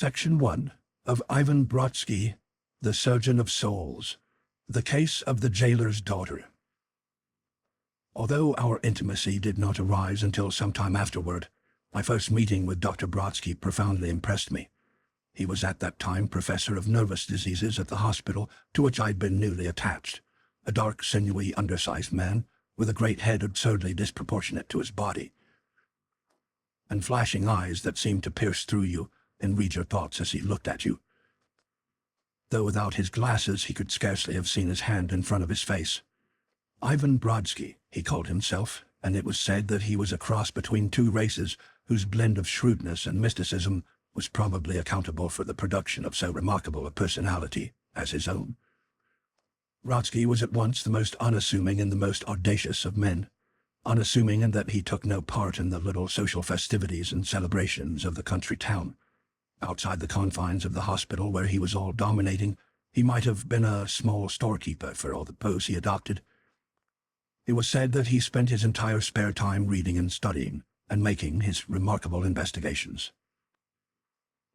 Section 1 of Ivan Brodsky, The Surgeon of Souls, The Case of the Jailer's Daughter. Although our intimacy did not arise until some time afterward, my first meeting with Dr. Brodsky profoundly impressed me. He was at that time professor of nervous diseases at the hospital to which I had been newly attached, a dark, sinewy, undersized man with a great head absurdly disproportionate to his body, and flashing eyes that seemed to pierce through you and read your thoughts as he looked at you. Though without his glasses he could scarcely have seen his hand in front of his face. Ivan Brodsky, he called himself, and it was said that he was a cross between two races whose blend of shrewdness and mysticism was probably accountable for the production of so remarkable a personality as his own. Brodsky was at once the most unassuming and the most audacious of men. Unassuming in that he took no part in the little social festivities and celebrations of the country town. Outside the confines of the hospital where he was all dominating, he might have been a small storekeeper for all the pose he adopted. It was said that he spent his entire spare time reading and studying, and making his remarkable investigations.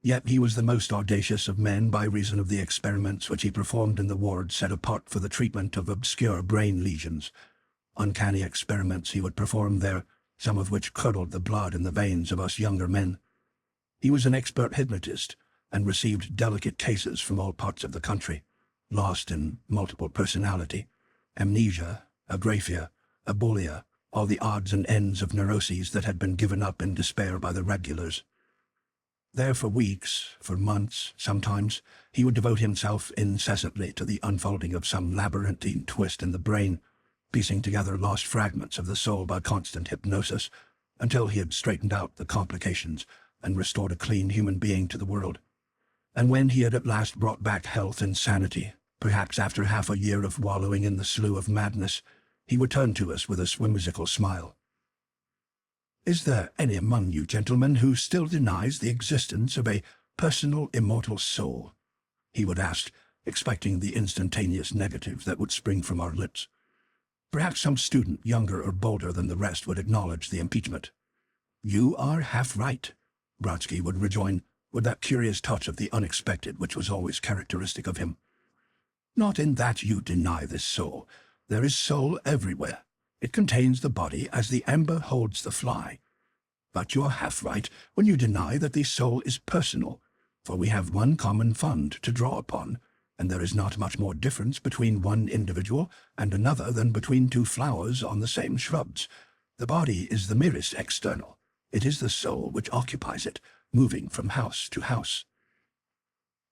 Yet he was the most audacious of men by reason of the experiments which he performed in the ward set apart for the treatment of obscure brain lesions. Uncanny experiments he would perform there, some of which curdled the blood in the veins of us younger men. He was an expert hypnotist, and received delicate cases from all parts of the country, lost in multiple personality, amnesia, agraphia, abulia, all the odds and ends of neuroses that had been given up in despair by the regulars. There for weeks, for months, sometimes, he would devote himself incessantly to the unfolding of some labyrinthine twist in the brain, piecing together lost fragments of the soul by constant hypnosis, until he had straightened out the complications and restored a clean human being to the world. And when he had at last brought back health and sanity, perhaps after half a year of wallowing in the slough of madness, he would turn to us with a whimsical smile. "Is there any among you gentlemen who still denies the existence of a personal immortal soul?" he would ask, expecting the instantaneous negative that would spring from our lips. Perhaps some student, younger or bolder than the rest, would acknowledge the impeachment. "You are half right," Brodsky would rejoin, with that curious touch of the unexpected which was always characteristic of him. "Not in that you deny this soul. There is soul everywhere. It contains the body as the amber holds the fly. But you are half right when you deny that the soul is personal, for we have one common fund to draw upon, and there is not much more difference between one individual and another than between two flowers on the same shrubs. The body is the merest external. It is the soul which occupies it, moving from house to house."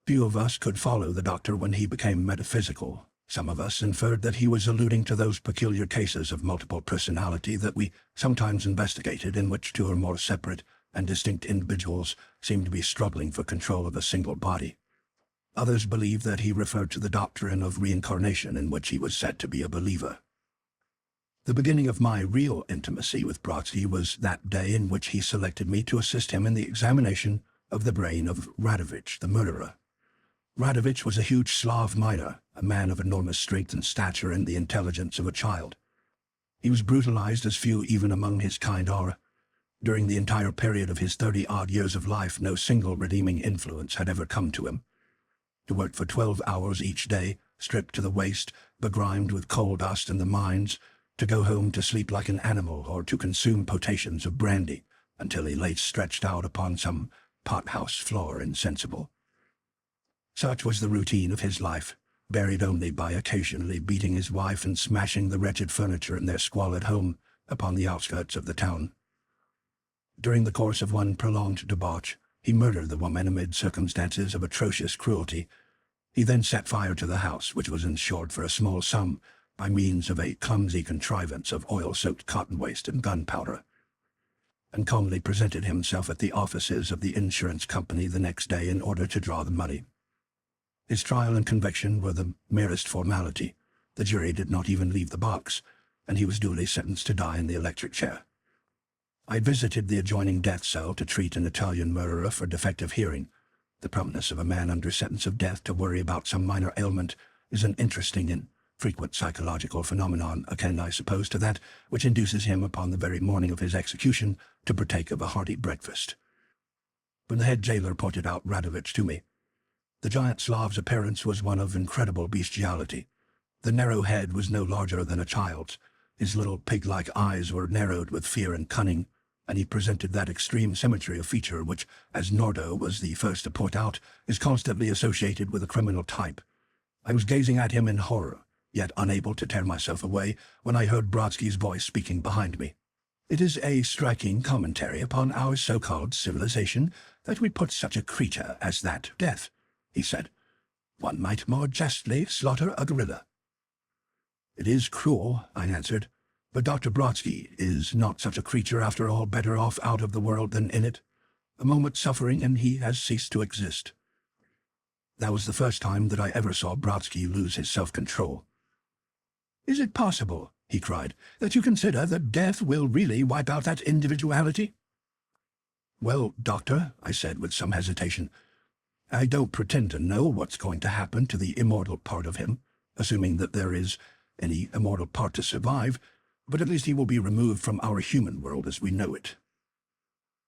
Few of us could follow the doctor when he became metaphysical. Some of us inferred that he was alluding to those peculiar cases of multiple personality that we sometimes investigated, in which two or more separate and distinct individuals seemed to be struggling for control of a single body. Others believed that he referred to the doctrine of reincarnation, in which he was said to be a believer. The beginning of my real intimacy with Brodsky was that day in which he selected me to assist him in the examination of the brain of Radovich, the murderer. Radovich was a huge Slav miner, a man of enormous strength and stature and the intelligence of a child. He was brutalized as few even among his kind are. During the entire period of his 30-odd years of life, no single redeeming influence had ever come to him. To work for 12 hours each day, stripped to the waist, begrimed with coal dust in the mines, to go home to sleep like an animal or to consume potations of brandy until he lay stretched out upon some pothouse floor insensible. Such was the routine of his life, varied only by occasionally beating his wife and smashing the wretched furniture in their squalid home upon the outskirts of the town. During the course of one prolonged debauch, he murdered the woman amid circumstances of atrocious cruelty. He then set fire to the house, which was insured for a small sum, by means of a clumsy contrivance of oil-soaked cotton waste and gunpowder, and calmly presented himself at the offices of the insurance company the next day in order to draw the money. His trial and conviction were the merest formality. The jury did not even leave the box, and he was duly sentenced to die in the electric chair. I visited the adjoining death cell to treat an Italian murderer for defective hearing. The promptness of a man under sentence of death to worry about some minor ailment is an interesting and frequent psychological phenomenon, akin, I suppose, to that which induces him upon the very morning of his execution to partake of a hearty breakfast. when the head jailer pointed out Radovich to me. The giant Slav's appearance was one of incredible bestiality. The narrow head was no larger than a child's. His little pig-like eyes were narrowed with fear and cunning, and he presented that extreme symmetry of feature which, as Nordo was the first to point out, is constantly associated with a criminal type. I was gazing at him in horror, yet unable to tear myself away, when I heard Brodsky's voice speaking behind me. "It is a striking commentary upon our so-called civilization that we put such a creature as that to death," he said. "One might more justly slaughter a gorilla." "It is cruel," I answered, "but Dr. Brodsky is not such a creature after all, better off out of the world than in it. A moment's suffering and he has ceased to exist." That was the first time that I ever saw Brodsky lose his self-control. "Is it possible," he cried, "that you consider that death will really wipe out that individuality?" "Well, Doctor," I said with some hesitation, "I don't pretend to know what's going to happen to the immortal part of him, assuming that there is any immortal part to survive, but at least he will be removed from our human world as we know it."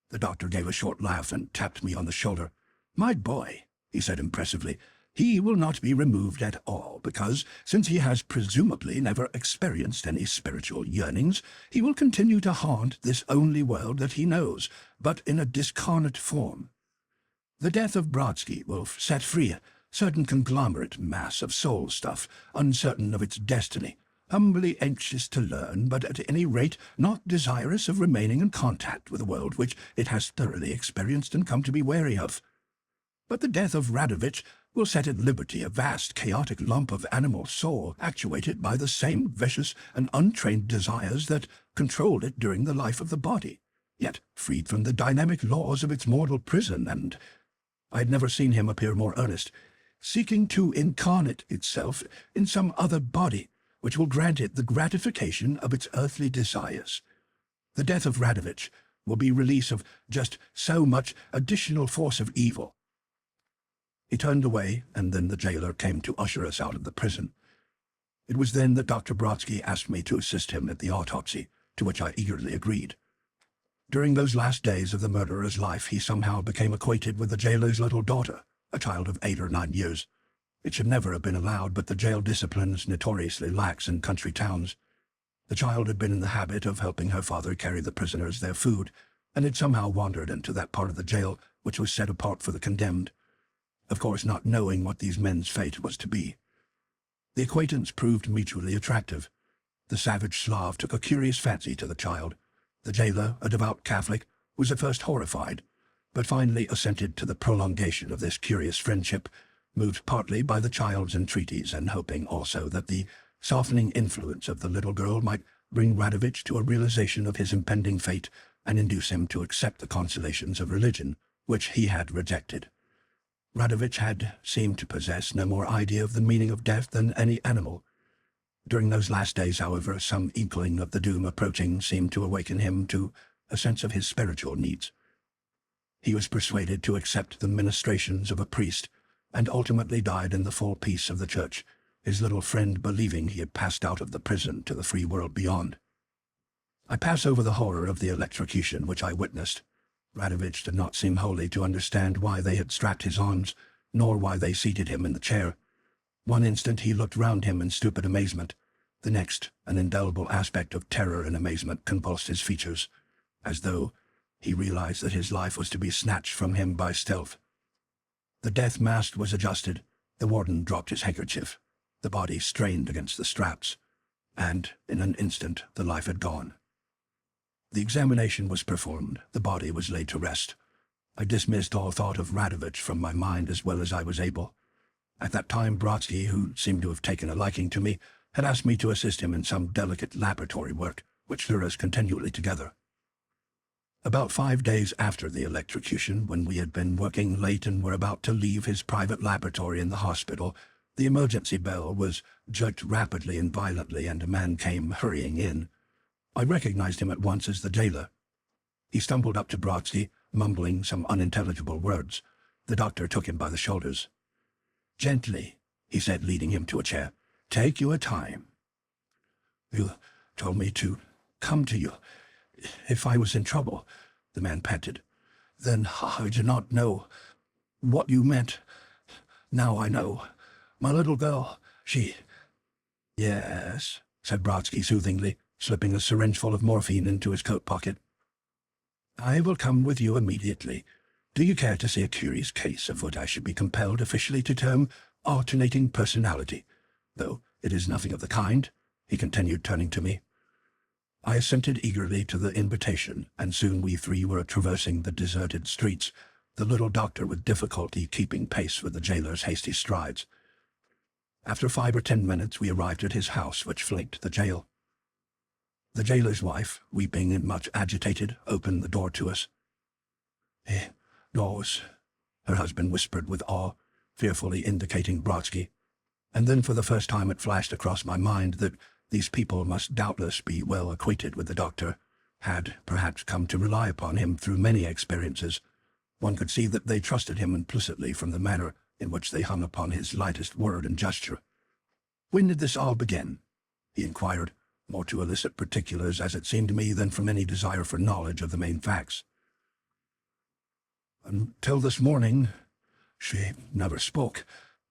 The doctor gave a short laugh and tapped me on the shoulder. "My boy," he said impressively, "he will not be removed at all, because, since he has presumably never experienced any spiritual yearnings, he will continue to haunt this only world that he knows, but in a discarnate form. The death of Brodsky will set free a certain conglomerate mass of soul stuff, uncertain of its destiny, humbly anxious to learn, but at any rate not desirous of remaining in contact with a world which it has thoroughly experienced and come to be wary of. But the death of Radovich will set at liberty a vast chaotic lump of animal soul actuated by the same vicious and untrained desires that controlled it during the life of the body, yet freed from the dynamic laws of its mortal prison, and—" I had never seen him appear more earnest, "seeking to incarnate itself in some other body, which will grant it the gratification of its earthly desires. The death of Radovich will be release of just so much additional force of evil." He turned away, and then the jailer came to usher us out of the prison. It was then that Dr. Brodsky asked me to assist him at the autopsy, to which I eagerly agreed. During those last days of the murderer's life, he somehow became acquainted with the jailer's little daughter, a child of 8 or 9 years. It should never have been allowed, but the jail discipline is notoriously lax in country towns. The child had been in the habit of helping her father carry the prisoners their food, and had somehow wandered into that part of the jail which was set apart for the condemned, of course not knowing what these men's fate was to be. The acquaintance proved mutually attractive. The savage Slav took a curious fancy to the child. The jailer, a devout Catholic, was at first horrified, but finally assented to the prolongation of this curious friendship, moved partly by the child's entreaties and hoping also that the softening influence of the little girl might bring Radovich to a realization of his impending fate and induce him to accept the consolations of religion, which he had rejected. Radovich had seemed to possess no more idea of the meaning of death than any animal. During those last days, however, some inkling of the doom approaching seemed to awaken him to a sense of his spiritual needs. He was persuaded to accept the ministrations of a priest, and ultimately died in the full peace of the church, his little friend believing he had passed out of the prison to the free world beyond. I pass over the horror of the electrocution which I witnessed. Radovich did not seem wholly to understand why they had strapped his arms, nor why they seated him in the chair. One instant he looked round him in stupid amazement. The next, an indelible aspect of terror and amazement convulsed his features, as though he realized that his life was to be snatched from him by stealth. The death mask was adjusted. The warden dropped his handkerchief. The body strained against the straps, and in an instant the life had gone. The examination was performed. The body was laid to rest. I dismissed all thought of Radovich from my mind as well as I was able. At that time Brodsky, who seemed to have taken a liking to me, had asked me to assist him in some delicate laboratory work, which threw us continually together. About 5 days after the electrocution, when we had been working late and were about to leave his private laboratory in the hospital, the emergency bell was jerked rapidly and violently, and a man came hurrying in. I recognized him at once as the jailer. He stumbled up to Brodsky, mumbling some unintelligible words. The doctor took him by the shoulders. "Gently," he said, leading him to a chair. "Take your time." "You told me to come to you if I was in trouble," the man panted. Then I did not know what you meant. Now I know. My little girl, she—" "Yes," said Brodsky soothingly, slipping a syringe full of morphine into his coat pocket. "I will come with you immediately. Do you care to see a curious case of what I should be compelled officially to term alternating personality? Though it is nothing of the kind," he continued, turning to me. I assented eagerly to the invitation, and soon we three were traversing the deserted streets, the little doctor with difficulty keeping pace with the jailer's hasty strides. After 5 or 10 minutes we arrived at his house, which flanked the jail. The jailer's wife, weeping and much agitated, opened the door to us. "He knows," her husband whispered with awe, fearfully indicating Brodsky. And then for the first time it flashed across my mind that these people must doubtless be well acquainted with the doctor, had perhaps come to rely upon him through many experiences. One could see that they trusted him implicitly from the manner in which they hung upon his lightest word and gesture. "When did this all begin?" he inquired, more to elicit particulars, as it seemed to me, than from any desire for knowledge of the main facts. "Until this morning, she never spoke,"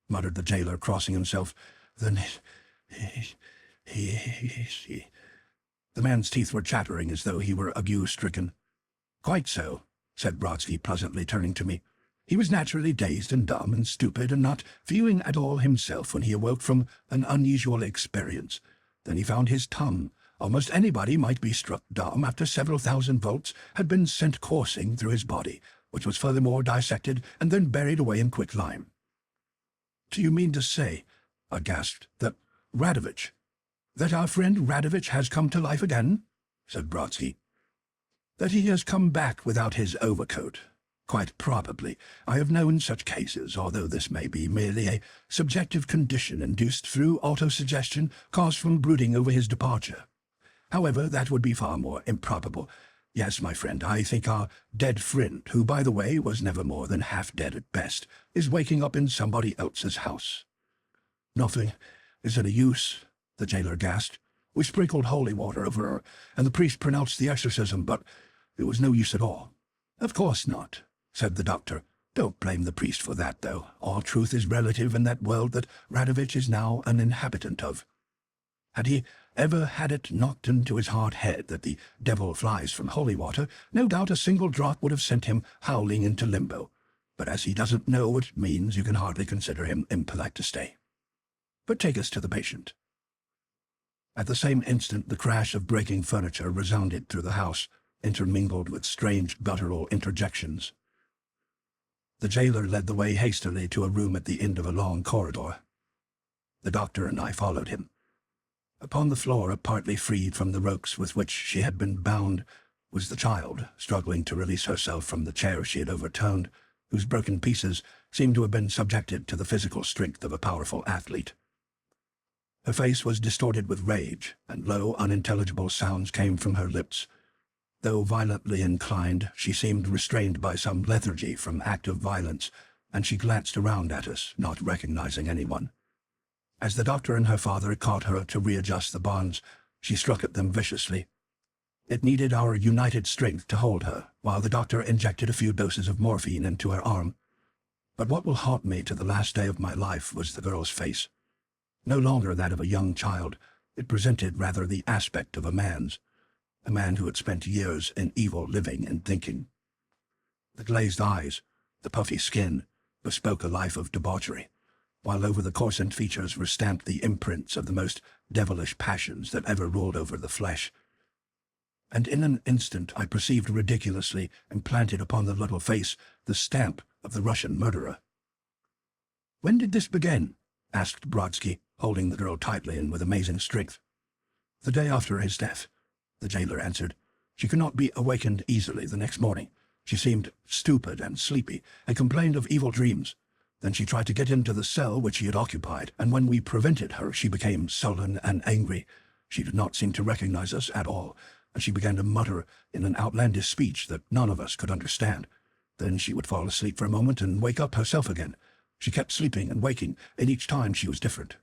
muttered the jailer, crossing himself. "Then he—" The man's teeth were chattering as though he were ague-stricken. "Quite so," said Brodsky pleasantly, turning to me. "He was naturally dazed and dumb and stupid and not feeling at all himself when he awoke from an unusual experience. Then he found his tongue. Almost anybody might be struck dumb after several thousand volts had been sent coursing through his body, which was furthermore dissected and then buried away in quicklime." "Do you mean to say," I gasped, "that our friend Radovich has come to life again?" said Brodsky. "That he has come back without his overcoat. Quite probably. I have known such cases, although this may be merely a subjective condition induced through autosuggestion caused from brooding over his departure. However, that would be far more improbable. Yes, my friend, I think our dead friend, who, by the way, was never more than half dead at best, is waking up in somebody else's house." "Nothing is any use," the jailer gasped. "We sprinkled holy water over her, and the priest pronounced the exorcism, but it was no use at all." "Of course not," said the doctor. "Don't blame the priest for that, though. All truth is relative in that world that Radovich is now an inhabitant of. Had he ever had it knocked into his hard head that the devil flies from holy water, no doubt a single draught would have sent him howling into limbo. But as he doesn't know what it means, you can hardly consider him impolite to stay. But take us to the patient." At the same instant the crash of breaking furniture resounded through the house, intermingled with strange guttural interjections. The jailer led the way hastily to a room at the end of a long corridor. The doctor and I followed him. Upon the floor, partly freed from the ropes with which she had been bound, was the child, struggling to release herself from the chair she had overturned, whose broken pieces seemed to have been subjected to the physical strength of a powerful athlete. Her face was distorted with rage, and low, unintelligible sounds came from her lips. Though violently inclined, she seemed restrained by some lethargy from active violence, and she glanced around at us, not recognizing anyone. As the doctor and her father caught her to readjust the bonds, she struck at them viciously. It needed our united strength to hold her, while the doctor injected a few doses of morphine into her arm. But what will haunt me to the last day of my life was the girl's face. No longer that of a young child, it presented rather the aspect of a man who had spent years in evil living and thinking. The glazed eyes, the puffy skin, bespoke a life of debauchery, while over the coarsened features were stamped the imprints of the most devilish passions that ever ruled over the flesh. And in an instant I perceived ridiculously implanted upon the little face the stamp of the Russian murderer. "When did this begin?" asked Brodsky, holding the girl tightly and with amazing strength. "The day after his death," the jailer answered. "She could not be awakened easily the next morning. She seemed stupid and sleepy, and complained of evil dreams. Then she tried to get into the cell which she had occupied, and when we prevented her, she became sullen and angry. She did not seem to recognize us at all, and she began to mutter in an outlandish speech that none of us could understand. Then she would fall asleep for a moment and wake up herself again. She kept sleeping and waking, and each time she was different."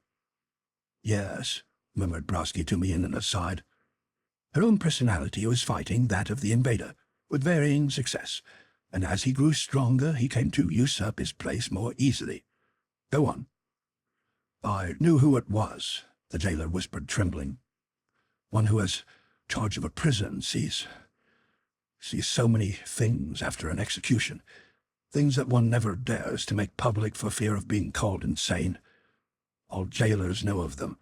"Yes," murmured Brodsky to me in an aside. "Her own personality was fighting that of the invader, with varying success. and as he grew stronger, he came to usurp his place more easily. Go on." "I knew who it was," the jailer whispered, trembling. "One who has charge of a prison sees so many things after an execution, things that one never dares to make public for fear of being called insane. All jailers know of them.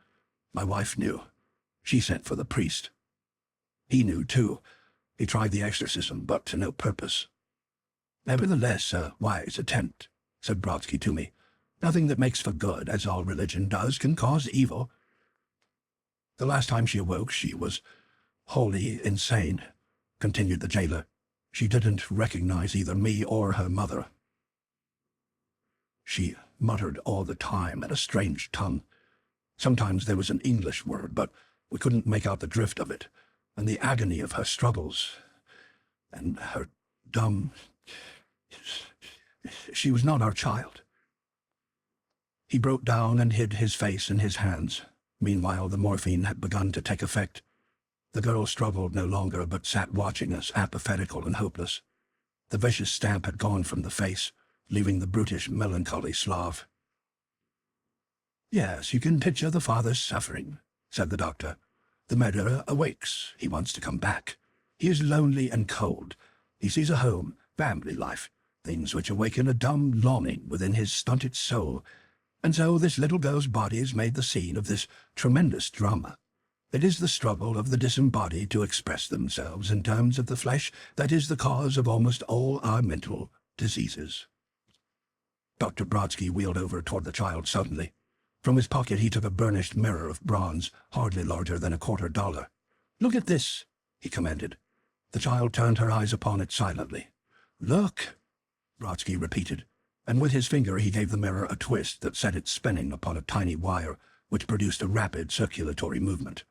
My wife knew. She sent for the priest. He knew, too. He tried the exorcism, but to no purpose." "Nevertheless, a wise attempt," said Brodsky to me. "Nothing that makes for good, as all religion does, can cause evil." "The last time she awoke, she was wholly insane," continued the jailer. "She didn't recognize either me or her mother. She muttered all the time in a strange tongue. Sometimes there was an English word, but we couldn't make out the drift of it, and the agony of her struggles, and her dumb... She was not our child." He broke down and hid his face in his hands. Meanwhile, the morphine had begun to take effect. The girl struggled no longer, but sat watching us, apathetical and hopeless. The vicious stamp had gone from the face, leaving the brutish, melancholy Slav. "Yes, you can picture the father's suffering," said the doctor. "The murderer awakes. He wants to come back. He is lonely and cold. He sees a home, family life, things which awaken a dumb longing within his stunted soul. And so this little girl's body is made the scene of this tremendous drama. It is the struggle of the disembodied to express themselves in terms of the flesh that is the cause of almost all our mental diseases." Dr. Brodsky wheeled over toward the child suddenly. From his pocket he took a burnished mirror of bronze, hardly larger than $0.25. "Look at this," he commanded. The child turned her eyes upon it silently. "Look," Brodsky repeated, and with his finger he gave the mirror a twist that set it spinning upon a tiny wire, which produced a rapid circulatory movement.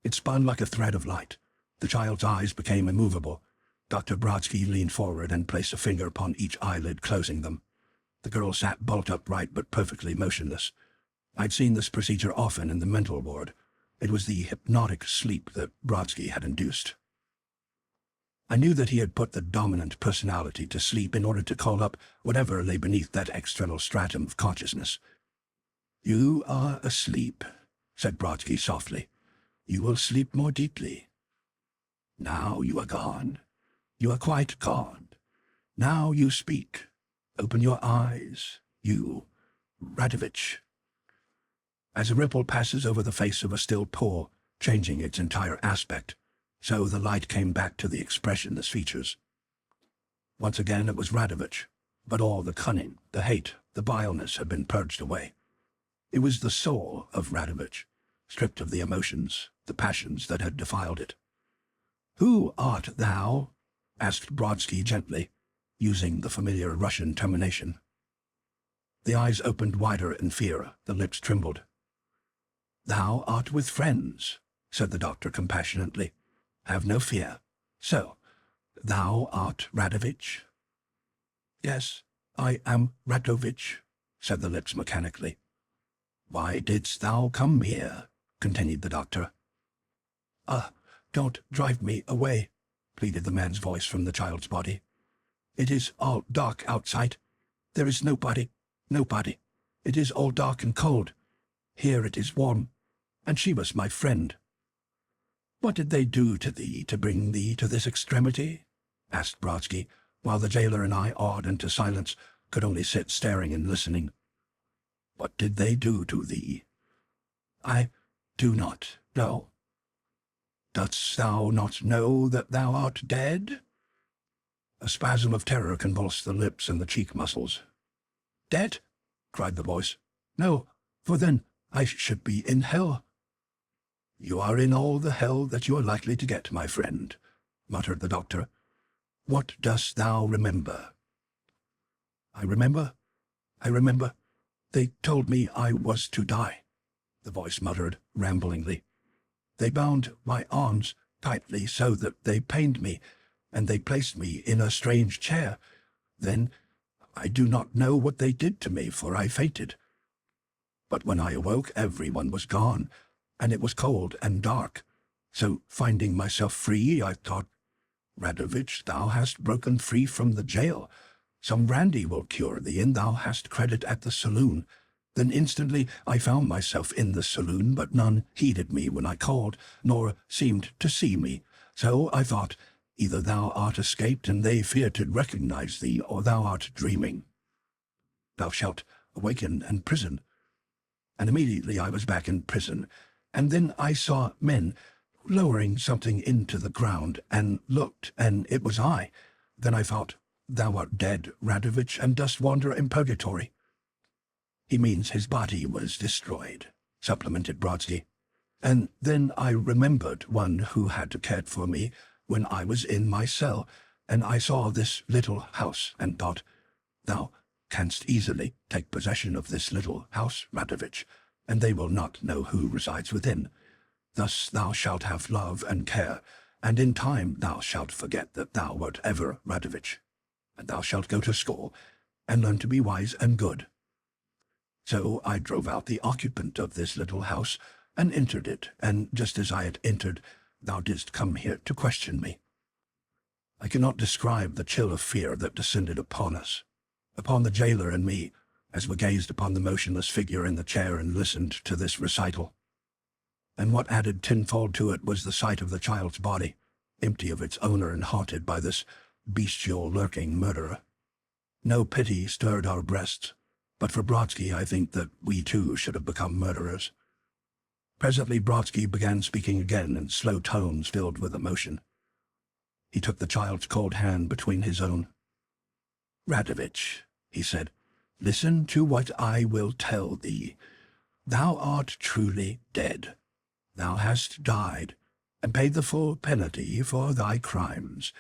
It spun like a thread of light. The child's eyes became immovable. Dr. Brodsky leaned forward and placed a finger upon each eyelid, closing them. The girl sat bolt upright but perfectly motionless. I'd seen this procedure often in the mental ward. It was the hypnotic sleep that Brodsky had induced. I knew that he had put the dominant personality to sleep in order to call up whatever lay beneath that external stratum of consciousness. "You are asleep," said Brodsky softly. "You will sleep more deeply. Now you are gone. You are quite gone. Now you speak. Open your eyes. You, Radovich." As a ripple passes over the face of a still pool, changing its entire aspect, so the light came back to the expressionless features. Once again it was Radovich, but all the cunning, the hate, the vileness had been purged away. It was the soul of Radovich, stripped of the emotions, the passions that had defiled it. "Who art thou?" asked Brodsky gently, using the familiar Russian termination. The eyes opened wider in fear, the lips trembled. "Thou art with friends," said the doctor compassionately. "Have no fear. So, thou art Radovich?" "Yes, I am Radovich," said the lips mechanically. "Why didst thou come here?" continued the doctor. Don't drive me away," pleaded the man's voice from the child's body. "It is all dark outside. There is nobody. It is all dark and cold. Here it is warm, and she was my friend." "What did they do to thee to bring thee to this extremity?" asked Brodsky, while the jailer and I, awed into silence, could only sit staring and listening. "What did they do to thee?" "I do not know." "Dost thou not know that thou art dead?" A spasm of terror convulsed the lips and the cheek muscles. "Dead?" cried the voice. "No, for then I should be in hell." "You are in all the hell that you are likely to get, my friend," muttered the doctor. "What dost thou remember?" I remember. They told me I was to die," the voice muttered ramblingly. "They bound my arms tightly so that they pained me, and they placed me in a strange chair. Then I do not know what they did to me, for I fainted. But when I awoke, everyone was gone, and it was cold and dark. So finding myself free, I thought, Radovich, thou hast broken free from the jail. Some brandy will cure thee, and thou hast credit at the saloon. Then instantly I found myself in the saloon, but none heeded me when I called, nor seemed to see me. So I thought, either thou art escaped, and they fear to recognize thee, or thou art dreaming. Thou shalt awaken and prison. And immediately I was back in prison, and then I saw men lowering something into the ground, and looked, and it was I. Then I thought, thou art dead, Radovich, and dost wander in purgatory. He means his body was destroyed, supplemented Brodsky. And then I remembered one who had cared for me when I was in my cell, and I saw this little house, and thought, thou canst easily take possession of this little house, Radovich, and they will not know who resides within. Thus thou shalt have love and care, and in time thou shalt forget that thou wert ever Radovich, and thou shalt go to school, and learn to be wise and good. So I drove out the occupant of this little house, and entered it, and just as I had entered, thou didst come here to question me. I cannot describe the chill of fear that descended upon us, upon the jailer and me, as we gazed upon the motionless figure in the chair and listened to this recital. And what added tenfold to it was the sight of the child's body, empty of its owner and haunted by this bestial lurking murderer. No pity stirred our breasts, but for Brodsky I think that we too should have become murderers. Presently Brodsky began speaking again in slow tones filled with emotion. He took the child's cold hand between his own. Radovich, he said, listen to what I will tell thee. Thou art truly dead. Thou hast died, and paid the full penalty for thy crimes.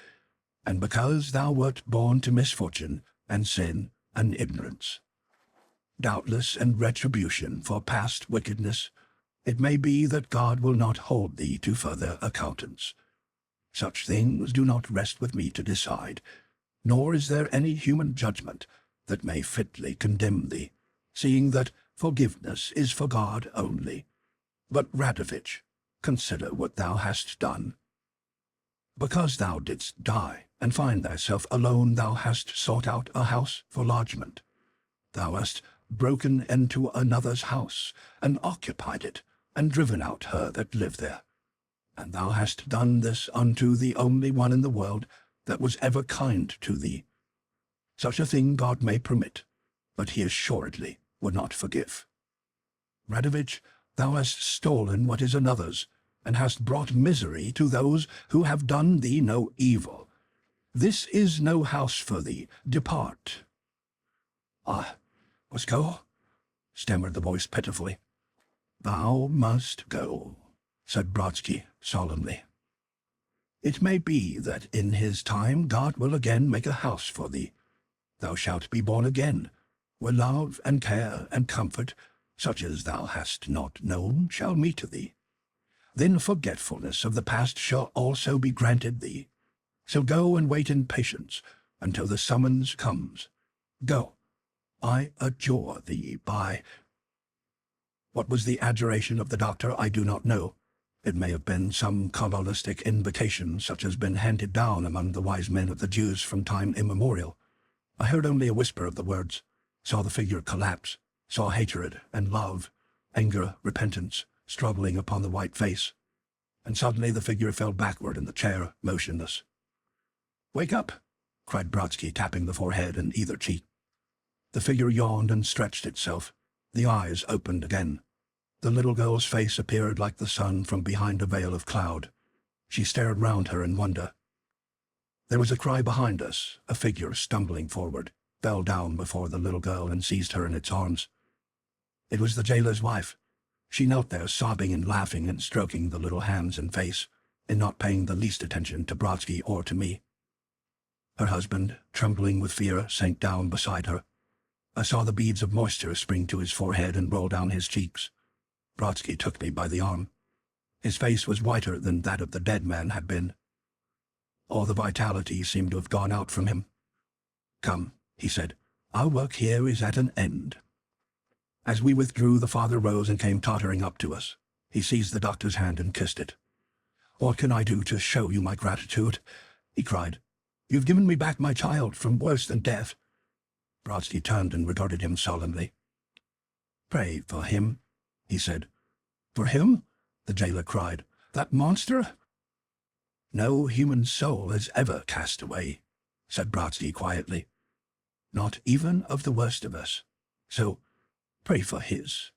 And because thou wert born to misfortune, and sin, and ignorance, doubtless and retribution for past wickedness, it may be that God will not hold thee to further accountance. Such things do not rest with me to decide, nor is there any human judgment that may fitly condemn thee, seeing that forgiveness is for God only. But, Radovich, consider what thou hast done. Because thou didst die, and find thyself alone, thou hast sought out a house for lodgment. Thou hast broken into another's house, and occupied it, and driven out her that lived there. And thou hast done this unto the only one in the world that was ever kind to thee. Such a thing God may permit, but he assuredly would not forgive. Radovich, thou hast stolen what is another's, and hast brought misery to those who have done thee no evil. This is no house for thee. Depart. I must go, stammered the voice pitifully. Thou must go, said Brodsky solemnly. It may be that in his time God will again make a house for thee. Thou shalt be born again, where love and care and comfort, such as thou hast not known, shall meet thee. Then forgetfulness of the past shall also be granted thee. So go and wait in patience until the summons comes. Go, I adjure thee by— What was the adjuration of the doctor I do not know. It may have been some Kabbalistic invocation such as been handed down among the wise men of the Jews from time immemorial. I heard only a whisper of the words, saw the figure collapse, saw hatred and love, anger, repentance, struggling upon the white face, and suddenly the figure fell backward in the chair, motionless. "Wake up!" cried Brodsky, tapping the forehead and either cheek. The figure yawned and stretched itself. The eyes opened again. The little girl's face appeared like the sun from behind a veil of cloud. She stared round her in wonder. There was a cry behind us. A figure, stumbling forward, fell down before the little girl and seized her in its arms. It was the jailer's wife. She knelt there, sobbing and laughing and stroking the little hands and face, and not paying the least attention to Brodsky or to me. Her husband, trembling with fear, sank down beside her. I saw the beads of moisture spring to his forehead and roll down his cheeks. Brodsky took me by the arm. His face was whiter than that of the dead man had been. All the vitality seemed to have gone out from him. "Come," he said, "our work here is at an end." As we withdrew, the father rose and came tottering up to us. He seized the doctor's hand and kissed it. "What can I do to show you my gratitude? he cried. "You've given me back my child from worse than death." Brodsky turned and regarded him solemnly. "Pray for him," he said. "For him?" the jailer cried. "That monster?" "No human soul is ever cast away," said Brodsky quietly. "Not even of the worst of us. So pray for his.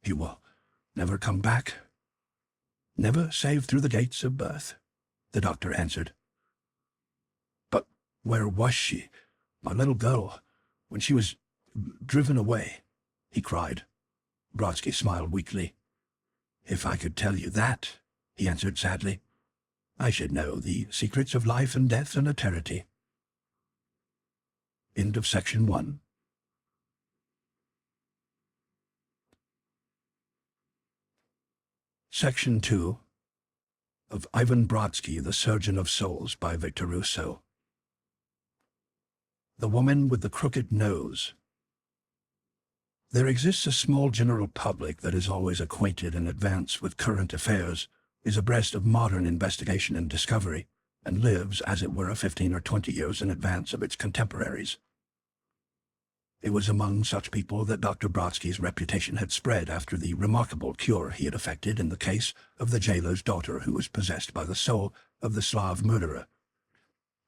He will never come back. Never save through the gates of birth," the doctor answered. "But where was she, my little girl, when she was driven away?" he cried. Brodsky smiled weakly. "If I could tell you that," he answered sadly, "I should know the secrets of life and death and eternity." End of section 1. Section 2 of Ivan Brodsky, The Surgeon of Souls by Victor Rousseau. The Woman with the Crooked Nose. There exists a small general public that is always acquainted in advance with current affairs, is abreast of modern investigation and discovery, and lives, as it were, 15 or 20 years in advance of its contemporaries. It was among such people that Dr. Brodsky's reputation had spread after the remarkable cure he had effected in the case of the jailer's daughter who was possessed by the soul of the Slav murderer.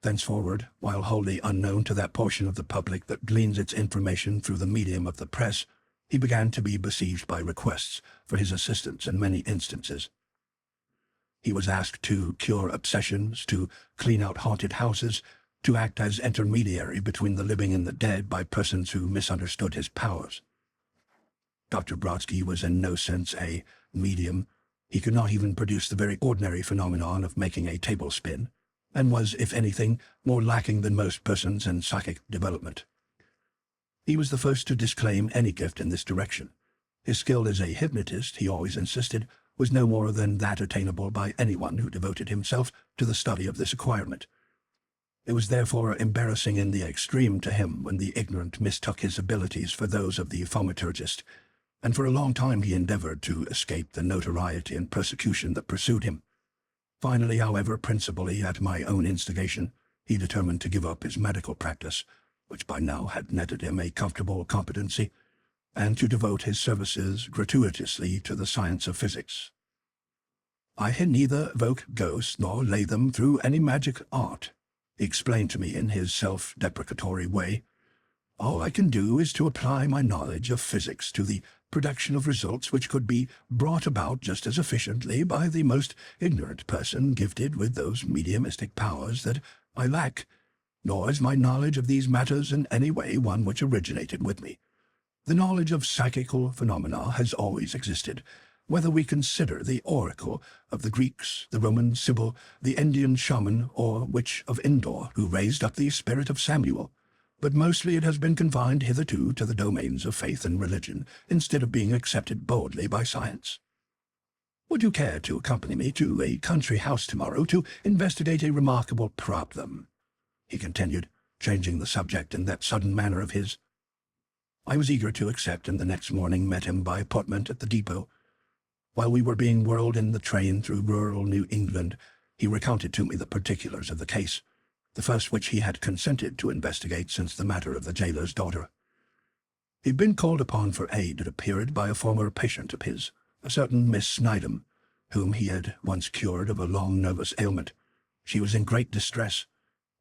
Thenceforward, while wholly unknown to that portion of the public that gleans its information through the medium of the press, he began to be besieged by requests for his assistance in many instances. He was asked to cure obsessions, to clean out haunted houses, to act as intermediary between the living and the dead by persons who misunderstood his powers. Dr. Brodsky was in no sense a medium. He could not even produce the very ordinary phenomenon of making a tablespin, and was, if anything, more lacking than most persons in psychic development. He was the first to disclaim any gift in this direction. His skill as a hypnotist, he always insisted, was no more than that attainable by anyone who devoted himself to the study of this acquirement. It was therefore embarrassing in the extreme to him when the ignorant mistook his abilities for those of the thaumaturgist, and for a long time he endeavored to escape the notoriety and persecution that pursued him. Finally, however, principally at my own instigation, he determined to give up his medical practice, which by now had netted him a comfortable competency, and to devote his services gratuitously to the science of physics. "I can neither evoke ghosts nor lay them through any magic art," he explained to me in his self-deprecatory way. "All I can do is to apply my knowledge of physics to the production of results which could be brought about just as efficiently by the most ignorant person gifted with those mediumistic powers that I lack, nor is my knowledge of these matters in any way one which originated with me. The knowledge of psychical phenomena has always existed, whether we consider the oracle of the Greeks, the Roman Sibyl, the Indian shaman, or witch of Endor, who raised up the spirit of Samuel. But mostly it has been confined hitherto to the domains of faith and religion, instead of being accepted boldly by science. Would you care to accompany me to a country house tomorrow to investigate a remarkable problem?" he continued, changing the subject in that sudden manner of his. I was eager to accept, and the next morning met him by appointment at the depot. While we were being whirled in the train through rural New England, he recounted to me the particulars of the case, the first which he had consented to investigate since the matter of the jailer's daughter. He'd been called upon for aid, it appeared, by a former patient of his, a certain Miss Snydam, whom he had once cured of a long nervous ailment. She was in great distress.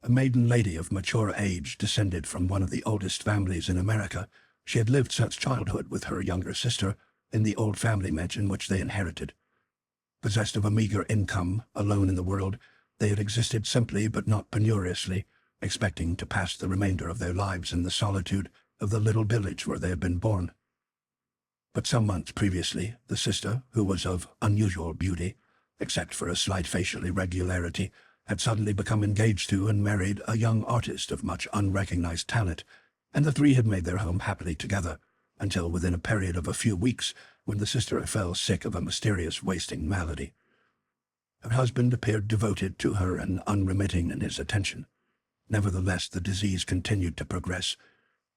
A maiden lady of mature age, descended from one of the oldest families in America, she had lived such childhood with her younger sister in the old family mansion which they inherited. Possessed of a meager income, alone in the world, they had existed simply but not penuriously, expecting to pass the remainder of their lives in the solitude of the little village where they had been born. But some months previously, the sister, who was of unusual beauty, except for a slight facial irregularity, had suddenly become engaged to and married a young artist of much unrecognized talent, and the three had made their home happily together, until within a period of a few weeks, when the sister fell sick of a mysterious wasting malady. Her husband appeared devoted to her and unremitting in his attention. Nevertheless, the disease continued to progress.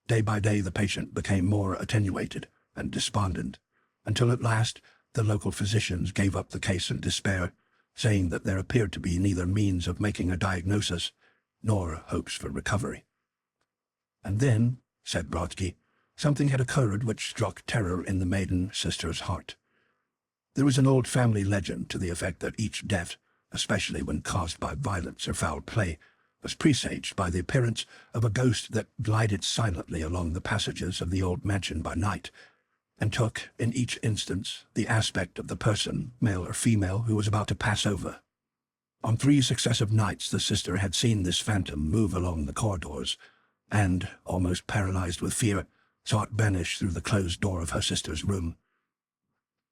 Day by day the patient became more attenuated and despondent, until at last the local physicians gave up the case in despair, saying that there appeared to be neither means of making a diagnosis nor hopes for recovery. And then, said Brodsky, something had occurred which struck terror in the maiden sister's heart. There was an old family legend to the effect that each death, especially when caused by violence or foul play, was presaged by the appearance of a ghost that glided silently along the passages of the old mansion by night, and took, in each instance, the aspect of the person, male or female, who was about to pass over. On 3 successive nights the sister had seen this phantom move along the corridors, and, almost paralyzed with fear, saw it vanish through the closed door of her sister's room.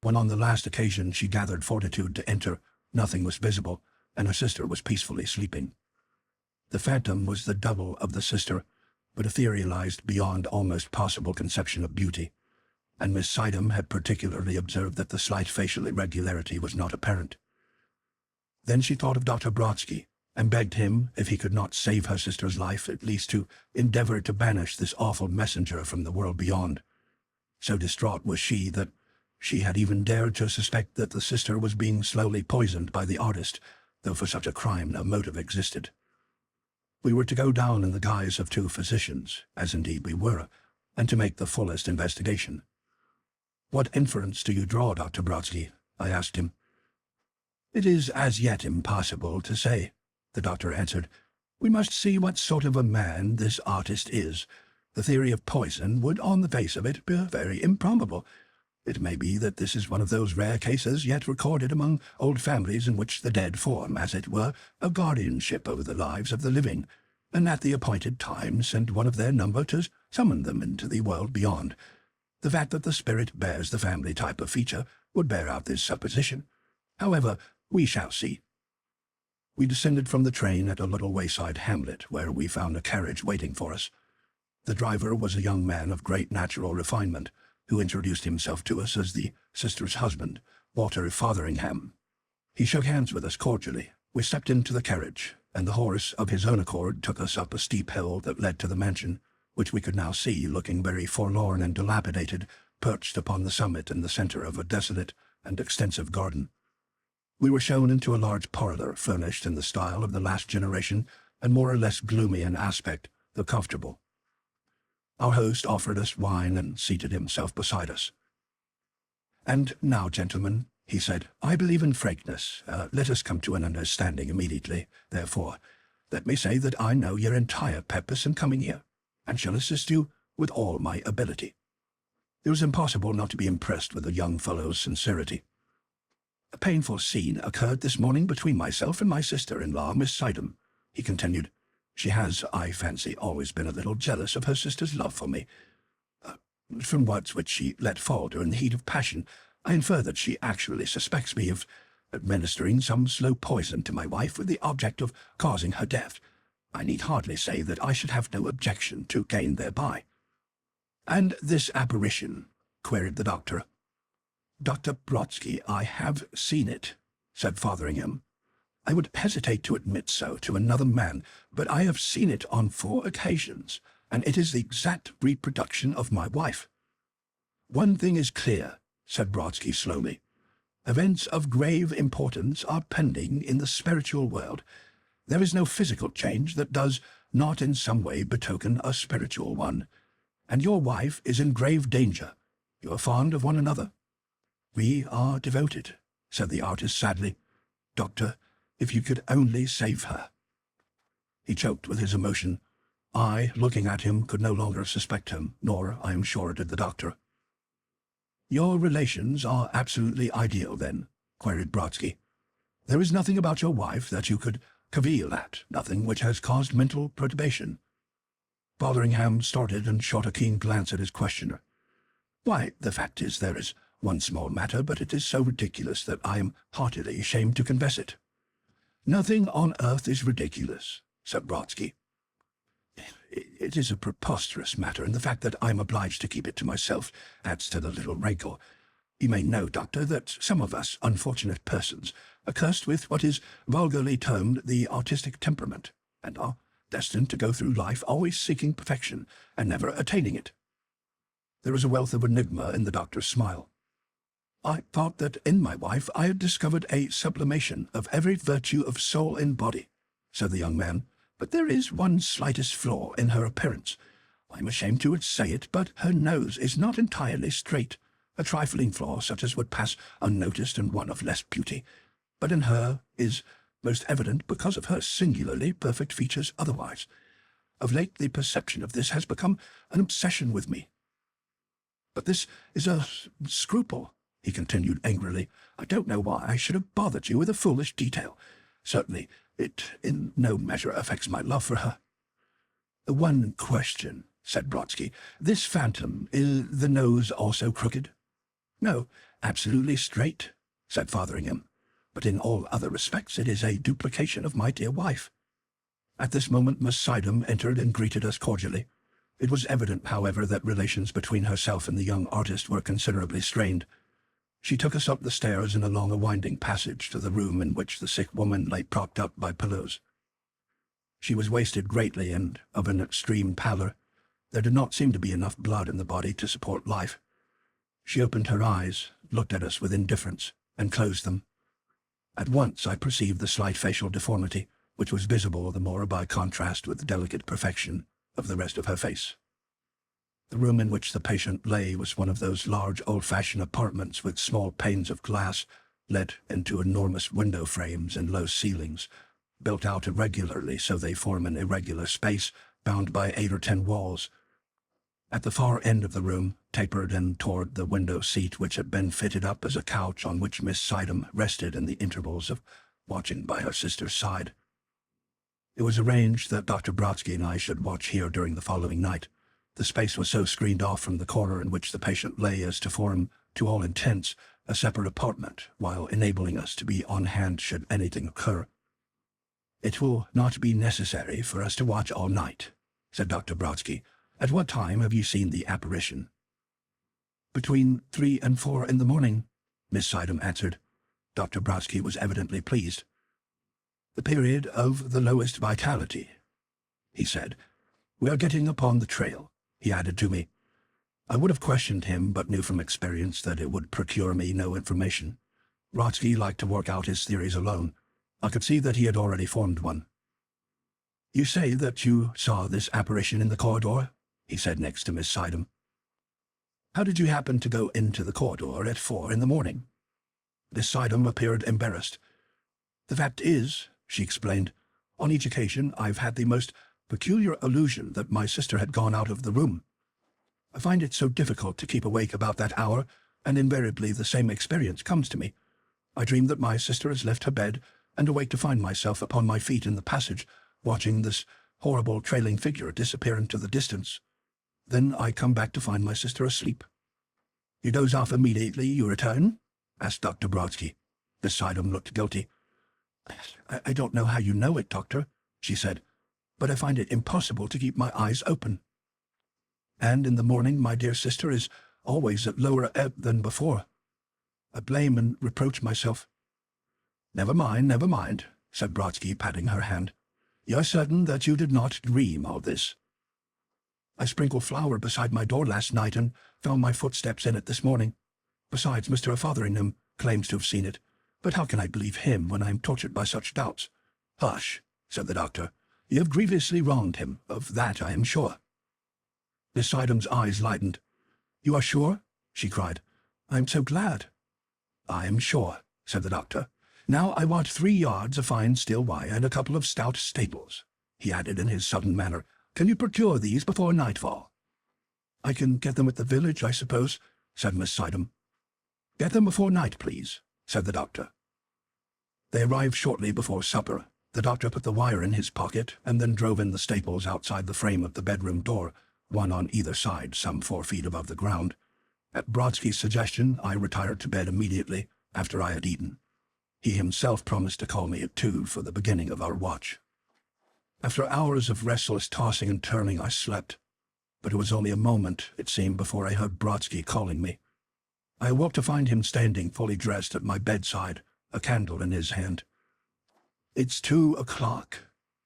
When on the last occasion she gathered fortitude to enter, nothing was visible, and her sister was peacefully sleeping. The phantom was the double of the sister, but etherealized beyond almost possible conception of beauty, and Miss Sidham had particularly observed that the slight facial irregularity was not apparent. Then she thought of Dr. Brodsky, and begged him, if he could not save her sister's life, at least to endeavor to banish this awful messenger from the world beyond. So distraught was she that she had even dared to suspect that the sister was being slowly poisoned by the artist, though for such a crime no motive existed. We were to go down in the guise of 2 physicians, as indeed we were, and to make the fullest investigation. "What inference do you draw, Dr. Brodsky?" I asked him. "It is as yet impossible to say," the doctor answered. "We must see what sort of a man this artist is. The theory of poison would, on the face of it, be very improbable. It may be that this is one of those rare cases yet recorded among old families in which the dead form, as it were, a guardianship over the lives of the living, and at the appointed time send one of their number to summon them into the world beyond. The fact that the spirit bears the family type of feature would bear out this supposition. However, we shall see." We descended from the train at a little wayside hamlet, where we found a carriage waiting for us. The driver was a young man of great natural refinement, who introduced himself to us as the sister's husband, Walter Fotheringham. He shook hands with us cordially. We stepped into the carriage, and the horse, of his own accord, took us up a steep hill that led to the mansion, which we could now see, looking very forlorn and dilapidated, perched upon the summit in the center of a desolate and extensive garden. We were shown into a large parlor, furnished in the style of the last generation, and more or less gloomy in aspect, though comfortable. Our host offered us wine and seated himself beside us. "And now, gentlemen," he said, "I believe in frankness. Let us come to an understanding immediately. Therefore, let me say that I know your entire purpose in coming here, and shall assist you with all my ability." It was impossible not to be impressed with the young fellow's sincerity. "A painful scene occurred this morning between myself and my sister-in-law, Miss Sidham," he continued. "She has, I fancy, always been a little jealous of her sister's love for me. From words which she let fall during the heat of passion, I infer that she actually suspects me of administering some slow poison to my wife with the object of causing her death. I need hardly say that I should have no objection to gain thereby." "And this apparition?" queried the doctor. "Dr. Brodsky, I have seen it," said Fotheringham. "I would hesitate to admit so to another man, but I have seen it on 4 occasions, and it is the exact reproduction of my wife." "One thing is clear," said Brodsky slowly. "Events of grave importance are pending in the spiritual world. There is no physical change that does not in some way betoken a spiritual one. And your wife is in grave danger. You are fond of one another?" "We are devoted," said the artist sadly. "Doctor, if you could only save her." He choked with his emotion. I, looking at him, could no longer suspect him, nor, I am sure, did the doctor. "Your relations are absolutely ideal, then?" queried Brodsky. "There is nothing about your wife that you could cavil at, nothing which has caused mental perturbation?" Fotheringham started and shot a keen glance at his questioner. "Why, the fact is, there is one small matter, but it is so ridiculous that I am heartily ashamed to confess it." "Nothing on earth is ridiculous," said Brodsky. "It is a preposterous matter, and the fact that I am obliged to keep it to myself adds to the little wrinkle. You may know, Doctor, that some of us unfortunate persons are cursed with what is vulgarly termed the artistic temperament, and are destined to go through life always seeking perfection and never attaining it." There was a wealth of enigma in the doctor's smile. I thought that in my wife I had discovered a sublimation of every virtue of soul and body, said the young man, but there is one slightest flaw in her appearance. I'm ashamed to say it, but her nose is not entirely straight, a trifling flaw such as would pass unnoticed in one of less beauty, but in her is most evident because of her singularly perfect features otherwise. Of late the perception of this has become an obsession with me. But this is a scruple, he continued angrily. I don't know why I should have bothered you with a foolish detail. Certainly it in no measure affects my love for her. One question, said Brodsky. This phantom, is the nose also crooked? No, absolutely straight, said Fotheringham. But in all other respects it is a duplication of my dear wife. At this moment Miss Sidham entered and greeted us cordially. It was evident, however, that relations between herself and the young artist were considerably strained. She took us up the stairs and along a winding passage to the room in which the sick woman lay propped up by pillows. She was wasted greatly and of an extreme pallor. There did not seem to be enough blood in the body to support life. She opened her eyes, looked at us with indifference, and closed them. At once I perceived the slight facial deformity, which was visible the more by contrast with the delicate perfection of the rest of her face. The room in which the patient lay was one of those large old-fashioned apartments with small panes of glass let into enormous window frames and low ceilings, built out irregularly so they form an irregular space bound by 8 or 10 walls. At the far end of the room, tapered and toward the window seat which had been fitted up as a couch on which Miss Sidham rested in the intervals of watching by her sister's side. It was arranged that Dr. Brodsky and I should watch here during the following night. The space was so screened off from the corner in which the patient lay as to form, to all intents, a separate apartment, while enabling us to be on hand should anything occur. It will not be necessary for us to watch all night, said Dr. Brodsky. At what time have you seen the apparition? Between 3 and 4 in the morning, Miss Sidham answered. Dr. Brodsky was evidently pleased. The period of the lowest vitality, he said. We are getting upon the trail, he added to me. I would have questioned him, but knew from experience that it would procure me no information. Brodsky liked to work out his theories alone. I could see that he had already formed one. You say that you saw this apparition in the corridor, he said next to Miss Sidham. How did you happen to go into the corridor at 4 in the morning? Miss Sidham appeared embarrassed. The fact is, she explained, on each occasion I've had the most peculiar illusion that my sister had gone out of the room. I find it so difficult to keep awake about that hour, and invariably the same experience comes to me. I dream that my sister has left her bed, and awake to find myself upon my feet in the passage, watching this horrible trailing figure disappear into the distance. Then I come back to find my sister asleep. You doze off immediately you return? Asked Dr. Brodsky. Miss Sidham looked guilty. I don't know how you know it, Doctor, she said, but I find it impossible to keep my eyes open. And in the morning my dear sister is always at lower ebb than before. I blame and reproach myself. Never mind, said Brodsky, patting her hand. You're certain that you did not dream all this? I sprinkled flour beside my door last night and found my footsteps in it this morning. Besides, Mr. Fotheringham claims to have seen it, but how can I believe him when I am tortured by such doubts? Hush, said the doctor. You have grievously wronged him, of that I am sure. Miss Sidham's eyes lightened. You are sure? She cried. I am so glad. I am sure, said the doctor. Now I want 3 yards of fine steel wire and a couple of stout staples, he added in his sudden manner. Can you procure these before nightfall? I can get them at the village, I suppose, said Miss Sidham. Get them before night, please, said the doctor. They arrived shortly before supper. The doctor put the wire in his pocket and then drove in the staples outside the frame of the bedroom door, one on either side, some 4 feet above the ground. At Brodsky's suggestion, I retired to bed immediately after I had eaten. He himself promised to call me at 2 for the beginning of our watch. After hours of restless tossing and turning, I slept, but it was only a moment, it seemed, before I heard Brodsky calling me. I awoke to find him standing fully dressed at my bedside, a candle in his hand. It's 2 o'clock,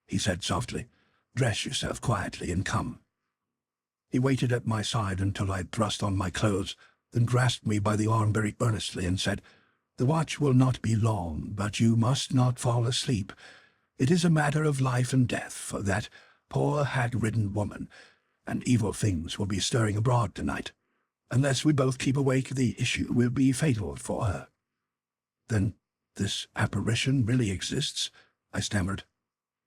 he said softly. Dress yourself quietly and come. He waited at my side until I had thrust on my clothes, then grasped me by the arm very earnestly and said, "The watch will not be long, but you must not fall asleep. It is a matter of life and death for that poor hag-ridden woman, and evil things will be stirring abroad tonight. Unless we both keep awake, the issue will be fatal for her." "Then this apparition really exists?" I stammered.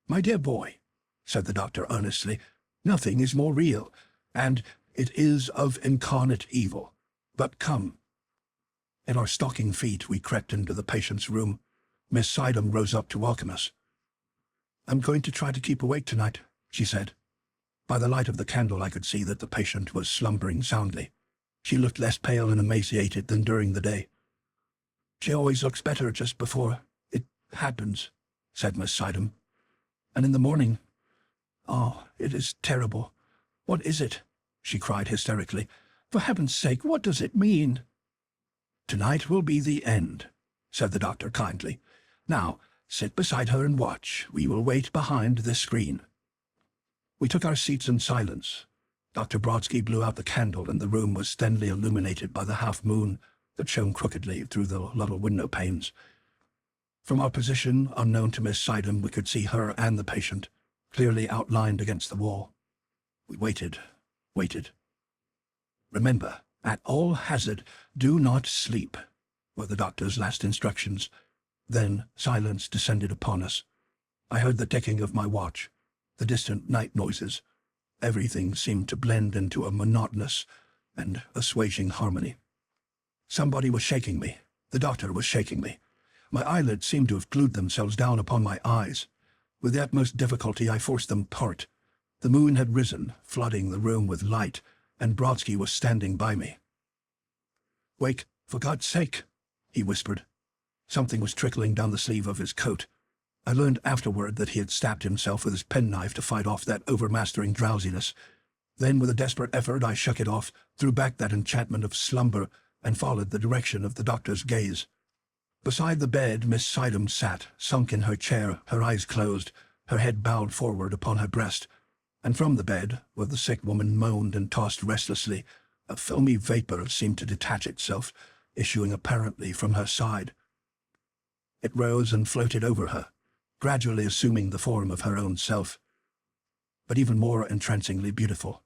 "My dear boy," said the doctor earnestly, "nothing is more real, and it is of incarnate evil. But come." In our stocking feet we crept into the patient's room. Miss Sidham rose up to welcome us. "I'm going to try to keep awake tonight," she said. By the light of the candle I could see that the patient was slumbering soundly. She looked less pale and emaciated than during the day. "She always looks better just before it happens," said Miss Sidham. "And in the morning, oh, it is terrible. What is it?" she cried hysterically. "For heaven's sake, what does it mean?" "Tonight will be the end," said the doctor kindly. "Now, sit beside her and watch. We will wait behind this screen." We took our seats in silence. Dr. Brodsky blew out the candle, and the room was thinly illuminated by the half-moon that shone crookedly through the little window panes. From our position, unknown to Miss Sidham, we could see her and the patient, clearly outlined against the wall. We waited. "Remember, at all hazard, do not sleep," were the doctor's last instructions. Then silence descended upon us. I heard the ticking of my watch, the distant night noises. Everything seemed to blend into a monotonous and assuaging harmony. Somebody was shaking me. The doctor was shaking me. My eyelids seemed to have glued themselves down upon my eyes. With the utmost difficulty I forced them apart. The moon had risen, flooding the room with light, and Brodsky was standing by me. "Wake, for God's sake," he whispered. Something was trickling down the sleeve of his coat. I learned afterward that he had stabbed himself with his penknife to fight off that overmastering drowsiness. Then, with a desperate effort, I shook it off, threw back that enchantment of slumber, and followed the direction of the doctor's gaze. Beside the bed, Miss Sidham sat, sunk in her chair, her eyes closed, her head bowed forward upon her breast, and from the bed, where the sick woman moaned and tossed restlessly, a filmy vapor seemed to detach itself, issuing apparently from her side. It rose and floated over her, gradually assuming the form of her own self, but even more entrancingly beautiful.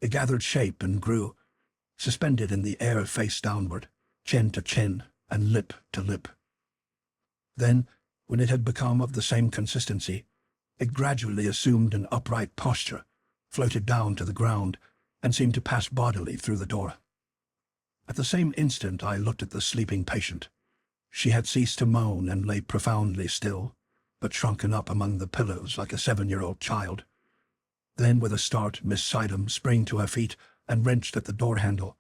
It gathered shape and grew, suspended in the air face downward, chin to chin, and lip to lip. Then, when it had become of the same consistency, it gradually assumed an upright posture, floated down to the ground, and seemed to pass bodily through the door. At the same instant I looked at the sleeping patient. She had ceased to moan and lay profoundly still, but shrunken up among the pillows like a 7-year-old child. Then, with a start, Miss Sidham sprang to her feet and wrenched at the door handle.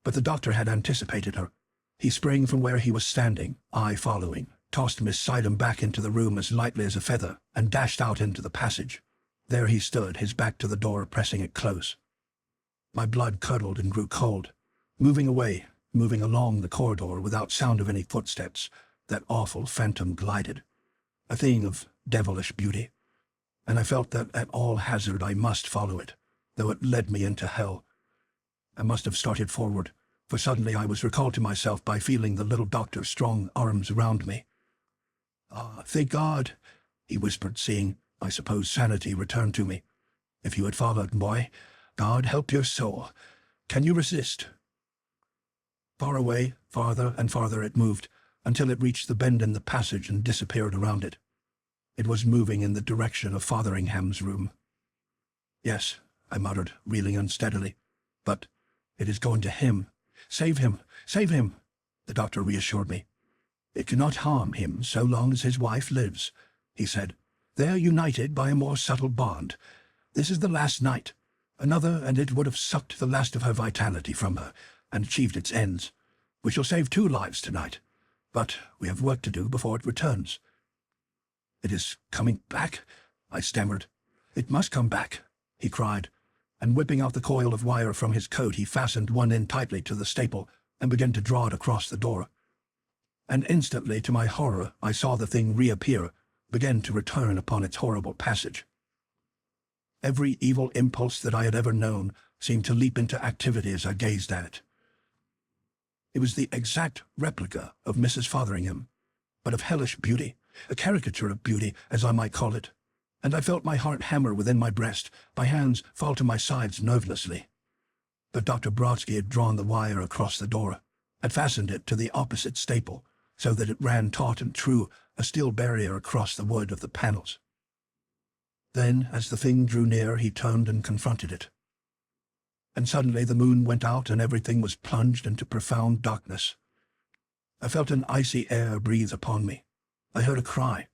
But the doctor had anticipated her. He sprang from where he was standing, I following, tossed Miss Sidham back into the room as lightly as a feather, and dashed out into the passage. There he stood, his back to the door, pressing it close. My blood curdled and grew cold. Moving away, moving along the corridor without sound of any footsteps, that awful phantom glided, a thing of devilish beauty, and I felt that at all hazard I must follow it, though it led me into hell. I must have started forward, for suddenly I was recalled to myself by feeling the little doctor's strong arms around me. "Ah, thank God," he whispered, seeing, I suppose, sanity return to me. "If you had followed, boy, God help your soul. Can you resist?" Far away, farther and farther it moved, until it reached the bend in the passage and disappeared around it. It was moving in the direction of Fotheringham's room. "Yes," I muttered, reeling unsteadily, "but it is going to him. Save him! Save him!" The doctor reassured me. "It cannot harm him so long as his wife lives," he said. "They are united by a more subtle bond. This is the last night. Another, and it would have sucked the last of her vitality from her, and achieved its ends. We shall save 2 lives tonight, but we have work to do before it returns." "It is coming back," I stammered. "It must come back," he cried, and whipping out the coil of wire from his coat, he fastened one end tightly to the staple and began to draw it across the door. And instantly, to my horror, I saw the thing reappear, begin to return upon its horrible passage. Every evil impulse that I had ever known seemed to leap into activity as I gazed at it. It was the exact replica of Mrs. Fotheringham, but of hellish beauty, a caricature of beauty, as I might call it, and I felt my heart hammer within my breast, my hands fall to my sides nervelessly. But Dr. Brodsky had drawn the wire across the door, had fastened it to the opposite staple, so that it ran taut and true, a steel barrier across the wood of the panels. Then, as the thing drew near, he turned and confronted it. And suddenly the moon went out and everything was plunged into profound darkness. I felt an icy air breathe upon me. I heard a cry.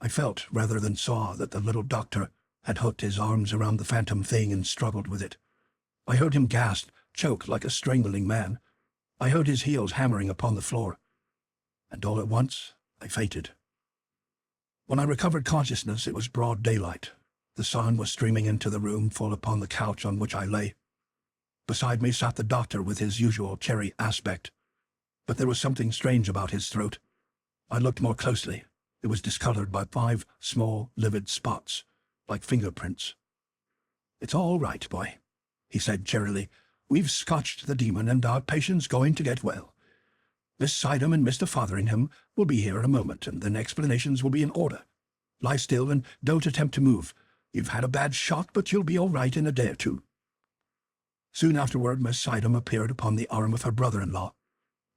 I felt, rather than saw, that the little doctor had hooked his arms around the phantom thing and struggled with it. I heard him gasp, choke like a strangling man. I heard his heels hammering upon the floor. And all at once, I fainted. When I recovered consciousness, it was broad daylight. The sun was streaming into the room, full upon the couch on which I lay. Beside me sat the doctor with his usual cherry aspect. But there was something strange about his throat. I looked more closely. It was discolored by 5 small, livid spots, like fingerprints. "It's all right, boy," he said cheerily. "We've scotched the demon and our patient's going to get well. Miss Sidham and Mr. Fotheringham will be here in a moment, and then explanations will be in order. Lie still and don't attempt to move. You've had a bad shock, but you'll be all right in a day or two." Soon afterward, Miss Sidham appeared upon the arm of her brother-in-law.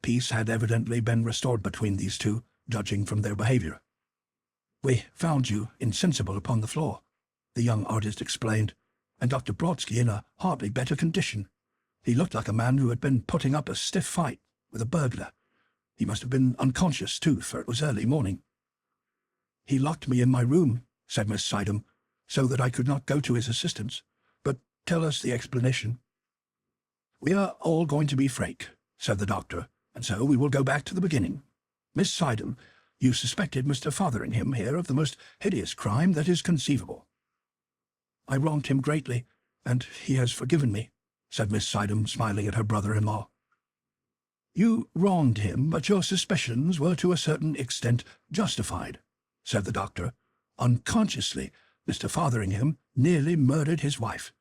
Peace had evidently been restored between these two, judging from their behavior. "We found you insensible upon the floor," the young artist explained, "and Dr. Brodsky in a hardly better condition. He looked like a man who had been putting up a stiff fight with a burglar. He must have been unconscious, too, for it was early morning." "He locked me in my room," said Miss Sidham, "so that I could not go to his assistance. But tell us the explanation." "We are all going to be frank," said the doctor, "and so we will go back to the beginning. Miss Sidham, you suspected Mr. Fotheringham here of the most hideous crime that is conceivable." "I wronged him greatly, and he has forgiven me," said Miss Sidham, smiling at her brother-in-law. "You wronged him, but your suspicions were to a certain extent justified," said the doctor. "Unconsciously, Mr. Fotheringham nearly murdered his wife."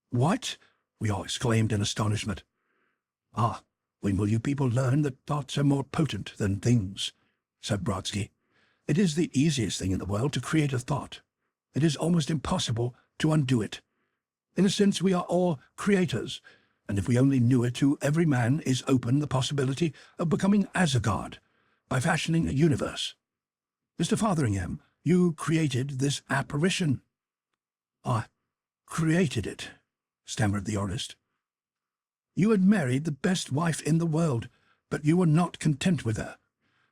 "What?" we all exclaimed in astonishment. "Ah, when will you people learn that thoughts are more potent than things?" said Brodsky. "It is the easiest thing in the world to create a thought. It is almost impossible to undo it. In a sense, we are all creators, and if we only knew it, to every man is open the possibility of becoming as a god, by fashioning a universe. Mr. Fotheringham, you created this apparition." "I created it," stammered the artist. "You had married the best wife in the world, but you were not content with her.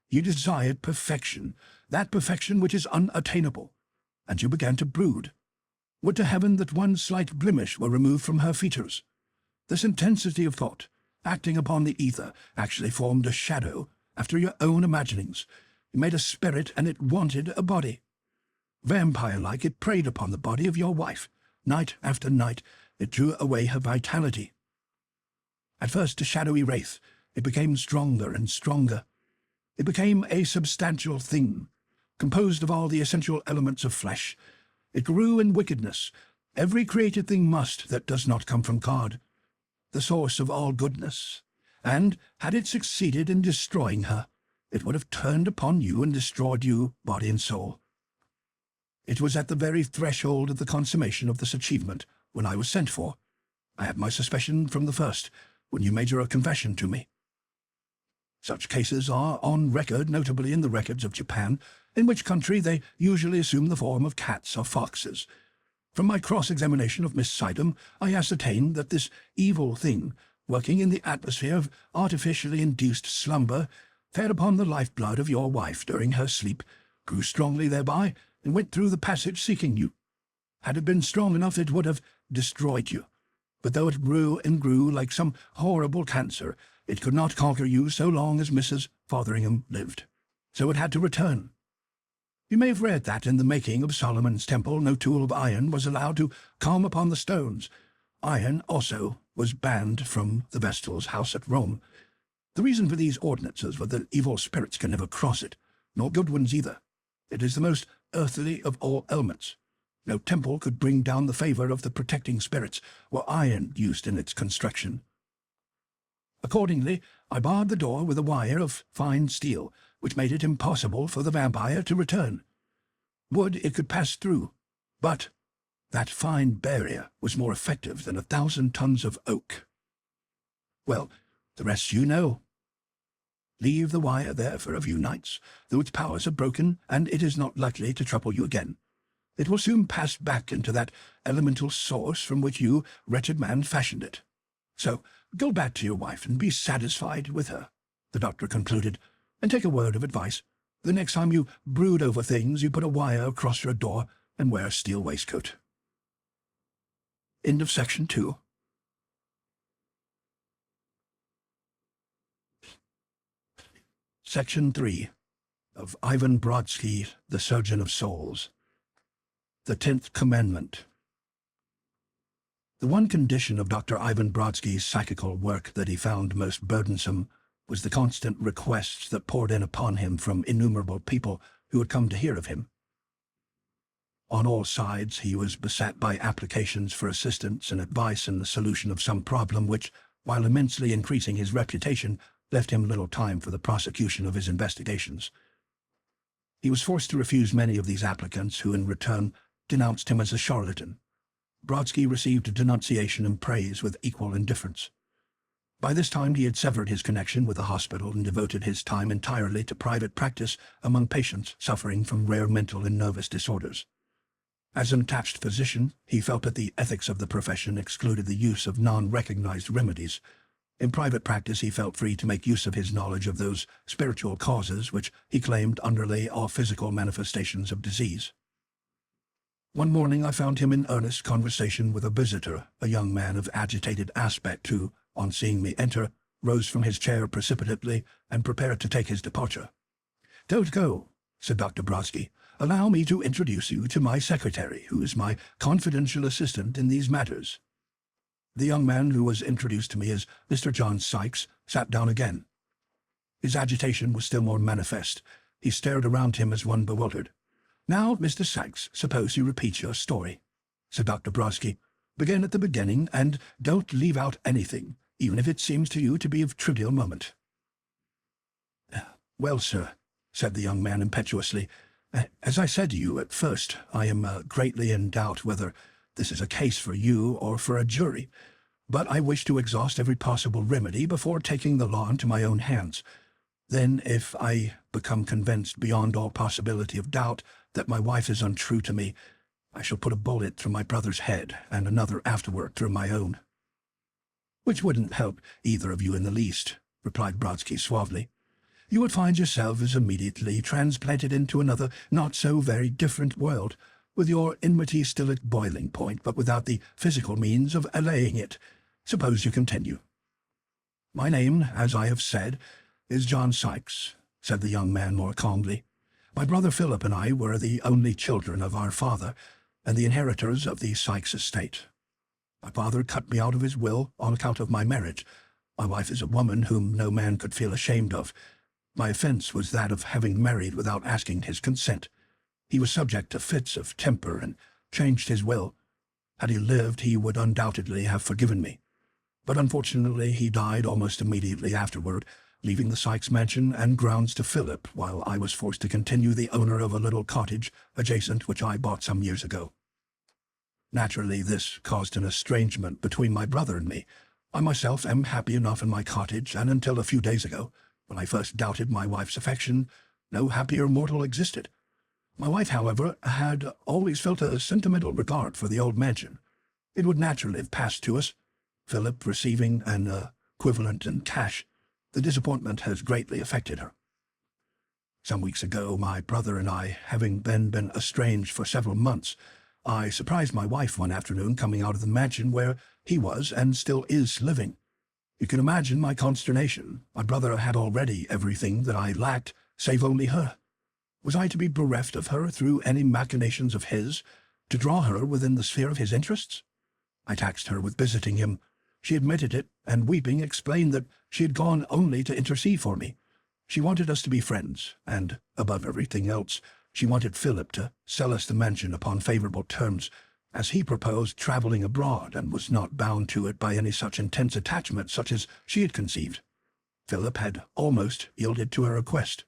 You desired perfection, that perfection which is unattainable, and you began to brood. Would to heaven that one slight blemish were removed from her features. This intensity of thought, acting upon the ether, actually formed a shadow after your own imaginings. It made a spirit, and it wanted a body. Vampire-like, it preyed upon the body of your wife. Night after night, it drew away her vitality. At first a shadowy wraith, it became stronger and stronger. It became a substantial thing, composed of all the essential elements of flesh. It grew in wickedness. Every created thing must that does not come from God, the source of all goodness. And had it succeeded in destroying her, it would have turned upon you and destroyed you, body and soul. It was at the very threshold of the consummation of this achievement when I was sent for. I had my suspicion from the first, when you made your confession to me. Such cases are on record, notably in the records of Japan, in which country they usually assume the form of cats or foxes. From my cross-examination of Miss Sidham, I ascertained that this evil thing, working in the atmosphere of artificially induced slumber, fed upon the lifeblood of your wife during her sleep, grew strongly thereby, and went through the passage seeking you. Had it been strong enough, it would have destroyed you. But though it grew and grew like some horrible cancer, it could not conquer you so long as Mrs. Fotheringham lived. So it had to return. You may have read that in the making of Solomon's temple no tool of iron was allowed to come upon the stones. Iron also was banned from the Vestal's house at Rome. The reason for these ordinances was that evil spirits can never cross it, nor good ones either. It is the most earthly of all ailments. No temple could bring down the favor of the protecting spirits or iron used in its construction. Accordingly, I barred the door with a wire of fine steel, which made it impossible for the vampire to return. Wood it could pass through, but that fine barrier was more effective than 1,000 tons of oak. Well, the rest you know. Leave the wire there for a few nights, though its powers are broken, and it is not likely to trouble you again. It will soon pass back into that elemental source from which you, wretched man, fashioned it. So go back to your wife and be satisfied with her, the doctor concluded, and take a word of advice. The next time you brood over things, you put a wire across your door and wear a steel waistcoat. End of section 2. Section 3 of Ivan Brodsky, the Surgeon of Souls. The 10th Commandment. The one condition of Dr. Ivan Brodsky's psychical work that he found most burdensome was the constant requests that poured in upon him from innumerable people who had come to hear of him. On all sides he was beset by applications for assistance and advice in the solution of some problem which, while immensely increasing his reputation, left him little time for the prosecution of his investigations. He was forced to refuse many of these applicants who, in return, denounced him as a charlatan. Brodsky received denunciation and praise with equal indifference. By this time he had severed his connection with the hospital and devoted his time entirely to private practice among patients suffering from rare mental and nervous disorders. As an attached physician, he felt that the ethics of the profession excluded the use of non-recognized remedies. In private practice he felt free to make use of his knowledge of those spiritual causes which he claimed underlay all physical manifestations of disease. One morning I found him in earnest conversation with a visitor, a young man of agitated aspect who, on seeing me enter, rose from his chair precipitately and prepared to take his departure. "Don't go," said Dr. Brodsky. "Allow me to introduce you to my secretary, who is my confidential assistant in these matters." The young man, who was introduced to me as Mr. John Sykes, sat down again. His agitation was still more manifest. He stared around him as one bewildered. "Now, Mr. Sykes, suppose you repeat your story," said Dr. Brodsky. "Begin at the beginning, and don't leave out anything, even if it seems to you to be of trivial moment." "Well, sir," said the young man impetuously, "as I said to you at first, I am greatly in doubt whether this is a case for you or for a jury, but I wish to exhaust every possible remedy before taking the law into my own hands. Then, if I become convinced beyond all possibility of doubt that my wife is untrue to me, I shall put a bullet through my brother's head and another afterward through my own." "Which wouldn't help either of you in the least," replied Brodsky suavely. "You would find yourselves immediately transplanted into another not-so-very-different world, with your enmity still at boiling point, but without the physical means of allaying it. Suppose you continue." "My name, as I have said, is John Sykes," said the young man more calmly. "My brother Philip and I were the only children of our father, and the inheritors of the Sykes estate. My father cut me out of his will on account of my marriage. My wife is a woman whom no man could feel ashamed of. My offense was that of having married without asking his consent. He was subject to fits of temper and changed his will. Had he lived, he would undoubtedly have forgiven me. But unfortunately he died almost immediately afterward, leaving the Sykes mansion and grounds to Philip, while I was forced to continue the owner of a little cottage adjacent which I bought some years ago. Naturally, this caused an estrangement between my brother and me. I myself am happy enough in my cottage, and until a few days ago, when I first doubted my wife's affection, no happier mortal existed. My wife, however, had always felt a sentimental regard for the old mansion. It would naturally have passed to us, Philip receiving an equivalent in cash. The disappointment has greatly affected her. Some weeks ago, my brother and I, having then been estranged for several months, I surprised my wife one afternoon coming out of the mansion where he was and still is living. You can imagine my consternation. My brother had already everything that I lacked, save only her. Was I to be bereft of her through any machinations of his, to draw her within the sphere of his interests? I taxed her with visiting him. She admitted it, and weeping explained that she had gone only to intercede for me. She wanted us to be friends, and, above everything else, She wanted Philip to sell us the mansion upon favorable terms, as he proposed traveling abroad and was not bound to it by any such intense attachment such as she had conceived. Philip had almost yielded to her request.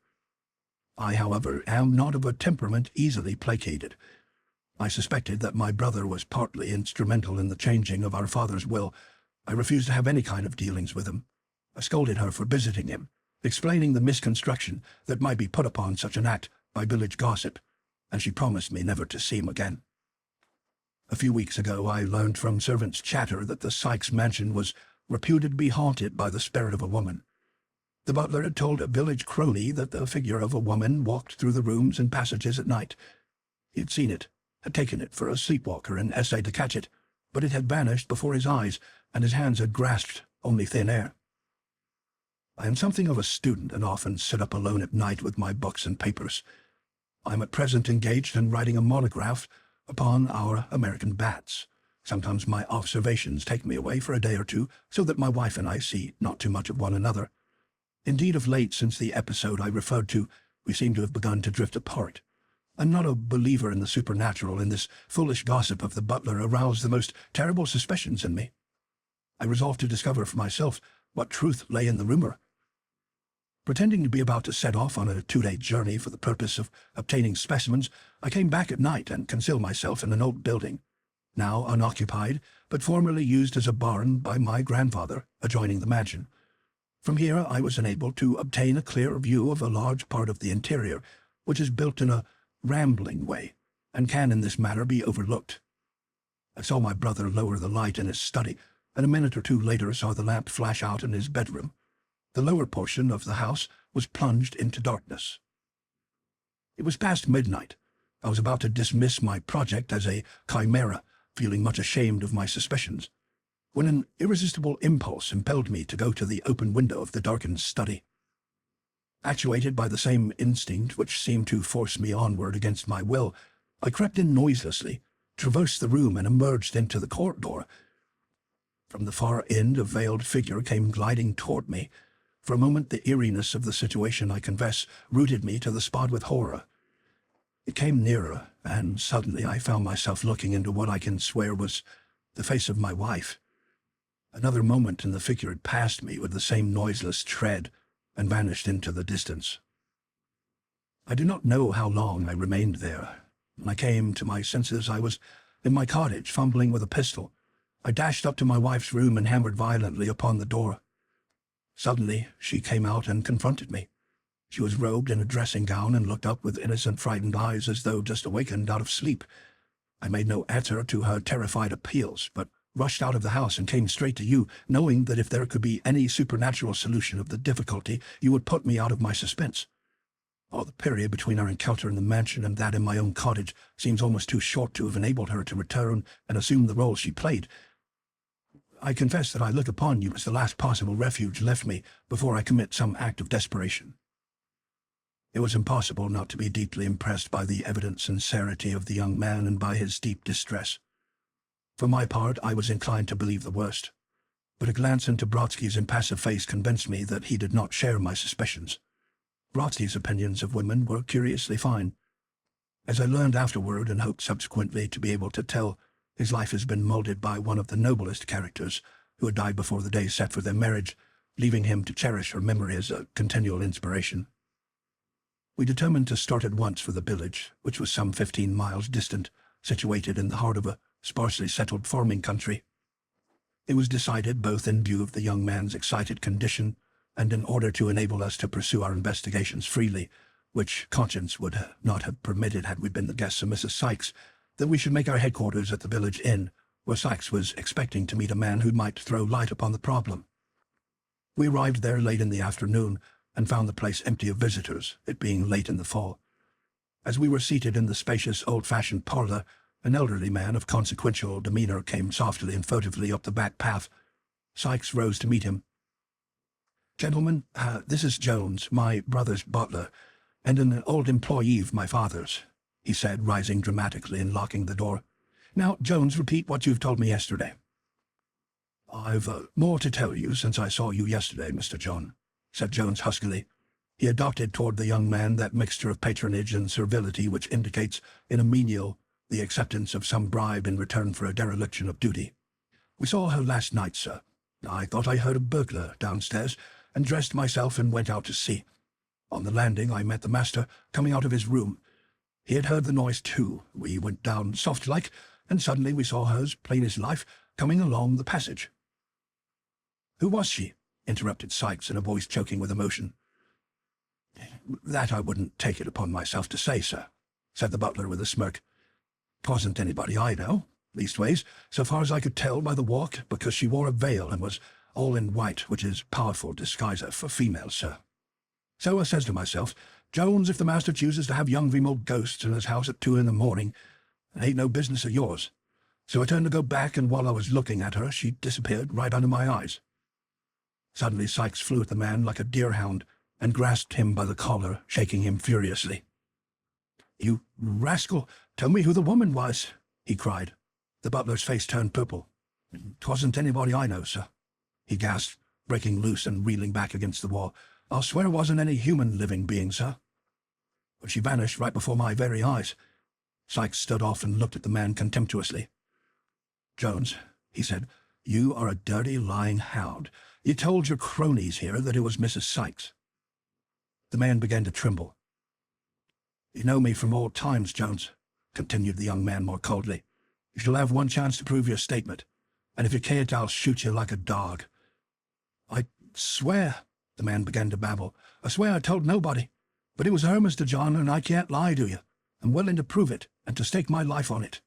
I, however, am not of a temperament easily placated. I suspected that my brother was partly instrumental in the changing of our father's will. I refused to have any kind of dealings with him. I scolded her for visiting him, explaining the misconstruction that might be put upon such an act by village gossip, and she promised me never to see him again. A few weeks ago I learned from servants' chatter that the Sykes mansion was reputed to be haunted by the spirit of a woman. The butler had told a village crony that the figure of a woman walked through the rooms and passages at night. He had seen it, had taken it for a sleepwalker and essayed to catch it, but it had vanished before his eyes, and his hands had grasped only thin air. I am something of a student and often sit up alone at night with my books and papers. I am at present engaged in writing a monograph upon our American bats. Sometimes my observations take me away for a day or two, so that my wife and I see not too much of one another. Indeed, of late, since the episode I referred to, we seem to have begun to drift apart. I'm not a believer in the supernatural, and this foolish gossip of the butler aroused the most terrible suspicions in me. I resolved to discover for myself what truth lay in the rumor. Pretending to be about to set off on a 2-day journey for the purpose of obtaining specimens, I came back at night and concealed myself in an old building, now unoccupied, but formerly used as a barn by my grandfather, adjoining the mansion. From here I was enabled to obtain a clear view of a large part of the interior, which is built in a rambling way, and can in this manner be overlooked. I saw my brother lower the light in his study, and a minute or two later saw the lamp flash out in his bedroom. The lower portion of the house was plunged into darkness. It was past midnight. I was about to dismiss my project as a chimera, feeling much ashamed of my suspicions, when an irresistible impulse impelled me to go to the open window of the darkened study. Actuated by the same instinct which seemed to force me onward against my will, I crept in noiselessly, traversed the room, and emerged into the corridor. From the far end a veiled figure came gliding toward me. For a moment the eeriness of the situation, I confess, rooted me to the spot with horror. It came nearer, and suddenly I found myself looking into what I can swear was the face of my wife. Another moment and the figure had passed me with the same noiseless tread and vanished into the distance. I do not know how long I remained there. When I came to my senses, I was in my cottage, fumbling with a pistol. I dashed up to my wife's room and hammered violently upon the door. Suddenly she came out and confronted me. She was robed in a dressing gown and looked up with innocent, frightened eyes as though just awakened out of sleep. I made no answer to her terrified appeals, but rushed out of the house and came straight to you, knowing that if there could be any supernatural solution of the difficulty, you would put me out of my suspense. Oh, the period between our encounter in the mansion and that in my own cottage seems almost too short to have enabled her to return and assume the role she played. I confess that I look upon you as the last possible refuge left me before I commit some act of desperation. It was impossible not to be deeply impressed by the evident sincerity of the young man and by his deep distress. For my part, I was inclined to believe the worst, but a glance into Brodsky's impassive face convinced me that he did not share my suspicions. Brodsky's opinions of women were curiously fine. As I learned afterward and hoped subsequently to be able to tell, his life has been molded by one of the noblest characters, who had died before the day set for their marriage, leaving him to cherish her memory as a continual inspiration. We determined to start at once for the village, which was some 15 miles distant, situated in the heart of a sparsely settled farming country. It was decided, both in view of the young man's excited condition and in order to enable us to pursue our investigations freely, which conscience would not have permitted had we been the guests of Mrs. Sykes, that we should make our headquarters at the village inn, where Sykes was expecting to meet a man who might throw light upon the problem. We arrived there late in the afternoon and found the place empty of visitors, it being late in the fall. As we were seated in the spacious old-fashioned parlor, an elderly man of consequential demeanor came softly and furtively up the back path. Sykes rose to meet him. "Gentlemen, this is Jones, my brother's butler, and an old employee of my father's," he said, rising dramatically and locking the door. "Now, Jones, repeat what you've told me yesterday." "I've more to tell you since I saw you yesterday, Mr. John," said Jones huskily. He adopted toward the young man that mixture of patronage and servility which indicates in a menial the acceptance of some bribe in return for a dereliction of duty. "We saw her last night, sir. I thought I heard a burglar downstairs, and dressed myself and went out to see. On the landing I met the master coming out of his room. He had heard the noise too. We went down soft-like, and suddenly we saw her as plain as life coming along the passage." "Who was she?" interrupted Sykes in a voice choking with emotion. "That I wouldn't take it upon myself to say, sir," said the butler with a smirk. "'Twasn't anybody I know, leastways, so far as I could tell by the walk, because she wore a veil and was all in white, which is powerful disguiser for females, sir. So I says to myself, Jones, if the master chooses to have young Vimold ghosts in his house at 2 in the morning, it ain't no business of yours. So I turned to go back, and while I was looking at her, she disappeared right under my eyes." Suddenly Sykes flew at the man like a deerhound and grasped him by the collar, shaking him furiously. "You rascal, tell me who the woman was," he cried. The butler's face turned purple. "'Twasn't anybody I know, sir," he gasped, breaking loose and reeling back against the wall. "I'll swear it wasn't any human living being, sir. But she vanished right before my very eyes." Sykes stood off and looked at the man contemptuously. "Jones," he said, "you are a dirty, lying hound. You told your cronies here that it was Mrs. Sykes." The man began to tremble. "You know me from old times, Jones," continued the young man more coldly. "You shall have one chance to prove your statement, and if you can't, I'll shoot you like a dog." "I swear," the man began to babble, "I swear I told nobody. But it was her, Mr. John, and I can't lie to you. I'm willing to prove it, and to stake my life on it."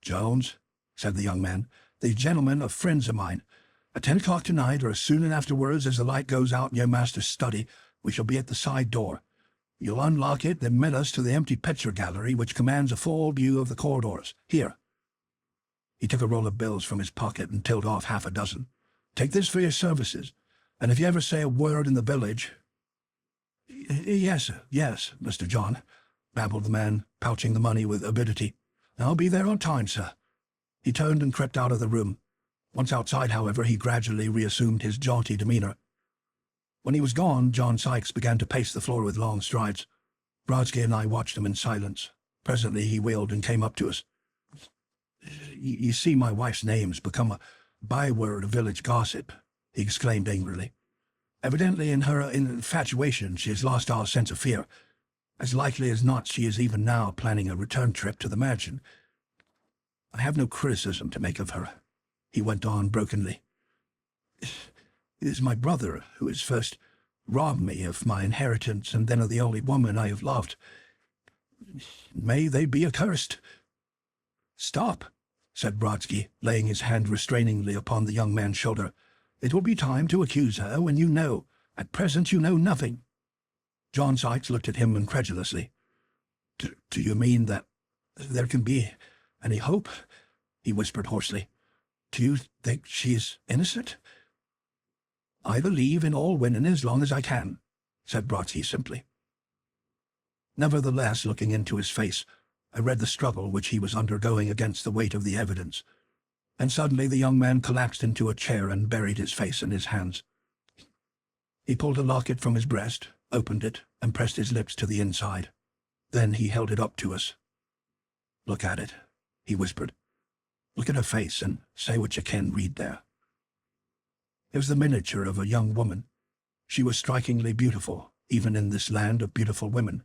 "Jones," said the young man, "these gentlemen are friends of mine. At 10 o'clock tonight, or as soon afterwards as the light goes out in your master's study, we shall be at the side door. You'll unlock it, then admit us to the empty picture gallery, which commands a full view of the corridors. Here." He took a roll of bills from his pocket and tilled off half a dozen. "Take this for your services, and if you ever say a word in the village—" Yes, Mr. John," babbled the man, pouching the money with avidity. "I'll be there on time, sir." He turned and crept out of the room. Once outside, however, he gradually reassumed his jaunty demeanor. When he was gone, John Sykes began to pace the floor with long strides. Brodsky and I watched him in silence. Presently he wheeled and came up to us. You see, my wife's name's become a byword of village gossip," he exclaimed angrily. "Evidently in her infatuation she has lost all sense of fear. As likely as not she is even now planning a return trip to the mansion. I have no criticism to make of her," he went on brokenly. "It is my brother who has first robbed me of my inheritance and then of the only woman I have loved. May they be accursed." "Stop," said Brodsky, laying his hand restrainingly upon the young man's shoulder. "It will be time to accuse her when you know. At present you know nothing." John Sykes looked at him incredulously. Do you mean that there can be any hope?" he whispered hoarsely. "Do you think she is innocent?" "I believe in all women as long as I can," said Brodsky simply. Nevertheless, looking into his face, I read the struggle which he was undergoing against the weight of the evidence, and suddenly the young man collapsed into a chair and buried his face in his hands. He pulled a locket from his breast, opened it, and pressed his lips to the inside. Then he held it up to us. "Look at it," he whispered. "Look at her face and say what you can read there." It was the miniature of a young woman. She was strikingly beautiful, even in this land of beautiful women.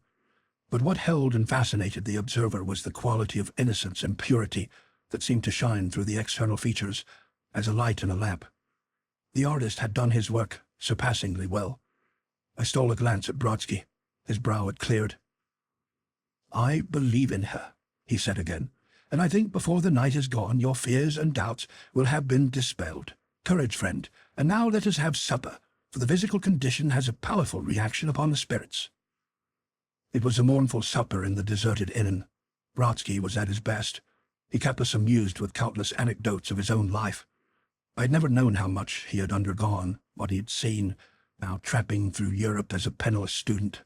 But what held and fascinated the observer was the quality of innocence and purity that seemed to shine through the external features as a light in a lamp. The artist had done his work surpassingly well. I stole a glance at Brodsky. His brow had cleared. "I believe in her," he said again, "and I think before the night is gone your fears and doubts will have been dispelled. Courage, friend, and now let us have supper, for the physical condition has a powerful reaction upon the spirits." It was a mournful supper in the deserted inn. Brodsky was at his best. He kept us amused with countless anecdotes of his own life. I had never known how much he had undergone, what he had seen, now tramping through Europe as a penniless student,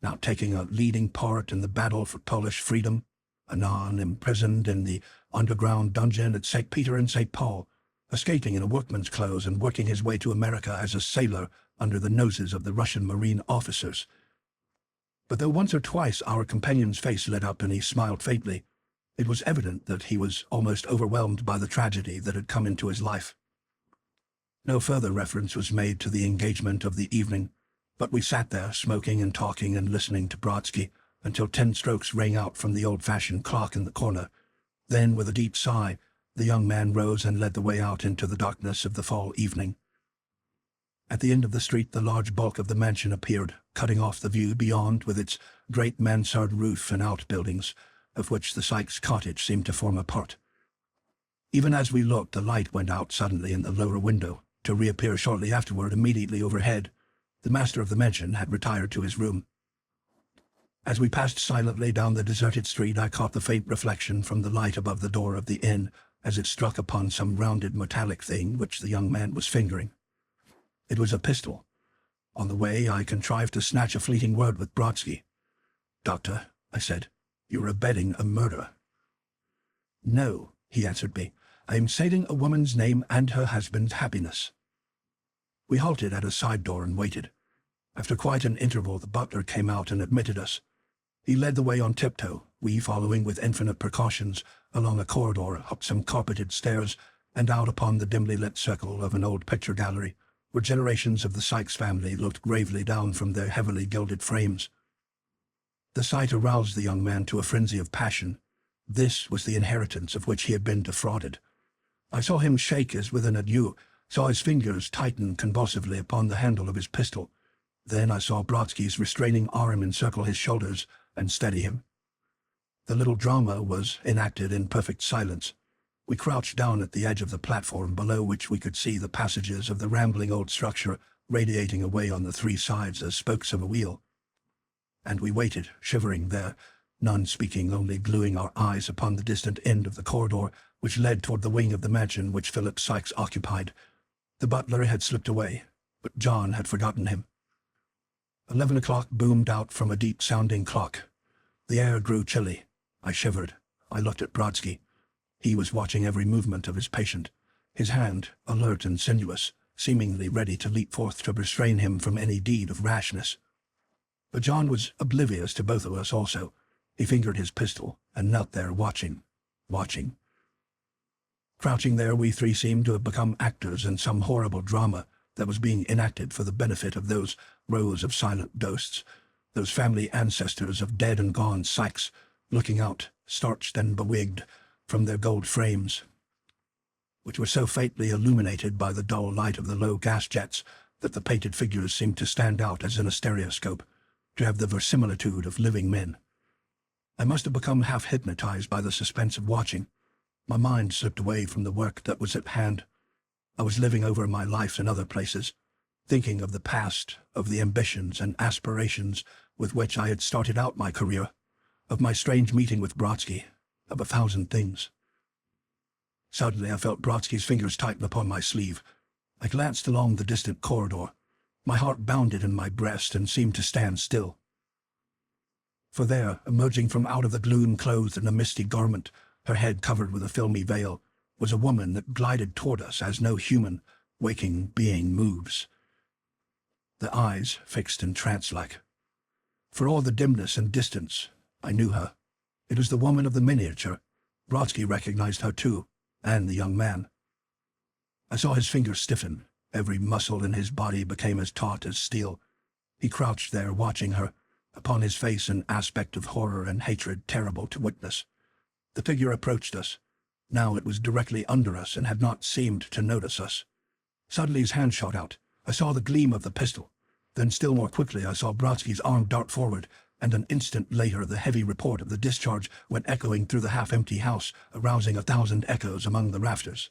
now taking a leading part in the battle for Polish freedom, anon imprisoned in the underground dungeon at St. Peter and St. Paul, escaping in a workman's clothes and working his way to America as a sailor under the noses of the Russian Marine officers. But though once or twice our companion's face lit up and he smiled faintly, it was evident that he was almost overwhelmed by the tragedy that had come into his life. No further reference was made to the engagement of the evening, but we sat there smoking and talking and listening to Brodsky until 10 strokes rang out from the old-fashioned clock in the corner. Then, with a deep sigh, the young man rose and led the way out into the darkness of the fall evening. At the end of the street, the large bulk of the mansion appeared, cutting off the view beyond with its great mansard roof and outbuildings, of which the Sykes' cottage seemed to form a part. Even as we looked, the light went out suddenly in the lower window, to reappear shortly afterward immediately overhead. The master of the mansion had retired to his room. As we passed silently down the deserted street, I caught the faint reflection from the light above the door of the inn as it struck upon some rounded metallic thing which the young man was fingering. It was a pistol. On the way, I contrived to snatch a fleeting word with Brodsky. "Doctor," I said, "you're abetting a murder." "No," he answered me. "I am saving a woman's name and her husband's happiness." We halted at a side door and waited. After quite an interval, the butler came out and admitted us. He led the way on tiptoe, we following with infinite precautions, along a corridor, up some carpeted stairs, and out upon the dimly lit circle of an old picture gallery, where generations of the Sykes family looked gravely down from their heavily gilded frames. The sight aroused the young man to a frenzy of passion. This was the inheritance of which he had been defrauded. I saw him shake as with an adieu, saw his fingers tighten convulsively upon the handle of his pistol. Then I saw Brodsky's restraining arm encircle his shoulders and steady him. The little drama was enacted in perfect silence. We crouched down at the edge of the platform, below which we could see the passages of the rambling old structure radiating away on the 3 sides as spokes of a wheel. And we waited, shivering there, none speaking, only gluing our eyes upon the distant end of the corridor which led toward the wing of the mansion which Philip Sykes occupied. The butler had slipped away, but John had forgotten him. 11 o'clock boomed out from a deep-sounding clock. The air grew chilly. I shivered. I looked at Brodsky. He was watching every movement of his patient, his hand, alert and sinuous, seemingly ready to leap forth to restrain him from any deed of rashness. But John was oblivious to both of us also. He fingered his pistol and knelt there watching. Crouching there, we 3 seemed to have become actors in some horrible drama that was being enacted for the benefit of those rows of silent ghosts, those family ancestors of dead and gone Sykes, looking out, starched and bewigged, from their gold frames, which were so faintly illuminated by the dull light of the low gas jets that the painted figures seemed to stand out as in a stereoscope, to have the verisimilitude of living men. I must have become half hypnotized by the suspense of watching. My mind slipped away from the work that was at hand. I was living over my life in other places, thinking of the past, of the ambitions and aspirations with which I had started out my career, of my strange meeting with Brodsky, of 1,000 things. Suddenly I felt Brodsky's fingers tighten upon my sleeve. I glanced along the distant corridor. My heart bounded in my breast and seemed to stand still. For there, emerging from out of the gloom, clothed in a misty garment, her head covered with a filmy veil, was a woman that glided toward us as no human, waking being moves. The eyes fixed and trance-like. For all the dimness and distance, I knew her. It was the woman of the miniature. Brodsky recognized her too, and the young man. I saw his fingers stiffen. Every muscle in his body became as taut as steel. He crouched there watching her, upon his face an aspect of horror and hatred terrible to witness. The figure approached us. Now it was directly under us and had not seemed to notice us. Suddenly his hand shot out. I saw the gleam of the pistol. Then still more quickly I saw Brodsky's arm dart forward, and an instant later the heavy report of the discharge went echoing through the half-empty house, arousing 1,000 echoes among the rafters.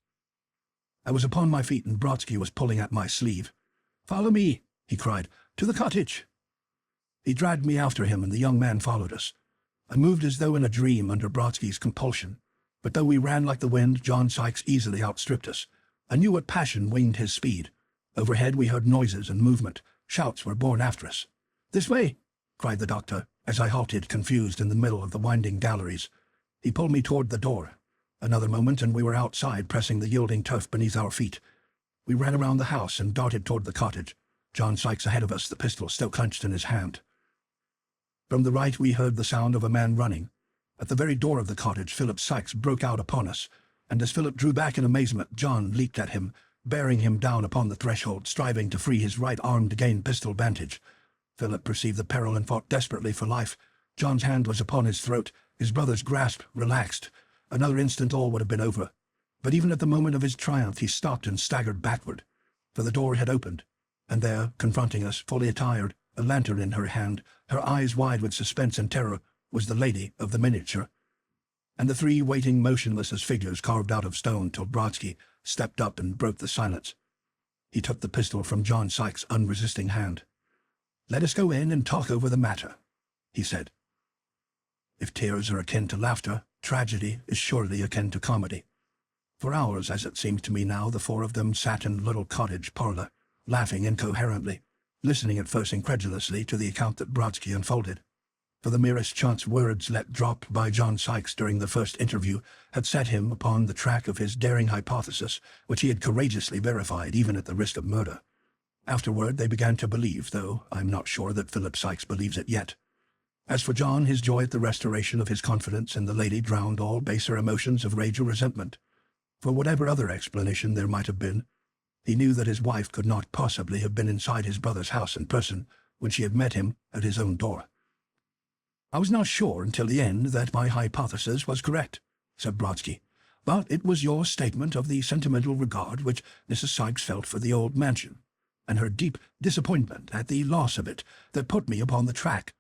I was upon my feet and Brodsky was pulling at my sleeve. "Follow me," he cried, "to the cottage." He dragged me after him and the young man followed us. I moved as though in a dream under Brodsky's compulsion, but though we ran like the wind, John Sykes easily outstripped us. I knew what passion waned his speed. Overhead we heard noises and movement. Shouts were borne after us. "This way!" cried the doctor, as I halted confused in the middle of the winding galleries. He pulled me toward the door. Another moment and we were outside, pressing the yielding turf beneath our feet. We ran around the house and darted toward the cottage, John Sykes ahead of us, the pistol still clenched in his hand. From the right we heard the sound of a man running. At the very door of the cottage, Philip Sykes broke out upon us, and as Philip drew back in amazement, John leaped at him, bearing him down upon the threshold, striving to free his right arm to gain pistol vantage. Philip perceived the peril and fought desperately for life. John's hand was upon his throat, his brother's grasp relaxed. Another instant all would have been over. But even at the moment of his triumph he stopped and staggered backward, for the door had opened, and there, confronting us, fully attired, a lantern in her hand, her eyes wide with suspense and terror, was the lady of the miniature, and the three waiting motionless as figures carved out of stone till Brodsky stepped up and broke the silence. He took the pistol from John Sykes' unresisting hand. "Let us go in and talk over the matter," he said. If tears are akin to laughter, tragedy is surely akin to comedy. For hours, as it seems to me now, the four of them sat in the little cottage parlor, laughing incoherently, listening at first incredulously to the account that Brodsky unfolded. For the merest chance words let drop by John Sykes during the first interview had set him upon the track of his daring hypothesis, which he had courageously verified even at the risk of murder. Afterward they began to believe, though I'm not sure that Philip Sykes believes it yet. As for John, his joy at the restoration of his confidence in the lady drowned all baser emotions of rage or resentment. For whatever other explanation there might have been, he knew that his wife could not possibly have been inside his brother's house in person when she had met him at his own door. "I was not sure until the end that my hypothesis was correct," said Brodsky, "but it was your statement of the sentimental regard which Mrs. Sykes felt for the old mansion, and her deep disappointment at the loss of it, that put me upon the track.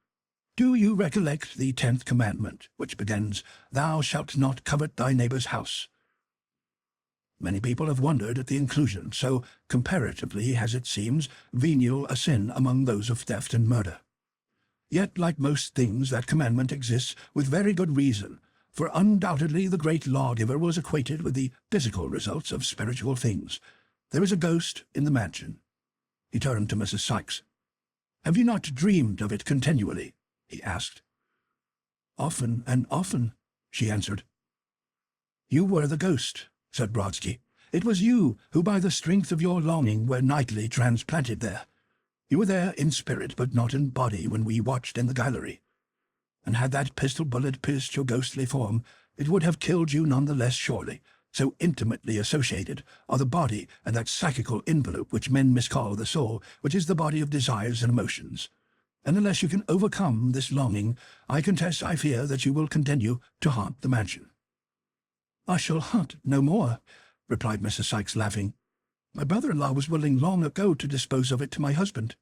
Do you recollect the 10th commandment, which begins, 'Thou shalt not covet thy neighbor's house'? Many people have wondered at the inclusion, so comparatively, as it seems, venial a sin among those of theft and murder. Yet, like most things, that commandment exists with very good reason, for undoubtedly the great lawgiver was acquainted with the physical results of spiritual things. There is a ghost in the mansion." He turned to Mrs. Sykes. "Have you not dreamed of it continually?" he asked. "Often and often," she answered. "You were the ghost," said Brodsky. "It was you who by the strength of your longing were nightly transplanted there. You were there in spirit but not in body when we watched in the gallery. And had that pistol bullet pierced your ghostly form, it would have killed you none the less surely, so intimately associated are the body and that psychical envelope which men miscall the soul, which is the body of desires and emotions. And unless you can overcome this longing, I confess I fear that you will continue to haunt the mansion." "I shall hunt no more," replied Mrs. Sykes, laughing. "My brother-in-law was willing long ago to dispose of it to my husband."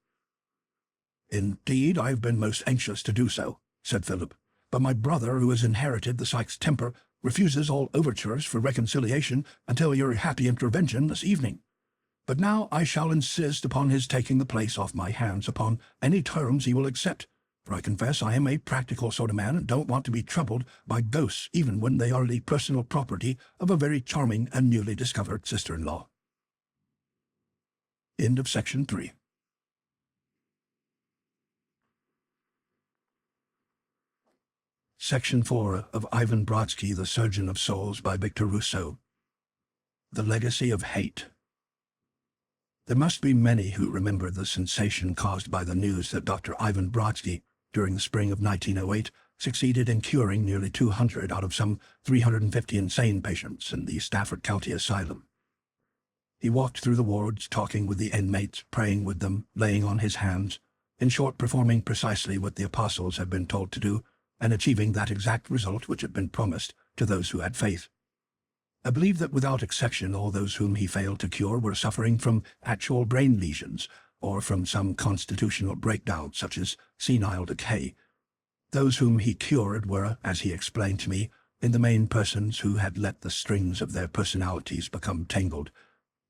"Indeed, I have been most anxious to do so," said Philip, "but my brother, who has inherited the Sykes temper, refuses all overtures for reconciliation until your happy intervention this evening. But now I shall insist upon his taking the place off my hands upon any terms he will accept, for I confess I am a practical sort of man and don't want to be troubled by ghosts even when they are the personal property of a very charming and newly discovered sister-in-law." End of section 3. Section 4 of Ivan Brodsky, The Surgeon of Souls by Victor Rousseau. The Legacy of Hate. There must be many who remember the sensation caused by the news that Dr. Ivan Brodsky, during the spring of 1908, succeeded in curing nearly 200 out of some 350 insane patients in the Stafford County Asylum. He walked through the wards, talking with the inmates, praying with them, laying on his hands, in short, performing precisely what the apostles had been told to do, and achieving that exact result which had been promised to those who had faith. I believe that without exception all those whom he failed to cure were suffering from actual brain lesions, or from some constitutional breakdown such as senile decay. Those whom he cured were, as he explained to me, in the main persons who had let the strings of their personalities become tangled.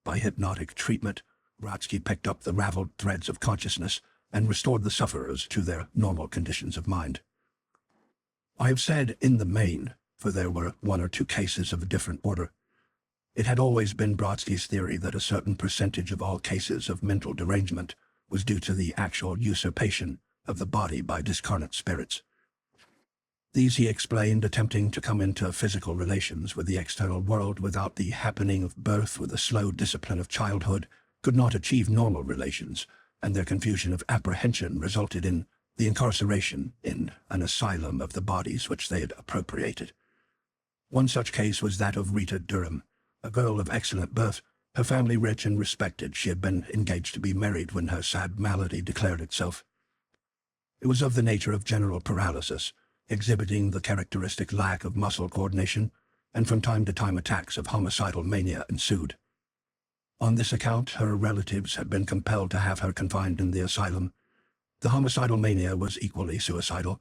By hypnotic treatment, Brodsky picked up the raveled threads of consciousness and restored the sufferers to their normal conditions of mind. I have said "in the main," for there were one or two cases of a different order. It had always been Brodsky's theory that a certain percentage of all cases of mental derangement was due to the actual usurpation of the body by discarnate spirits. These he explained, attempting to come into physical relations with the external world without the happening of birth with the slow discipline of childhood, could not achieve normal relations, and their confusion of apprehension resulted in the incarceration in an asylum of the bodies which they had appropriated. One such case was that of Rita Durham, a girl of excellent birth, her family rich and respected. She had been engaged to be married when her sad malady declared itself. It was of the nature of general paralysis, exhibiting the characteristic lack of muscle coordination, and from time to time attacks of homicidal mania ensued. On this account, her relatives had been compelled to have her confined in the asylum. The homicidal mania was equally suicidal.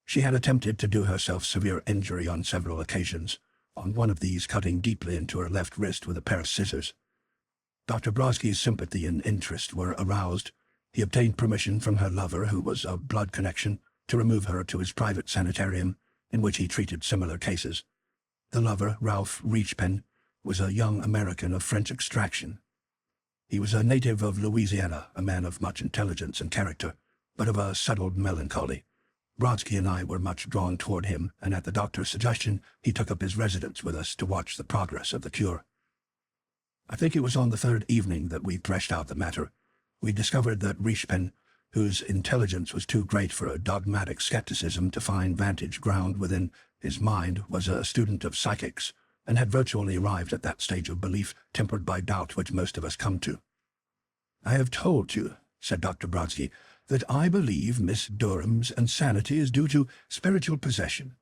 She had attempted to do herself severe injury on several occasions, on one of these cutting deeply into her left wrist with a pair of scissors. Dr. Brodsky's sympathy and interest were aroused. He obtained permission from her lover, who was of blood connection, to remove her to his private sanitarium, in which he treated similar cases. The lover, Ralph Richepin, was a young American of French extraction. He was a native of Louisiana, a man of much intelligence and character, but of a settled melancholy. Brodsky and I were much drawn toward him, and at the doctor's suggestion, he took up his residence with us to watch the progress of the cure. I think it was on the third evening that we threshed out the matter. We discovered that Richepin, whose intelligence was too great for a dogmatic skepticism to find vantage ground within his mind, was a student of psychics, and had virtually arrived at that stage of belief tempered by doubt which most of us come to. "I have told you," said Dr. Brodsky, "that I believe Miss Durham's insanity is due to spiritual possession.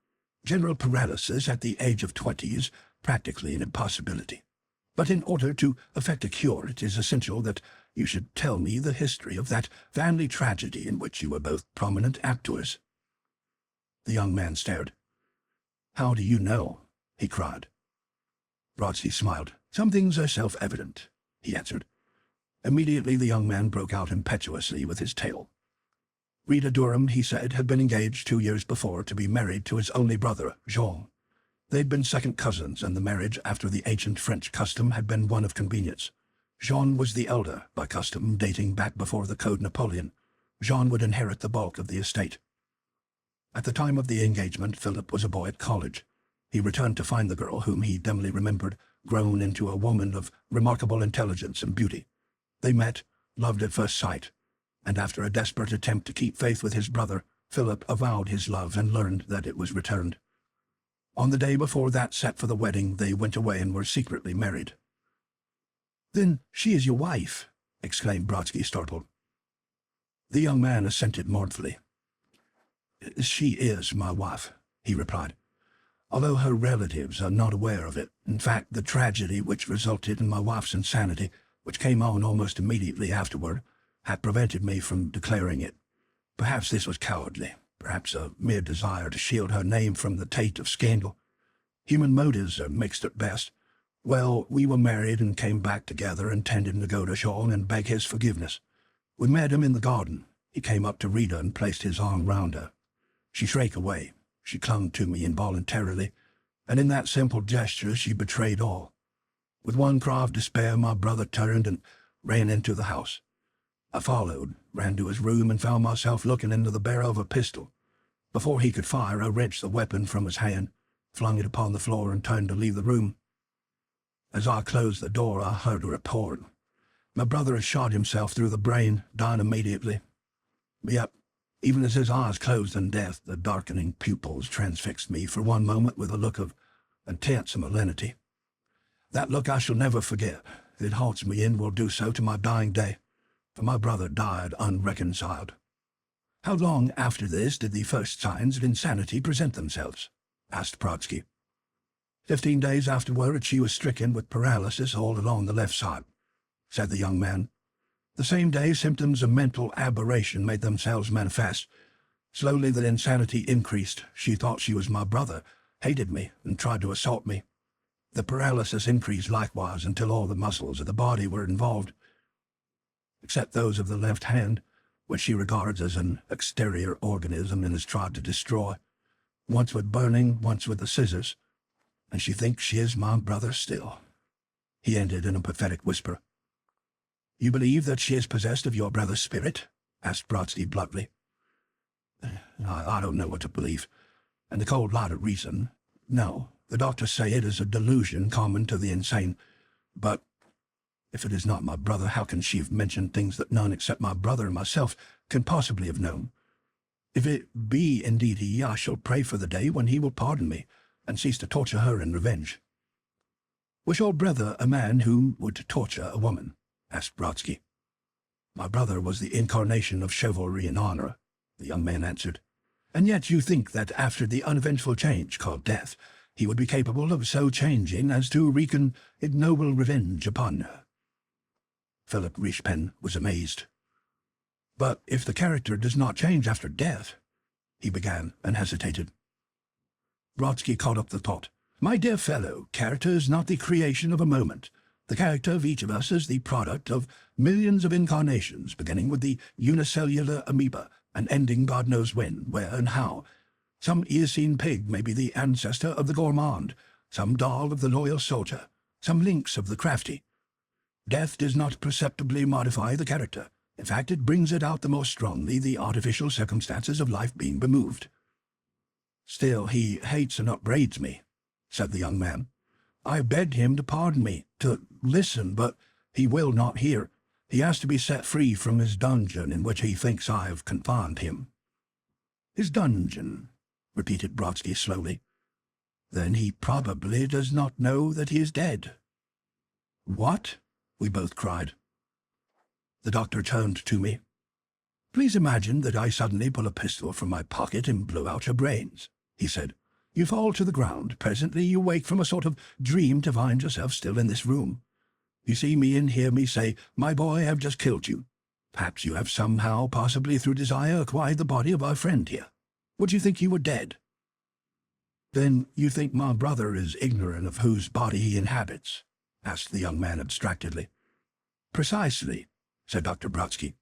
General paralysis at the age of 20 is practically an impossibility. But in order to effect a cure, it is essential that you should tell me the history of that family tragedy in which you were both prominent actors." The young man stared. "How do you know?" he cried. Brodsky smiled. "Some things are self-evident," he answered. Immediately the young man broke out impetuously with his tale. Rita Durham, he said, had been engaged 2 years before to be married to his only brother, Jean. They'd been second cousins, and the marriage, after the ancient French custom, had been one of convenience. Jean was the elder, by custom dating back before the Code Napoleon. Jean would inherit the bulk of the estate. At the time of the engagement, Philip was a boy at college. He returned to find the girl, whom he dimly remembered, grown into a woman of remarkable intelligence and beauty. They met, loved at first sight, and after a desperate attempt to keep faith with his brother, Philip avowed his love and learned that it was returned. On the day before that set for the wedding, they went away and were secretly married. "Then she is your wife?" exclaimed Brodsky, startled. The young man assented mournfully. "She is my wife," he replied, "although her relatives are not aware of it. In fact, the tragedy which resulted in my wife's insanity, which came on almost immediately afterward, had prevented me from declaring it. Perhaps this was cowardly, perhaps a mere desire to shield her name from the taint of scandal. Human motives are mixed at best. Well, we were married and came back together, intending to go to Jean and beg his forgiveness. We met him in the garden. He came up to Rita and placed his arm round her. She shrank away. She clung to me involuntarily, and in that simple gesture she betrayed all. With one cry of despair, my brother turned and ran into the house. I followed, ran to his room, and found myself looking into the barrel of a pistol. Before he could fire, I wrenched the weapon from his hand, flung it upon the floor, and turned to leave the room. As I closed the door, I heard a report. My brother had shot himself through the brain, dying immediately. Yep, even as his eyes closed in death, the darkening pupils transfixed me for one moment with a look of intense malignity. That look I shall never forget. It haunts me and will do so to my dying day, for my brother died unreconciled. "How long after this did the first signs of insanity present themselves?" asked Brodsky. 15 days afterward, she was stricken with paralysis all along the left side, said the young man. The same day, symptoms of mental aberration made themselves manifest. Slowly the insanity increased. She thought she was my brother, hated me, and tried to assault me. The paralysis increased likewise until all the muscles of the body were involved, except those of the left hand, which she regards as an exterior organism and has tried to destroy, once with burning, once with the scissors, and she thinks she is my brother still," he ended in a pathetic whisper. "You believe that she is possessed of your brother's spirit?" asked Brodsky bluntly. I don't know what to believe. and the cold light of reason. No, the doctors say it is a delusion common to the insane. But if it is not my brother, how can she have mentioned things that none except my brother and myself can possibly have known? If it be indeed he, I shall pray for the day when he will pardon me and cease to torture her in revenge." "Was your brother a man who would torture a woman?" asked Brodsky. "My brother was the incarnation of chivalry and honor," the young man answered. "And yet you think that after the uneventful change called death, he would be capable of so changing as to wreak an ignoble revenge upon her?" Philip Richepin was amazed. "But if the character does not change after death," he began and hesitated. Brodsky caught up the thought. "My dear fellow, character is not the creation of a moment. The character of each of us is the product of millions of incarnations, beginning with the unicellular amoeba and ending God knows when, where, and how. Some Eocene pig may be the ancestor of the gourmand, some doll of the loyal soldier, some lynx of the crafty. Death does not perceptibly modify the character. In fact, it brings it out the more strongly, the artificial circumstances of life being removed." "Still, he hates and upbraids me," said the young man. "I begged him to pardon me, to listen, but he will not hear. He has to be set free from his dungeon in which he thinks I have confined him." "His dungeon," repeated Brodsky slowly. "Then he probably does not know that he is dead." "What?" we both cried. The doctor turned to me. "Please imagine that I suddenly pull a pistol from my pocket and blow out your brains," he said. "You fall to the ground. Presently you wake from a sort of dream to find yourself still in this room. You see me and hear me say, 'My boy, I have just killed you.' Perhaps you have somehow, possibly through desire, acquired the body of our friend here. Would you think you were dead?" "Then you think my brother is ignorant of whose body he inhabits?" asked the young man abstractedly. "Precisely," said Dr. Brodsky.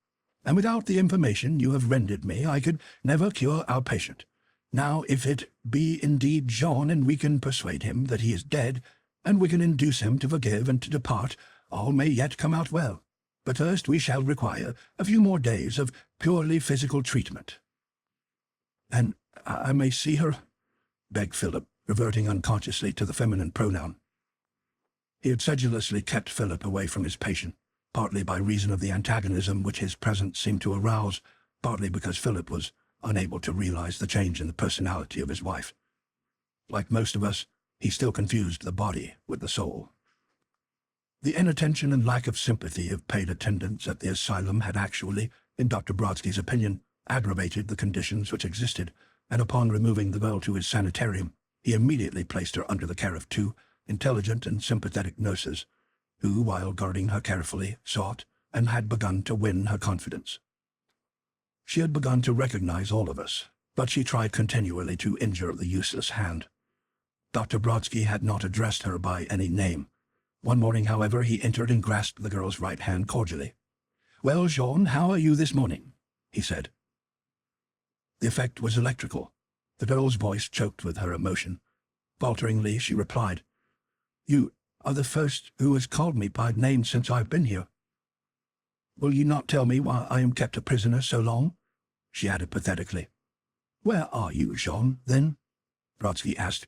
"And without the information you have rendered me, I could never cure our patient. Now, if it be indeed Jean, and we can persuade him that he is dead, and we can induce him to forgive and to depart, all may yet come out well. But first we shall require a few more days of purely physical treatment." "And I may see her?" begged Philip, reverting unconsciously to the feminine pronoun. He had sedulously kept Philip away from his patient, partly by reason of the antagonism which his presence seemed to arouse, partly because Philip was unable to realize the change in the personality of his wife. Like most of us, he still confused the body with the soul. The inattention and lack of sympathy of paid attendants at the asylum had actually, in Dr. Brodsky's opinion, aggravated the conditions which existed, and upon removing the girl to his sanitarium, he immediately placed her under the care of two intelligent and sympathetic nurses, who, while guarding her carefully, sought and had begun to win her confidence. She had begun to recognize all of us, but she tried continually to injure the useless hand. Dr. Brodsky had not addressed her by any name. One morning, however, he entered and grasped the girl's right hand cordially. "Well, Jean, how are you this morning?" he said. The effect was electrical. The girl's voice choked with her emotion. Falteringly, she replied, "You are the first who has called me by name since I've been here. Will you not tell me why I am kept a prisoner so long?" she added pathetically. "Where are you, Jean, then?" Brodsky asked.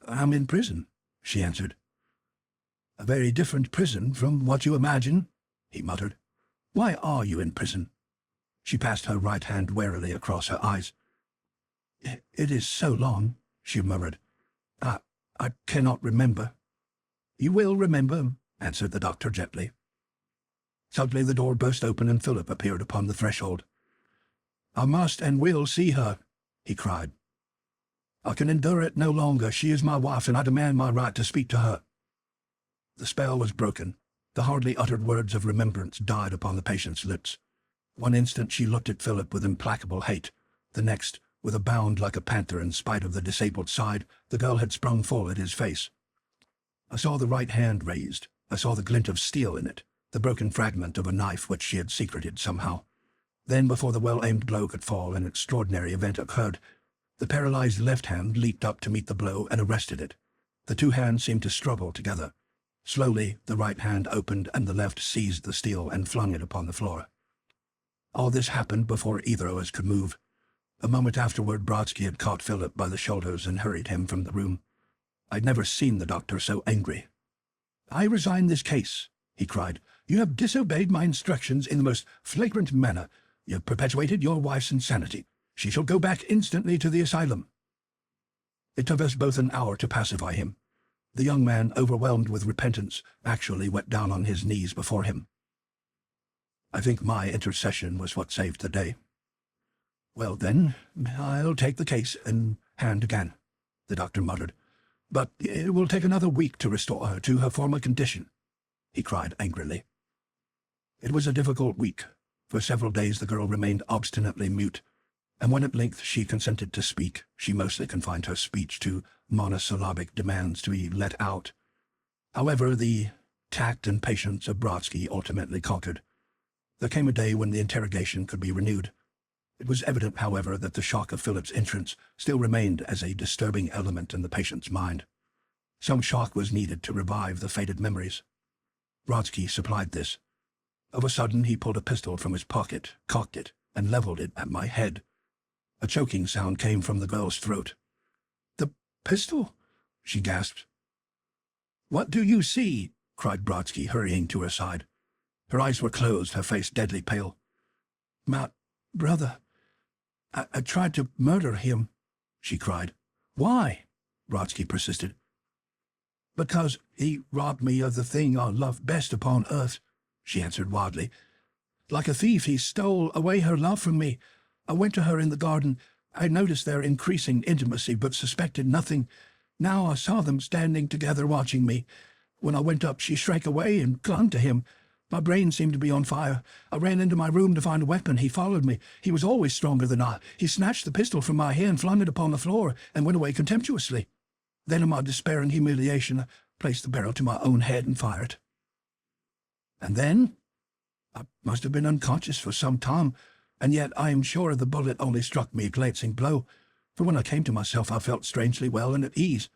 "I'm in prison," she answered. "A very different prison from what you imagine," he muttered. "Why are you in prison?" She passed her right hand warily across her eyes. "It is so long," she murmured. I cannot remember." "You will remember," answered the doctor gently. Suddenly the door burst open and Philip appeared upon the threshold. "I must and will see her," he cried. "I can endure it no longer. She is my wife, and I demand my right to speak to her." The spell was broken. The hardly uttered words of remembrance died upon the patient's lips. One instant she looked at Philip with implacable hate. The next, with a bound like a panther in spite of the disabled side, the girl had sprung full at his face. I saw the right hand raised. I saw the glint of steel in it, the broken fragment of a knife which she had secreted somehow. Then, before the well-aimed blow could fall, an extraordinary event occurred. The paralyzed left hand leaped up to meet the blow and arrested it. The two hands seemed to struggle together. Slowly, the right hand opened and the left seized the steel and flung it upon the floor. All this happened before either of us could move. A moment afterward, Brodsky had caught Philip by the shoulders and hurried him from the room. I'd never seen the doctor so angry. "I resign this case," he cried. "You have disobeyed my instructions in the most flagrant manner. You have perpetuated your wife's insanity. She shall go back instantly to the asylum." It took us both an hour to pacify him. The young man, overwhelmed with repentance, actually went down on his knees before him. I think my intercession was what saved the day. "Well, then, I'll take the case in hand again," the doctor muttered. "But it will take another week to restore her to her former condition," he cried angrily. It was a difficult week. For several days the girl remained obstinately mute, and when at length she consented to speak, she mostly confined her speech to monosyllabic demands to be let out. However, the tact and patience of Brodsky ultimately conquered. There came a day when the interrogation could be renewed. It was evident, however, that the shock of Philip's entrance still remained as a disturbing element in the patient's mind. Some shock was needed to revive the faded memories. Brodsky supplied this. Of a sudden he pulled a pistol from his pocket, cocked it, and leveled it at my head. A choking sound came from the girl's throat. "The pistol?" she gasped. "What do you see?" cried Brodsky, hurrying to her side. Her eyes were closed, her face deadly pale. "My brother, I tried to murder him," she cried. "Why?" Brodsky persisted. "Because he robbed me of the thing I love best upon earth," she answered wildly. "Like a thief, he stole away her love from me. I went to her in the garden. I noticed their increasing intimacy, but suspected nothing. Now I saw them standing together watching me. When I went up, she shrank away and clung to him. My brain seemed to be on fire. I ran into my room to find a weapon. He followed me. He was always stronger than I. He snatched the pistol from my hand, flung it upon the floor, and went away contemptuously. Then in my despair and humiliation, I placed the barrel to my own head and fired. And then? I must have been unconscious for some time, and yet I am sure the bullet only struck me a glancing blow, for when I came to myself I felt strangely well and at ease.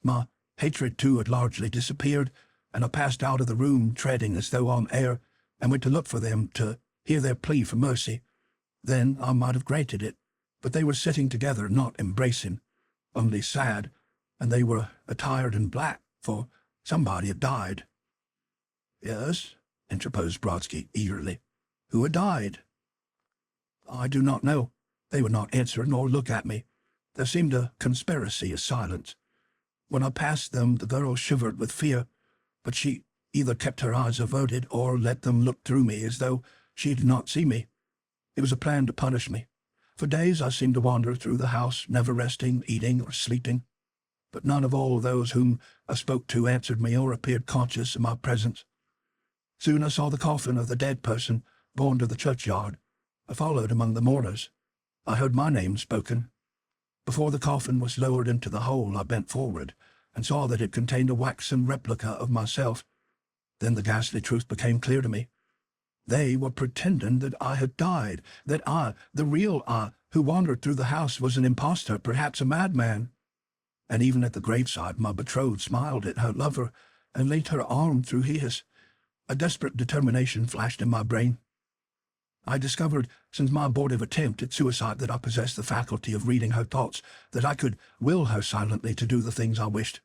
My hatred, too, had largely disappeared, and I passed out of the room, treading as though on air, and went to look for them, to hear their plea for mercy. Then I might have granted it, but they were sitting together, not embracing, only sad, and they were attired in black, for somebody had died." "Yes," interposed Brodsky eagerly. "Who had died?" "I do not know. They would not answer nor look at me. There seemed a conspiracy of silence. When I passed them, the girl shivered with fear, but she either kept her eyes averted or let them look through me as though she did not see me. It was a plan to punish me. For days I seemed to wander through the house, never resting, eating, or sleeping. But none of all those whom I spoke to answered me or appeared conscious of my presence. Soon I saw the coffin of the dead person borne to the churchyard. I followed among the mourners. I heard my name spoken. Before the coffin was lowered into the hole, I bent forward and saw that it contained a waxen replica of myself. Then the ghastly truth became clear to me. They were pretending that I had died, that I, the real I, who wandered through the house, was an impostor, perhaps a madman. And even at the graveside my betrothed smiled at her lover and laid her arm through his. A desperate determination flashed in my brain. I discovered, since my abortive attempt at suicide, that I possessed the faculty of reading her thoughts, that I could will her silently to do the things I wished.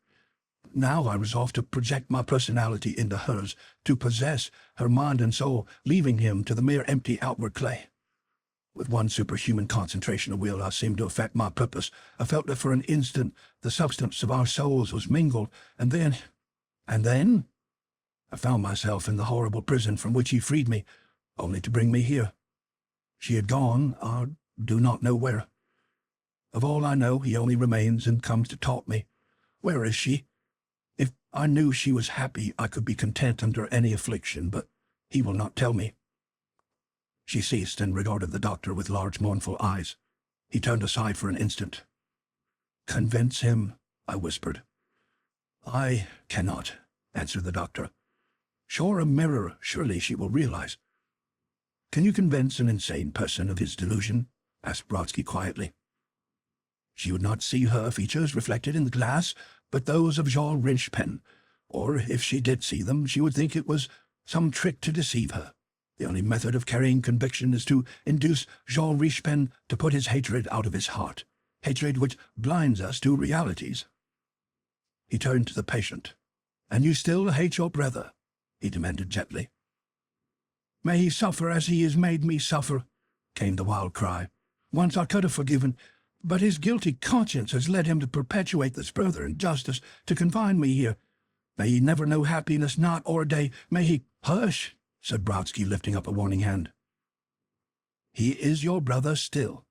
Now I resolved to project my personality into hers, to possess her mind and soul, leaving him to the mere empty outward clay. With one superhuman concentration of will I seemed to effect my purpose. I felt that for an instant the substance of our souls was mingled, and then I found myself in the horrible prison from which he freed me, only to bring me here. She had gone, I do not know where. Of all I know, he only remains and comes to taunt me. Where is she? If I knew she was happy, I could be content under any affliction, but he will not tell me." She ceased and regarded the doctor with large mournful eyes. He turned aside for an instant. "Convince him," I whispered. "I cannot," answered the doctor. "Show her a mirror, surely she will realize." "Can you convince an insane person of his delusion?" asked Brodsky quietly. "She would not see her features reflected in the glass, but those of Jean Rinchpen, or if she did see them, she would think it was some trick to deceive her. The only method of carrying conviction is to induce Jean Richepin to put his hatred out of his heart, hatred which blinds us to realities. He turned to the patient. "And you still hate your brother?" he demanded gently. "May he suffer as he has made me suffer," came the wild cry. "Once I could have forgiven, but his guilty conscience has led him to perpetuate this further injustice, to confine me here. May he never know happiness, not or a day. May he—" "Hush!" said Brodsky, lifting up a warning hand. "He is your brother still."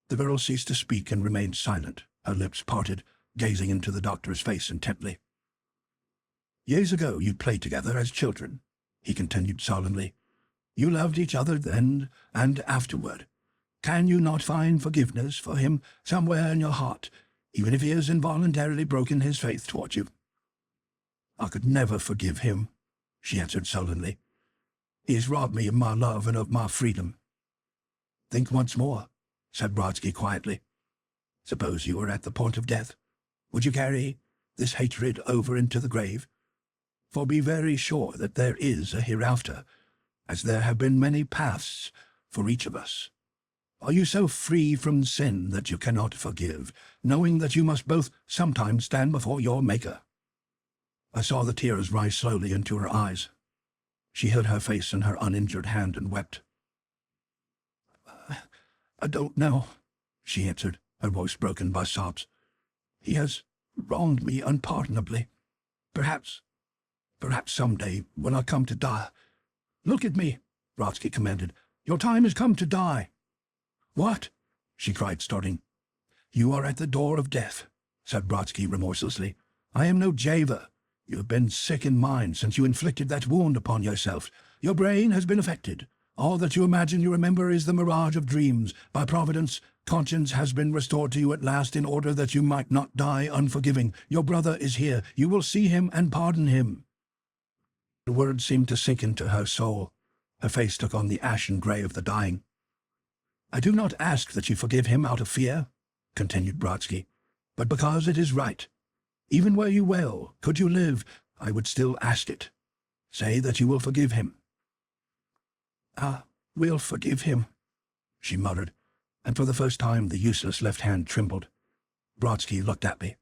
The girl ceased to speak and remained silent, her lips parted, gazing into the doctor's face intently. "Years ago you played together as children," he continued solemnly. "You loved each other then and afterward. Can you not find forgiveness for him somewhere in your heart, even if he has involuntarily broken his faith toward you?" "I could never forgive him," she answered sullenly. "He has robbed me of my love and of my freedom." "Think once more," said Brodsky quietly. "Suppose you were at the point of death. Would you carry this hatred over into the grave? For be very sure that there is a hereafter, as there have been many paths for each of us. Are you so free from sin that you cannot forgive, knowing that you must both sometimes stand before your Maker?" I saw the tears rise slowly into her eyes. She hid her face in her uninjured hand and wept. "I don't know," she answered, her voice broken by sobs. "He has wronged me unpardonably. Perhaps someday, when I come to die—" "Look at me," Brodsky commanded. "Your time has come to die." "What?" she cried, starting. "You are at the door of death," said Brodsky remorselessly. "I am no javer. You have been sick in mind since you inflicted that wound upon yourself. Your brain has been affected. All that you imagine you remember is the mirage of dreams. By Providence, conscience has been restored to you at last in order that you might not die unforgiving. Your brother is here. You will see him and pardon him." The words seemed to sink into her soul. Her face took on the ashen grey of the dying. "I do not ask that you forgive him out of fear," continued Brodsky, "but because it is right. Even were you well, could you live, I would still ask it. Say that you will forgive him." "I will forgive him," she muttered, and for the first time the useless left hand trembled. Brodsky looked at me.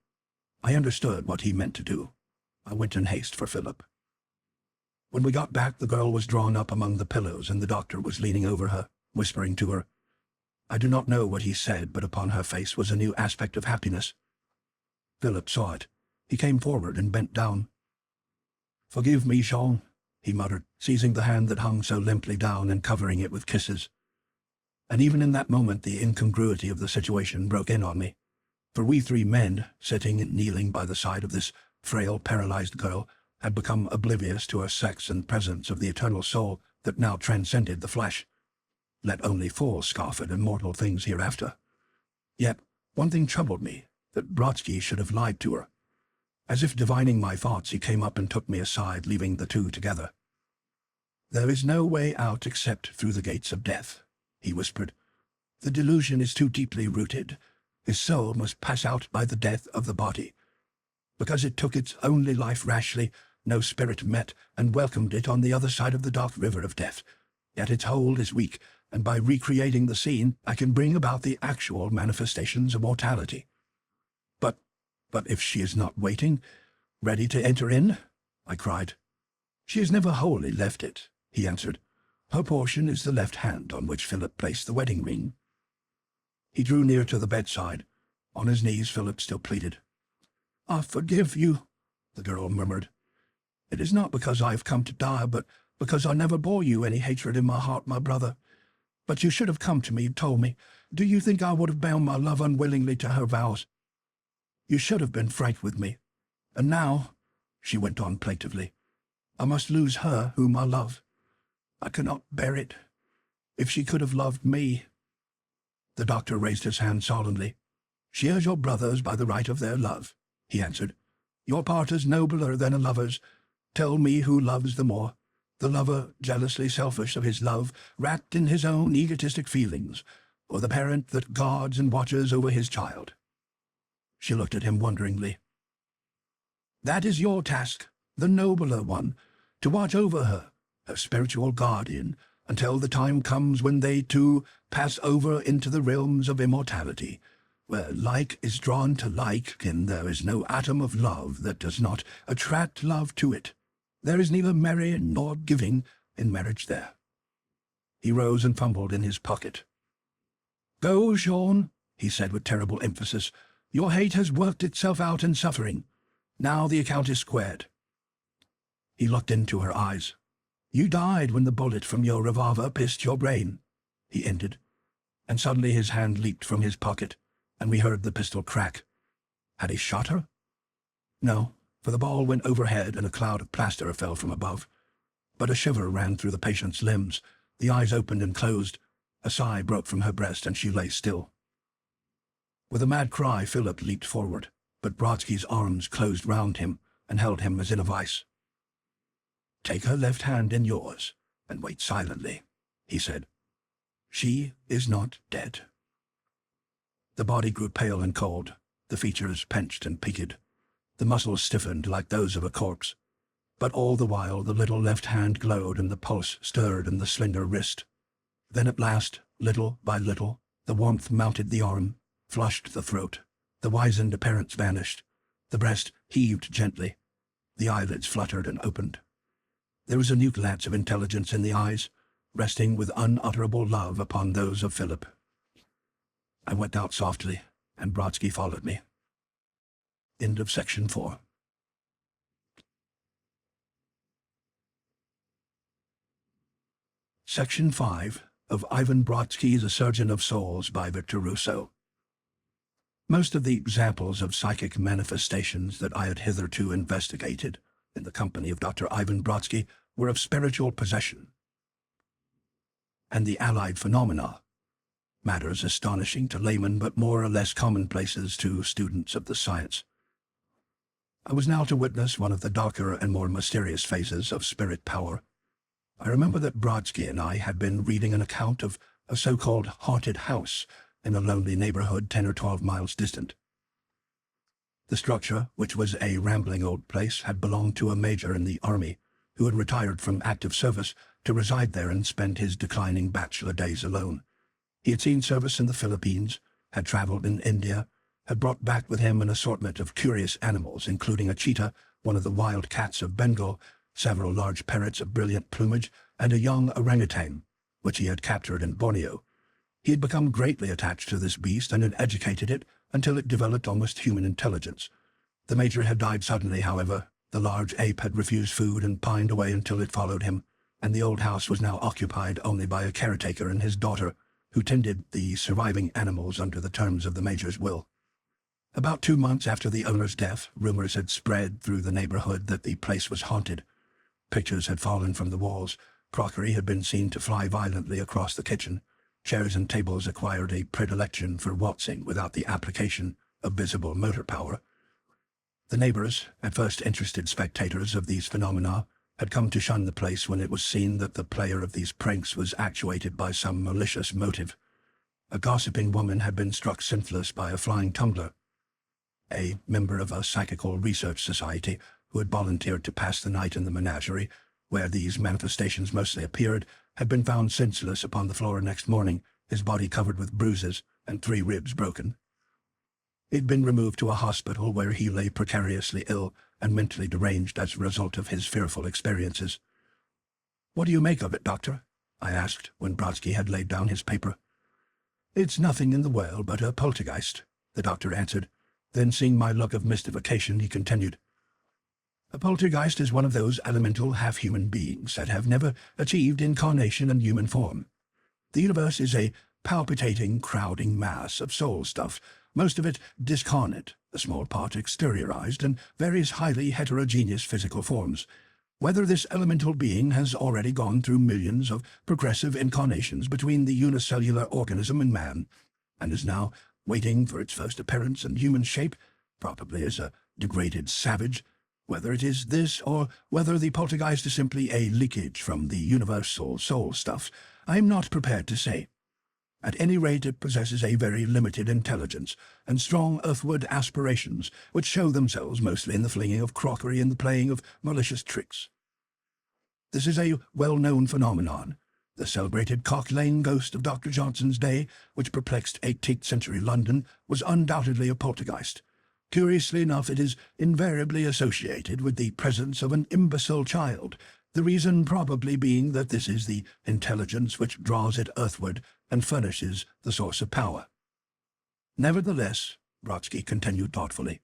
I understood what he meant to do. I went in haste for Philip. When we got back, the girl was drawn up among the pillows, and the doctor was leaning over her, whispering to her. I do not know what he said, but upon her face was a new aspect of happiness. Philip saw it. He came forward and bent down. "Forgive me, Jean," he muttered, seizing the hand that hung so limply down and covering it with kisses. And even in that moment the incongruity of the situation broke in on me. For we three men, sitting and kneeling by the side of this frail, paralyzed girl, had become oblivious to her sex and presence of the eternal soul that now transcended the flesh. Let only fools scoff at immortal things hereafter. Yet one thing troubled me, that Brodsky should have lied to her. As if divining my thoughts, he came up and took me aside, leaving the two together. "There is no way out except through the gates of death," he whispered. "The delusion is too deeply rooted. His soul must pass out by the death of the body. Because it took its only life rashly, no spirit met and welcomed it on the other side of the dark river of death. Yet its hold is weak, and by recreating the scene, I can bring about the actual manifestations of mortality." But if she is not waiting, ready to enter in?" I cried. "She has never wholly left it," he answered. "Her portion is the left hand on which Philip placed the wedding ring." He drew near to the bedside. On his knees, Philip still pleaded. "I forgive you," the girl murmured. "It is not because I have come to die, but because I never bore you any hatred in my heart, my brother. But you should have come to me and told me. Do you think I would have bound my love unwillingly to her vows? You should have been frank with me. And now," she went on plaintively, "I must lose her whom I love. I cannot bear it. If she could have loved me—" The doctor raised his hand solemnly. "She is your brother's by the right of their love," he answered. "Your part is nobler than a lover's. Tell me who loves the more, the lover jealously selfish of his love, wrapped in his own egotistic feelings, or the parent that guards and watches over his child?" She looked at him wonderingly. "That is your task, the nobler one, to watch over her, a spiritual guardian, until the time comes when they too pass over into the realms of immortality, where like is drawn to like, and there is no atom of love that does not attract love to it. There is neither marrying nor giving in marriage there." He rose and fumbled in his pocket. "Go, Sean," he said with terrible emphasis. "Your hate has worked itself out in suffering. Now the account is squared." He looked into her eyes. "You died when the bullet from your revolver pierced your brain," he ended, and suddenly his hand leaped from his pocket, and we heard the pistol crack. Had he shot her? No, for the ball went overhead and a cloud of plaster fell from above. But a shiver ran through the patient's limbs. The eyes opened and closed. A sigh broke from her breast, and she lay still. With a mad cry, Philip leaped forward, but Brodsky's arms closed round him and held him as in a vice. "Take her left hand in yours and wait silently," he said. "She is not dead." The body grew pale and cold, the features pinched and peaked, the muscles stiffened like those of a corpse. But all the while the little left hand glowed and the pulse stirred in the slender wrist. Then at last, little by little, the warmth mounted the arm, flushed the throat, the wizened appearance vanished, the breast heaved gently, the eyelids fluttered and opened. There was a new glance of intelligence in the eyes, resting with unutterable love upon those of Philip. I went out softly, and Brodsky followed me. End of section 4. Section 5 of Ivan Brodsky's A Surgeon of Souls by Victor Rousseau. Most of the examples of psychic manifestations that I had hitherto investigated in the company of Dr. Ivan Brodsky were of spiritual possession, and the allied phenomena, matters astonishing to laymen but more or less commonplaces to students of the science. I was now to witness one of the darker and more mysterious phases of spirit power. I remember that Brodsky and I had been reading an account of a so-called haunted house in a lonely neighborhood 10 or 12 miles distant. The structure, which was a rambling old place, had belonged to a major in the army who had retired from active service to reside there and spend his declining bachelor days alone. He had seen service in the Philippines, had traveled in India, had brought back with him an assortment of curious animals, including a cheetah, one of the wild cats of Bengal, several large parrots of brilliant plumage, and a young orangutan, which he had captured in Borneo. He had become greatly attached to this beast and had educated it until it developed almost human intelligence. The major had died suddenly, however. The large ape had refused food and pined away until it followed him, and the old house was now occupied only by a caretaker and his daughter, who tended the surviving animals under the terms of the major's will. About 2 months after the owner's death, rumors had spread through the neighborhood that the place was haunted. Pictures had fallen from the walls, crockery had been seen to fly violently across the kitchen, chairs and tables acquired a predilection for waltzing without the application of visible motor power. The neighbors, at first interested spectators of these phenomena, had come to shun the place when it was seen that the player of these pranks was actuated by some malicious motive. A gossiping woman had been struck senseless by a flying tumbler. A member of a psychical research society who had volunteered to pass the night in the menagerie, where these manifestations mostly appeared, had been found senseless upon the floor next morning, his body covered with bruises and 3 ribs broken. He had been removed to a hospital where he lay precariously ill and mentally deranged as a result of his fearful experiences. "What do you make of it, doctor?" I asked when Brodsky had laid down his paper. "It's nothing in the world but a poltergeist," the doctor answered. Then, seeing my look of mystification, he continued, "A poltergeist is one of those elemental half-human beings that have never achieved incarnation in human form. The universe is a palpitating, crowding mass of soul stuff, most of it discarnate, a small part exteriorized, and various highly heterogeneous physical forms. Whether this elemental being has already gone through millions of progressive incarnations between the unicellular organism and man, and is now waiting for its first appearance in human shape, probably as a degraded savage, whether it is this or whether the poltergeist is simply a leakage from the universal soul stuff, I am not prepared to say. At any rate, it possesses a very limited intelligence and strong earthward aspirations, which show themselves mostly in the flinging of crockery and the playing of malicious tricks." This is a well-known phenomenon. The celebrated Cock Lane ghost of Dr. Johnson's day, which perplexed 18th-century London, was undoubtedly a poltergeist. Curiously enough, it is invariably associated with the presence of an imbecile child, the reason probably being that this is the intelligence which draws it earthward and furnishes the source of power. Nevertheless, Brodsky continued thoughtfully,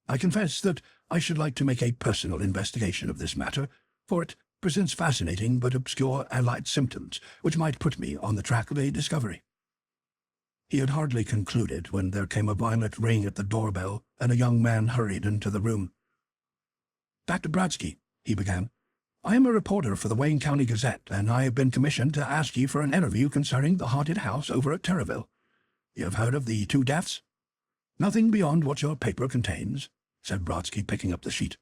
I confess that I should like to make a personal investigation of this matter, for it presents fascinating but obscure allied symptoms which might put me on the track of a discovery. He had hardly concluded when there came a violent ring at the doorbell, and a young man hurried into the room. Dr. Brodsky, he began, I am a reporter for the Wayne County Gazette, and I have been commissioned to ask you for an interview concerning the haunted house over at Terraville. You have heard of the 2 deaths? Nothing beyond what your paper contains, said Brodsky, picking up the sheet.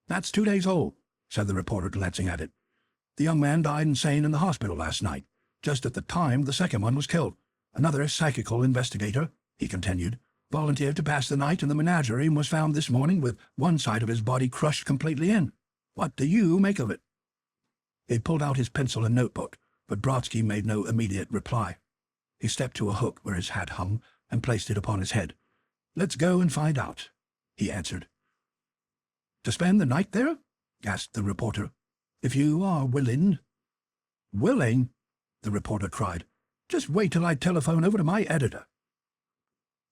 That's 2 days old, said the reporter, glancing at it. The young man died insane in the hospital last night, just at the time the second one was killed. Another psychical investigator, he continued, volunteered to pass the night in the menagerie and was found this morning with one side of his body crushed completely in. What do you make of it? He pulled out his pencil and notebook, but Brodsky made no immediate reply. He stepped to a hook where his hat hung and placed it upon his head. Let's go and find out, he answered. To spend the night there? Gasped the reporter. If you are willing. Willing? The reporter cried. Just wait till I telephone over to my editor.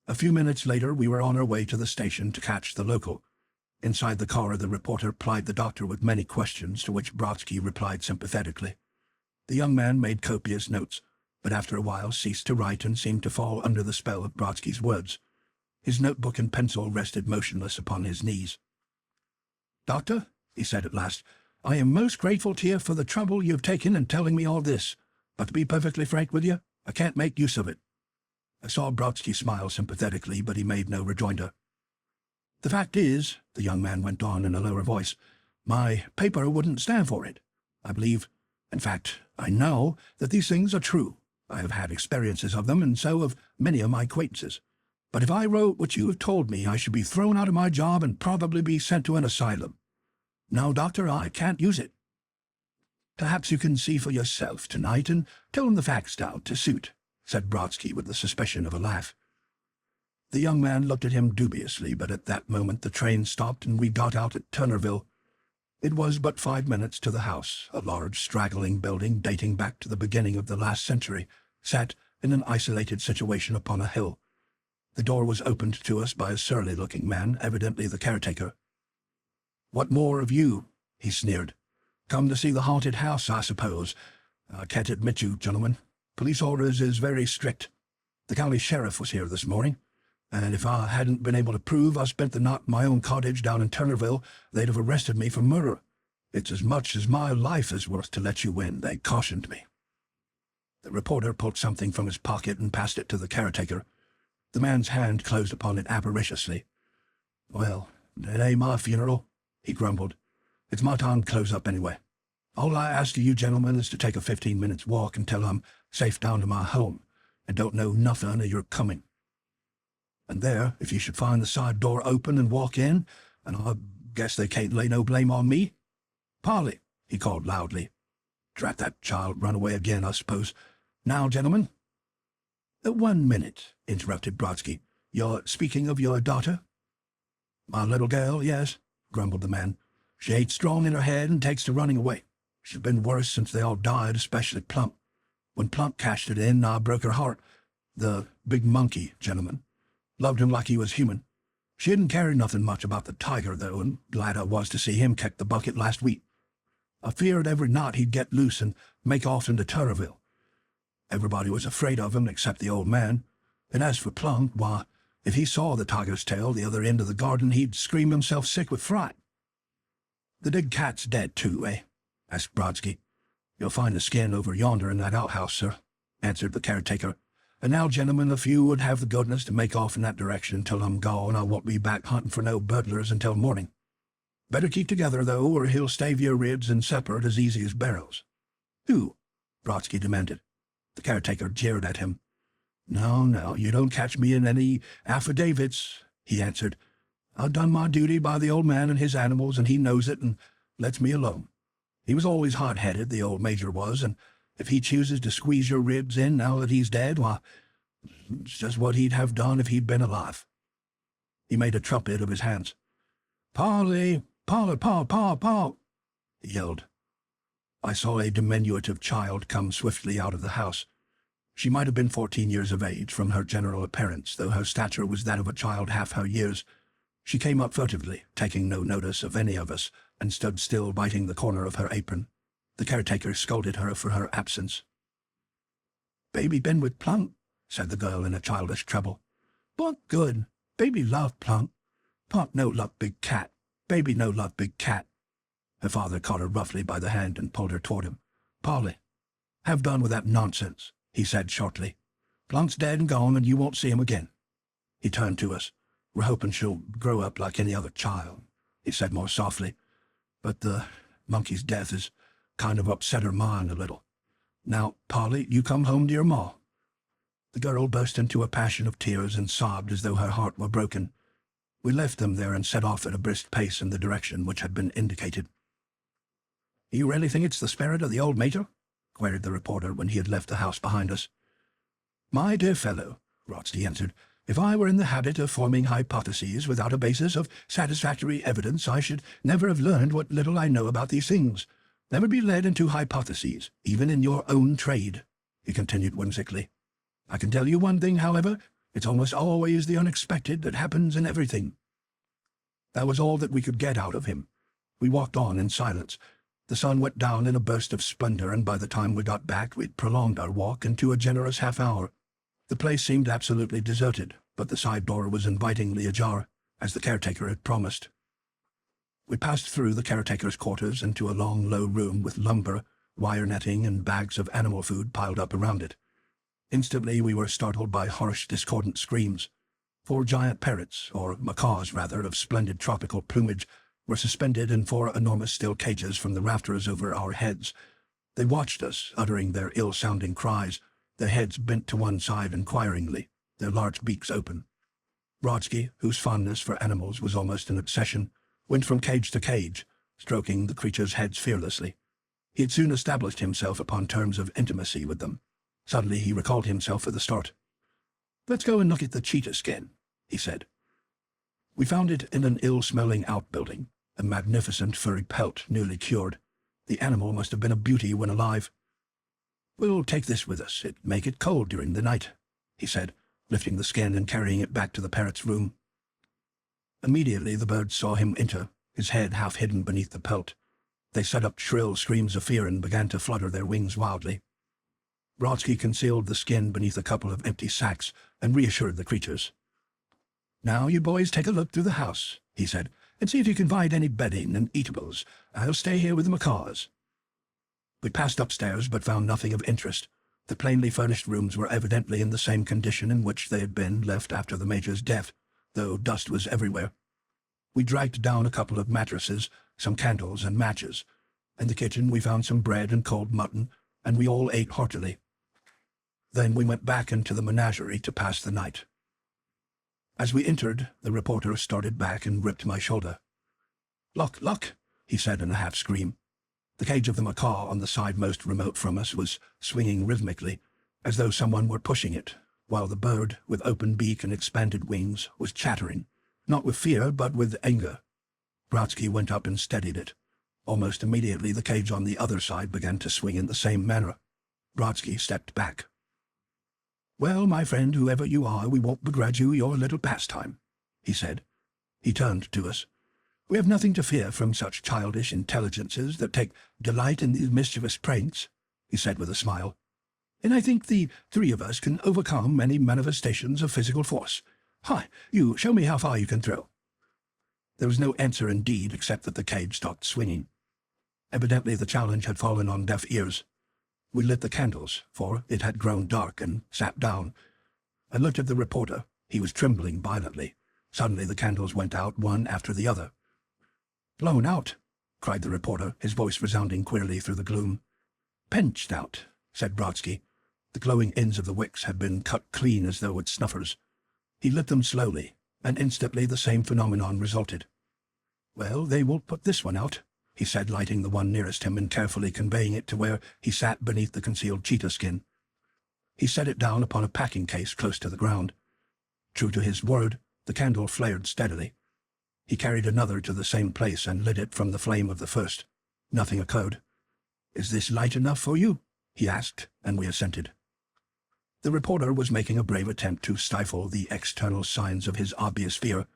A few minutes later, we were on our way to the station to catch the local. Inside the car, the reporter plied the doctor with many questions, to which Brodsky replied sympathetically. The young man made copious notes, but after a while ceased to write and seemed to fall under the spell of Brodsky's words. His notebook and pencil rested motionless upon his knees. Doctor, he said at last, I am most grateful to you for the trouble you've taken in telling me all this. But to be perfectly frank with you, I can't make use of it. I saw Brodsky smile sympathetically, but he made no rejoinder. The fact is, the young man went on in a lower voice, my paper wouldn't stand for it. I believe, in fact, I know that these things are true. I have had experiences of them, and so have many of my acquaintances. But if I wrote what you have told me, I should be thrown out of my job and probably be sent to an asylum. No, doctor, I can't use it. Perhaps you can see for yourself tonight and tone the facts down to suit, said Brodsky with the suspicion of a laugh. The young man looked at him dubiously, but at that moment the train stopped and we got out at Turnerville. It was but 5 minutes to the house, a large straggling building dating back to the beginning of the last century, sat in an isolated situation upon a hill. The door was opened to us by a surly-looking man, evidently the caretaker. What more of you? He sneered. Come to see the haunted house, I suppose. I can't admit you, gentlemen. Police orders is very strict. The county sheriff was here this morning, and if I hadn't been able to prove I spent the night in my own cottage down in Turnerville, they'd have arrested me for murder. It's as much as my life is worth to let you in, they cautioned me. The reporter pulled something from his pocket and passed it to the caretaker. The man's hand closed upon it avariciously. Well, it ain't my funeral, he grumbled. It's my time to close up anyway. All I ask of you gentlemen is to take a 15-minute walk until I'm safe down to my home, and don't know nothing of your coming. And there, if you should find the side door open and walk in, and I guess they can't lay no blame on me. Polly, he called loudly. Drat that child, run away again, I suppose. Now, gentlemen. 1 minute, interrupted Brodsky. You're speaking of your daughter? My little girl, yes, grumbled the man. She ain't strong in her head and takes to running away. She's been worse since they all died, especially Plump. When Plump cashed it in, I broke her heart. The big monkey, gentlemen. Loved him like he was human. She didn't care nothing much about the tiger, though, and glad I was to see him kick the bucket last week. I feared every night he'd get loose and make off into Turnerville. Everybody was afraid of him except the old man, and as for Plump, why, if he saw the tiger's tail the other end of the garden, he'd scream himself sick with fright. The big cat's dead, too, eh? Asked Brodsky. You'll find the skin over yonder in that outhouse, sir, answered the caretaker. And now, gentlemen, if you would have the goodness to make off in that direction until I'm gone, I won't be back hunting for no burglars until morning. Better keep together, though, or he'll stave your ribs and separate as easy as barrels. Who? Brodsky demanded. The caretaker jeered at him. No, you don't catch me in any affidavits, he answered. I've done my duty by the old man and his animals, and he knows it and lets me alone. He was always hard-headed, the old major was, and if he chooses to squeeze your ribs in now that he's dead, why, it's just what he'd have done if he'd been alive. He made a trumpet of his hands. "Polly, Polly, Paul," he yelled. I saw a diminutive child come swiftly out of the house. She might have been 14 years of age from her general appearance, though her stature was that of a child half her years. She came up furtively, taking no notice of any of us, and stood still biting the corner of her apron. The caretaker scolded her for her absence. "Baby been with Plunk," said the girl in a childish treble. "What good? Baby love Plunk. Pop no love big cat. Baby no love big cat." Her father caught her roughly by the hand and pulled her toward him. "Polly, have done with that nonsense," he said shortly. "Plunk's dead and gone, and you won't see him again." He turned to us. "We're hoping she'll grow up like any other child," he said more softly. "But the monkey's death has kind of upset her mind a little. Now, Polly, you come home to your ma." The girl burst into a passion of tears and sobbed as though her heart were broken. We left them there and set off at a brisk pace in the direction which had been indicated. "You really think it's the spirit of the old mater?" queried the reporter when he had left the house behind us. "My dear fellow," Brodsky answered, "if I were in the habit of forming hypotheses without a basis of satisfactory evidence, I should never have learned what little I know about these things. Never be led into hypotheses, even in your own trade," he continued whimsically. "I can tell you one thing, however, it's almost always the unexpected that happens in everything." That was all that we could get out of him. We walked on in silence. The sun went down in a burst of splendor, and by the time we got back we'd prolonged our walk into a generous half-hour. The place seemed absolutely deserted, but the side door was invitingly ajar, as the caretaker had promised. We passed through the caretaker's quarters into a long, low room with lumber, wire netting, and bags of animal food piled up around it. Instantly we were startled by harsh, discordant screams. 4 giant parrots, or macaws rather, of splendid tropical plumage, were suspended in 4 enormous steel cages from the rafters over our heads. They watched us, uttering their ill-sounding cries, their heads bent to one side inquiringly, their large beaks open. Brodsky, whose fondness for animals was almost an obsession, went from cage to cage, stroking the creatures' heads fearlessly. He had soon established himself upon terms of intimacy with them. Suddenly he recalled himself with a start. "Let's go and look at the cheetah skin," he said. We found it in an ill-smelling outbuilding, a magnificent furry pelt newly cured. The animal must have been a beauty when alive. "We'll take this with us. It may get cold during the night," he said, lifting the skin and carrying it back to the parrot's room. Immediately the birds saw him enter, his head half hidden beneath the pelt. They set up shrill screams of fear and began to flutter their wings wildly. Brodsky concealed the skin beneath a couple of empty sacks and reassured the creatures. "Now you boys take a look through the house," he said, "and see if you can find any bedding and eatables. I'll stay here with the macaws." We passed upstairs but found nothing of interest. The plainly furnished rooms were evidently in the same condition in which they had been left after the major's death, though dust was everywhere. We dragged down a couple of mattresses, some candles and matches. In the kitchen we found some bread and cold mutton, and we all ate heartily. Then we went back into the menagerie to pass the night. As we entered, the reporter started back and gripped my shoulder. "Look, look," he said in a half-scream. The cage of the macaw on the side most remote from us was swinging rhythmically, as though someone were pushing it, while the bird, with open beak and expanded wings, was chattering, not with fear but with anger. Brodsky went up and steadied it. Almost immediately the cage on the other side began to swing in the same manner. Brodsky stepped back. "Well, my friend, whoever you are, we won't begrudge you your little pastime," he said. He turned to us. "We have nothing to fear from such childish intelligences that take delight in these mischievous pranks," he said with a smile. "And I think the 3 of us can overcome any manifestations of physical force. Hi, you show me how far you can throw." There was no answer indeed, except that the cage stopped swinging. Evidently the challenge had fallen on deaf ears. We lit the candles, for it had grown dark, and sat down. I looked at the reporter. He was trembling violently. Suddenly the candles went out, one after the other. "Blown out," cried the reporter, his voice resounding queerly through the gloom. "Pinched out," said Brodsky. The glowing ends of the wicks had been cut clean as though with snuffers. He lit them slowly, and instantly the same phenomenon resulted. "Well, they won't put this one out," he said, lighting the one nearest him and carefully conveying it to where he sat beneath the concealed cheetah skin. He set it down upon a packing case close to the ground. True to his word, the candle flared steadily. He carried another to the same place and lit it from the flame of the first. Nothing occurred. "Is this light enough for you?" he asked, and we assented. The reporter was making a brave attempt to stifle the external signs of his obvious fear,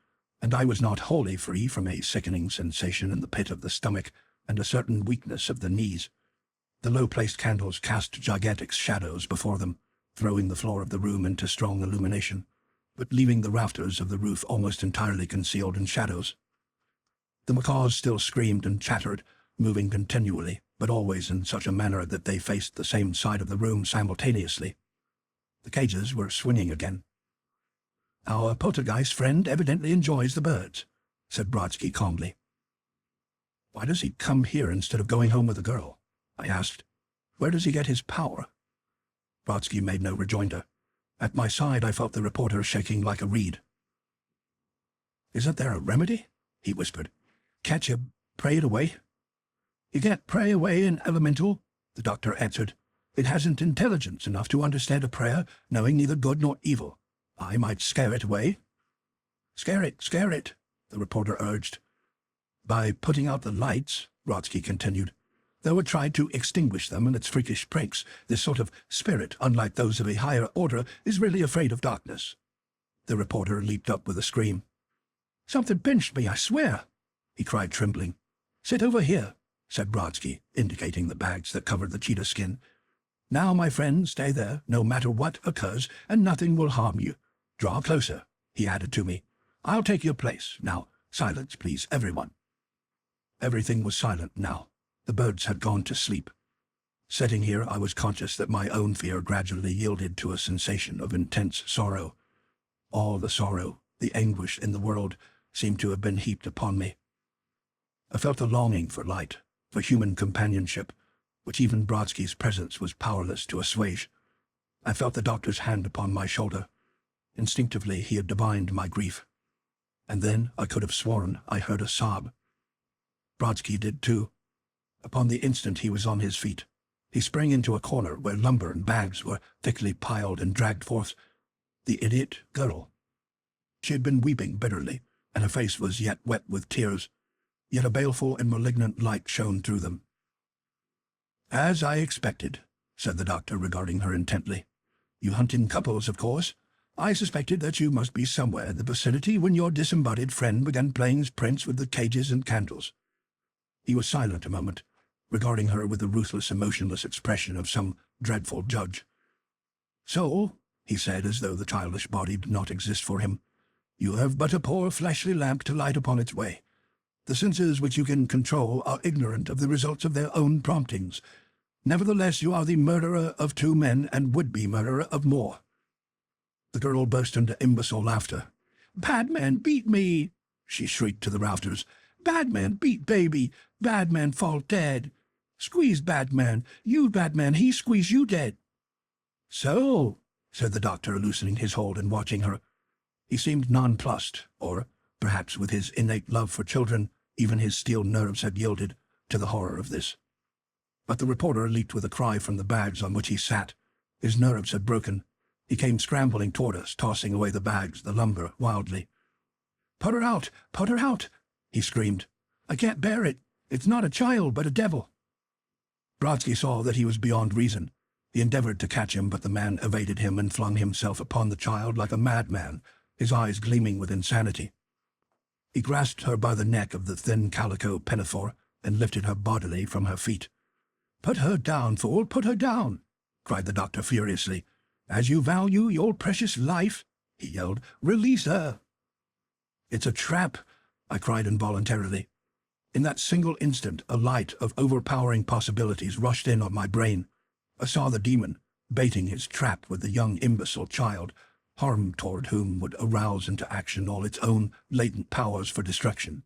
and I was not wholly free from a sickening sensation in the pit of the stomach and a certain weakness of the knees. The low-placed candles cast gigantic shadows before them, throwing the floor of the room into strong illumination, but leaving the rafters of the roof almost entirely concealed in shadows. The macaws still screamed and chattered, moving continually, but always in such a manner that they faced the same side of the room simultaneously. The cages were swinging again. "Our poltergeist friend evidently enjoys the birds," said Brodsky calmly. "Why does he come here instead of going home with the girl?" I asked. "Where does he get his power?" Brodsky made no rejoinder. At my side I felt the reporter shaking like a reed. "Isn't there a remedy?" he whispered. "Can't you pray it away?" "You can't pray away an elemental," the doctor answered. "It hasn't intelligence enough to understand a prayer, knowing neither good nor evil. I might scare it away." Scare it," the reporter urged. "By putting out the lights," Brodsky continued. "Though it tried to extinguish them in its freakish pranks, this sort of spirit, unlike those of a higher order, is really afraid of darkness." The reporter leaped up with a scream. "Something pinched me, I swear," he cried, trembling. "Sit over here," said Brodsky, indicating the bags that covered the cheetah skin. "Now, my friend, stay there, no matter what occurs, and nothing will harm you. Draw closer," he added to me. "I'll take your place. Now, silence, please, everyone." Everything was silent now. The birds had gone to sleep. Sitting here, I was conscious that my own fear gradually yielded to a sensation of intense sorrow. All the sorrow, the anguish in the world, seemed to have been heaped upon me. I felt a longing for light, for human companionship, which even Brodsky's presence was powerless to assuage. I felt the doctor's hand upon my shoulder. Instinctively he had divined my grief. And then I could have sworn I heard a sob. Brodsky did too. Upon the instant he was on his feet. He sprang into a corner where lumber and bags were thickly piled and dragged forth. The idiot girl. She had been weeping bitterly, and her face was yet wet with tears, yet a baleful and malignant light shone through them. "As I expected," said the doctor, regarding her intently. "You hunt in couples, of course. I suspected that you must be somewhere in the vicinity when your disembodied friend began playing his pranks with the cages and candles." He was silent a moment, regarding her with the ruthless, emotionless expression of some dreadful judge. "So," he said, as though the childish body did not exist for him, "you have but a poor fleshly lamp to light upon its way. The senses which you can control are ignorant of the results of their own promptings. Nevertheless, you are the murderer of 2 men and would-be murderer of more." The girl burst into imbecile laughter. "Bad man beat me," she shrieked to the rafters. "Bad man beat baby. Bad man fall dead. Squeeze bad man. You bad man, he squeeze you dead." "So," said the doctor, loosening his hold and watching her. He seemed nonplussed, or, perhaps with his innate love for children, even his steel nerves had yielded to the horror of this. But the reporter leaped with a cry from the bags on which he sat. His nerves had broken. He came scrambling toward us, tossing away the bags, the lumber, wildly. "Put her out! Put her out!" he screamed. "I can't bear it. It's not a child, but a devil." Brodsky saw that he was beyond reason. He endeavored to catch him, but the man evaded him and flung himself upon the child like a madman, his eyes gleaming with insanity. He grasped her by the neck of the thin calico pinafore and lifted her bodily from her feet. "Put her down, fool, put her down!" cried the doctor furiously. "As you value your precious life," he yelled, "release her!" "It's a trap!" I cried involuntarily. In that single instant, a light of overpowering possibilities rushed in on my brain. I saw the demon, baiting his trap with the young imbecile child, harm toward whom would arouse into action all its own latent powers for destruction.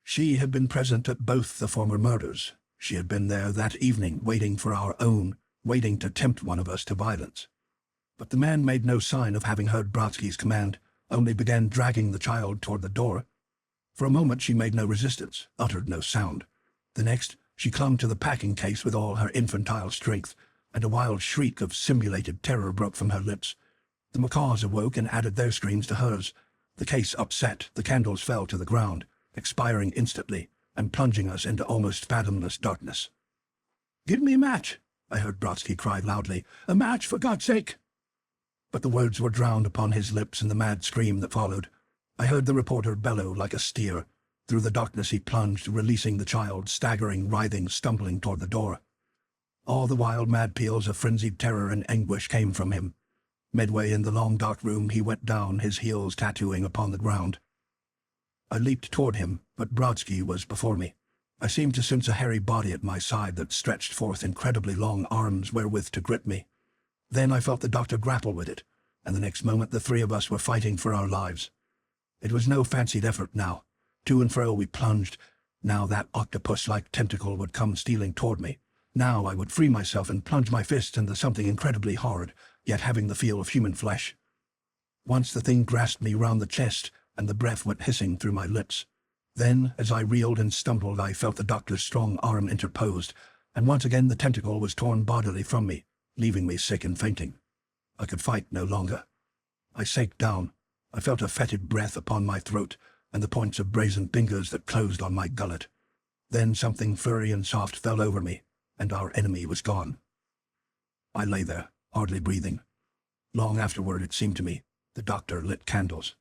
She had been present at both the former murders. She had been there that evening, waiting for our own, waiting to tempt one of us to violence. But the man made no sign of having heard Brodsky's command, only began dragging the child toward the door. For a moment she made no resistance, uttered no sound. The next, she clung to the packing case with all her infantile strength, and a wild shriek of simulated terror broke from her lips. The macaws awoke and added their screams to hers. The case upset, the candles fell to the ground, expiring instantly, and plunging us into almost fathomless darkness. "Give me a match!" I heard Brodsky cry loudly. "A match, for God's sake!" But the words were drowned upon his lips in the mad scream that followed. I heard the reporter bellow like a steer. Through the darkness he plunged, releasing the child, staggering, writhing, stumbling toward the door. All the wild mad peals of frenzied terror and anguish came from him. Midway in the long dark room he went down, his heels tattooing upon the ground. I leaped toward him, but Brodsky was before me. I seemed to sense a hairy body at my side that stretched forth incredibly long arms wherewith to grip me. Then I felt the doctor grapple with it, and the next moment the three of us were fighting for our lives. It was no fancied effort now. To and fro we plunged. Now that octopus-like tentacle would come stealing toward me. Now I would free myself and plunge my fists into something incredibly hard, yet having the feel of human flesh. Once the thing grasped me round the chest, and the breath went hissing through my lips. Then, as I reeled and stumbled, I felt the doctor's strong arm interposed, and once again the tentacle was torn bodily from me, leaving me sick and fainting. I could fight no longer. I sank down. I felt a fetid breath upon my throat, and the points of brazen fingers that closed on my gullet. Then something furry and soft fell over me, and our enemy was gone. I lay there, hardly breathing. Long afterward, it seemed to me, the doctor lit candles.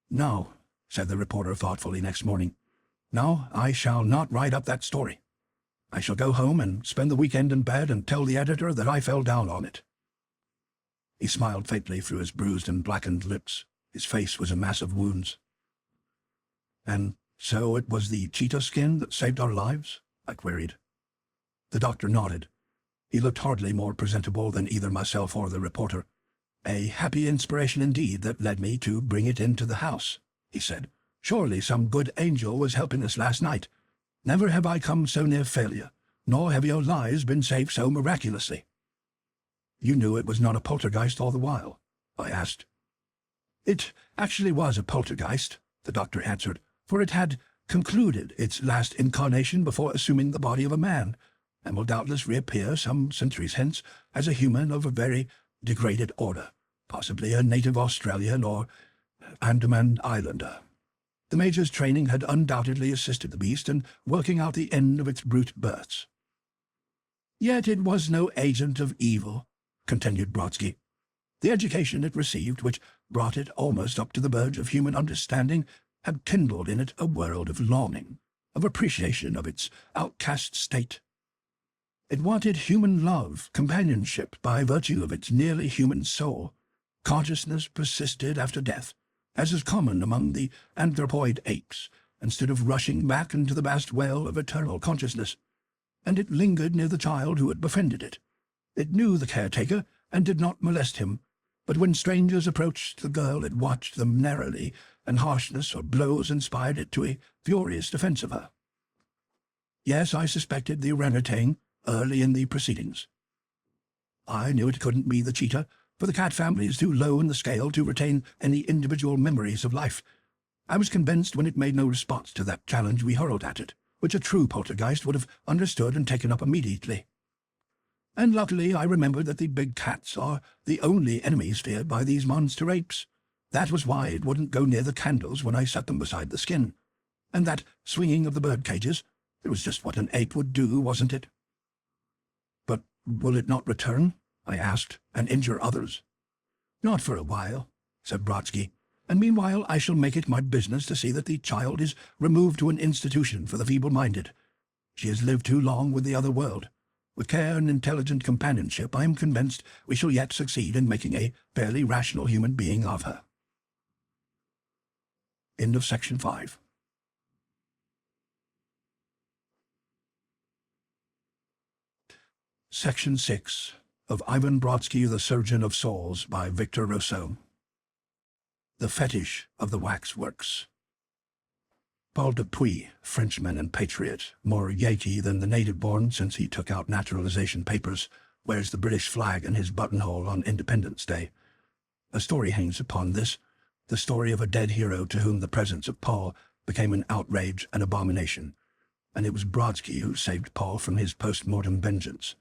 "Now," said the reporter thoughtfully next morning, "now I shall not write up that story. I shall go home and spend the weekend in bed and tell the editor that I fell down on it." He smiled faintly through his bruised and blackened lips. His face was a mass of wounds. "And so it was the cheetah skin that saved our lives?" I queried. The doctor nodded. He looked hardly more presentable than either myself or the reporter. "A happy inspiration indeed that led me to bring it into the house," he said. "Surely some good angel was helping us last night. Never have I come so near failure, nor have your lives been saved so miraculously." "You knew it was not a poltergeist all the while?" I asked. "It actually was a poltergeist," the doctor answered, "for it had concluded its last incarnation before assuming the body of a man, and will doubtless reappear some centuries hence as a human of a very degraded order, possibly a native Australian or Andaman Islander. The Major's training had undoubtedly assisted the beast in working out the end of its brute births." "Yet it was no agent of evil," continued Brodsky. "The education it received, which brought it almost up to the verge of human understanding, had kindled in it a world of longing, of appreciation of its outcast state. It wanted human love, companionship, by virtue of its nearly human soul. Consciousness persisted after death, as is common among the anthropoid apes, instead of rushing back into the vast well of eternal consciousness. And it lingered near the child who had befriended it. It knew the caretaker, and did not molest him, but when strangers approached the girl it watched them narrowly, and harshness or blows inspired it to a furious defense of her. Yes, I suspected the orangutan early in the proceedings. I knew it couldn't be the cheetah, for the cat family is too low in the scale to retain any individual memories of life. I was convinced when it made no response to that challenge we hurled at it, which a true poltergeist would have understood and taken up immediately. And luckily I remembered that the big cats are the only enemies feared by these monster apes. That was why it wouldn't go near the candles when I set them beside the skin. And that swinging of the bird cages, it was just what an ape would do, wasn't it?" "But will it not return?" I asked, "and injure others?" "Not for a while," said Brodsky, "and meanwhile I shall make it my business to see that the child is removed to an institution for the feeble-minded. She has lived too long with the other world. With care and intelligent companionship, I am convinced we shall yet succeed in making a fairly rational human being of her." End of Section 5. Section 6 of Ivan Brodsky, the Surgeon of Souls, by Victor Rousseau. The Fetish of the Waxworks. Paul Dupuy, Frenchman and patriot, more Yankee than the native-born since he took out naturalization papers, wears the British flag in his buttonhole on Independence Day. A story hangs upon this, the story of a dead hero to whom the presence of Paul became an outrage and abomination. and it was Brodsky who saved Paul from his post-mortem vengeance.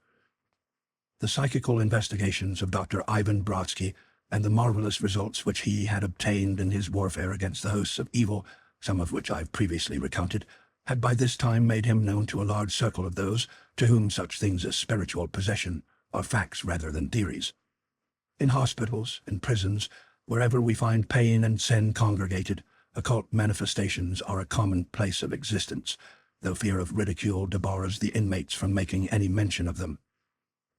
The psychical investigations of Dr. Ivan Brodsky and the marvelous results which he had obtained in his warfare against the hosts of evil, some of which I've previously recounted, had by this time made him known to a large circle of those to whom such things as spiritual possession are facts rather than theories. In hospitals, in prisons, wherever we find pain and sin congregated, occult manifestations are a commonplace of existence, though fear of ridicule debars the inmates from making any mention of them.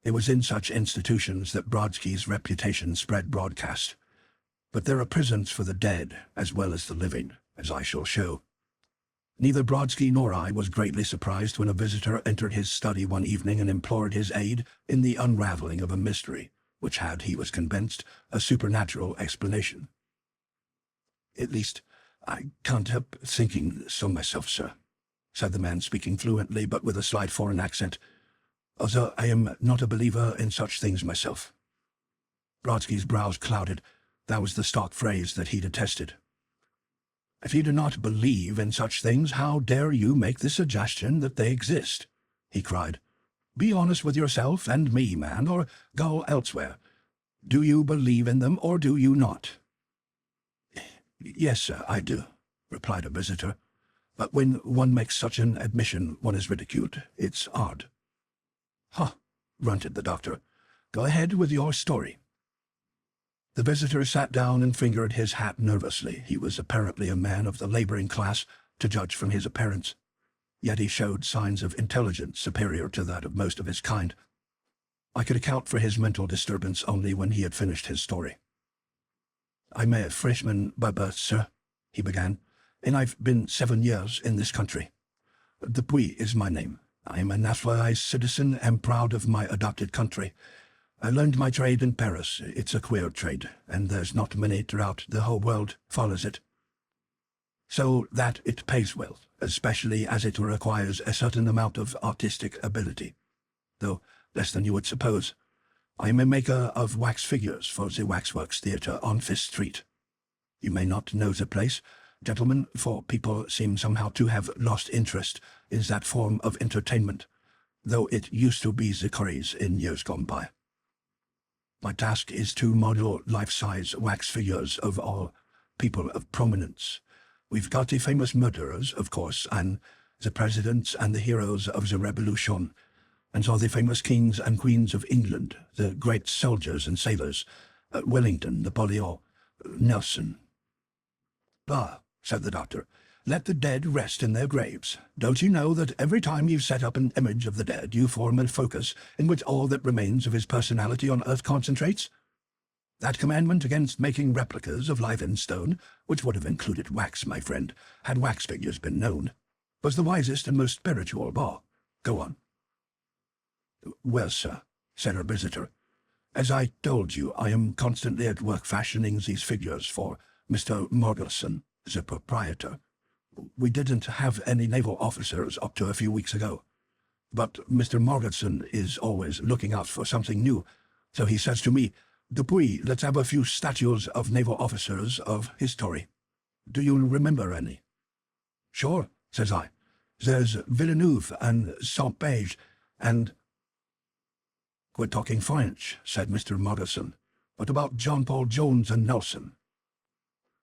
It was in such institutions that Brodsky's reputation spread broadcast. But there are prisons for the dead as well as the living, as I shall show. Neither Brodsky nor I was greatly surprised when a visitor entered his study one evening and implored his aid in the unraveling of a mystery, which had, he was convinced, a supernatural explanation. "At least, I can't help thinking so myself, sir," said the man, speaking fluently but with a slight foreign accent, "although I am not a believer in such things myself." Brodsky's brows clouded. That was the stock phrase that he detested. "If you do not believe in such things, how dare you make the suggestion that they exist?" he cried. "Be honest with yourself and me, man, or go elsewhere. Do you believe in them, or do you not?" "Yes, sir, I do," replied a visitor. "But when one makes such an admission, one is ridiculed. It's odd." "Huh," grunted the doctor. "Go ahead with your story." The visitor sat down and fingered his hat nervously. He was apparently a man of the laboring class, to judge from his appearance. Yet he showed signs of intelligence superior to that of most of his kind. I could account for his mental disturbance only when he had finished his story. "I'm a freshman by birth, sir," he began, "and I've been 7 years in this country. Dupuy is my name. I am a naturalized citizen and proud of my adopted country. I learned my trade in Paris. It's a queer trade, and there's not many throughout the whole world follows it. So that it pays well, especially as it requires a certain amount of artistic ability, though less than you would suppose. I am a maker of wax figures for the Waxworks Theatre on 5th Street. You may not know the place, gentlemen, for people seem somehow to have lost interest in that form of entertainment, though it used to be the craze in years gone by. My task is to model life-size wax figures of all people of prominence. We've got the famous murderers, of course, and the presidents and the heroes of the Revolution, and so the famous kings and queens of England, the great soldiers and sailors, Wellington, Napoleon, Nelson." "Ah," said the doctor, "let the dead rest in their graves. Don't you know that every time you set up an image of the dead, you form a focus in which all that remains of his personality on earth concentrates? That commandment against making replicas of live in stone, which would have included wax, my friend, had wax figures been known, was the wisest and most spiritual of all. Go on." "Well, sir," said our visitor, "as I told you, I am constantly at work fashioning these figures for Mr. Morgelson, the proprietor. We didn't have any naval officers up to a few weeks ago, but Mr. Morgelson is always looking out for something new, so he says to me, 'Dupuy, let's have a few statues of naval officers of history. Do you remember any?' 'Sure,' says I. 'There's Villeneuve and Saint-Page and—'" "Quit talking French," said Mr. Morgelson. "What about John Paul Jones and Nelson?"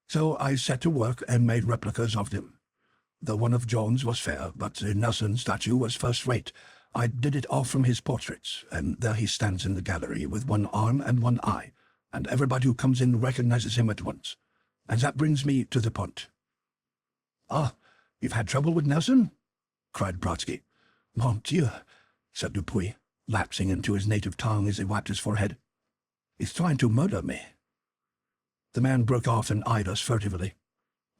So I set to work and made replicas of them. The one of Jones was fair, but the Nelson statue was first-rate. I did it all from his portraits, and there he stands in the gallery with one arm and one eye, and everybody who comes in recognizes him at once. And that brings me to the point." "Ah, you've had trouble with Nelson?" cried Brodsky. "Mon Dieu," said Dupuy, lapsing into his native tongue as he wiped his forehead. "He's trying to murder me." The man broke off and eyed us furtively.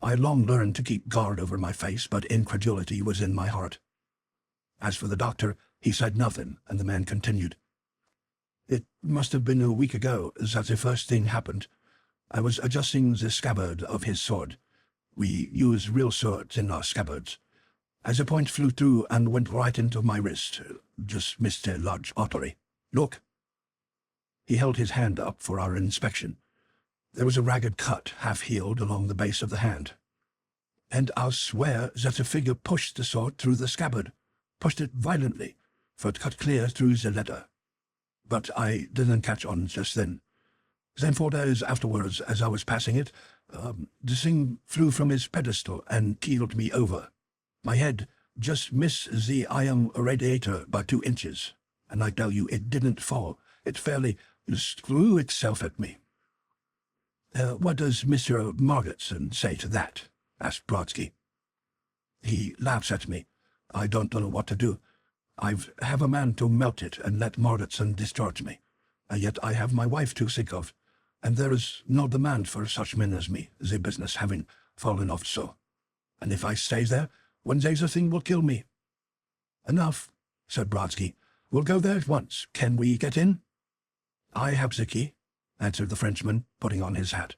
I had long learned to keep guard over my face, but incredulity was in my heart. As for the doctor, he said nothing, and the man continued. "It must have been a week ago that the first thing happened. I was adjusting the scabbard of his sword. We use real swords in our scabbards. As a point flew through and went right into my wrist, just missed a large artery. Look." He held his hand up for our inspection. There was a ragged cut, half-healed, along the base of the hand. And I'll swear that the figure pushed the sword through the scabbard, pushed it violently, for it cut clear through the leather. But I didn't catch on just then. Then 4 days afterwards, as I was passing it, the thing flew from his pedestal and keeled me over. My head just missed the iron radiator by 2 inches, and I tell you, it didn't fall. It fairly threw itself at me. What does Mr. Margetson say to that? Asked Brodsky. He laughs at me. I don't know what to do. I have a man to melt it and let Margetson discharge me. And yet I have my wife to think of, and there is no demand for such men as me, the business having fallen off so. And if I stay there, one day the thing will kill me. Enough, said Brodsky. We'll go there at once. Can we get in? I have the key, answered the Frenchman, putting on his hat.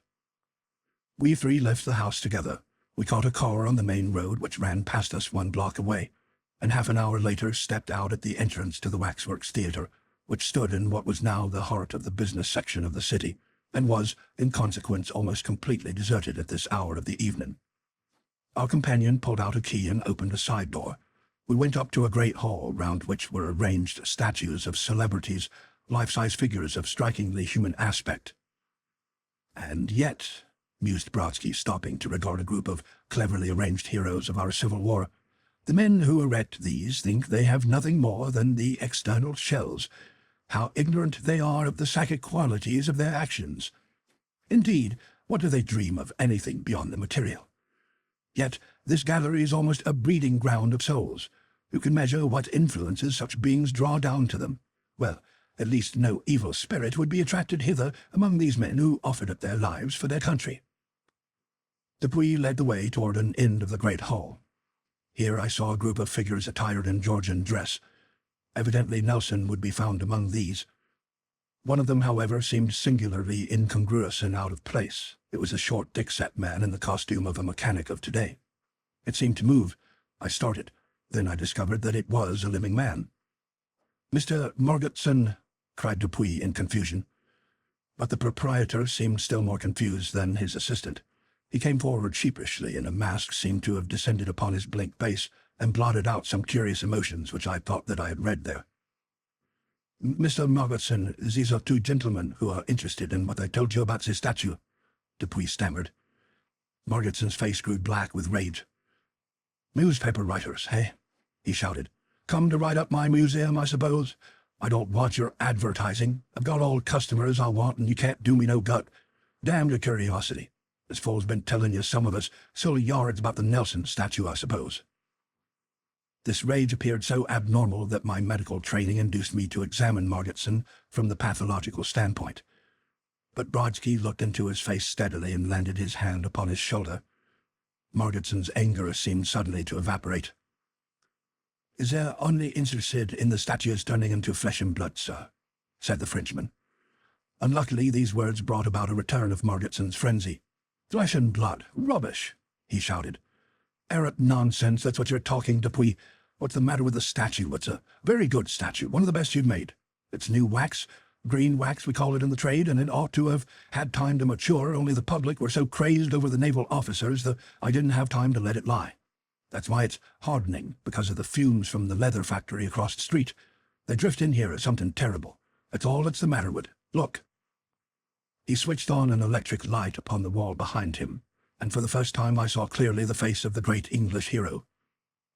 We 3 left the house together. We caught a car on the main road which ran past us 1 block away, and half an hour later stepped out at the entrance to the Waxworks Theatre, which stood in what was now the heart of the business section of the city, and was, in consequence, almost completely deserted at this hour of the evening. Our companion pulled out a key and opened a side door. We went up to a great hall round which were arranged statues of celebrities, life-size figures of strikingly human aspect. And yet, mused Brodsky, stopping to regard a group of cleverly arranged heroes of our Civil War, the men who erect these think they have nothing more than the external shells. How ignorant they are of the psychic qualities of their actions. Indeed, what do they dream of anything beyond the material? Yet this gallery is almost a breeding ground of souls. Who can measure what influences such beings draw down to them? Well, at least no evil spirit would be attracted hither among these men who offered up their lives for their country. Dupuy led the way toward an end of the great hall. Here I saw a group of figures attired in Georgian dress. Evidently Nelson would be found among these. One of them, however, seemed singularly incongruous and out of place. It was a short, thick-set man in the costume of a mechanic of today. It seemed to move. I started. Then I discovered that it was a living man. "Mr. Margetson," cried Dupuy in confusion. But the proprietor seemed still more confused than his assistant. He came forward sheepishly, and a mask seemed to have descended upon his blank face and blotted out some curious emotions which I thought that I had read there. "Mr. Margetson, these are 2 gentlemen who are interested in what I told you about the statue," Dupuy stammered. Margetson's face grew black with rage. "Newspaper writers, hey?" he shouted. "Come to write up my museum, I suppose? I don't want your advertising. I've got all customers I want, and you can't do me no good. Damn your curiosity. This fool's been telling you some of us silly yards about the Nelson statue, I suppose." This rage appeared so abnormal that my medical training induced me to examine Margetson from the pathological standpoint. But Brodsky looked into his face steadily and landed his hand upon his shoulder. Margetson's anger seemed suddenly to evaporate. "Is there only interested in the statues turning into flesh and blood, sir?" said the Frenchman. Unluckily, these words brought about a return of Margetson's frenzy. "Flesh and blood? Rubbish!" he shouted. "Arrant nonsense, that's what you're talking, Dupuy. What's the matter with the statue? It's a very good statue, one of the best you've made. It's new wax, green wax we call it in the trade, and it ought to have had time to mature, only the public were so crazed over the naval officers that I didn't have time to let it lie. That's why it's hardening, because of the fumes from the leather factory across the street. They drift in here as something terrible. That's all that's the matter with it. Look." He switched on an electric light upon the wall behind him, and for the first time I saw clearly the face of the great English hero.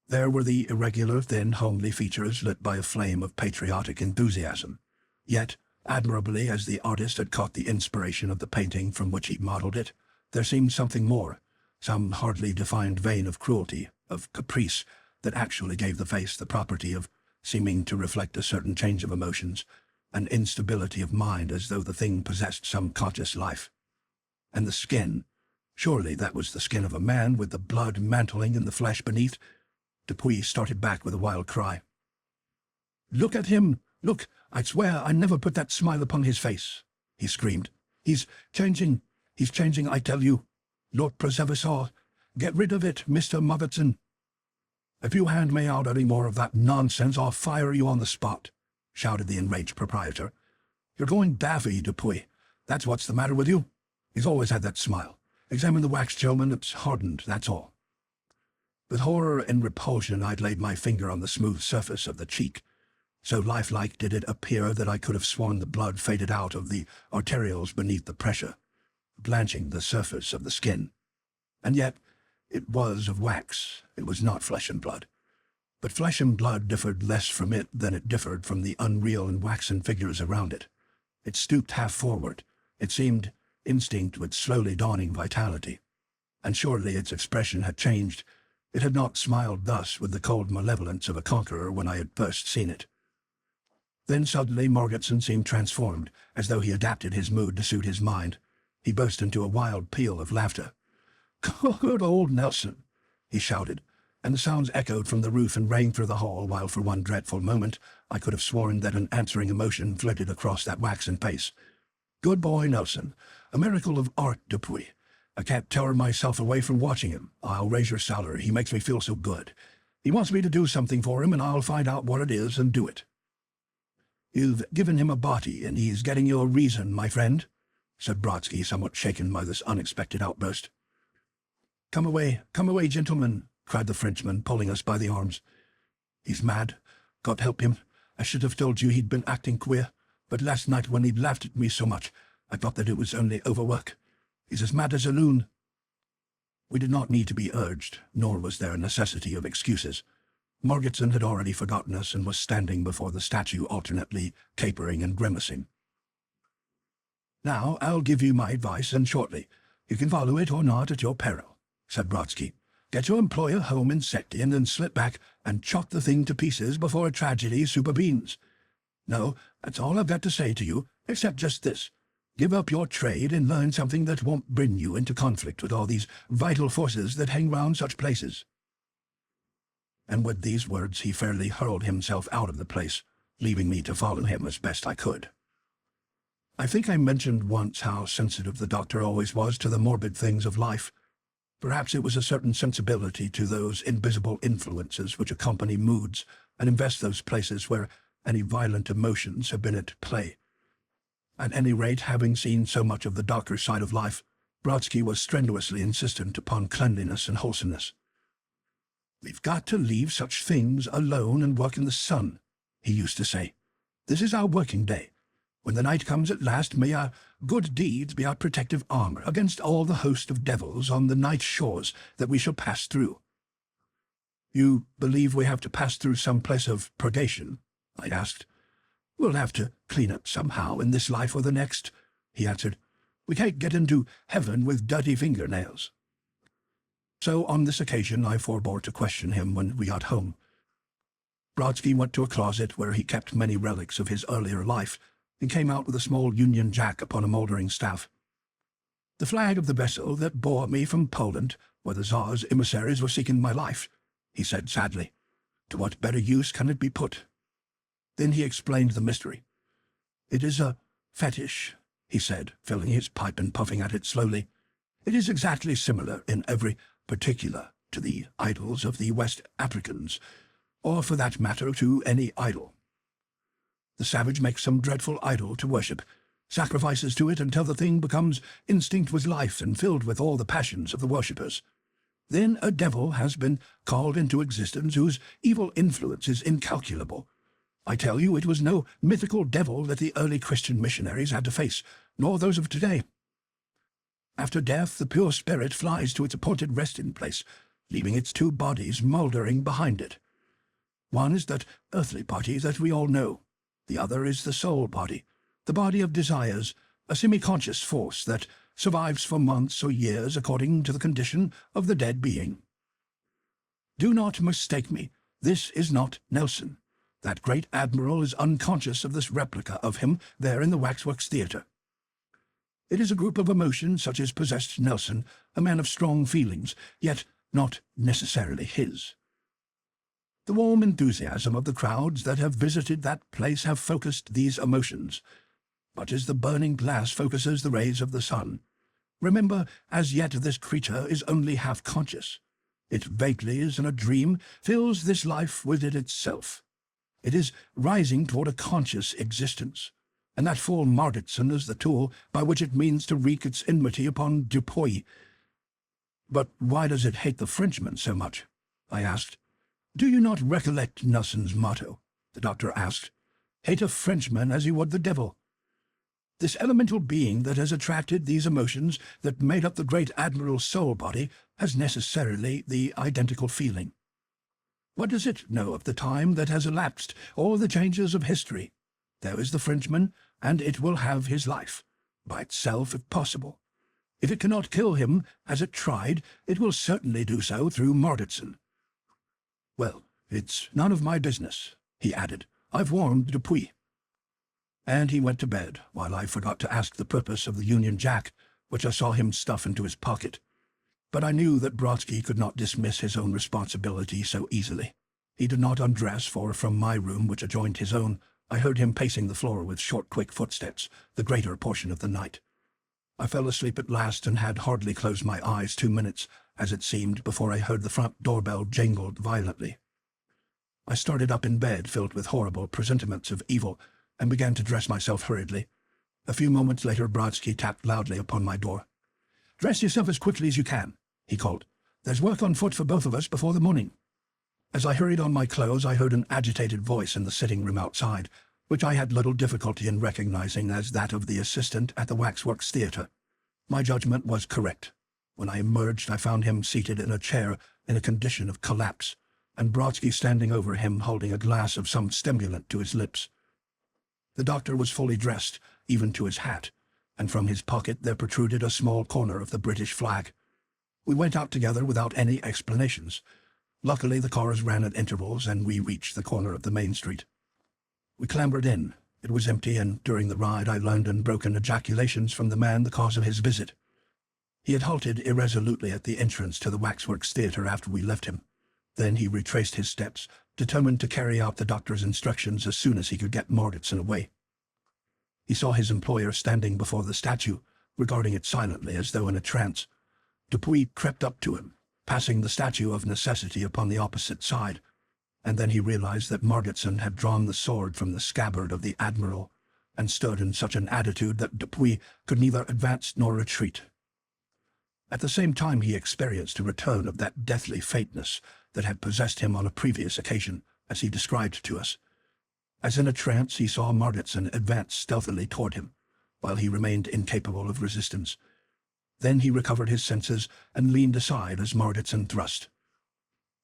There were the irregular, thin, homely features lit by a flame of patriotic enthusiasm. Yet, admirably as the artist had caught the inspiration of the painting from which he modelled it, there seemed something more, some hardly defined vein of cruelty, of caprice, that actually gave the face the property of seeming to reflect a certain change of emotions, an instability of mind, as though the thing possessed some conscious life. And the skin, surely that was the skin of a man with the blood mantling in the flesh beneath. Dupuy started back with a wild cry. "Look at him! Look! I swear I never put that smile upon his face!" he screamed. He's changing, I tell you. Lord preserve us all. Get rid of it, Mr. Margetson. If you hand me out any more of that nonsense, I'll fire you on the spot," shouted the enraged proprietor. "You're going daffy, Dupuy. That's what's the matter with you. He's always had that smile. Examine the wax, gentlemen. It's hardened, that's all." With horror and repulsion I'd laid my finger on the smooth surface of the cheek. So lifelike did it appear that I could have sworn the blood faded out of the arterioles beneath the pressure, blanching the surface of the skin. And yet it was of wax. It was not flesh and blood. But flesh and blood differed less from it than it differed from the unreal and waxen figures around it. It stooped half forward. It seemed instinct with slowly dawning vitality. And surely its expression had changed. It had not smiled thus with the cold malevolence of a conqueror when I had first seen it. Then suddenly Morgetson seemed transformed, as though he adapted his mood to suit his mind. He burst into a wild peal of laughter. "Good old Nelson!" he shouted, and the sounds echoed from the roof and rang through the hall, while for one dreadful moment I could have sworn that an answering emotion flitted across that waxen face. "Good boy, Nelson. A miracle of art, Dupuy. I can't tear myself away from watching him. I'll raise your salary. He makes me feel so good. He wants me to do something for him, and I'll find out what it is and do it." "You've given him a body, and he's getting your reason, my friend," said Brodsky, somewhat shaken by this unexpected outburst. Come away, gentlemen," cried the Frenchman, pulling us by the arms. "He's mad. God help him. I should have told you he'd been acting queer, but last night when he laughed at me so much, I thought that it was only overwork. He's as mad as a loon." We did not need to be urged, nor was there a necessity of excuses. Morgetson had already forgotten us and was standing before the statue alternately capering and grimacing. "Now I'll give you my advice, and shortly. You can follow it or not at your peril," said Brodsky. "Get your employer home in sect and then slip back and chop the thing to pieces before a tragedy supervenes. No, that's all I've got to say to you, except just this. Give up your trade and learn something that won't bring you into conflict with all these vital forces that hang round such places." And with these words he fairly hurled himself out of the place, leaving me to follow him as best I could. I think I mentioned once how sensitive the doctor always was to the morbid things of life. Perhaps it was a certain sensibility to those invisible influences which accompany moods and invest those places where any violent emotions have been at play. At any rate, having seen so much of the darker side of life, Brodsky was strenuously insistent upon cleanliness and wholesomeness. "We've got to leave such things alone and work in the sun," he used to say. "This is our working day. When the night comes at last, may our good deeds be our protective armor against all the host of devils on the night shores that we shall pass through." "You believe we have to pass through some place of purgation?" I asked. "We'll have to clean up somehow in this life or the next," he answered. "We can't get into heaven with dirty fingernails." So on this occasion I forbore to question him when we got home. Brodsky went to a closet where he kept many relics of his earlier life, and came out with a small Union Jack upon a mouldering staff. "The flag of the vessel that bore me from Poland, where the Tsar's emissaries were seeking my life," he said sadly. "To what better use can it be put?" Then he explained the mystery. "It is a fetish," he said, filling his pipe and puffing at it slowly. "It is exactly similar in every particular to the idols of the West Africans, or for that matter to any idol. The savage makes some dreadful idol to worship, sacrifices to it until the thing becomes instinct with life and filled with all the passions of the worshippers. Then a devil has been called into existence whose evil influence is incalculable. I tell you, it was no mythical devil that the early Christian missionaries had to face, nor those of today. After death, the pure spirit flies to its appointed resting place, leaving its two bodies mouldering behind it. One is that earthly body that we all know. The other is the soul body, the body of desires, a semi-conscious force that survives for months or years according to the condition of the dead being. Do not mistake me. This is not Nelson. That great admiral is unconscious of this replica of him there in the Waxworks Theatre. It is a group of emotions such as possessed Nelson, a man of strong feelings, yet not necessarily his. The warm enthusiasm of the crowds that have visited that place have focused these emotions, much as the burning glass focuses the rays of the sun. Remember, as yet this creature is only half conscious. It vaguely is in a dream, fills this life with it itself. It is rising toward a conscious existence, and that fool Margetson is the tool by which it means to wreak its enmity upon Dupuy. But why does it hate the Frenchman so much? I asked. "Do you not recollect Nelson's motto?" the doctor asked. "Hate a Frenchman as you would the devil." This elemental being that has attracted these emotions that made up the great Admiral's soul body has necessarily the identical feeling. What does it know of the time that has elapsed, or the changes of history? There is the Frenchman, and it will have his life, by itself if possible. If it cannot kill him, as it tried, it will certainly do so through Mordauntson. "Well, it's none of my business," he added. "I've warned Dupuy." And he went to bed, while I forgot to ask the purpose of the Union Jack, which I saw him stuff into his pocket. But I knew that Brodsky could not dismiss his own responsibility so easily. He did not undress, for from my room, which adjoined his own, I heard him pacing the floor with short, quick footsteps, the greater portion of the night. I fell asleep at last, and had hardly closed my eyes 2 minutes, as it seemed, before I heard the front doorbell jangled violently. I started up in bed, filled with horrible presentiments of evil, and began to dress myself hurriedly. A few moments later Brodsky tapped loudly upon my door. "Dress yourself as quickly as you can," he called. "There's work on foot for both of us before the morning." As I hurried on my clothes, I heard an agitated voice in the sitting-room outside, which I had little difficulty in recognizing as that of the assistant at the Waxworks Theatre. My judgment was correct. When I emerged, I found him seated in a chair in a condition of collapse, and Brodsky standing over him holding a glass of some stimulant to his lips. The doctor was fully dressed, even to his hat, and from his pocket there protruded a small corner of the British flag. We went out together without any explanations. Luckily the cars ran at intervals, and we reached the corner of the main street. We clambered in. It was empty, and during the ride I learned in broken ejaculations from the man the cause of his visit. He had halted irresolutely at the entrance to the Waxworks Theatre after we left him. Then he retraced his steps, determined to carry out the doctor's instructions as soon as he could get Mordauntson away. He saw his employer standing before the statue, regarding it silently as though in a trance. Dupuy crept up to him, passing the statue of necessity upon the opposite side, and then he realized that Mordauntson had drawn the sword from the scabbard of the Admiral, and stood in such an attitude that Dupuy could neither advance nor retreat. At the same time he experienced a return of that deathly faintness that had possessed him on a previous occasion, as he described to us. As in a trance he saw Mordauntson advance stealthily toward him, while he remained incapable of resistance. Then he recovered his senses and leaned aside as Mordauntson thrust.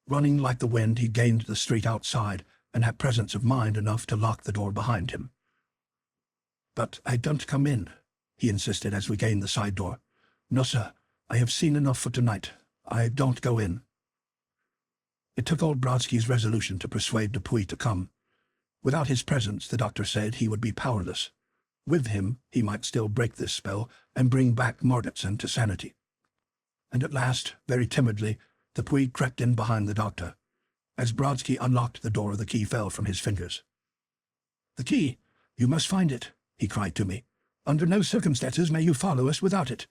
Running like the wind, he gained the street outside, and had presence of mind enough to lock the door behind him. "But I don't come in," he insisted as we gained the side door. "No, sir. I have seen enough for tonight. I don't go in." It took old Brodsky's resolution to persuade Dupuy to come. Without his presence, the doctor said, he would be powerless. With him, he might still break this spell and bring back Mordauntson to sanity. And at last, very timidly, Dupuy crept in behind the doctor. As Brodsky unlocked the door, the key fell from his fingers. "The key! You must find it," he cried to me. "Under no circumstances may you follow us without it.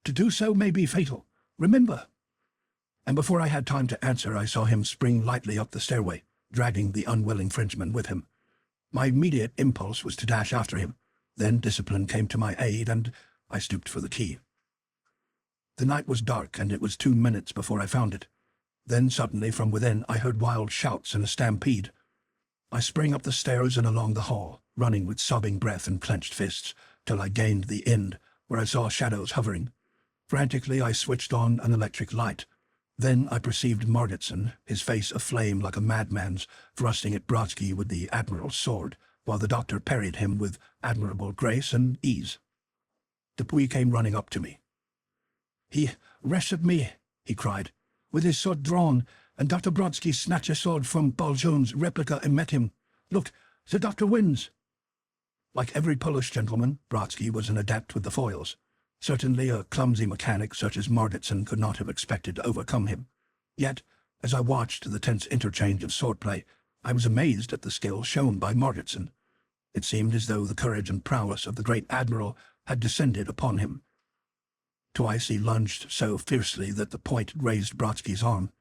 To do so may be fatal. Remember!" And before I had time to answer, I saw him spring lightly up the stairway, dragging the unwilling Frenchman with him. My immediate impulse was to dash after him. Then discipline came to my aid, and I stooped for the key. The night was dark, and it was 2 minutes before I found it. Then suddenly from within I heard wild shouts and a stampede. I sprang up the stairs and along the hall, running with sobbing breath and clenched fists, till I gained the end, where I saw shadows hovering. Frantically I switched on an electric light. Then I perceived Mordauntson, his face aflame like a madman's, thrusting at Brodsky with the Admiral's sword, while the doctor parried him with admirable grace and ease. Dupuy came running up to me. "He wrestled me," he cried, "with his sword drawn, and Dr. Brodsky snatched a sword from Baljoun's replica and met him. Look, the doctor wins." Like every Polish gentleman, Brodsky was an adept with the foils. Certainly a clumsy mechanic such as Mordauntson could not have expected to overcome him. Yet, as I watched the tense interchange of swordplay, I was amazed at the skill shown by Mordauntson. It seemed as though the courage and prowess of the great Admiral had descended upon him. Twice he lunged so fiercely that the point grazed Brodsky's arm.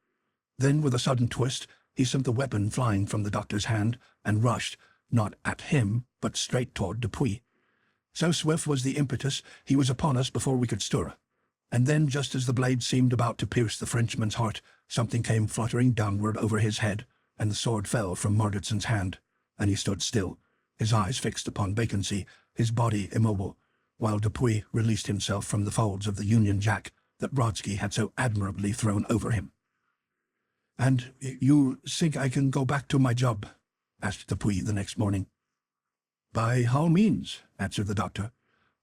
Then, with a sudden twist, he sent the weapon flying from the doctor's hand and rushed, not at him, but straight toward Dupuy. So swift was the impetus, he was upon us before we could stir. And then, just as the blade seemed about to pierce the Frenchman's heart, Something came fluttering downward over his head, and the sword fell from Margitson's hand, and he stood still, his eyes fixed upon vacancy, his body immobile, while Dupuy released himself from the folds of the Union Jack that Brodsky had so admirably thrown over him. "And you think I can go back to my job?" asked Dupuy the next morning. "By all means," answered the doctor.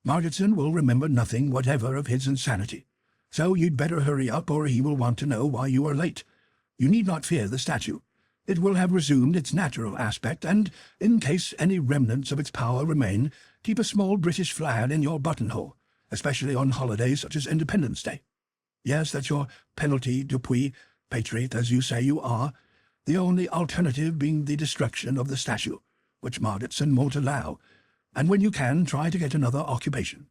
"Margitson will remember nothing whatever of his insanity. So you'd better hurry up, or he will want to know why you are late. You need not fear the statue. It will have resumed its natural aspect, and, in case any remnants of its power remain, keep a small British flag in your buttonhole, especially on holidays such as Independence Day. Yes, that's your penalty, Dupuy, patriot as you say you are, the only alternative being the destruction of the statue, which Margitson won't allow, and when you can, try to get another occupation."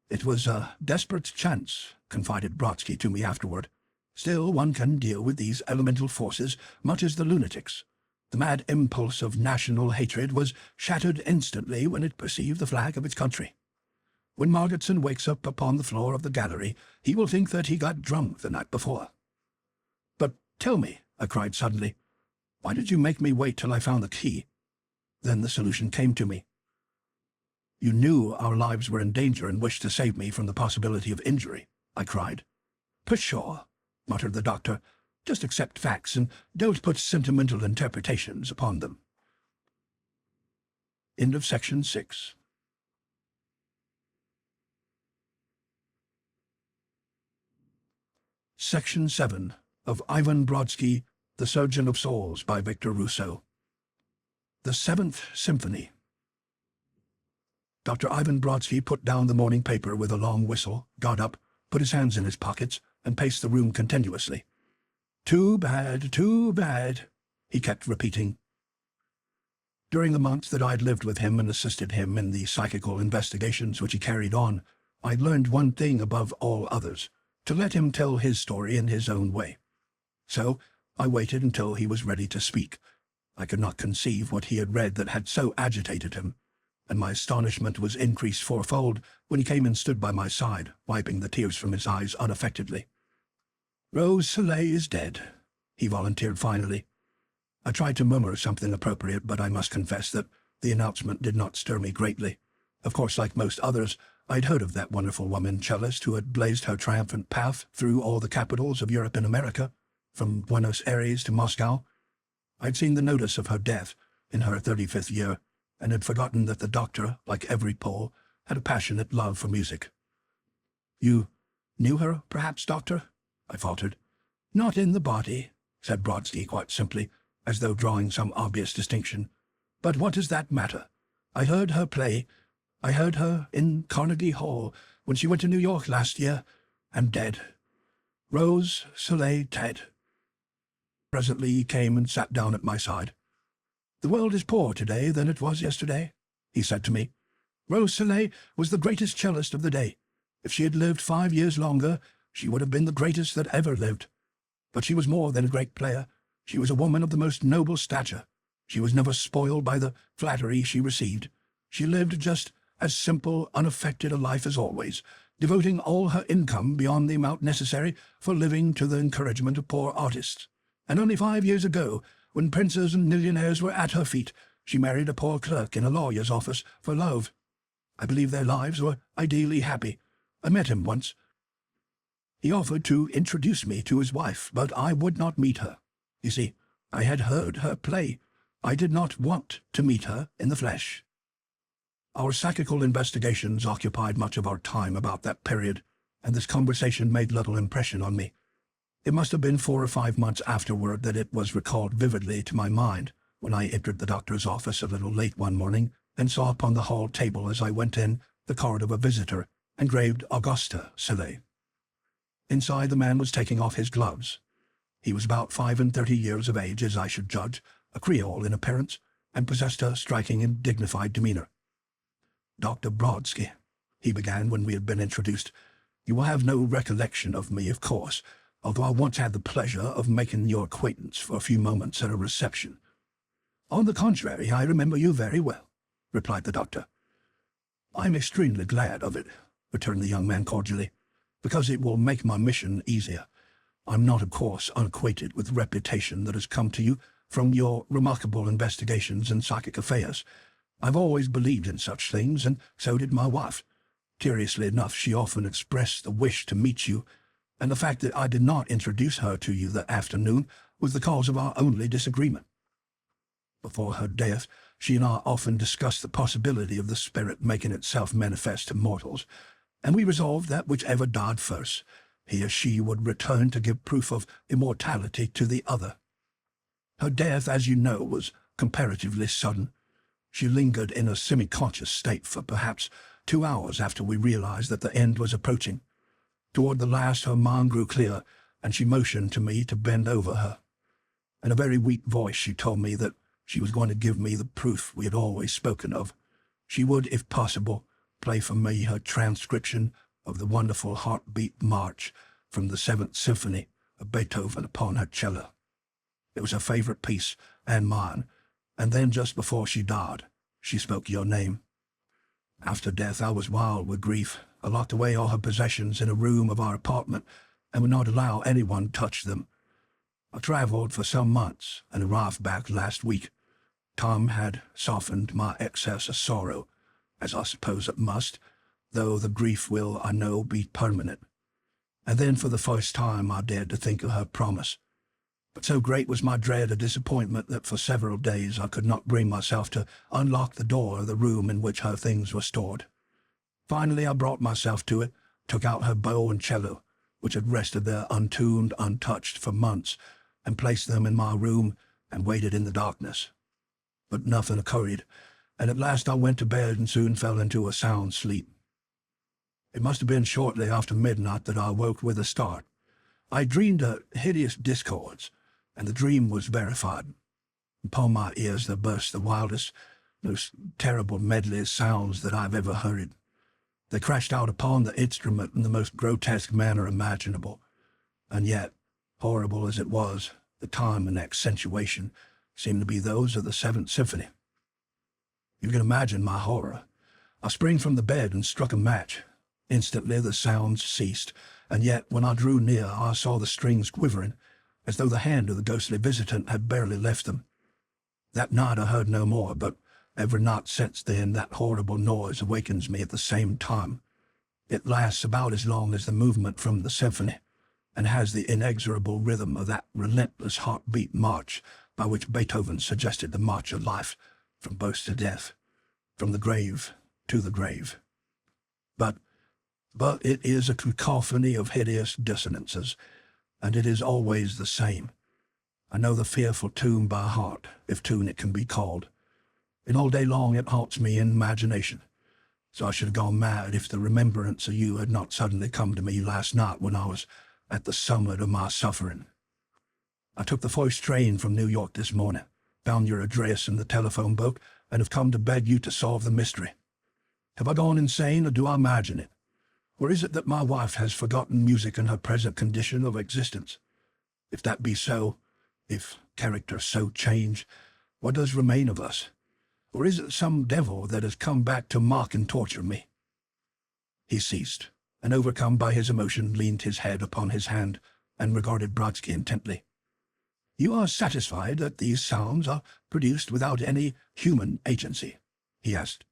"It was a desperate chance," confided Brodsky to me afterward. "Still, one can deal with these elemental forces much as the lunatics. The mad impulse of national hatred was shattered instantly when it perceived the flag of its country. When Margitson wakes up upon the floor of the gallery, he will think that he got drunk the night before." "But tell me," I cried suddenly, "why did you make me wait till I found the key?" Then the solution came to me. "You knew our lives were in danger and wished to save me from the possibility of injury," I cried. "Pshaw," muttered the doctor. "Just accept facts and don't put sentimental interpretations upon them." End of section 6. Section 7 of Ivan Brodsky, The Surgeon of Souls by Victor Rousseau. The Seventh Symphony. Dr. Ivan Brodsky put down the morning paper with a long whistle, got up, put his hands in his pockets, and paced the room continuously. "Too bad, too bad," he kept repeating. During the months that I'd lived with him and assisted him in the psychical investigations which he carried on, I'd learned one thing above all others, to let him tell his story in his own way. So I waited until he was ready to speak. I could not conceive what he had read that had so agitated him, and my astonishment was increased fourfold when he came and stood by my side, wiping the tears from his eyes unaffectedly. "Rose Soleil is dead," he volunteered finally. I tried to murmur something appropriate, but I must confess that the announcement did not stir me greatly. Of course, like most others, I'd heard of that wonderful woman cellist who had blazed her triumphant path through all the capitals of Europe and America, from Buenos Aires to Moscow. I'd seen the notice of her death in her 35th year, and had forgotten that the doctor, like every Pole, had a passionate love for music. "You knew her, perhaps, doctor?" I faltered. "Not in the body," said Brodsky quite simply, as though drawing some obvious distinction. "But what does that matter? I heard her play. I heard her in Carnegie Hall when she went to New York last year, and dead. Rose Soleil dead." Presently he came and sat down at my side. "The world is poorer today than it was yesterday," he said to me. "Rose Soleil was the greatest cellist of the day. If she had lived 5 years longer, she would have been the greatest that ever lived. But she was more than a great player. She was a woman of the most noble stature. She was never spoiled by the flattery she received. She lived just as simple, unaffected a life as always, devoting all her income beyond the amount necessary for living to the encouragement of poor artists. And only 5 years ago, when princes and millionaires were at her feet, she married a poor clerk in a lawyer's office for love. I believe their lives were ideally happy. I met him once. He offered to introduce me to his wife, but I would not meet her. You see, I had heard her play. I did not want to meet her in the flesh." Our psychical investigations occupied much of our time about that period, and this conversation made little impression on me. It must have been 4 or 5 months afterward that it was recalled vividly to my mind when I entered the doctor's office a little late one morning and saw upon the hall table as I went in the card of a visitor engraved Augusta Soleil. Inside, the man was taking off his gloves. He was about 35 years of age, as I should judge, a Creole in appearance, and possessed a striking and dignified demeanor. "Dr. Brodsky," he began when we had been introduced, "you will have no recollection of me, of course, although I once had the pleasure of making your acquaintance for a few moments at a reception." "On the contrary, I remember you very well," replied the doctor. "I'm extremely glad of it," returned the young man cordially, "because it will make my mission easier. I'm not, of course, unacquainted with the reputation that has come to you from your remarkable investigations in psychic affairs. I've always believed in such things, and so did my wife. Curiously enough, she often expressed the wish to meet you, and the fact that I did not introduce her to you that afternoon was the cause of our only disagreement. Before her death, she and I often discussed the possibility of the spirit making itself manifest to mortals, and we resolved that whichever died first, he or she would return to give proof of immortality to the other. Her death, as you know, was comparatively sudden. She lingered in a semi-conscious state for perhaps 2 hours after we realized that the end was approaching. Toward the last, her mind grew clear, and she motioned to me to bend over her. In a very weak voice, she told me that she was going to give me the proof we had always spoken of. She would, if possible, play for me her transcription of the wonderful heartbeat march from the Seventh Symphony of Beethoven upon her cello. It was her favorite piece, and mine, and then just before she died, she spoke your name. After death, I was wild with grief. I locked away all her possessions in a room of our apartment and would not allow anyone to touch them. I traveled for some months and arrived back last week. Time had softened my excess of sorrow, as I suppose it must, though the grief will, I know, be permanent. And then for the first time I dared to think of her promise. But so great was my dread of disappointment that for several days I could not bring myself to unlock the door of the room in which her things were stored. Finally I brought myself to it, took out her bow and cello, which had rested there untuned, untouched for months, and placed them in my room and waited in the darkness. But nothing occurred, and at last I went to bed and soon fell into a sound sleep. It must have been shortly after midnight that I woke with a start. I dreamed a hideous discords, and the dream was verified. Upon my ears there burst the wildest, most terrible medley of sounds that I have ever heard. They crashed out upon the instrument in the most grotesque manner imaginable, and yet, horrible as it was, the time and accentuation seemed to be those of the Seventh Symphony. You can imagine my horror. I sprang from the bed and struck a match. Instantly the sounds ceased, and yet when I drew near I saw the strings quivering, as though the hand of the ghostly visitant had barely left them. That night I heard no more, but every night since then that horrible noise awakens me at the same time. It lasts about as long as the movement from the symphony, and has the inexorable rhythm of that relentless heartbeat march by which Beethoven suggested the march of life, from birth to death, from the grave to the grave. But it is a cacophony of hideous dissonances, and it is always the same. I know the fearful tune by heart, if tune it can be called, and all day long it haunts me in imagination. So I should have gone mad if the remembrance of you had not suddenly come to me last night when I was at the summit of my suffering. I took the first train from New York this morning, found your address in the telephone book, and have come to beg you to solve the mystery. Have I gone insane, or do I imagine it? Or is it that my wife has forgotten music in her present condition of existence? If that be so, if character so change, what does remain of us? Or is it some devil that has come back to mock and torture me? He ceased, and overcome by his emotion, leaned his head upon his hand and regarded Brodsky intently. You are satisfied that these sounds are produced without any human agency? He asked.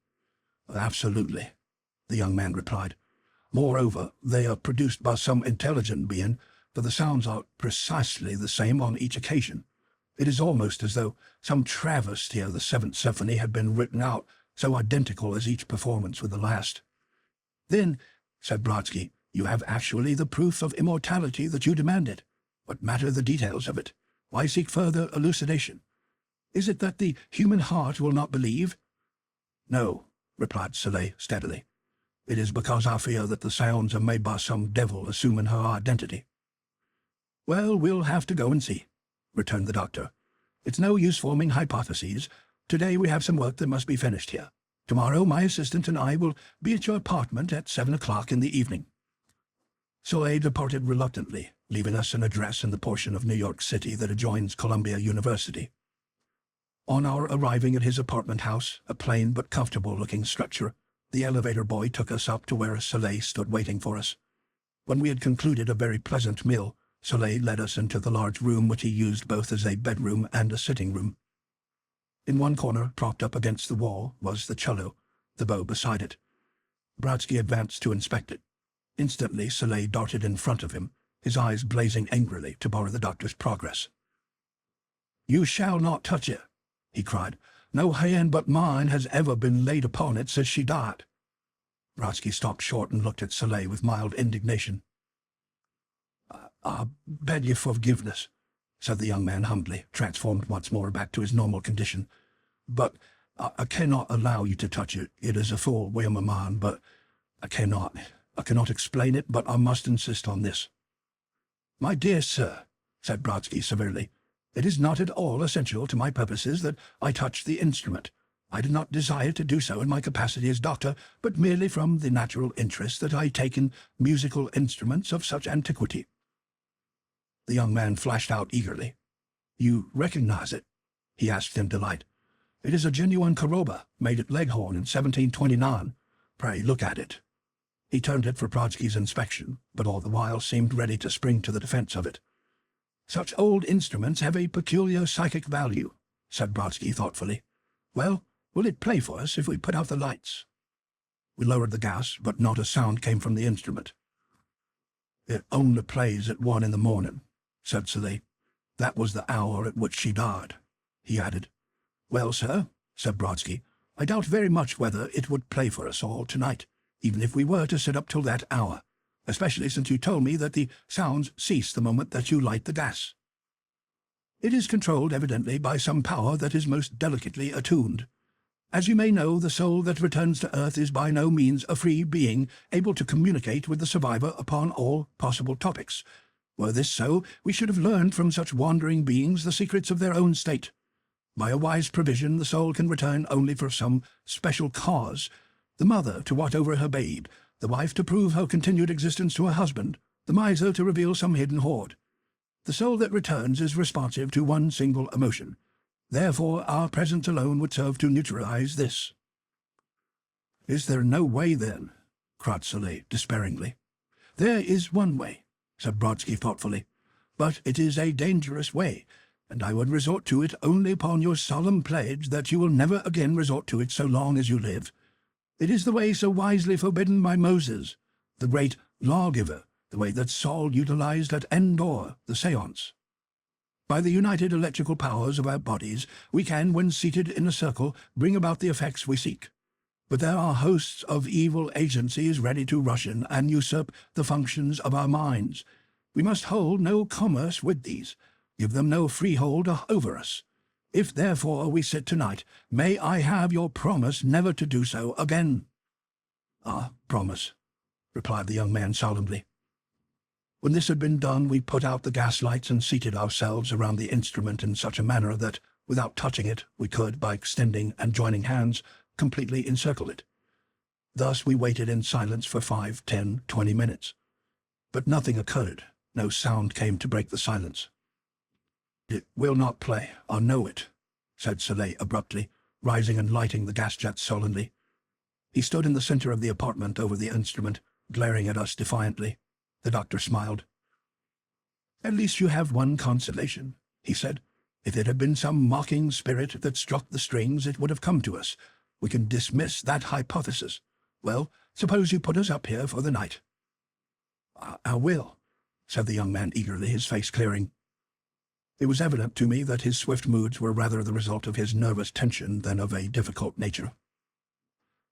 Absolutely, the young man replied. Moreover, they are produced by some intelligent being, for the sounds are precisely the same on each occasion. It is almost as though some travesty of the Seventh Symphony had been written out, so identical as each performance with the last. Then, said Brodsky, you have actually the proof of immortality that you demanded. What matter the details of it? Why seek further elucidation? Is it that the human heart will not believe? No, replied Soleil steadily. It is because I fear that the sounds are made by some devil assuming her identity. Well, we'll have to go and see, returned the doctor. It's no use forming hypotheses. Today we have some work that must be finished here. Tomorrow my assistant and I will be at your apartment at 7 o'clock in the evening. Soleil departed reluctantly, leaving us an address in the portion of New York City that adjoins Columbia University. On our arriving at his apartment house, a plain but comfortable-looking structure, the elevator boy took us up to where Soleil stood waiting for us. When we had concluded a very pleasant meal, Soleil led us into the large room which he used both as a bedroom and a sitting room. In one corner, propped up against the wall, was the cello, the bow beside it. Brodsky advanced to inspect it. Instantly, Soleil darted in front of him, his eyes blazing angrily to bar the doctor's progress. "You shall not touch it," he cried. "No hand but mine has ever been laid upon it since she died." Brodsky stopped short and looked at Soleil with mild indignation. "I beg your forgiveness," said the young man humbly, transformed once more back to his normal condition. "But I cannot allow you to touch it. It is a full whim of mine, but I cannot explain it, but I must insist on this." "My dear sir," said Brodsky severely, "it is not at all essential to my purposes that I touch the instrument. I do not desire to do so in my capacity as doctor, but merely from the natural interest that I take in musical instruments of such antiquity." The young man flashed out eagerly. "You recognize it?" he asked in delight. "It is a genuine caroba, made at Leghorn in 1729. Pray look at it." He turned it for Brodsky's inspection, but all the while seemed ready to spring to the defense of it. "Such old instruments have a peculiar psychic value," said Brodsky thoughtfully. "Well, will it play for us if we put out the lights?" We lowered the gas, but not a sound came from the instrument. "It only plays at 1 in the morning," said Soleil. "That was the hour at which she died," he added. "Well, sir," said Brodsky, "I doubt very much whether it would play for us all tonight, even if we were to sit up till that hour, especially since you told me that the sounds cease the moment that you light the gas. It is controlled evidently by some power that is most delicately attuned. As you may know, the soul that returns to earth is by no means a free being, able to communicate with the survivor upon all possible topics. Were this so, we should have learned from such wandering beings the secrets of their own state. By a wise provision, the soul can return only for some special cause: the mother to watch over her babe, the wife to prove her continued existence to her husband, the miser to reveal some hidden hoard. The soul that returns is responsive to one single emotion. Therefore, our presence alone would serve to neutralize this." "Is there no way, then?" cried Soleil despairingly. "There is one way," said Brodsky thoughtfully, "but it is a dangerous way, and I would resort to it only upon your solemn pledge that you will never again resort to it so long as you live. It is the way so wisely forbidden by Moses, the great lawgiver, the way that Saul utilized at Endor, the seance. By the united electrical powers of our bodies, we can, when seated in a circle, bring about the effects we seek. But there are hosts of evil agencies ready to rush in and usurp the functions of our minds. We must hold no commerce with these, give them no freehold over us. If therefore we sit tonight, may I have your promise never to do so again?" "Ah, promise," replied the young man solemnly. When this had been done, we put out the gas lights and seated ourselves around the instrument in such a manner that, without touching it, we could, by extending and joining hands, completely encircle it. Thus we waited in silence for 5, 10, 20 minutes. But nothing occurred. No sound came to break the silence. "It will not play, I know it," said Soleil abruptly, rising and lighting the gas jet sullenly. He stood in the center of the apartment over the instrument, glaring at us defiantly. The doctor smiled. "At least you have one consolation," he said. "If it had been some mocking spirit that struck the strings, it would have come to us. We can dismiss that hypothesis. Well, suppose you put us up here for the night." I will," said the young man eagerly, his face clearing. It was evident to me that his swift moods were rather the result of his nervous tension than of a difficult nature.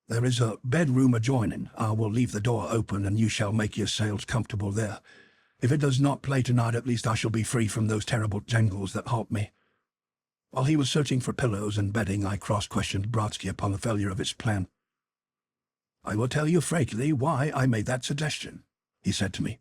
"There is a bedroom adjoining. I will leave the door open, and you shall make yourselves comfortable there. If it does not play tonight, at least I shall be free from those terrible jangles that haunt me." While he was searching for pillows and bedding, I cross-questioned Brodsky upon the failure of his plan. "I will tell you frankly why I made that suggestion," he said to me.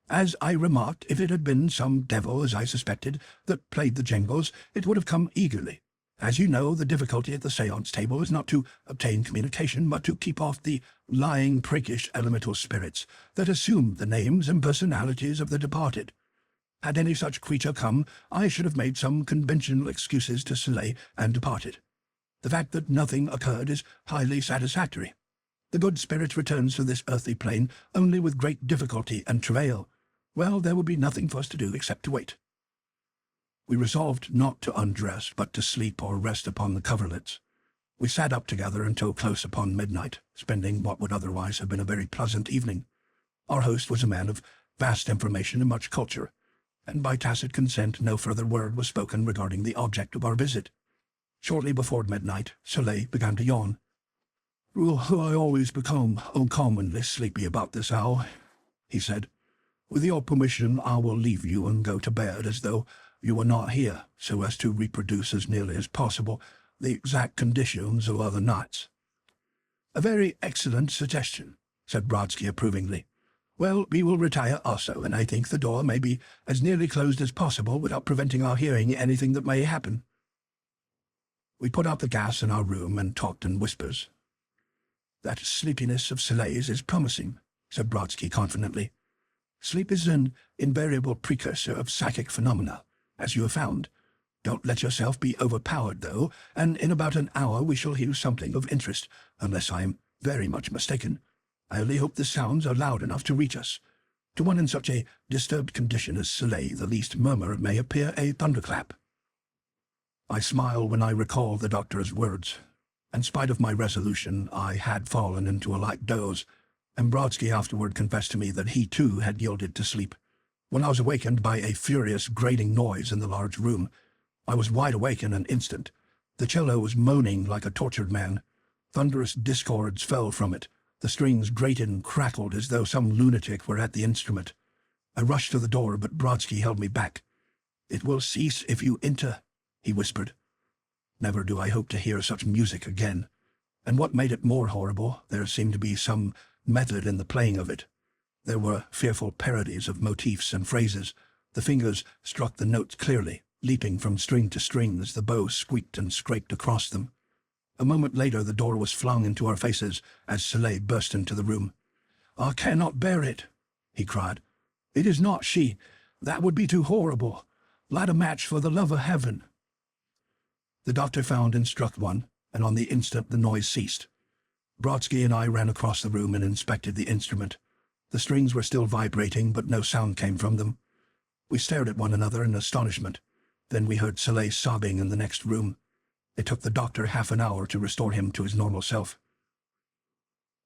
"As I remarked, if it had been some devil, as I suspected, that played the jangles, it would have come eagerly. As you know, the difficulty at the seance table is not to obtain communication, but to keep off the lying, priggish elemental spirits that assume the names and personalities of the departed. Had any such creature come, I should have made some conventional excuses to Soleil and departed. The fact that nothing occurred is highly satisfactory. The good spirit returns to this earthly plane only with great difficulty and travail. Well, there would be nothing for us to do except to wait. We resolved not to undress, but to sleep or rest upon the coverlets. We sat up together until close upon midnight, spending what would otherwise have been a very pleasant evening. Our host was a man of vast information and much culture, and by tacit consent no further word was spoken regarding the object of our visit. Shortly before midnight, Soleil began to yawn. "Well, I always become uncommonly sleepy about this hour," he said. "With your permission, I will leave you and go to bed as though you were not here, so as to reproduce as nearly as possible the exact conditions of other nights." "A very excellent suggestion," said Brodsky approvingly. "Well, we will retire also, and I think the door may be as nearly closed as possible without preventing our hearing anything that may happen." We put out the gas in our room and talked in whispers. "That sleepiness of Soleil's is promising," said Brodsky confidently. "Sleep is an invariable precursor of psychic phenomena, as you have found. Don't let yourself be overpowered, though, and in about an hour we shall hear something of interest, unless I am very much mistaken. I only hope the sounds are loud enough to reach us. To one in such a disturbed condition as Soleil, the least murmur may appear a thunderclap." I smile when I recall the doctor's words. In spite of my resolution, I had fallen into a light doze, and Brodsky afterward confessed to me that he too had yielded to sleep. When I was awakened by a furious grating noise in the large room, I was wide awake in an instant. The cello was moaning like a tortured man. Thunderous discords fell from it. The strings grated and crackled as though some lunatic were at the instrument. I rushed to the door, but Brodsky held me back. "It will cease if you enter," he whispered. Never do I hope to hear such music again. And what made it more horrible, there seemed to be some method in the playing of it. There were fearful parodies of motifs and phrases. The fingers struck the notes clearly, leaping from string to string as the bow squeaked and scraped across them. A moment later the door was flung into our faces as Soleil burst into the room. "I cannot bear it," he cried. "It is not she. That would be too horrible. Light a match for the love of heaven." The doctor found and struck one, and on the instant the noise ceased. Brodsky and I ran across the room and inspected the instrument. The strings were still vibrating, but no sound came from them. We stared at one another in astonishment. Then we heard Soleil sobbing in the next room. It took the doctor half an hour to restore him to his normal self.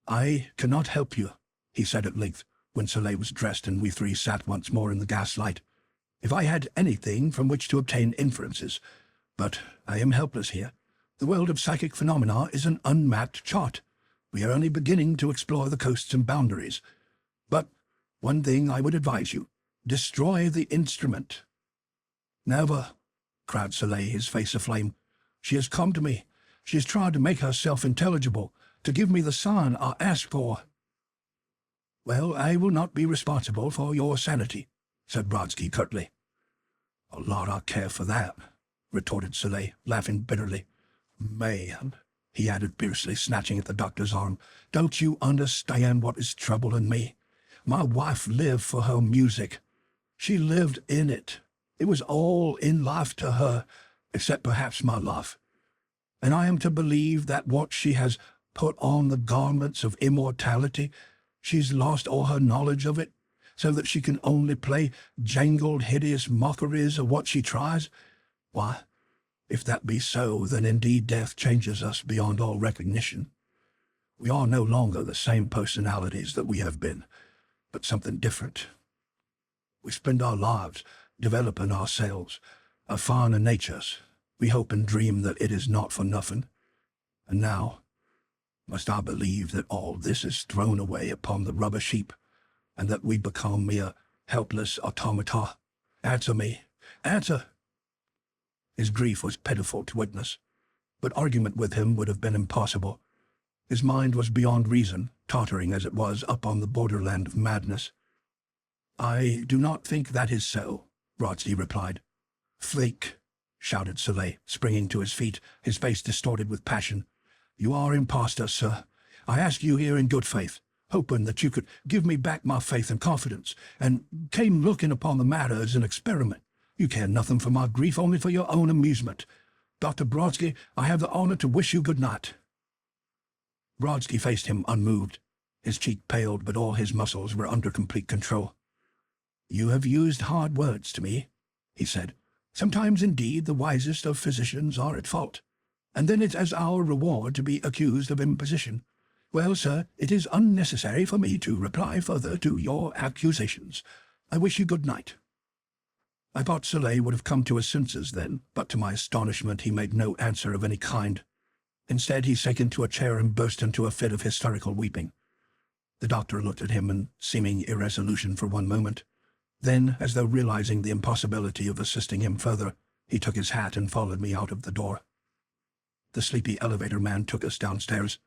"I cannot help you," he said at length, when Soleil was dressed and we three sat once more in the gaslight. "If I had anything from which to obtain inferences, but I am helpless here. The world of psychic phenomena is an unmapped chart. We are only beginning to explore the coasts and boundaries. But one thing I would advise you: destroy the instrument." "Never," cried Soleil, his face aflame. "She has come to me. She has tried to make herself intelligible, to give me the sign I ask for." "Well, I will not be responsible for your sanity," said Brodsky curtly. "A lot I care for that," retorted Soleil, laughing bitterly. "Man," he added fiercely, snatching at the doctor's arm, "don't you understand what is troubling me? My wife lived for her music. She lived in it. It was all in life to her, except perhaps my life. And I am to believe that once she has put on the garments of immortality, she's lost all her knowledge of it, so that she can only play jangled, hideous mockeries of what she tries? Why, if that be so, then indeed death changes us beyond all recognition. We are no longer the same personalities that we have been, but something different. We spend our lives developing ourselves, our finer natures. We hope and dream that it is not for nothing. And now, must I believe that all this is thrown away upon the rubbish heap, and that we become mere helpless automata? Answer me. Answer!" His grief was pitiful to witness, but argument with him would have been impossible. His mind was beyond reason, tottering as it was up on the borderland of madness. "I do not think that is so," Brodsky replied. "Think!" shouted Soleil, springing to his feet, his face distorted with passion. "You are impostor, sir. I ask you here in good faith, hoping that you could give me back my faith and confidence, and came looking upon the matter as an experiment. You care nothing for my grief, only for your own amusement. Dr. Brodsky, I have the honor to wish you good night." Brodsky faced him unmoved. His cheek paled, but all his muscles were under complete control. "You have used hard words to me," he said. "Sometimes, indeed, the wisest of physicians are at fault, and then it's as our reward to be accused of imposition. Well, sir, it is unnecessary for me to reply further to your accusations. I wish you good night." I thought Soleil would have come to his senses then, but to my astonishment he made no answer of any kind. Instead, he sank into a chair and burst into a fit of hysterical weeping. The doctor looked at him in seeming irresolution for one moment. Then, as though realizing the impossibility of assisting him further, he took his hat and followed me out of the door. The sleepy elevator man took us downstairs.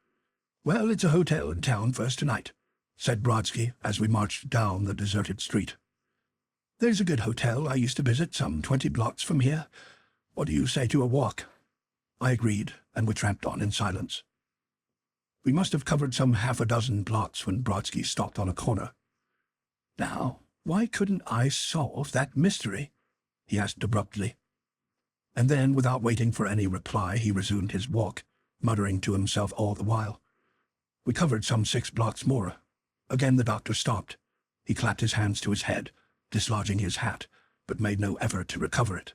"Well, it's a hotel in town for us tonight," said Brodsky as we marched down the deserted street. "There's a good hotel I used to visit some 20 blocks from here. What do you say to a walk?" I agreed, and we tramped on in silence. We must have covered some half a dozen blocks when Brodsky stopped on a corner. "Now, why couldn't I solve that mystery?" he asked abruptly. And then, without waiting for any reply, he resumed his walk, muttering to himself all the while. We covered some 6 blocks more. Again the doctor stopped. He clapped his hands to his head, dislodging his hat, but made no effort to recover it.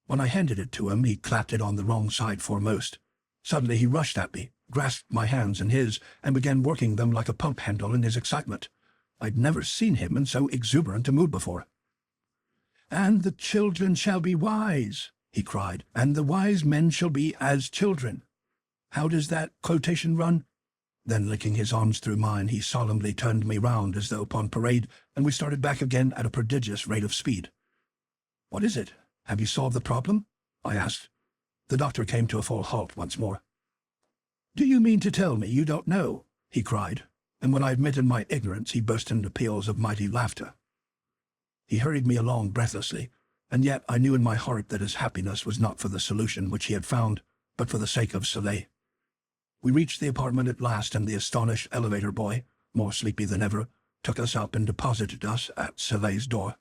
When I handed it to him, he clapped it on the wrong side foremost. Suddenly he rushed at me, grasped my hands in his, and began working them like a pump handle in his excitement. I'd never seen him in so exuberant a mood before. "And the children shall be wise," he cried, "and the wise men shall be as children." How does that quotation run? Then, linking his arms through mine, he solemnly turned me round as though upon parade, and we started back again at a prodigious rate of speed. "What is it? Have you solved the problem?" I asked. The doctor came to a full halt once more. "Do you mean to tell me you don't know?" he cried, and when I admitted my ignorance, he burst into peals of mighty laughter. He hurried me along breathlessly, and yet I knew in my heart that his happiness was not for the solution which he had found, but for the sake of Soleil. We reached the apartment at last, and the astonished elevator boy, more sleepy than ever, took us up and deposited us at Soleil's door.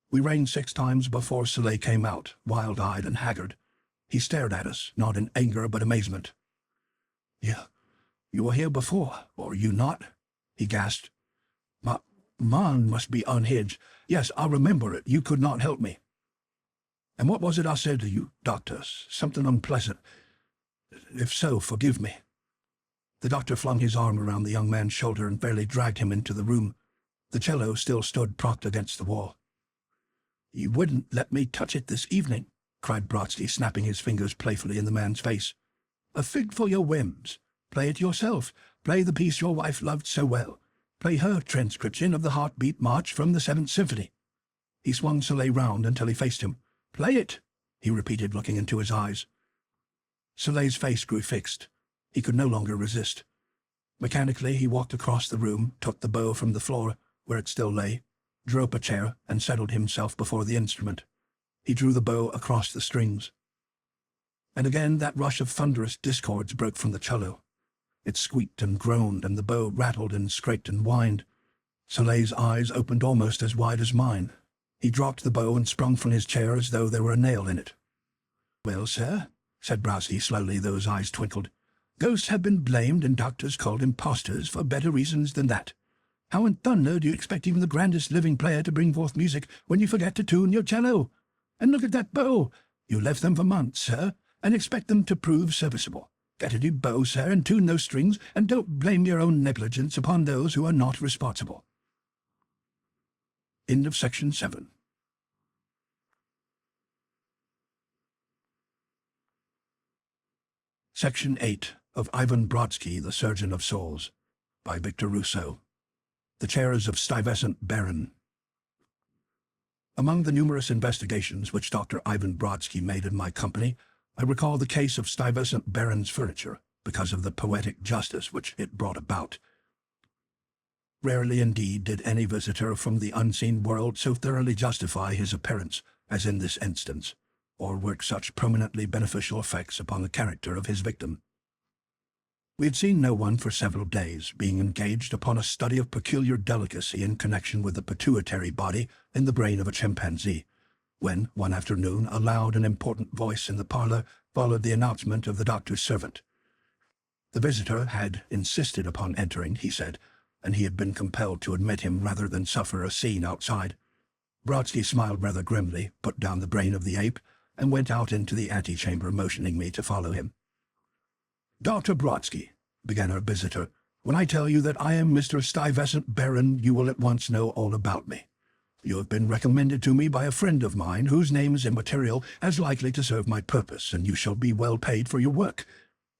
We rang 6 times before Soleil came out, wild-eyed and haggard. He stared at us, not in anger but amazement. You were here before, were you not?" he gasped. My mind must be unhinged. Yes, I remember it. You could not help me." "And what was it I said to you, doctor? Something unpleasant? If so, forgive me." The doctor flung his arm around the young man's shoulder and fairly dragged him into the room. The cello still stood propped against the wall. "You wouldn't let me touch it this evening," cried Brodsky, snapping his fingers playfully in the man's face. "A fig for your whims. Play it yourself. Play the piece your wife loved so well. Play her transcription of the Heartbeat March from the 7th Symphony." He swung Soleil round until he faced him. "Play it," he repeated, looking into his eyes. Soleil's face grew fixed. He could no longer resist. Mechanically, he walked across the room, took the bow from the floor, where it still lay, drew up a chair, and settled himself before the instrument. He drew the bow across the strings. And again that rush of thunderous discords broke from the cello. It squeaked and groaned, and the bow rattled and scraped and whined. Soleil's eyes opened almost as wide as mine. He dropped the bow and sprung from his chair as though there were a nail in it. "Well, sir," said Brodsky slowly, though his eyes twinkled, "ghosts have been blamed and doctors called impostors for better reasons than that. How in thunder do you expect even the grandest living player to bring forth music when you forget to tune your cello? And look at that bow! You left them for months, sir, and expect them to prove serviceable. Get a new bow, sir, and tune those strings, and don't blame your own negligence upon those who are not responsible." End of section 7. Section 8 of Ivan Brodsky, the Surgeon of Souls, by Victor Rousseau. The Chairs of Stuyvesant Baron. Among the numerous investigations which Dr. Ivan Brodsky made in my company, I recall the case of Stuyvesant Baron's furniture, because of the poetic justice which it brought about. Rarely indeed did any visitor from the unseen world so thoroughly justify his appearance as in this instance, or work such permanently beneficial effects upon the character of his victim. We had seen no one for several days, being engaged upon a study of peculiar delicacy in connection with the pituitary body in the brain of a chimpanzee, when, one afternoon, a loud and important voice in the parlor followed the announcement of the doctor's servant. The visitor had insisted upon entering, he said, and he had been compelled to admit him rather than suffer a scene outside. Brodsky smiled rather grimly, put down the brain of the ape, and went out into the antechamber, motioning me to follow him. "Dr. Brodsky," began our visitor, "when I tell you that I am Mr. Stuyvesant Barron, you will at once know all about me. You have been recommended to me by a friend of mine, whose name is immaterial, as likely to serve my purpose, and you shall be well paid for your work.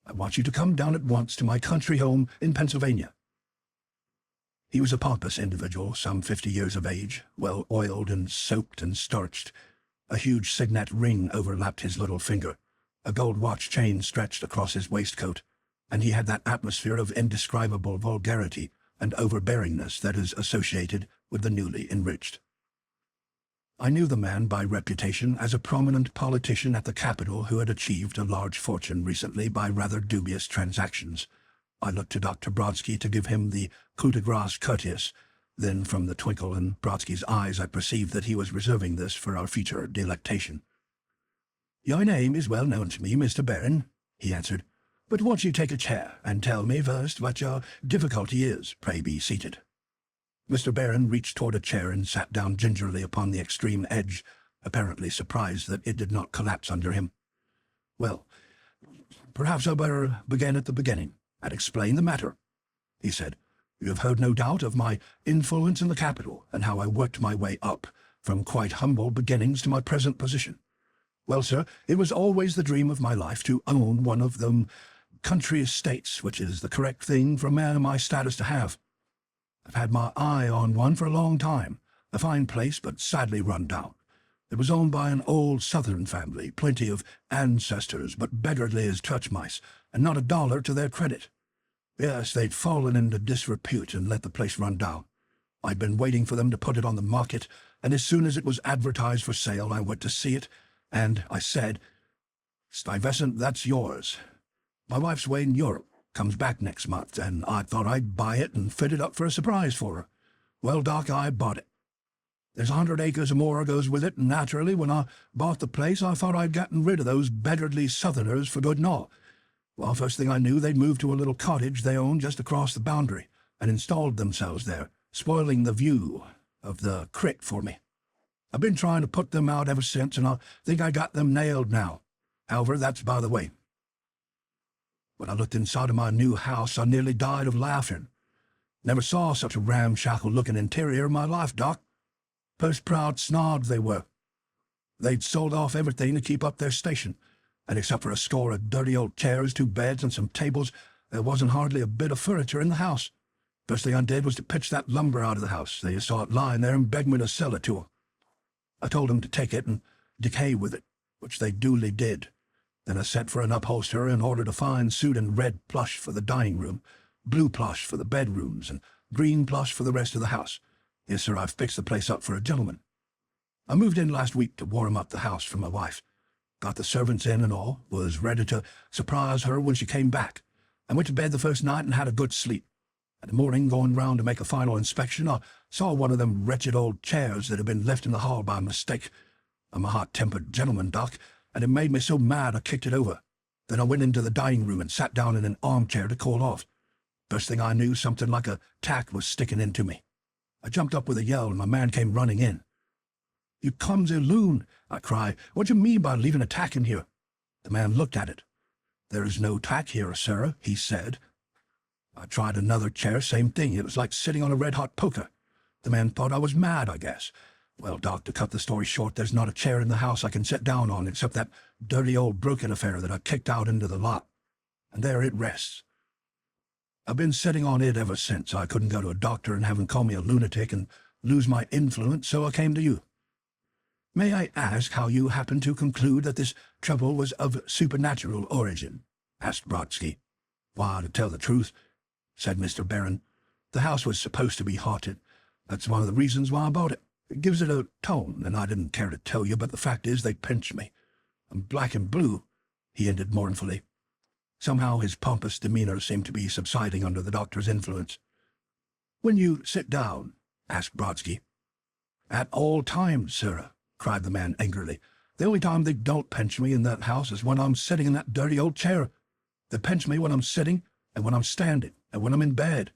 I want you to come down at once to my country home in Pennsylvania." He was a pompous individual, some 50 years of age, well oiled and soaped and starched. A huge signet ring overlapped his little finger. A gold watch chain stretched across his waistcoat, and he had that atmosphere of indescribable vulgarity and overbearingness that is associated with the newly enriched. I knew the man by reputation as a prominent politician at the capital who had achieved a large fortune recently by rather dubious transactions. I looked to Dr. Brodsky to give him the coup de grace courteous. Then, from the twinkle in Brodsky's eyes, I perceived that he was reserving this for our future delectation. "Your name is well known to me, Mr. Barron," he answered, "but won't you take a chair and tell me first what your difficulty is? Pray be seated." Mr. Barron reached toward a chair and sat down gingerly upon the extreme edge, apparently surprised that it did not collapse under him. "Well, perhaps I'd better begin at the beginning and explain the matter," he said. "You have heard, no doubt, of my influence in the capital and how I worked my way up from quite humble beginnings to my present position. Well, sir, it was always the dream of my life to own one of them country estates, which is the correct thing for a man of my status to have. I've had my eye on one for a long time, a fine place but sadly run down. It was owned by an old Southern family, plenty of ancestors, but beggarly as church mice, and not a dollar to their credit. Yes, they'd fallen into disrepute and let the place run down. I'd been waiting for them to put it on the market, and as soon as it was advertised for sale, I went to see it, and I said, 'Stuyvesant, that's yours. My wife's away in Europe, comes back next month, and I thought I'd buy it and fit it up for a surprise for her.' Well, Doc, I bought it. There's 100 acres or more goes with it, and naturally, when I bought the place, I thought I'd gotten rid of those beggarly Southerners for good and all. Well, first thing I knew, they'd moved to a little cottage they owned just across the boundary, and installed themselves there, spoiling the view of the crick for me. I've been trying to put them out ever since, and I think I got them nailed now. However, that's by the way. When I looked inside of my new house, I nearly died of laughing. Never saw such a ramshackle-looking interior in my life, Doc. Purse-proud snobs they were. They'd sold off everything to keep up their station, and except for a score of dirty old chairs, 2 beds, and some tables, there wasn't hardly a bit of furniture in the house. First thing I did was to pitch that lumber out of the house. They saw it lying there and begged me to sell it to them. I told them to take it and decay with it, which they duly did. Then I sent for an upholsterer and ordered a fine suit and red plush for the dining room, blue plush for the bedrooms, and green plush for the rest of the house. Yes, sir, I've fixed the place up for a gentleman. I moved in last week to warm up the house for my wife. Got the servants in and all, was ready to surprise her when she came back. I went to bed the first night and had a good sleep. In the morning, going round to make a final inspection, I saw one of them wretched old chairs that had been left in the hall by mistake. I'm a hot-tempered gentleman, Doc, and it made me so mad I kicked it over. Then I went into the dining room and sat down in an armchair to cool off. First thing I knew, something like a tack was sticking into me. I jumped up with a yell, and my man came running in. "You clumsy loon," I cried. "What do you mean by leaving a tack in here?" The man looked at it. "There is no tack here, sir," he said. I tried another chair, same thing. It was like sitting on a red-hot poker. The man thought I was mad, I guess. Well, Doc, to cut the story short, there's not a chair in the house I can sit down on except that dirty old broken affair that I kicked out into the lot. And there it rests. I've been sitting on it ever since. I couldn't go to a doctor and have him call me a lunatic and lose my influence, so I came to you. May I ask how you happened to conclude that this trouble was of supernatural origin?" asked Brodsky. "Why, to tell the truth," said Mr. Barron, "the house was supposed to be haunted. That's one of the reasons why I bought it. It gives it a tone, and I didn't care to tell you, but the fact is they pinched me. I'm black and blue," he ended mournfully. Somehow his pompous demeanor seemed to be subsiding under the doctor's influence. "When you sit down?" asked Brodsky. "At all times, sir," cried the man angrily. "The only time they don't pinch me in that house is when I'm sitting in that dirty old chair. They pinch me when I'm sitting, and when I'm standing, and when I'm in bed.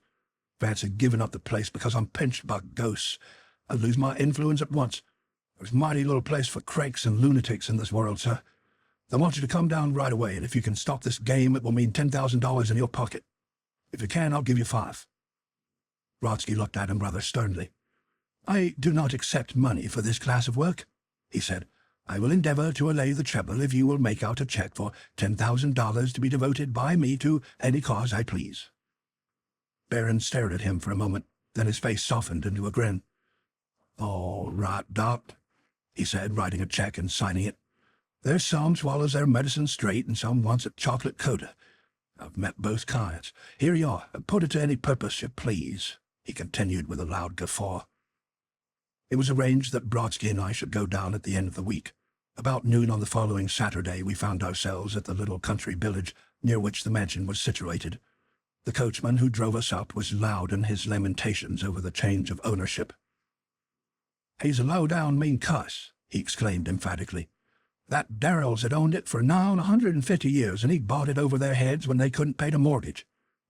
Fancy giving up the place because I'm pinched by ghosts. I'd lose my influence at once. There's mighty little place for cranks and lunatics in this world, sir. I want you to come down right away, and if you can stop this game, it will mean $10,000 in your pocket. If you can, I'll give you 5. Brodsky looked at him rather sternly. I do not accept money for this class of work, he said. I will endeavor to allay the trouble if you will make out a check for $10,000 to be devoted by me to any cause I please. Barron stared at him for a moment, then his face softened into a grin. All right, Doc, he said, writing a check and signing it. There's some swallows their medicine straight and some wants a chocolate coda. I've met both kinds. Here you are. Put it to any purpose you please, he continued with a loud guffaw. It was arranged that Brodsky and I should go down at the end of the week. About noon on the following Saturday we found ourselves at the little country village near which the mansion was situated. The coachman who drove us up was loud in his lamentations over the change of ownership. He's a low-down mean cuss, he exclaimed emphatically. That Darrell's had owned it for now 150 years, and he bought it over their heads when they couldn't pay the mortgage.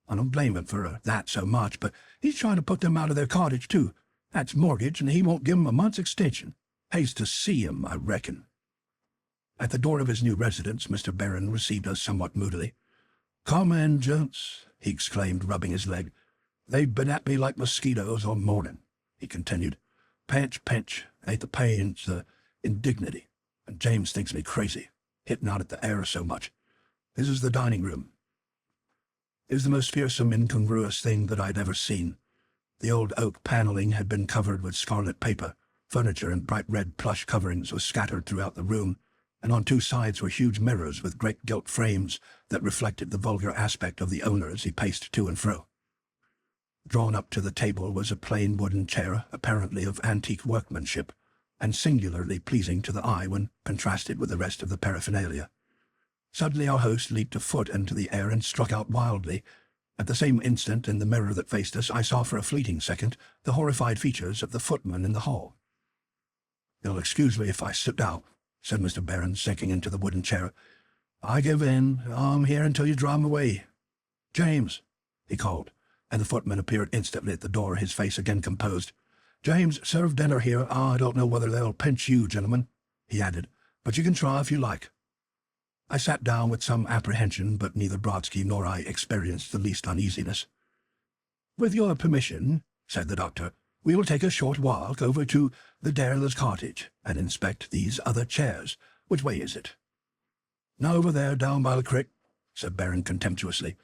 I don't blame him for that so much, but he's trying to put them out of their cottage, too. That's mortgage, and he won't give 'em a month's extension. Hates to see 'em, I reckon. At the door of his new residence, Mr. Barron received us somewhat moodily. Come in, gents, he exclaimed, rubbing his leg. They've been at me like mosquitoes all morning, he continued. Pinch, pinch, ain't the pains, the indignity. And James thinks me crazy, hitting out at the air so much. This is the dining room. It was the most fearsome, incongruous thing that I'd ever seen. The old oak paneling had been covered with scarlet paper. Furniture and bright red plush coverings was scattered throughout the room, and on 2 sides were huge mirrors with great gilt frames that reflected the vulgar aspect of the owner as he paced to and fro. Drawn up to the table was a plain wooden chair, apparently of antique workmanship, and singularly pleasing to the eye when contrasted with the rest of the paraphernalia. Suddenly our host leaped a foot into the air and struck out wildly. At the same instant, in the mirror that faced us, I saw for a fleeting second the horrified features of the footman in the hall. You'll excuse me if I sit down, said Mr. Barron, sinking into the wooden chair. I give in. I'm here until you drive 'em away. James, he called, and the footman appeared instantly at the door, his face again composed. James, serve dinner here. I don't know whether they'll pinch you, gentlemen, he added, but you can try if you like. I sat down with some apprehension, but neither Brodsky nor I experienced the least uneasiness. With your permission, said the doctor, we will take a short walk over to the Darrell's cottage and inspect these other chairs. Which way is it? Now over there, down by the creek, said Barron contemptuously.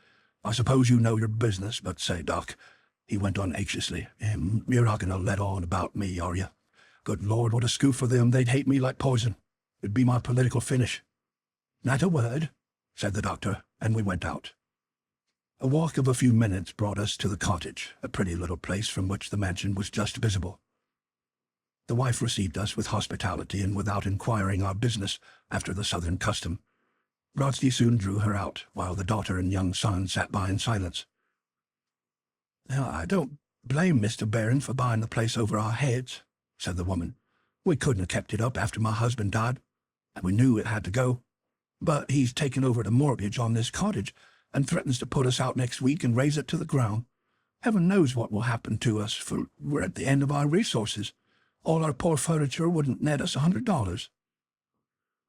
I suppose you know your business, but say, Doc, he went on anxiously, you're not going to let on about me, are you? Good Lord, what a scoop for them. They'd hate me like poison. It'd be my political finish. Not a word, said the doctor, and we went out. A walk of a few minutes brought us to the cottage, a pretty little place from which the mansion was just visible. The wife received us with hospitality and without inquiring our business after the southern custom. Brodsky soon drew her out, while the daughter and young son sat by in silence. Now, I don't blame Mr. Barron for buying the place over our heads, said the woman. We couldn't have kept it up after my husband died, and we knew it had to go. But he's taken over the mortgage on this cottage and threatens to put us out next week and raze it to the ground. Heaven knows what will happen to us, for we're at the end of our resources. All our poor furniture wouldn't net us $100.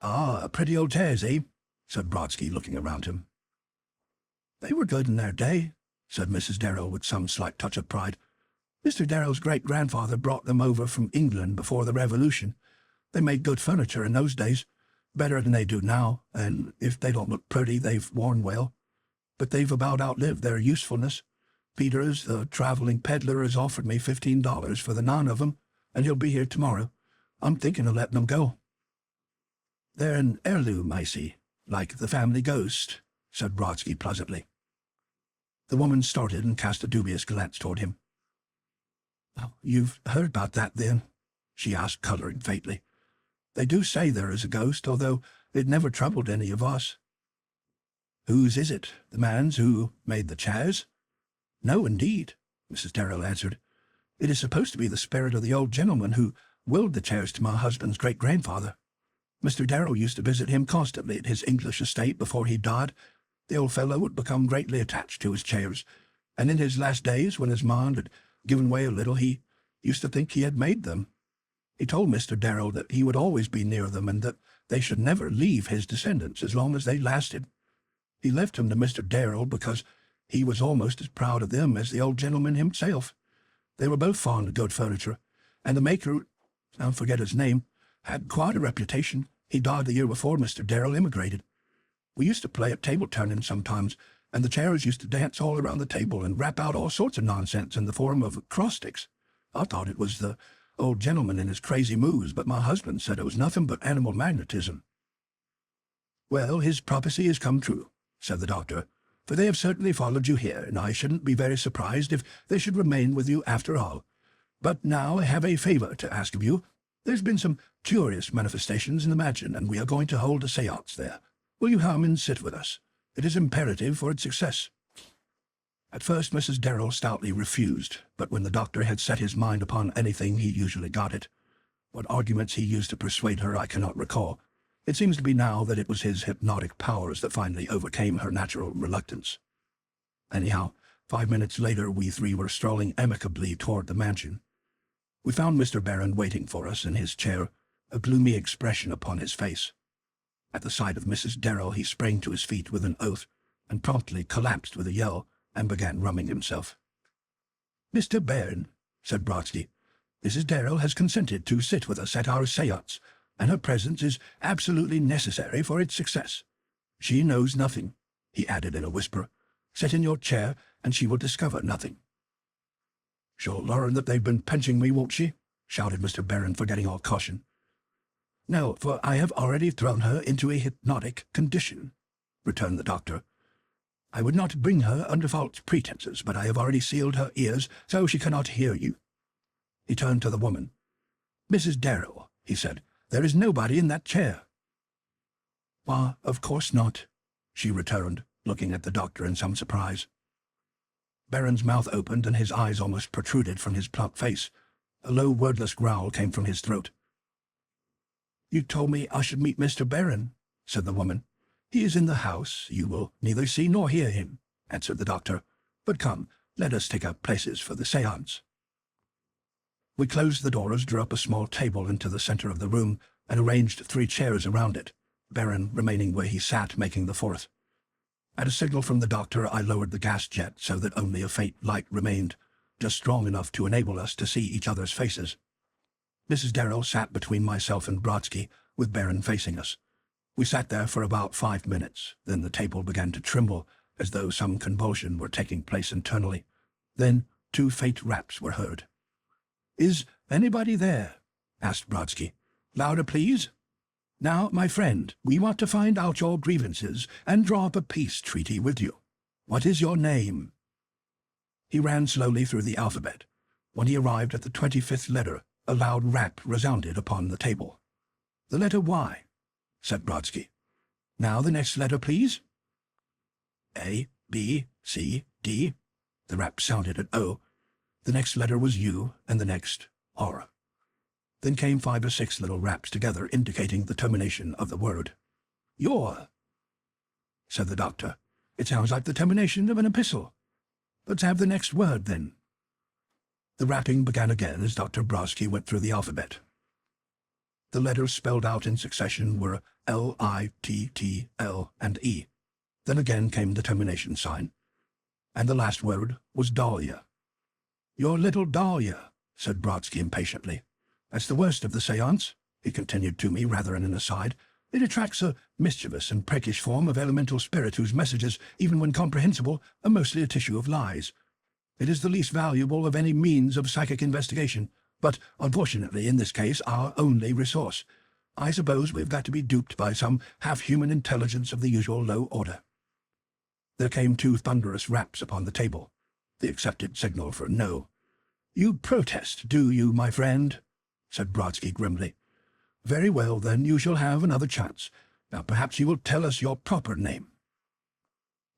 Ah, pretty old chairs, eh? Said Brodsky, looking around him. They were good in their day, said Mrs. Darrell with some slight touch of pride. Mr. Darrell's great-grandfather brought them over from England before the Revolution. They made good furniture in those days, better than they do now, and if they don't look pretty, they've worn well. But they've about outlived their usefulness. Peters, the traveling peddler, has offered me $15 for the 9 of 'em, and he'll be here tomorrow. I'm thinking of letting 'em go. They're an heirloom, I see, like the family ghost, said Brodsky pleasantly. The woman started and cast a dubious glance toward him. Oh, you've heard about that, then? She asked, coloring faintly. They do say there is a ghost, although it never troubled any of us. Whose is it? The man's who made the chairs? No, indeed, Mrs. Darrell answered. It is supposed to be the spirit of the old gentleman who willed the chairs to my husband's great-grandfather. Mr. Darrell used to visit him constantly at his English estate before he died. The old fellow would become greatly attached to his chairs. And in his last days, when his mind had given way a little, he used to think he had made them. He told Mr. Darrell that he would always be near them and that they should never leave his descendants as long as they lasted. He left them to Mr. Darrell because he was almost as proud of them as the old gentleman himself. They were both fond of good furniture, and the maker, I forget his name, had quite a reputation. He died the year before Mr. Darrell immigrated. We used to play at table turning sometimes, and the chairs used to dance all around the table and rap out all sorts of nonsense in the form of acrostics. I thought it was the old gentleman in his crazy moves, but my husband said it was nothing but animal magnetism. Well, his prophecy has come true, said the doctor, for they have certainly followed you here, and I shouldn't be very surprised if they should remain with you after all. But now I have a favor to ask of you. There's been some curious manifestations in the mansion, and we are going to hold a séance there. Will you come and sit with us? It is imperative for its success. At first Mrs. Darrell stoutly refused, but when the doctor had set his mind upon anything he usually got it. What arguments he used to persuade her I cannot recall. It seems to be now that it was his hypnotic powers that finally overcame her natural reluctance. Anyhow, 5 minutes later we three were strolling amicably toward the mansion. We found Mr. Barron waiting for us in his chair, a gloomy expression upon his face. At the sight of Mrs. Darrell he sprang to his feet with an oath, and promptly collapsed with a yell, and began rubbing himself. "Mr. Barron," said Brodsky, "Mrs. Darrell has consented to sit with us at our séance, and her presence is absolutely necessary for its success. She knows nothing," he added in a whisper. "Sit in your chair, and she will discover nothing." "She'll learn that they've been pinching me, won't she?" shouted Mr. Barron, forgetting all caution. "No, for I have already thrown her into a hypnotic condition," returned the doctor. "I would not bring her under false pretenses, but I have already sealed her ears so she cannot hear you." He turned to the woman. "Mrs. Darrell," he said, "there is nobody in that chair." "Why, of course not," she returned, looking at the doctor in some surprise. Barron's mouth opened and his eyes almost protruded from his plump face. A low, wordless growl came from his throat. "You told me I should meet Mr. Barron," said the woman. "He is in the house. You will neither see nor hear him," answered the doctor. "But come, let us take our places for the séance." We closed the doors, drew up a small table into the center of the room, and arranged 3 chairs around it, Barron remaining where he sat, making the 4th. At a signal from the doctor, I lowered the gas jet so that only a faint light remained, just strong enough to enable us to see each other's faces. Mrs. Darrell sat between myself and Brodsky, with Barron facing us. We sat there for about 5 minutes. Then the table began to tremble, as though some convulsion were taking place internally. Then 2 faint raps were heard. "Is anybody there?" asked Brodsky. "Louder, please. Now, my friend, we want to find out your grievances and draw up a peace treaty with you. What is your name?" He ran slowly through the alphabet. When he arrived at the 25th letter, a loud rap resounded upon the table. "The letter Y," said Brodsky. "Now the next letter, please." "A, B, C, D." The rap sounded at O. The next letter was U, and the next R. Then came 5 or 6 little raps together, indicating the termination of the word. "Your," said the doctor. "It sounds like the termination of an epistle. Let's have the next word, then." The rapping began again as Dr. Brodsky went through the alphabet. The letters spelled out in succession were L, I, T, T, L, and E. Then again came the termination sign. And the last word was Dahlia. "Your little Dahlia," said Brodsky impatiently. "That's the worst of the séance," he continued to me rather in an aside. "It attracts a mischievous and prankish form of elemental spirit whose messages, even when comprehensible, are mostly a tissue of lies. It is the least valuable of any means of psychic investigation, but, unfortunately, in this case, our only resource. I suppose we've got to be duped by some half-human intelligence of the usual low order." There came 2 thunderous raps upon the table, the accepted signal for no. "You protest, do you, my friend?" said Brodsky grimly. "Very well, then, you shall have another chance. Now perhaps you will tell us your proper name."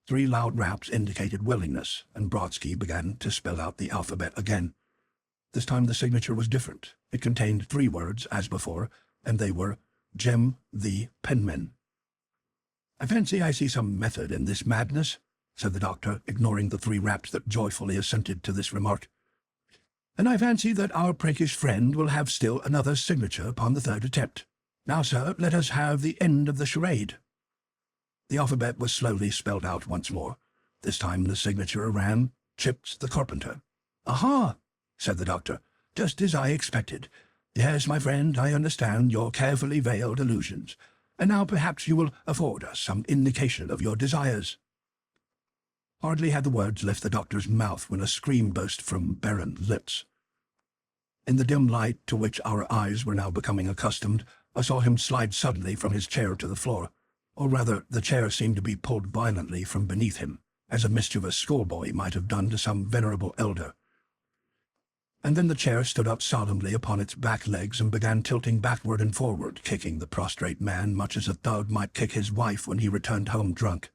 3 loud raps indicated willingness, and Brodsky began to spell out the alphabet again. This time the signature was different. It contained 3 words, as before, and they were Jem the Penman. "I fancy I see some method in this madness," said the doctor, ignoring the three raps that joyfully assented to this remark. "And I fancy that our prankish friend will have still another signature upon the third attempt. Now, sir, let us have the end of the charade." The alphabet was slowly spelled out once more. This time the signature ran, Chips the Carpenter. "Aha!" said the doctor. "Just as I expected. Yes, my friend, I understand your carefully veiled illusions. And now perhaps you will afford us some indication of your desires." Hardly had the words left the doctor's mouth when a scream burst from Baron's lips. In the dim light to which our eyes were now becoming accustomed, I saw him slide suddenly from his chair to the floor, or rather the chair seemed to be pulled violently from beneath him, as a mischievous schoolboy might have done to some venerable elder. And then the chair stood up solemnly upon its back legs and began tilting backward and forward, kicking the prostrate man much as a thug might kick his wife when he returned home drunk.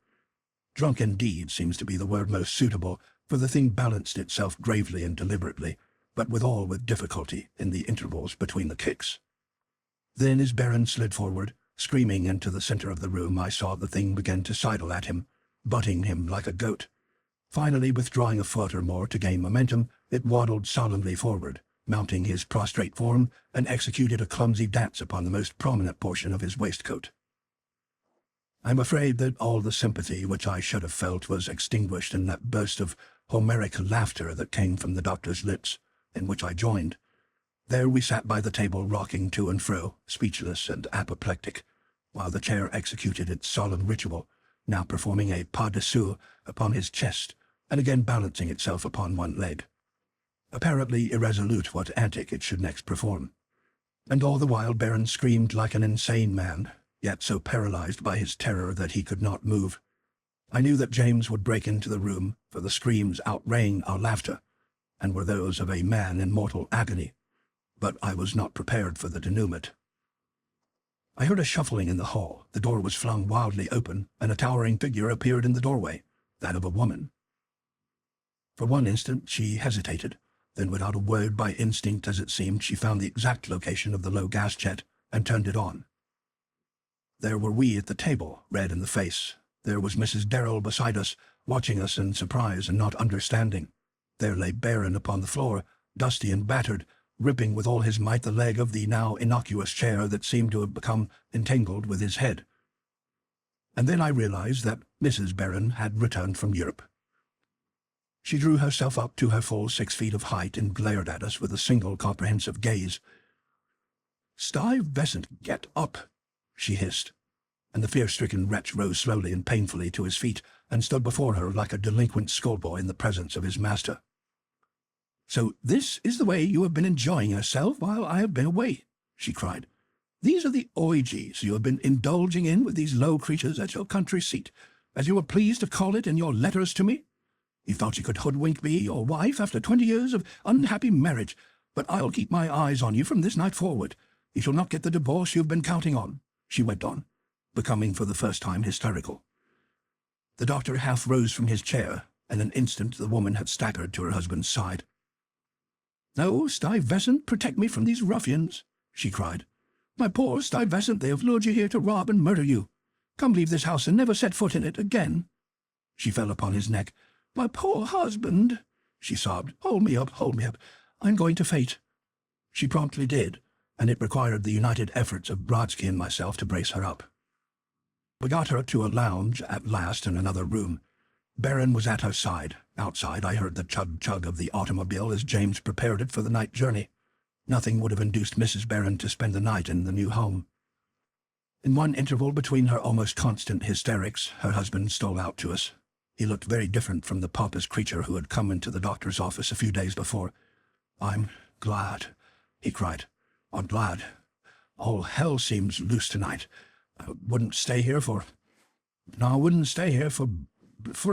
Drunk indeed seems to be the word most suitable, for the thing balanced itself gravely and deliberately, but withal with difficulty in the intervals between the kicks. Then as Baron slid forward, screaming into the center of the room, I saw the thing begin to sidle at him, butting him like a goat. Finally, withdrawing a foot or more to gain momentum, it waddled solemnly forward, mounting his prostrate form, and executed a clumsy dance upon the most prominent portion of his waistcoat. I am afraid that all the sympathy which I should have felt was extinguished in that burst of Homeric laughter that came from the doctor's lips, in which I joined. There we sat by the table, rocking to and fro, speechless and apoplectic, while the chair executed its solemn ritual, now performing a pas de deux upon his chest, and again balancing itself upon one leg, apparently irresolute what antic it should next perform. And all the while Baron screamed like an insane man, yet so paralyzed by his terror that he could not move. I knew that James would break into the room, for the screams outrang our laughter, and were those of a man in mortal agony, but I was not prepared for the denouement. I heard a shuffling in the hall, the door was flung wildly open, and a towering figure appeared in the doorway, that of a woman. For one instant she hesitated, then without a word, by instinct as it seemed, she found the exact location of the low gas jet and turned it on. There were we at the table, red in the face. There was Mrs. Darrell beside us, watching us in surprise and not understanding. There lay Baron upon the floor, dusty and battered, ripping with all his might the leg of the now innocuous chair that seemed to have become entangled with his head. And then I realized that Mrs. Baron had returned from Europe. She drew herself up to her full 6 feet of height and glared at us with a single comprehensive gaze. "Stuyvesant, get up!" she hissed, and the fear-stricken wretch rose slowly and painfully to his feet and stood before her like a delinquent schoolboy in the presence of his master. "So this is the way you have been enjoying yourself while I have been away," she cried. "These are the orgies you have been indulging in with these low creatures at your country seat, as you were pleased to call it in your letters to me? You thought you could hoodwink me, your wife, after 20 years of unhappy marriage, but I'll keep my eyes on you from this night forward. You shall not get the divorce you've been counting on," she went on, becoming for the first time hysterical. The doctor half rose from his chair. In an instant the woman had staggered to her husband's side. "No, Stuyvesant, protect me from these ruffians," she cried. "My poor Stuyvesant, they have lured you here to rob and murder you. Come, leave this house and never set foot in it again." She fell upon his neck. "My poor husband," she sobbed. "Hold me up, hold me up. I'm going to faint." She promptly did, and it required the united efforts of Brodsky and myself to brace her up. We got her to a lounge at last in another room. Baron was at her side. Outside I heard the chug-chug of the automobile as James prepared it for the night journey. Nothing would have induced Mrs. Baron to spend the night in the new home. In one interval between her almost constant hysterics, her husband stole out to us. He looked very different from the pompous creature who had come into the doctor's office a few days before. "I'm glad," he cried. "I'm glad. All hell seems loose tonight. I wouldn't stay here for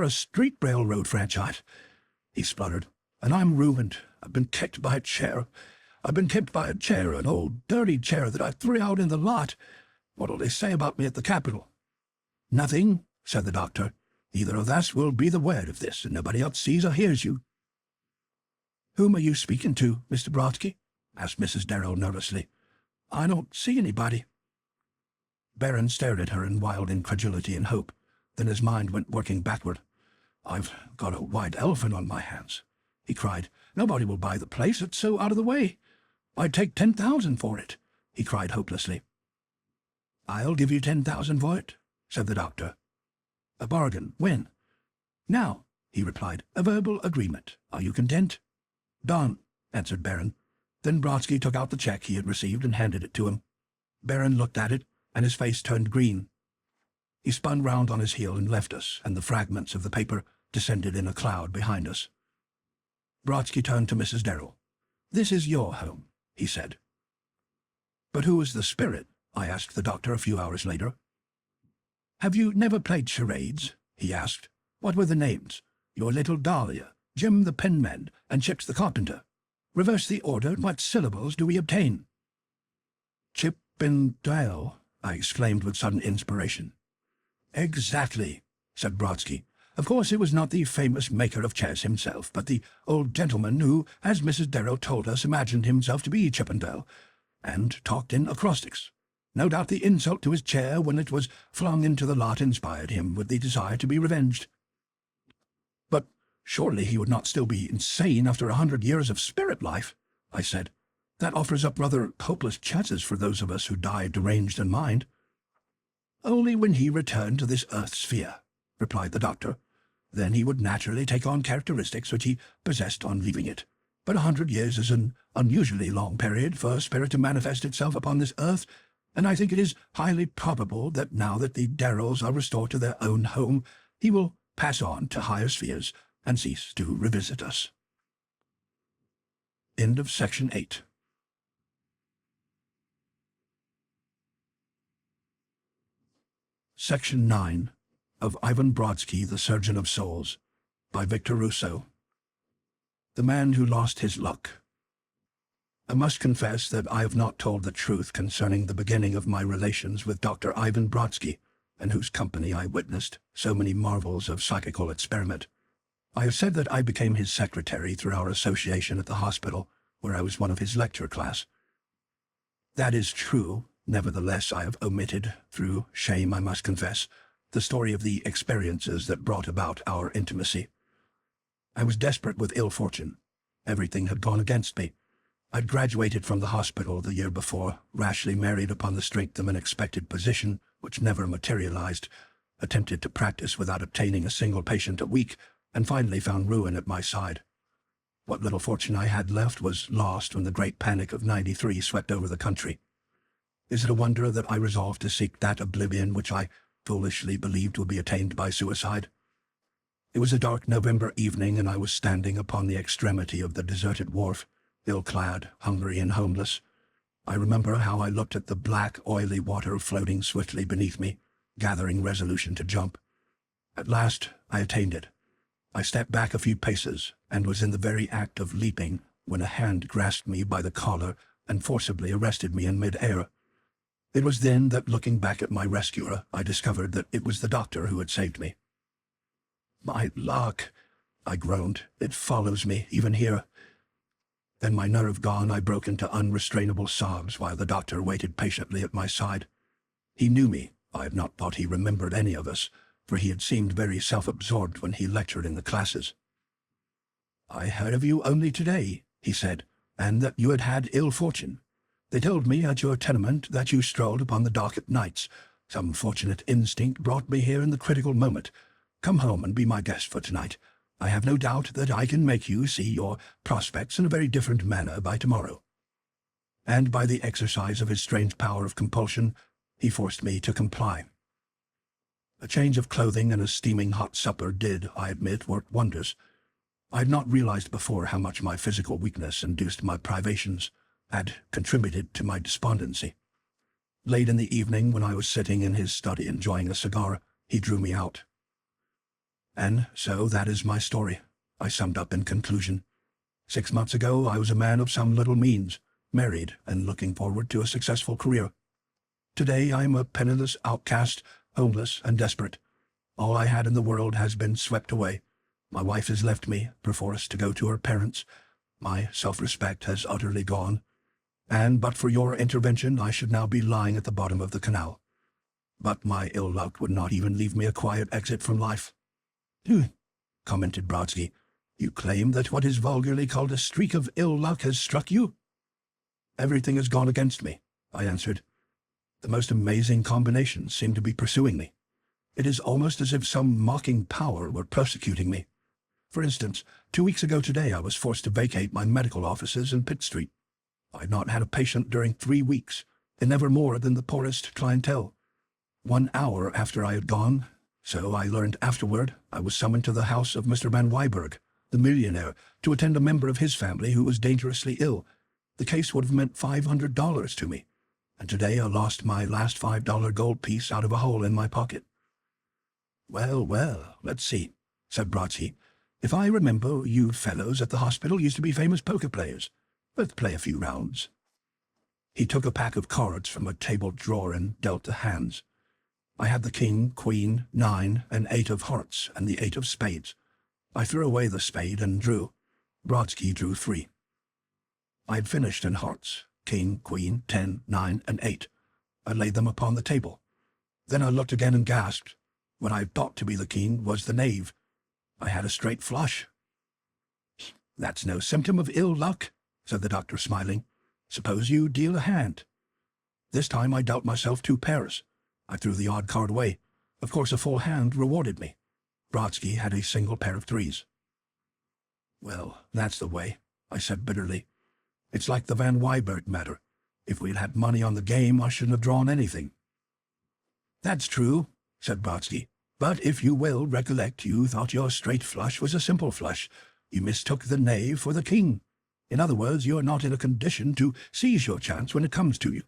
a street railroad franchise," he spluttered. "And I'm ruined. I've been kicked by a chair. An old dirty chair that I threw out in the lot. What'll they say about me at the Capitol?" "Nothing," said the doctor. "Either of us will be the word of this, and nobody else sees or hears you." "Whom are you speaking to, Mr. Brodsky?" asked Mrs. Darrell nervously. "I don't see anybody." Baron stared at her in wild incredulity and hope. Then his mind went working backward. "I've got a white elephant on my hands," he cried. "Nobody will buy the place. It's so out of the way. I'd take 10,000 for it," he cried hopelessly. "I'll give you 10,000 for it," said the doctor. "A bargain. When?" "Now," he replied. "A verbal agreement. Are you content?" "Done," answered Baron. Then Brodsky took out the check he had received and handed it to him. Baron looked at it, and his face turned green. He spun round on his heel and left us, and the fragments of the paper descended in a cloud behind us. Brodsky turned to Mrs. Darrell. "This is your home," he said. "But who is the spirit?" I asked the doctor a few hours later. "Have you never played charades?" he asked. "What were the names? Your little Dahlia, Jim the penman, and Chips the carpenter. Reverse the order. What syllables do we obtain?" "Chip and Dale," I exclaimed with sudden inspiration. "Exactly," said Brodsky. "Of course it was not the famous maker of chess himself, but the old gentleman who, as Mrs. Darrell told us, imagined himself to be Chippendale, and talked in acrostics. No doubt the insult to his chair when it was flung into the lot inspired him with the desire to be revenged." "But surely he would not still be insane after 100 years of spirit life," I said. "That offers up rather hopeless chances for those of us who die deranged in mind." "Only when he returned to this earth sphere," replied the doctor. "Then he would naturally take on characteristics which he possessed on leaving it. But 100 years is an unusually long period for a spirit to manifest itself upon this earth, and I think it is highly probable that now that the Darrells are restored to their own home, he will pass on to higher spheres and cease to revisit us." End of Section 8. Section 9 of Ivan Brodsky, the Surgeon of Souls, by Victor Rousseau. The Man Who Lost His Luck. I must confess that I have not told the truth concerning the beginning of my relations with Dr. Ivan Brodsky, in whose company I witnessed so many marvels of psychical experiment. I have said that I became his secretary through our association at the hospital, where I was one of his lecture class. That is true. Nevertheless, I have omitted, through shame I must confess, the story of the experiences that brought about our intimacy. I was desperate with ill fortune. Everything had gone against me. I'd graduated from the hospital the year before, rashly married upon the strength of an expected position which never materialized, attempted to practice without obtaining a single patient a week, and finally found ruin at my side. What little fortune I had left was lost when the Great Panic of '93 swept over the country. Is it a wonder that I resolved to seek that oblivion which I foolishly believed would be attained by suicide? It was a dark November evening, and I was standing upon the extremity of the deserted wharf, ill-clad, hungry, and homeless. I remember how I looked at the black, oily water floating swiftly beneath me, gathering resolution to jump. At last I attained it. I stepped back a few paces, and was in the very act of leaping when a hand grasped me by the collar and forcibly arrested me in mid-air. It was then that, looking back at my rescuer, I discovered that it was the doctor who had saved me. "My luck," I groaned. "It follows me, even here." Then, my nerve gone, I broke into unrestrainable sobs while the doctor waited patiently at my side. He knew me. I had not thought he remembered any of us, for he had seemed very self-absorbed when he lectured in the classes. "I heard of you only today," he said, "and that you had had ill fortune. They told me at your tenement that you strolled upon the dock at nights. Some fortunate instinct brought me here in the critical moment. Come home and be my guest for tonight. I have no doubt that I can make you see your prospects in a very different manner by tomorrow." And by the exercise of his strange power of compulsion, he forced me to comply. A change of clothing and a steaming hot supper did, I admit, work wonders. I had not realized before how much my physical weakness induced my privations had contributed to my despondency. Late in the evening, when I was sitting in his study enjoying a cigar, he drew me out. And so that is my story, I summed up in conclusion. 6 months ago I was a man of some little means, married and looking forward to a successful career. Today I am a penniless outcast, homeless and desperate. All I had in the world has been swept away. My wife has left me, perforce to go to her parents. My self-respect has utterly gone. And but for your intervention I should now be lying at the bottom of the canal. But my ill luck would not even leave me a quiet exit from life. commented Brodsky. "You claim that what is vulgarly called a streak of ill luck has struck you?" "Everything has gone against me," I answered. "The most amazing combinations seem to be pursuing me. It is almost as if some mocking power were persecuting me. For instance, 2 weeks ago today I was forced to vacate my medical offices in Pitt Street. I had not had a patient during 3 weeks, and never more than the poorest clientele. 1 hour after I had gone, so I learned afterward, I was summoned to the house of Mr. Van Wyberg, the millionaire, to attend a member of his family who was dangerously ill. The case would have meant $500 to me, and today I lost my last $5 gold piece out of a hole in my pocket." "Well, well, let's see," said Brodsky. "If I remember, you fellows at the hospital used to be famous poker players. Let's play a few rounds." He took a pack of cards from a table drawer and dealt the hands. I had the king, queen, 9, and 8 of hearts, and the 8 of spades. I threw away the spade and drew. Brodsky drew 3. I had finished in hearts, king, queen, 10, 9, and 8. I laid them upon the table. Then I looked again and gasped. What I thought to be the king was the knave. I had a straight flush. "That's no symptom of ill luck," said the doctor, smiling. "Suppose you deal a hand." This time I dealt myself 2 pairs. I threw the odd card away. Of course a full hand rewarded me. Brodsky had a single pair of 3s. "Well, that's the way," I said bitterly. "It's like the Van Wyberg matter. If we'd had money on the game, I shouldn't have drawn anything." "That's true," said Brodsky. "But if you will recollect, you thought your straight flush was a simple flush. You mistook the knave for the king. In other words, you are not in a condition to seize your chance when it comes to you."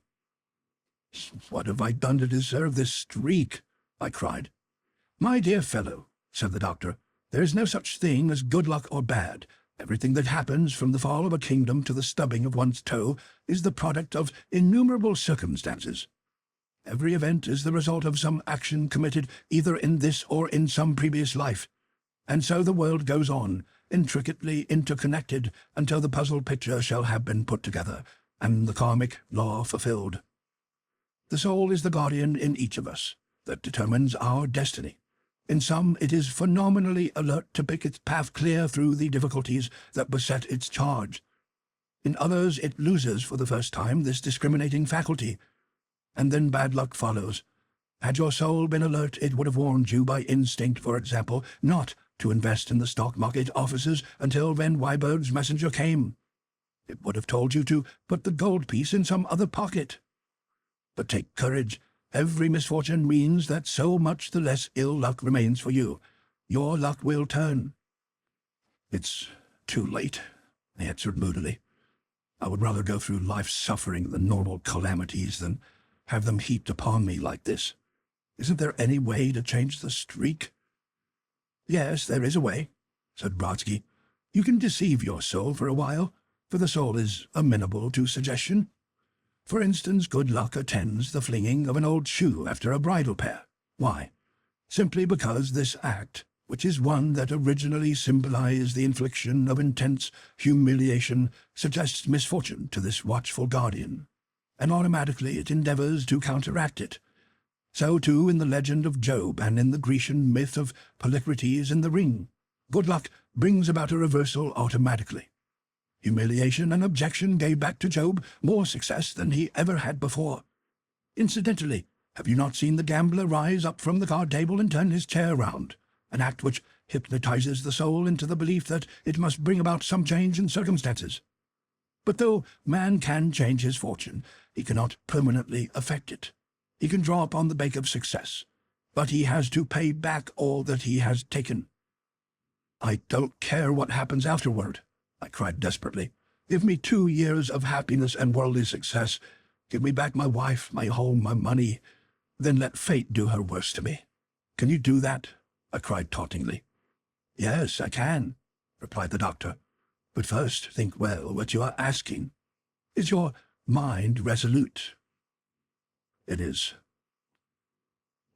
"What have I done to deserve this streak?" I cried. "My dear fellow," said the doctor, "there is no such thing as good luck or bad. Everything that happens from the fall of a kingdom to the stubbing of one's toe is the product of innumerable circumstances. Every event is the result of some action committed either in this or in some previous life. And so the world goes on, intricately interconnected, until the puzzle picture shall have been put together, and the karmic law fulfilled. The soul is the guardian in each of us that determines our destiny. In some, it is phenomenally alert to pick its path clear through the difficulties that beset its charge. In others, it loses for the first time this discriminating faculty, and then bad luck follows. Had your soul been alert, it would have warned you by instinct, for example, not to invest in the stock market offices until Van Wyberg's messenger came. It would have told you to put the gold piece in some other pocket. But take courage. Every misfortune means that so much the less ill luck remains for you. Your luck will turn." "It's too late," I answered moodily. "I would rather go through life suffering the normal calamities than have them heaped upon me like this. Isn't there any way to change the streak?" "Yes, there is a way," said Brodsky. "You can deceive your soul for a while, for the soul is amenable to suggestion. For instance, good luck attends the flinging of an old shoe after a bridal pair. Why? Simply because this act, which is one that originally symbolized the infliction of intense humiliation, suggests misfortune to this watchful guardian, and automatically it endeavors to counteract it. So too in the legend of Job and in the Grecian myth of Polycrates in the ring. Good luck brings about a reversal automatically. Humiliation and objection gave back to Job more success than he ever had before. Incidentally, have you not seen the gambler rise up from the card table and turn his chair round, an act which hypnotizes the soul into the belief that it must bring about some change in circumstances? But though man can change his fortune, he cannot permanently affect it. He can draw upon the bank of success, but he has to pay back all that he has taken. "I don't care what happens afterward," I cried desperately. "Give me 2 years of happiness and worldly success. Give me back my wife, my home, my money. Then let fate do her worst to me. Can you do that?" I cried tauntingly. "Yes, I can," replied the doctor. "But first think well what you are asking. Is your mind resolute?" "It is."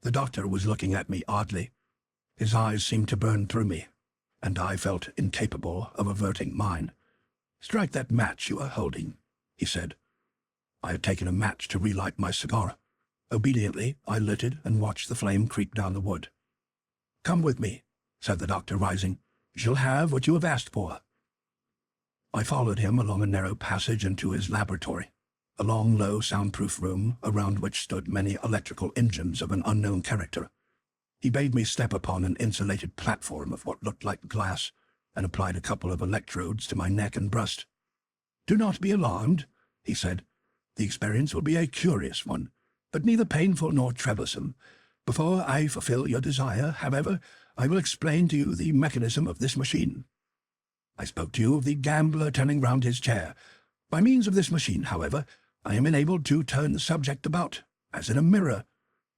The doctor was looking at me oddly. His eyes seemed to burn through me, and I felt incapable of averting mine. "Strike that match you are holding," he said. I had taken a match to relight my cigar. Obediently, I lit it and watched the flame creep down the wood. "Come with me," said the doctor, rising. shall have what you have asked for." I followed him along a narrow passage into his laboratory, a long, low, soundproof room around which stood many electrical engines of an unknown character. He bade me step upon an insulated platform of what looked like glass, and applied a couple of electrodes to my neck and breast. "Do not be alarmed," he said. "The experience will be a curious one, but neither painful nor troublesome. Before I fulfill your desire, however, I will explain to you the mechanism of this machine. I spoke to you of the gambler turning round his chair. By means of this machine, however, I am enabled to turn the subject about, as in a mirror.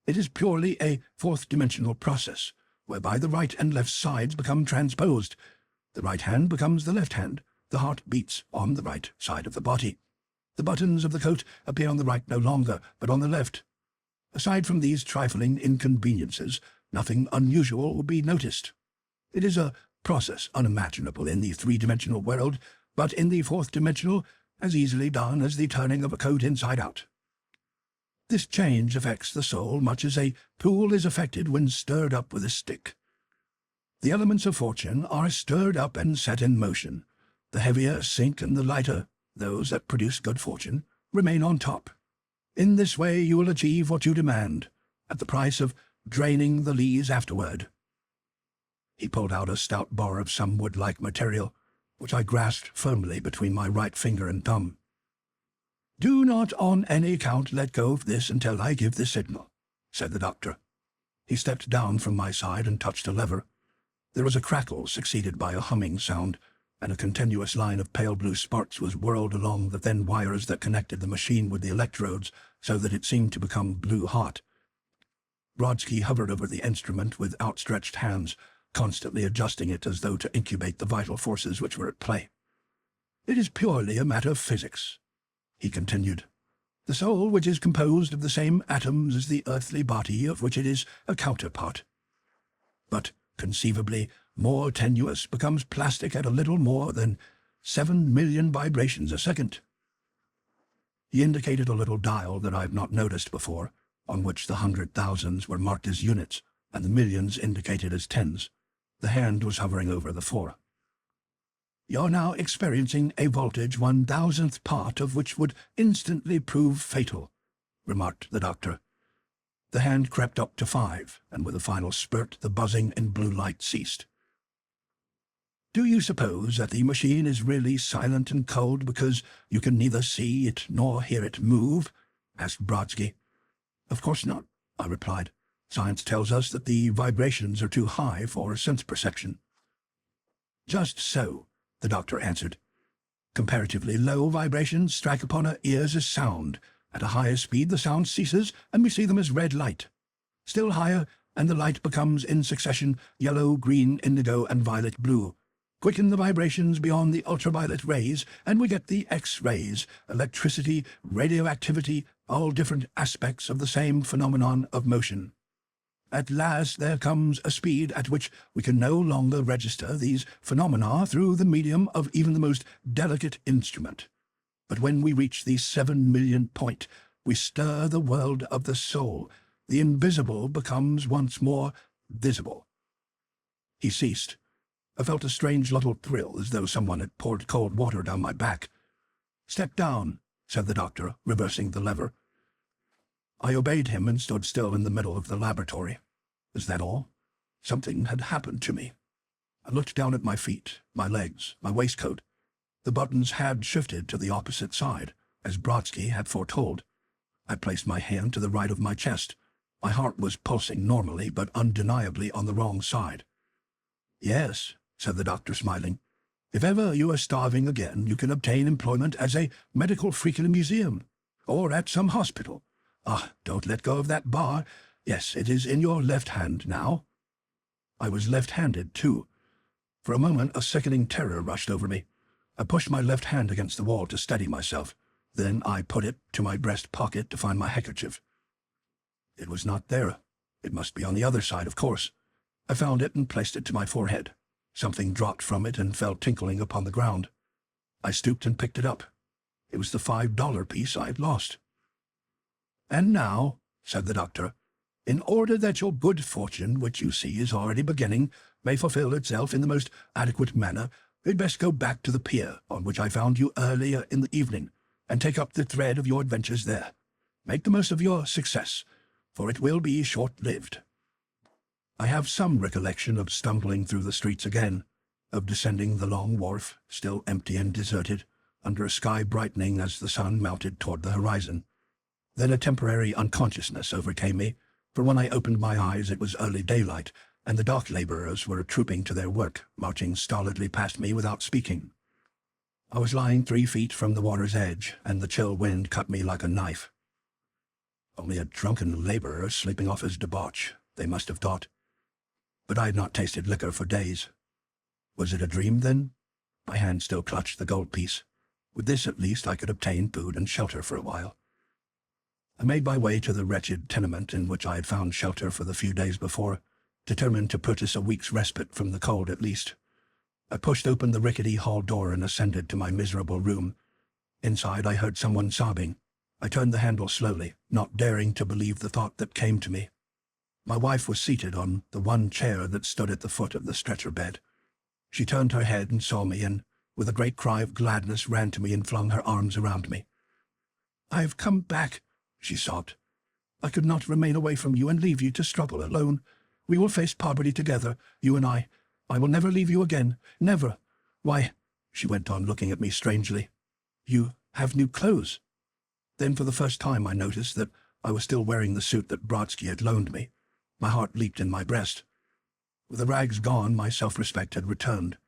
It is purely a fourth-dimensional process, whereby the right and left sides become transposed. The right hand becomes the left hand. The heart beats on the right side of the body. The buttons of the coat appear on the right no longer, but on the left. Aside from these trifling inconveniences, nothing unusual will be noticed. It is a process unimaginable in the three-dimensional world, but in the fourth-dimensional, as easily done as the turning of a coat inside out. This change affects the soul much as a pool is affected when stirred up with a stick. The elements of fortune are stirred up and set in motion. The heavier sink and the lighter, those that produce good fortune, remain on top. In this way you will achieve what you demand, at the price of draining the lees afterward." He pulled out a stout bar of some wood-like material, which I grasped firmly between my right finger and thumb. "Do not on any account let go of this until I give the signal," said the doctor. He stepped down from my side and touched a lever. There was a crackle succeeded by a humming sound, and a continuous line of pale blue sparks was whirled along the thin wires that connected the machine with the electrodes, so that it seemed to become blue-hot. Brodsky hovered over the instrument with outstretched hands, constantly adjusting it as though to incubate the vital forces which were at play. "It is purely a matter of physics," he continued. "The soul, which is composed of the same atoms as the earthly body of which it is a counterpart, but conceivably more tenuous, becomes plastic at a little more than 7 million vibrations a second." He indicated a little dial that I have not noticed before, on which the 100,000s were marked as units and the millions indicated as tens. The hand was hovering over the 4. "You're now experiencing a voltage 1,000th part of which would instantly prove fatal," remarked the doctor. The hand crept up to 5, and with a final spurt the buzzing in blue light ceased. "Do you suppose that the machine is really silent and cold because you can neither see it nor hear it move?" asked Brodsky. "Of course not," I replied. "Science tells us that the vibrations are too high for sense perception." "Just so," the doctor answered. "Comparatively low vibrations strike upon our ears as sound. At a higher speed the sound ceases, and we see them as red light. Still higher, and the light becomes in succession yellow, green, indigo, and violet blue. Quicken the vibrations beyond the ultraviolet rays, and we get the X-rays, electricity, radioactivity, all different aspects of the same phenomenon of motion. At last there comes a speed at which we can no longer register these phenomena through the medium of even the most delicate instrument. But when we reach the 7 million point, we stir the world of the soul. The invisible becomes once more visible." He ceased. I felt a strange little thrill, as though someone had poured cold water down my back. "Step down," said the doctor, reversing the lever. I obeyed him and stood still in the middle of the laboratory. Was that all? Something had happened to me. I looked down at my feet, my legs, my waistcoat. The buttons had shifted to the opposite side, as Brodsky had foretold. I placed my hand to the right of my chest. My heart was pulsing normally, but undeniably on the wrong side. "Yes," said the doctor, smiling. "If ever you are starving again, you can obtain employment as a medical freak in a museum, or at some hospital. Ah, don't let go of that bar. Yes, it is in your left hand now." I was left-handed, too. For a moment a sickening terror rushed over me. I pushed my left hand against the wall to steady myself. Then I put it to my breast pocket to find my handkerchief. It was not there. It must be on the other side, of course. I found it and placed it to my forehead. Something dropped from it and fell tinkling upon the ground. I stooped and picked it up. It was the $5 piece I had lost. "And now," said the doctor, "in order that your good fortune, which you see is already beginning, may fulfill itself in the most adequate manner, we'd best go back to the pier on which I found you earlier in the evening, and take up the thread of your adventures there. Make the most of your success, for it will be short-lived. I have some recollection of stumbling through the streets again, of descending the long wharf, still empty and deserted, under a sky brightening as the sun mounted toward the horizon. Then a temporary unconsciousness overcame me, for when I opened my eyes it was early daylight, and the dock laborers were trooping to their work, marching stolidly past me without speaking. I was lying 3 feet from the water's edge, and the chill wind cut me like a knife. Only a drunken laborer sleeping off his debauch, they must have thought. But I had not tasted liquor for days. Was it a dream, then? My hand still clutched the gold piece. With this, at least, I could obtain food and shelter for a while. I made my way to the wretched tenement in which I had found shelter for the few days before, determined to purchase a week's respite from the cold at least. I pushed open the rickety hall door and ascended to my miserable room. Inside, I heard someone sobbing. I turned the handle slowly, not daring to believe the thought that came to me. My wife was seated on the one chair that stood at the foot of the stretcher bed. She turned her head and saw me, and with a great cry of gladness ran to me and flung her arms around me. "I have come back," she sobbed. "I could not remain away from you and leave you to struggle alone. We will face poverty together, you and I. I will never leave you again, never. Why," she went on, looking at me strangely, "you have new clothes." Then for the first time I noticed that I was still wearing the suit that Brodsky had loaned me. My heart leaped in my breast. With the rags gone, my self-respect had returned.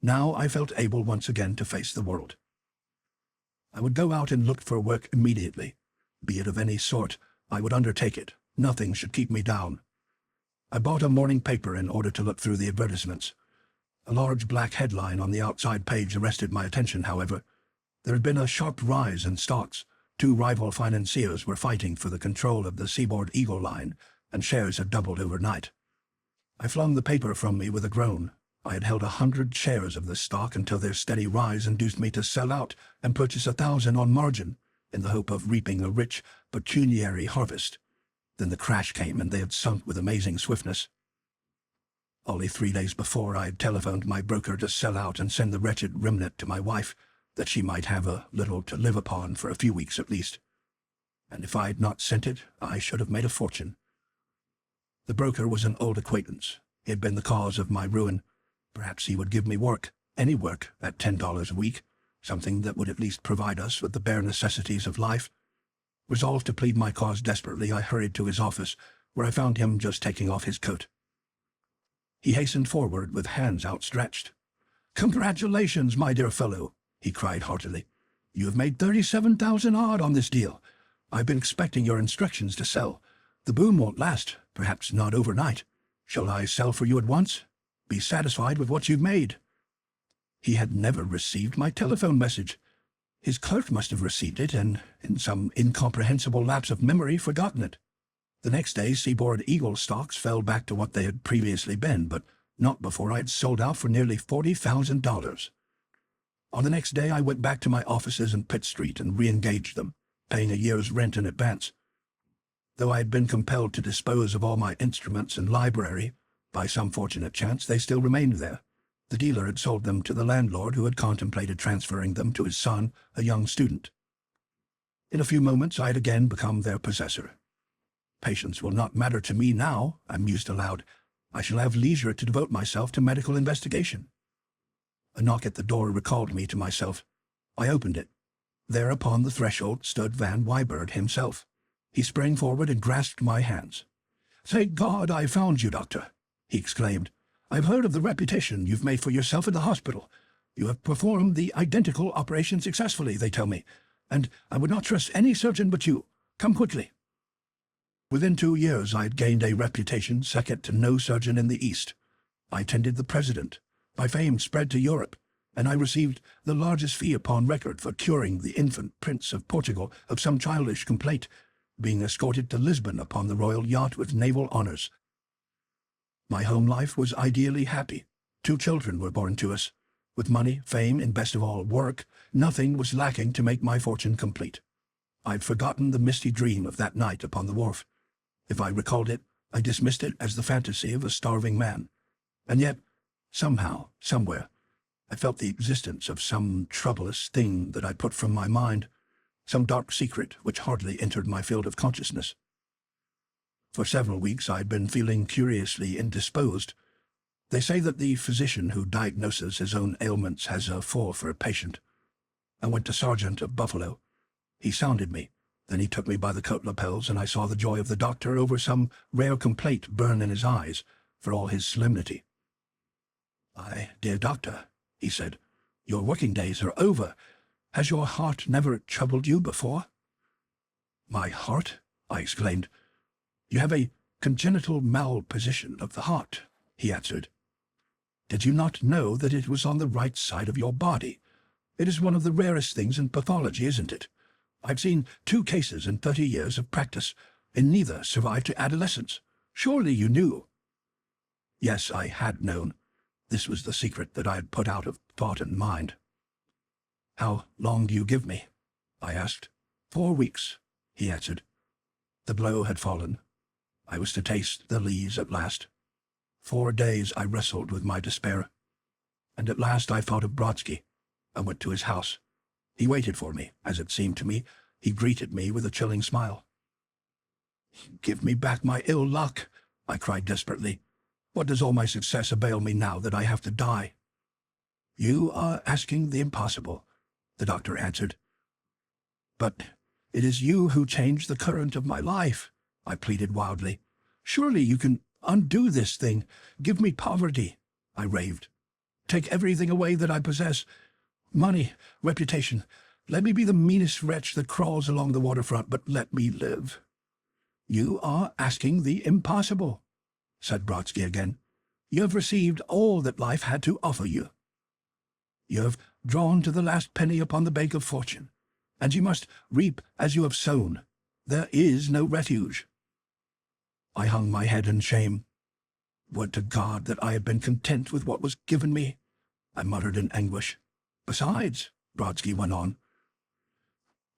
Now I felt able once again to face the world. I would go out and look for work immediately. Be it of any sort, I would undertake it. Nothing should keep me down. I bought a morning paper in order to look through the advertisements. A large black headline on the outside page arrested my attention, however. There had been a sharp rise in stocks. 2 rival financiers were fighting for the control of the Seaboard Eagle Line, and shares had doubled overnight. I flung the paper from me with a groan. I had held 100 shares of this stock until their steady rise induced me to sell out and purchase 1,000 on margin, in the hope of reaping a rich, pecuniary harvest. Then the crash came, and they had sunk with amazing swiftness. Only 3 days before, I had telephoned my broker to sell out and send the wretched remnant to my wife, that she might have a little to live upon for a few weeks at least. And if I had not sent it, I should have made a fortune. The broker was an old acquaintance. He had been the cause of my ruin. Perhaps he would give me work, any work, at $10 a week, something that would at least provide us with the bare necessities of life. Resolved to plead my cause desperately, I hurried to his office, where I found him just taking off his coat. He hastened forward with hands outstretched. "Congratulations, my dear fellow," he cried heartily. "You have made 37,000 odd on this deal. I've been expecting your instructions to sell. The boom won't last, perhaps not overnight. Shall I sell for you at once? Be satisfied with what you've made." He had never received my telephone message. His clerk must have received it, and, in some incomprehensible lapse of memory, forgotten it. The next day, Seaboard Eagle stocks fell back to what they had previously been, but not before I had sold out for nearly $40,000. On the next day, I went back to my offices in Pitt Street and re-engaged them, paying a year's rent in advance. Though I had been compelled to dispose of all my instruments and library, by some fortunate chance they still remained there. The dealer had sold them to the landlord, who had contemplated transferring them to his son, a young student. In a few moments I had again become their possessor. Patience will not matter to me now, I mused aloud. I shall have leisure to devote myself to medical investigation. A knock at the door recalled me to myself. I opened it. There upon the threshold stood Van Wybird himself. He sprang forward and grasped my hands. "Thank God I found you, Doctor," he exclaimed. "I've heard of the reputation you've made for yourself at the hospital. You have performed the identical operation successfully, they tell me, and I would not trust any surgeon but you. Come quickly." Within 2 years I had gained a reputation second to no surgeon in the East. I attended the President. My fame spread to Europe, and I received the largest fee upon record for curing the infant Prince of Portugal of some childish complaint, being escorted to Lisbon upon the royal yacht with naval honors. My home life was ideally happy. 2 children were born to us. With money, fame, and best of all, work, nothing was lacking to make my fortune complete. I had forgotten the misty dream of that night upon the wharf. If I recalled it, I dismissed it as the fantasy of a starving man. And yet Somehow, somewhere, I felt the existence of some troublous thing that I put from my mind, some dark secret which hardly entered my field of consciousness. For several weeks I had been feeling curiously indisposed. They say that the physician who diagnoses his own ailments has a for a patient. I went to Sergeant of Buffalo. He sounded me. Then he took me by the coat lapels, and I saw the joy of the doctor over some rare complaint burn in his eyes, for all his solemnity. "My dear doctor," he said, "your working days are over. Has your heart never troubled you before?" "My heart?" I exclaimed. "You have a congenital malposition of the heart," he answered. "Did you not know that it was on the right side of your body? It is one of the rarest things in pathology, isn't it? I've seen 2 cases in 30 years of practice, and neither survived to adolescence. Surely you knew." Yes, I had known. This was the secret that I had put out of thought and mind. "How long do you give me?" I asked. 4 weeks, he answered. The blow had fallen. I was to taste the lees at last. 4 days I wrestled with my despair. And at last I thought of Brodsky. I went to his house. He waited for me, as it seemed to me. He greeted me with a chilling smile. "Give me back my ill luck," I cried desperately. "What does all my success avail me now that I have to die?" "You are asking the impossible," the doctor answered. "But it is you who changed the current of my life," I pleaded wildly. "Surely you can undo this thing. Give me poverty," I raved. "Take everything away that I possess. Money, reputation. Let me be the meanest wretch that crawls along the waterfront, but let me live." "You are asking the impossible," said Brodsky again. "You have received all that life had to offer you. You have drawn to the last penny upon the bank of fortune, and you must reap as you have sown. There is no refuge." I hung my head in shame. Would to God that I had been content with what was given me, I muttered in anguish. "Besides," Brodsky went on,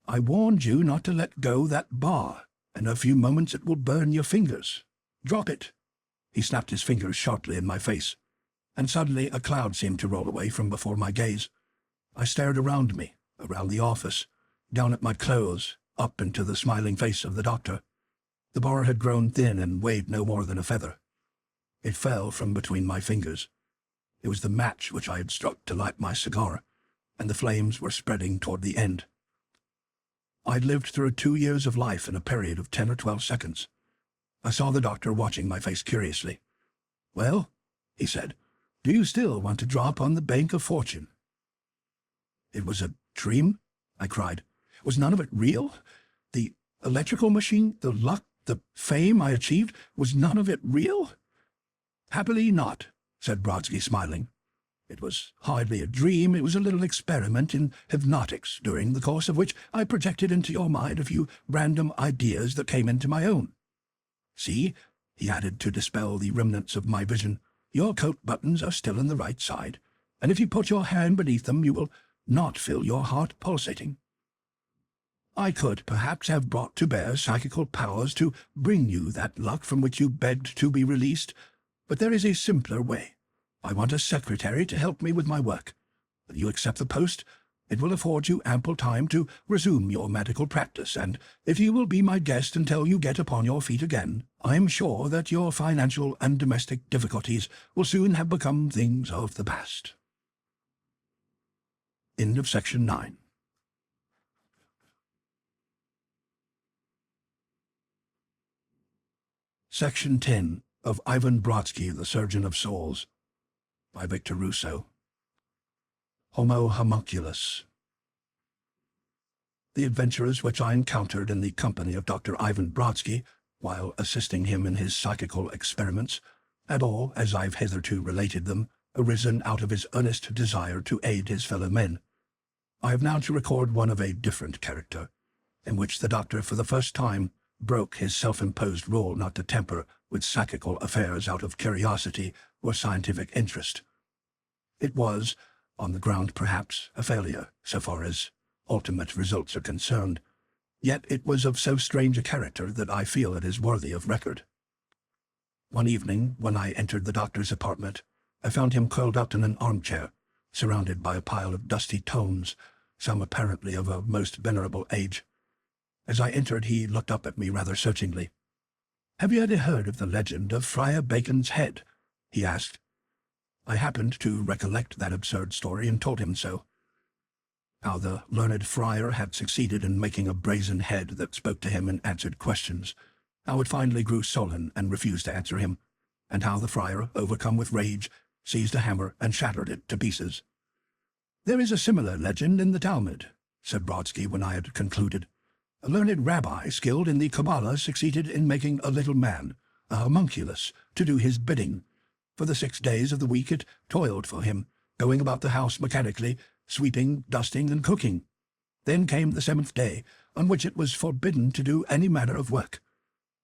"I warned you not to let go that bar. In a few moments it will burn your fingers. Drop it." He snapped his fingers sharply in my face, and suddenly a cloud seemed to roll away from before my gaze. I stared around me, around the office, down at my clothes, up into the smiling face of the doctor. The bar had grown thin and weighed no more than a feather. It fell from between my fingers. It was the match which I had struck to light my cigar, and the flames were spreading toward the end. I'd lived through 2 years of life in a period of 10 or 12 seconds. I saw the doctor watching my face curiously. "Well," he said, "do you still want to drop on the bank of fortune?" "It was a dream?" I cried. "Was none of it real? The electrical machine, the luck, the fame I achieved, was none of it real?" "Happily not," said Brodsky, smiling. "It was hardly a dream. It was a little experiment in hypnotics, during the course of which I projected into your mind a few random ideas that came into my own. See," he added to dispel the remnants of my vision, "your coat buttons are still in the right side, and if you put your hand beneath them you will not feel your heart pulsating. I could perhaps have brought to bear psychical powers to bring you that luck from which you begged to be released, but there is a simpler way. I want a secretary to help me with my work. If you accept the post, it will afford you ample time to resume your medical practice, and if you will be my guest until you get upon your feet again, I am sure that your financial and domestic difficulties will soon have become things of the past." End of section 9. Section 10 of Ivan Brodsky, the Surgeon of Souls, by Victor Rousseau. Homo homunculus. The adventures which I encountered in the company of Dr. Ivan Brodsky, while assisting him in his psychical experiments, had all, as I've hitherto related them, arisen out of his earnest desire to aid his fellow men. I have now to record one of a different character, in which the doctor for the first time broke his self-imposed rule not to tamper with psychical affairs out of curiosity or scientific interest. It was, on the ground perhaps, a failure, so far as ultimate results are concerned, yet it was of so strange a character that I feel it is worthy of record. One evening, when I entered the doctor's apartment, I found him curled up in an armchair, surrounded by a pile of dusty tomes, some apparently of a most venerable age. As I entered, he looked up at me rather searchingly. "Have you ever heard of the legend of Friar Bacon's head?" he asked. I happened to recollect that absurd story and told him so. How the learned friar had succeeded in making a brazen head that spoke to him and answered questions, how it finally grew sullen and refused to answer him, and how the friar, overcome with rage, seized a hammer and shattered it to pieces. "There is a similar legend in the Talmud," said Brodsky when I had concluded. "A learned rabbi skilled in the Kabbalah succeeded in making a little man, a homunculus, to do his bidding. For the 6 days of the week it toiled for him, going about the house mechanically, sweeping, dusting, and cooking. Then came the 7th day, on which it was forbidden to do any manner of work.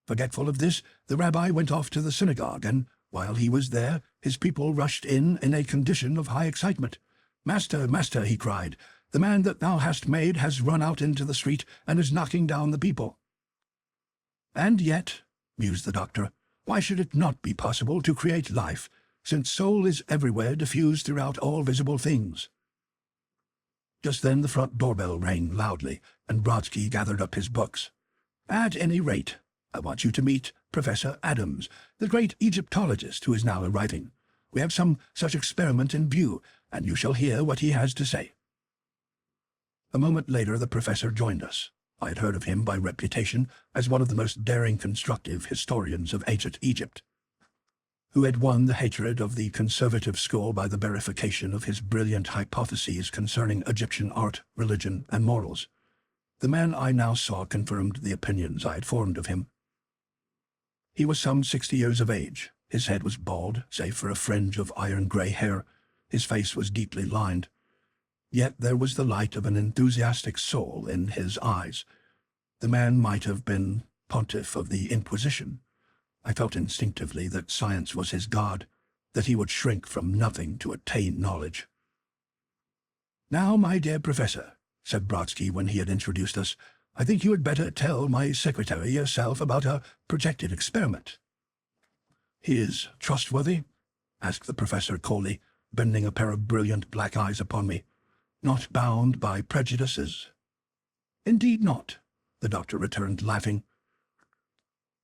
Forgetful of this, the rabbi went off to the synagogue, and while he was there, his people rushed in a condition of high excitement. 'Master, master,' he cried, 'the man that thou hast made has run out into the street and is knocking down the people.' And yet, mused the doctor, why should it not be possible to create life, since soul is everywhere diffused throughout all visible things?" Just then the front doorbell rang loudly, and Brodsky gathered up his books. "At any rate, I want you to meet Professor Adams, the great Egyptologist who is now arriving. We have some such experiment in view, and you shall hear what he has to say." A moment later the professor joined us. I had heard of him by reputation as one of the most daring constructive historians of ancient Egypt, who had won the hatred of the conservative school by the verification of his brilliant hypotheses concerning Egyptian art, religion, and morals. The man I now saw confirmed the opinions I had formed of him. He was some 60 years of age. His head was bald, save for a fringe of iron-grey hair. His face was deeply lined. Yet there was the light of an enthusiastic soul in his eyes. The man might have been pontiff of the Inquisition. I felt instinctively that science was his god, that he would shrink from nothing to attain knowledge. "Now, my dear professor," said Brodsky when he had introduced us, "I think you had better tell my secretary yourself about our projected experiment." "He is trustworthy?" asked the professor coolly, bending a pair of brilliant black eyes upon me. "Not bound by prejudices?" "Indeed not," the doctor returned, laughing.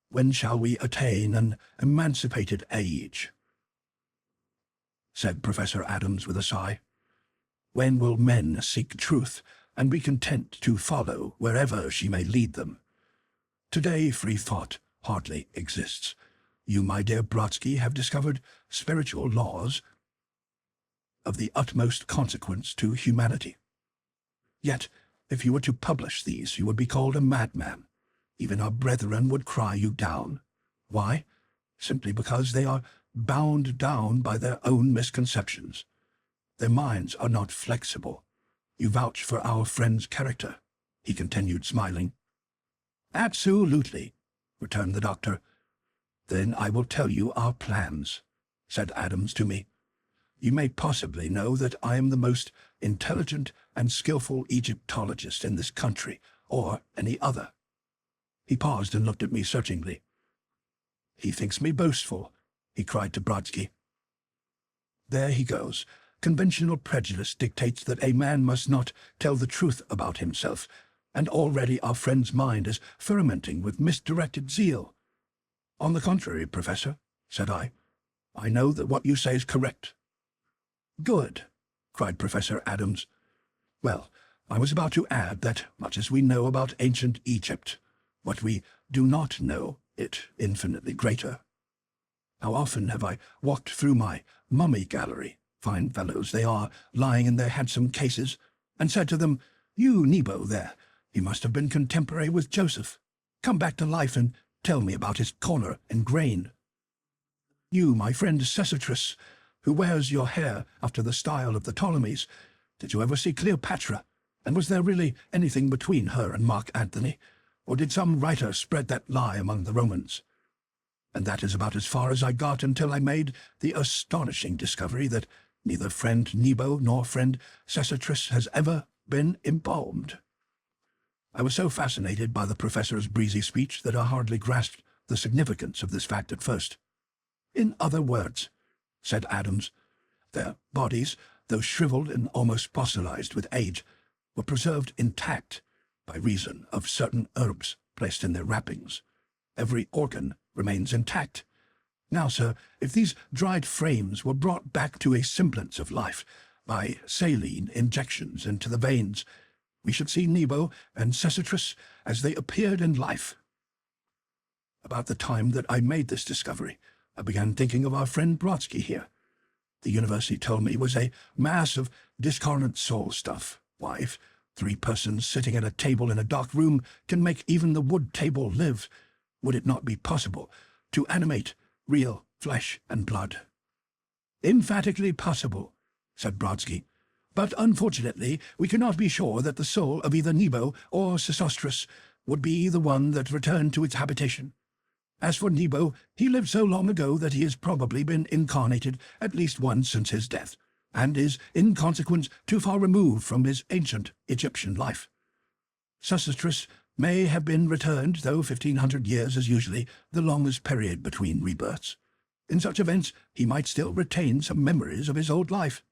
"When shall we attain an emancipated age?" said Professor Adams with a sigh. "When will men seek truth and be content to follow wherever she may lead them? Today free thought hardly exists. You, my dear Brodsky, have discovered spiritual laws of the utmost consequence to humanity. Yet, if you were to publish these, you would be called a madman. Even our brethren would cry you down. Why? Simply because they are bound down by their own misconceptions. Their minds are not flexible. You vouch for our friend's character," he continued, smiling. "Absolutely," returned the doctor. "Then I will tell you our plans," said Adams to me. "You may possibly know that I am the most intelligent and skillful Egyptologist in this country, or any other." He paused and looked at me searchingly. "He thinks me boastful," he cried to Brodsky. "There he goes. Conventional prejudice dictates that a man must not tell the truth about himself, and already our friend's mind is fermenting with misdirected zeal." "On the contrary, Professor," said I know that what you say is correct." "Good," cried Professor Adams. "Well, I was about to add that, much as we know about ancient Egypt, what we do not know, it infinitely greater. How often have I walked through my mummy gallery, fine fellows they are, lying in their handsome cases, and said to them, 'You, Nebo, there, he must have been contemporary with Joseph. Come back to life and tell me about his collar and grain. You, my friend Cesarus, who wears your hair after the style of the Ptolemies, did you ever see Cleopatra, and was there really anything between her and Mark Antony? Or did some writer spread that lie among the Romans?' And that is about as far as I got until I made the astonishing discovery that neither friend Nebo nor friend Cesarus has ever been embalmed." I was so fascinated by the professor's breezy speech that I hardly grasped the significance of this fact at first. "In other words," said Adams, Their bodies, though shriveled and almost fossilized with age, were preserved intact by reason of certain herbs placed in their wrappings. Every organ remains intact. Now, sir, if these dried frames were brought back to a semblance of life by saline injections into the veins, we should see Nebo and Sesostris as they appeared in life. About the time that I made this discovery, I began thinking of our friend Brodsky here. The university told me was a mass of discarnate soul stuff. Why, if 3 persons sitting at a table in a dark room can make even the wood table live, would it not be possible to animate real flesh and blood? Emphatically possible, said Brodsky. But unfortunately, we cannot be sure that the soul of either Nebo or Sesostris would be the one that returned to its habitation. As for Nebo, he lived so long ago that he has probably been incarnated at least once since his death, and is, in consequence, too far removed from his ancient Egyptian life. Sesostris may have been returned, though 1,500 years is usually the longest period between rebirths. In such events, he might still retain some memories of his old life.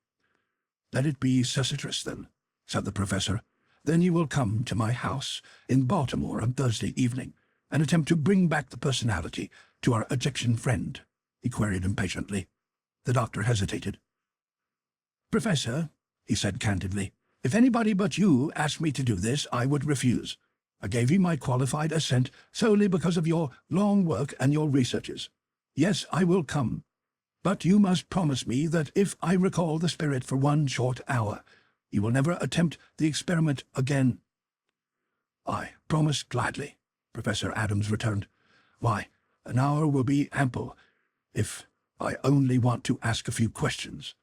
Let it be Sesostris, then, said the professor. Then you will come to my house in Baltimore on Thursday evening and attempt to bring back the personality to our Egyptian friend, he queried impatiently. The doctor hesitated. Professor, he said candidly, if anybody but you asked me to do this, I would refuse. I gave you my qualified assent solely because of your long work and your researches. Yes, I will come. But you must promise me that if I recall the spirit for 1 short hour, you will never attempt the experiment again. I promise gladly, Professor Adams returned. Why, an hour will be ample, if I only want to ask a few questions.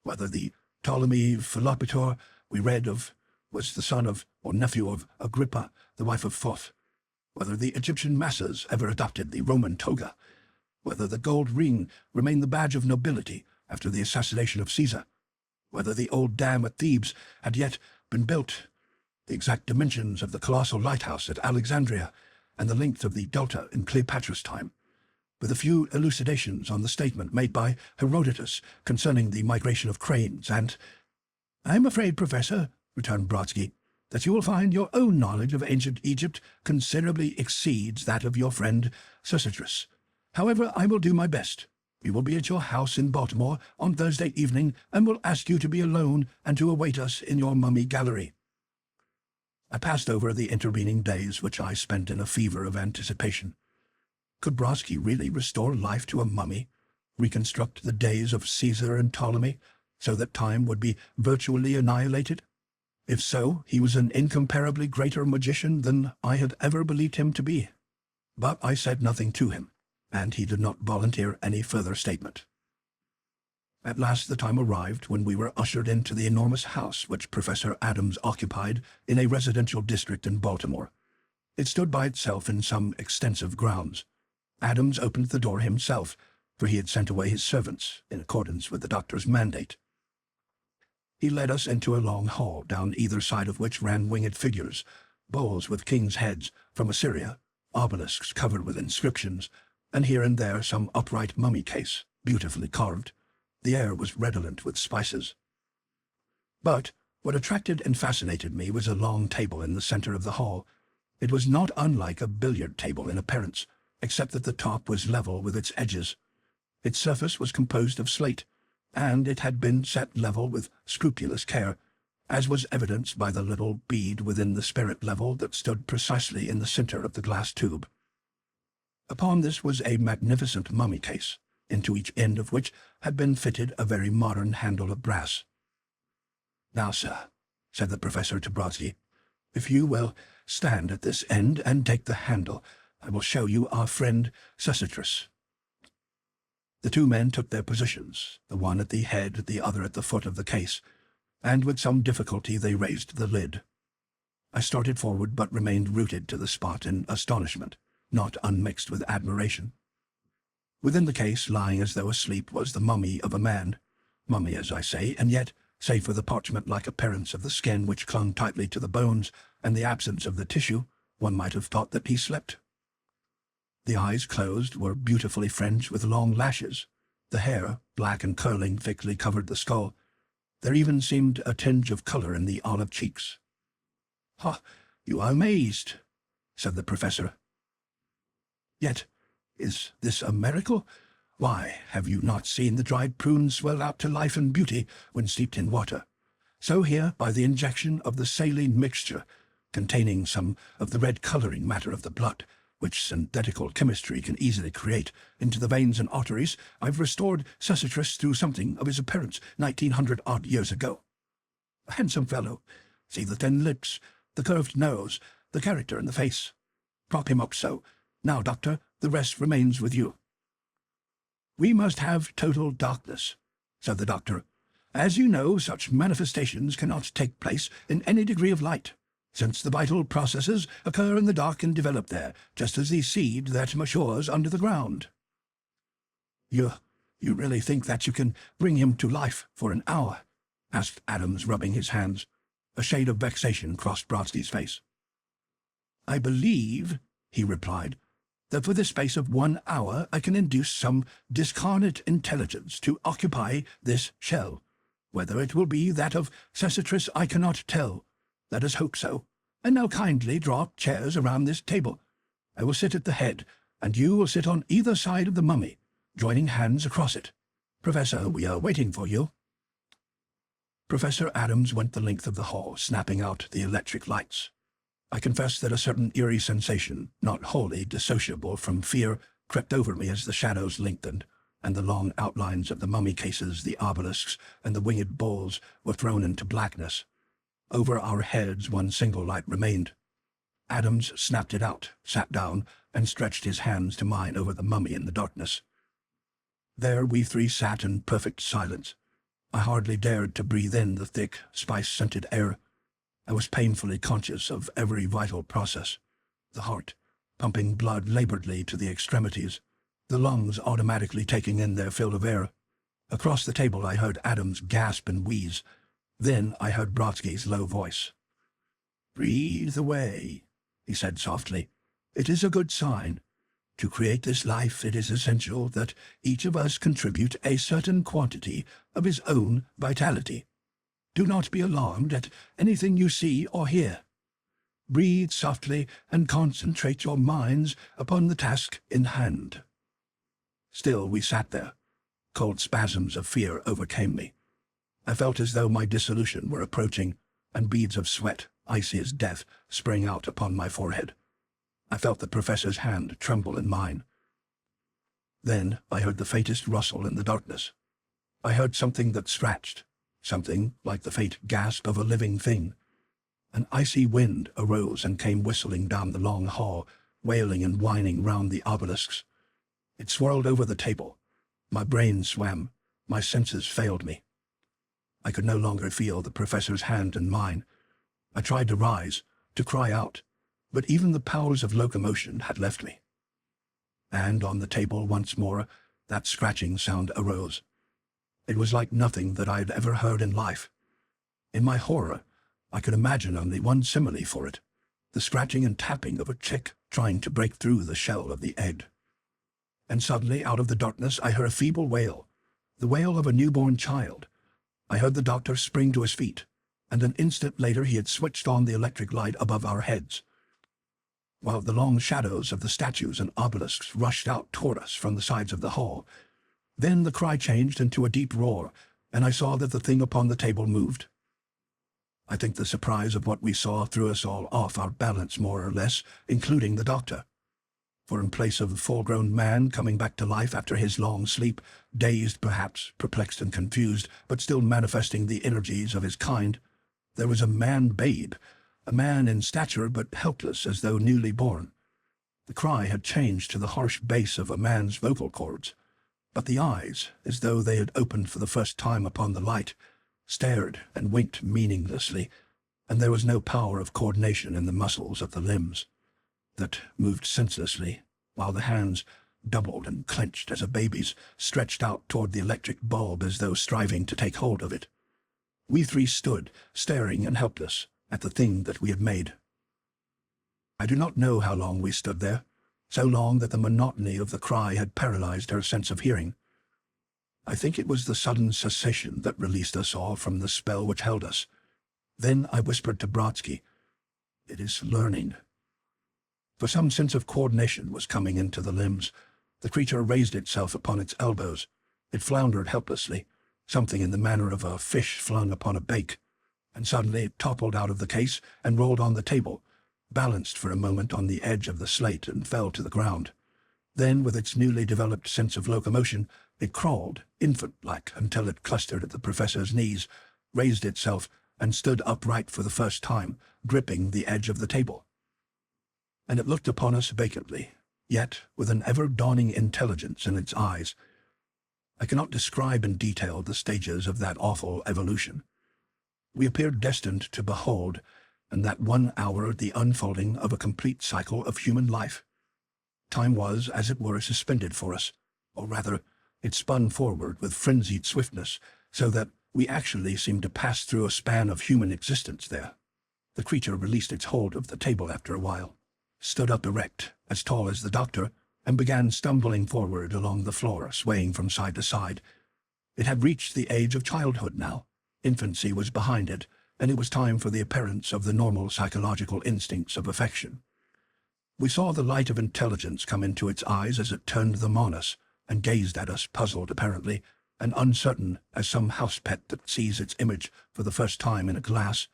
Whether the Ptolemy Philopator we read of was the son of or nephew of Agrippa, the wife of Thoth. Whether the Egyptian masses ever adopted the Roman toga. Whether the gold ring remained the badge of nobility after the assassination of Caesar. Whether the old dam at Thebes had yet been built. The exact dimensions of the colossal lighthouse at Alexandria, and the length of the delta in Cleopatra's time, with a few elucidations on the statement made by Herodotus concerning the migration of cranes, and— "I am afraid, Professor," returned Brodsky, "that you will find your own knowledge of ancient Egypt considerably exceeds that of your friend Sesostris. However, I will do my best. We will be at your house in Baltimore on Thursday evening, and will ask you to be alone and to await us in your mummy gallery." I passed over the intervening days, which I spent in a fever of anticipation. Could Brodsky really restore life to a mummy, reconstruct the days of Caesar and Ptolemy, so that time would be virtually annihilated? If so, he was an incomparably greater magician than I had ever believed him to be. But I said nothing to him, and he did not volunteer any further statement. At last the time arrived when we were ushered into the enormous house which Professor Adams occupied in a residential district in Baltimore. It stood by itself in some extensive grounds. Adams opened the door himself, for he had sent away his servants, in accordance with the doctor's mandate. He led us into a long hall, down either side of which ran winged figures, bowls with kings' heads from Assyria, obelisks covered with inscriptions, and here and there some upright mummy case, beautifully carved. The air was redolent with spices. But what attracted and fascinated me was a long table in the center of the hall. It was not unlike a billiard table in appearance, except that the top was level with its edges. Its surface was composed of slate, and it had been set level with scrupulous care, as was evidenced by the little bead within the spirit level that stood precisely in the center of the glass tube. Upon this was a magnificent mummy case, into each end of which had been fitted a very modern handle of brass. "Now, sir," said the professor to Brodsky, "if you will stand at this end and take the handle, I will show you our friend Sesostris." The 2 men took their positions, the one at the head, the other at the foot of the case, and with some difficulty they raised the lid. I started forward, but remained rooted to the spot in astonishment, not unmixed with admiration. Within the case, lying as though asleep, was the mummy of a man. Mummy, as I say, and yet, save for the parchment-like appearance of the skin which clung tightly to the bones and the absence of the tissue, one might have thought that he slept. The eyes, closed, were beautifully fringed with long lashes. The hair, black and curling, thickly covered the skull. There even seemed a tinge of color in the olive cheeks. "Ha, you are amazed," said the professor. "Yet, is this a miracle? Why, have you not seen the dried prunes swell out to life and beauty when steeped in water? So here, by the injection of the saline mixture, containing some of the red coloring matter of the blood, which synthetical chemistry can easily create, into the veins and arteries, I've restored Sussitris through something of his appearance 1900-odd years ago. A handsome fellow. See the thin lips, the curved nose, the character in the face. Prop him up so. Now, doctor, the rest remains with you." "We must have total darkness," said the doctor. "As you know, such manifestations cannot take place in any degree of light, since the vital processes occur in the dark and develop there, just as the seed that matures under the ground." You really think that you can bring him to life for an hour?" asked Adams, rubbing his hands. A shade of vexation crossed Brodsky's face. "I believe," he replied, "that for the space of 1 hour I can induce some discarnate intelligence to occupy this shell. Whether it will be that of Sussitris I cannot tell. Let us hope so. And now kindly draw up chairs around this table. I will sit at the head, and you will sit on either side of the mummy, joining hands across it. Professor, we are waiting for you." Professor Adams went the length of the hall, snapping out the electric lights. I confess that a certain eerie sensation, not wholly dissociable from fear, crept over me as the shadows lengthened, and the long outlines of the mummy cases, the obelisks, and the winged bulls were thrown into blackness. Over our heads one single light remained. Adams snapped it out, sat down, and stretched his hands to mine over the mummy in the darkness. There we three sat in perfect silence. I hardly dared to breathe in the thick, spice-scented air. I was painfully conscious of every vital process. The heart, pumping blood laboredly to the extremities, the lungs automatically taking in their fill of air. Across the table I heard Adams gasp and wheeze. Then I heard Brodsky's low voice. "Breathe away," he said softly. "It is a good sign. To create this life it is essential that each of us contribute a certain quantity of his own vitality. Do not be alarmed at anything you see or hear. Breathe softly and concentrate your minds upon the task in hand." Still we sat there. Cold spasms of fear overcame me. I felt as though my dissolution were approaching, and beads of sweat, icy as death, sprang out upon my forehead. I felt the professor's hand tremble in mine. Then I heard the faintest rustle in the darkness. I heard something that scratched, something like the faint gasp of a living thing. An icy wind arose and came whistling down the long hall, wailing and whining round the obelisks. It swirled over the table. My brain swam. My senses failed me. I could no longer feel the professor's hand in mine. I tried to rise, to cry out, but even the powers of locomotion had left me. And on the table once more that scratching sound arose. It was like nothing that I had ever heard in life. In my horror, I could imagine only one simile for it, the scratching and tapping of a chick trying to break through the shell of the egg. And suddenly, out of the darkness, I heard a feeble wail, the wail of a newborn child. I heard the doctor spring to his feet, and an instant later he had switched on the electric light above our heads, while the long shadows of the statues and obelisks rushed out toward us from the sides of the hall. Then the cry changed into a deep roar, and I saw that the thing upon the table moved. I think the surprise of what we saw threw us all off our balance more or less, including the doctor. For in place of the full-grown man coming back to life after his long sleep, dazed perhaps, perplexed and confused, but still manifesting the energies of his kind, there was a man-babe, a man in stature but helpless as though newly born. The cry had changed to the harsh bass of a man's vocal cords, but the eyes, as though they had opened for the first time upon the light, stared and winked meaninglessly, and there was no power of coordination in the muscles of the limbs that moved senselessly, while the hands, doubled and clenched as a baby's, stretched out toward the electric bulb as though striving to take hold of it. We three stood, staring and helpless, at the thing that we had made. I do not know how long we stood there, so long that the monotony of the cry had paralyzed our sense of hearing. I think it was the sudden cessation that released us all from the spell which held us. Then I whispered to Brodsky, "It is learning." For some sense of coordination was coming into the limbs. The creature raised itself upon its elbows. It floundered helplessly, something in the manner of a fish flung upon a bake, and suddenly it toppled out of the case and rolled on the table, balanced for a moment on the edge of the slate and fell to the ground. Then, with its newly developed sense of locomotion, it crawled, infant-like, until it clustered at the professor's knees, raised itself, and stood upright for the first time, gripping the edge of the table. And it looked upon us vacantly, yet with an ever-dawning intelligence in its eyes. I cannot describe in detail the stages of that awful evolution. We appeared destined to behold, in that 1 hour, the unfolding of a complete cycle of human life. Time was, as it were, suspended for us, or rather, it spun forward with frenzied swiftness, so that we actually seemed to pass through a span of human existence there. The creature released its hold of the table after a while, stood up erect, as tall as the doctor, and began stumbling forward along the floor, swaying from side to side. It had reached the age of childhood now. Infancy was behind it, and it was time for the appearance of the normal psychological instincts of affection. We saw the light of intelligence come into its eyes as it turned them on us, and gazed at us, puzzled apparently, and uncertain as some house pet that sees its image for the first time in a glass.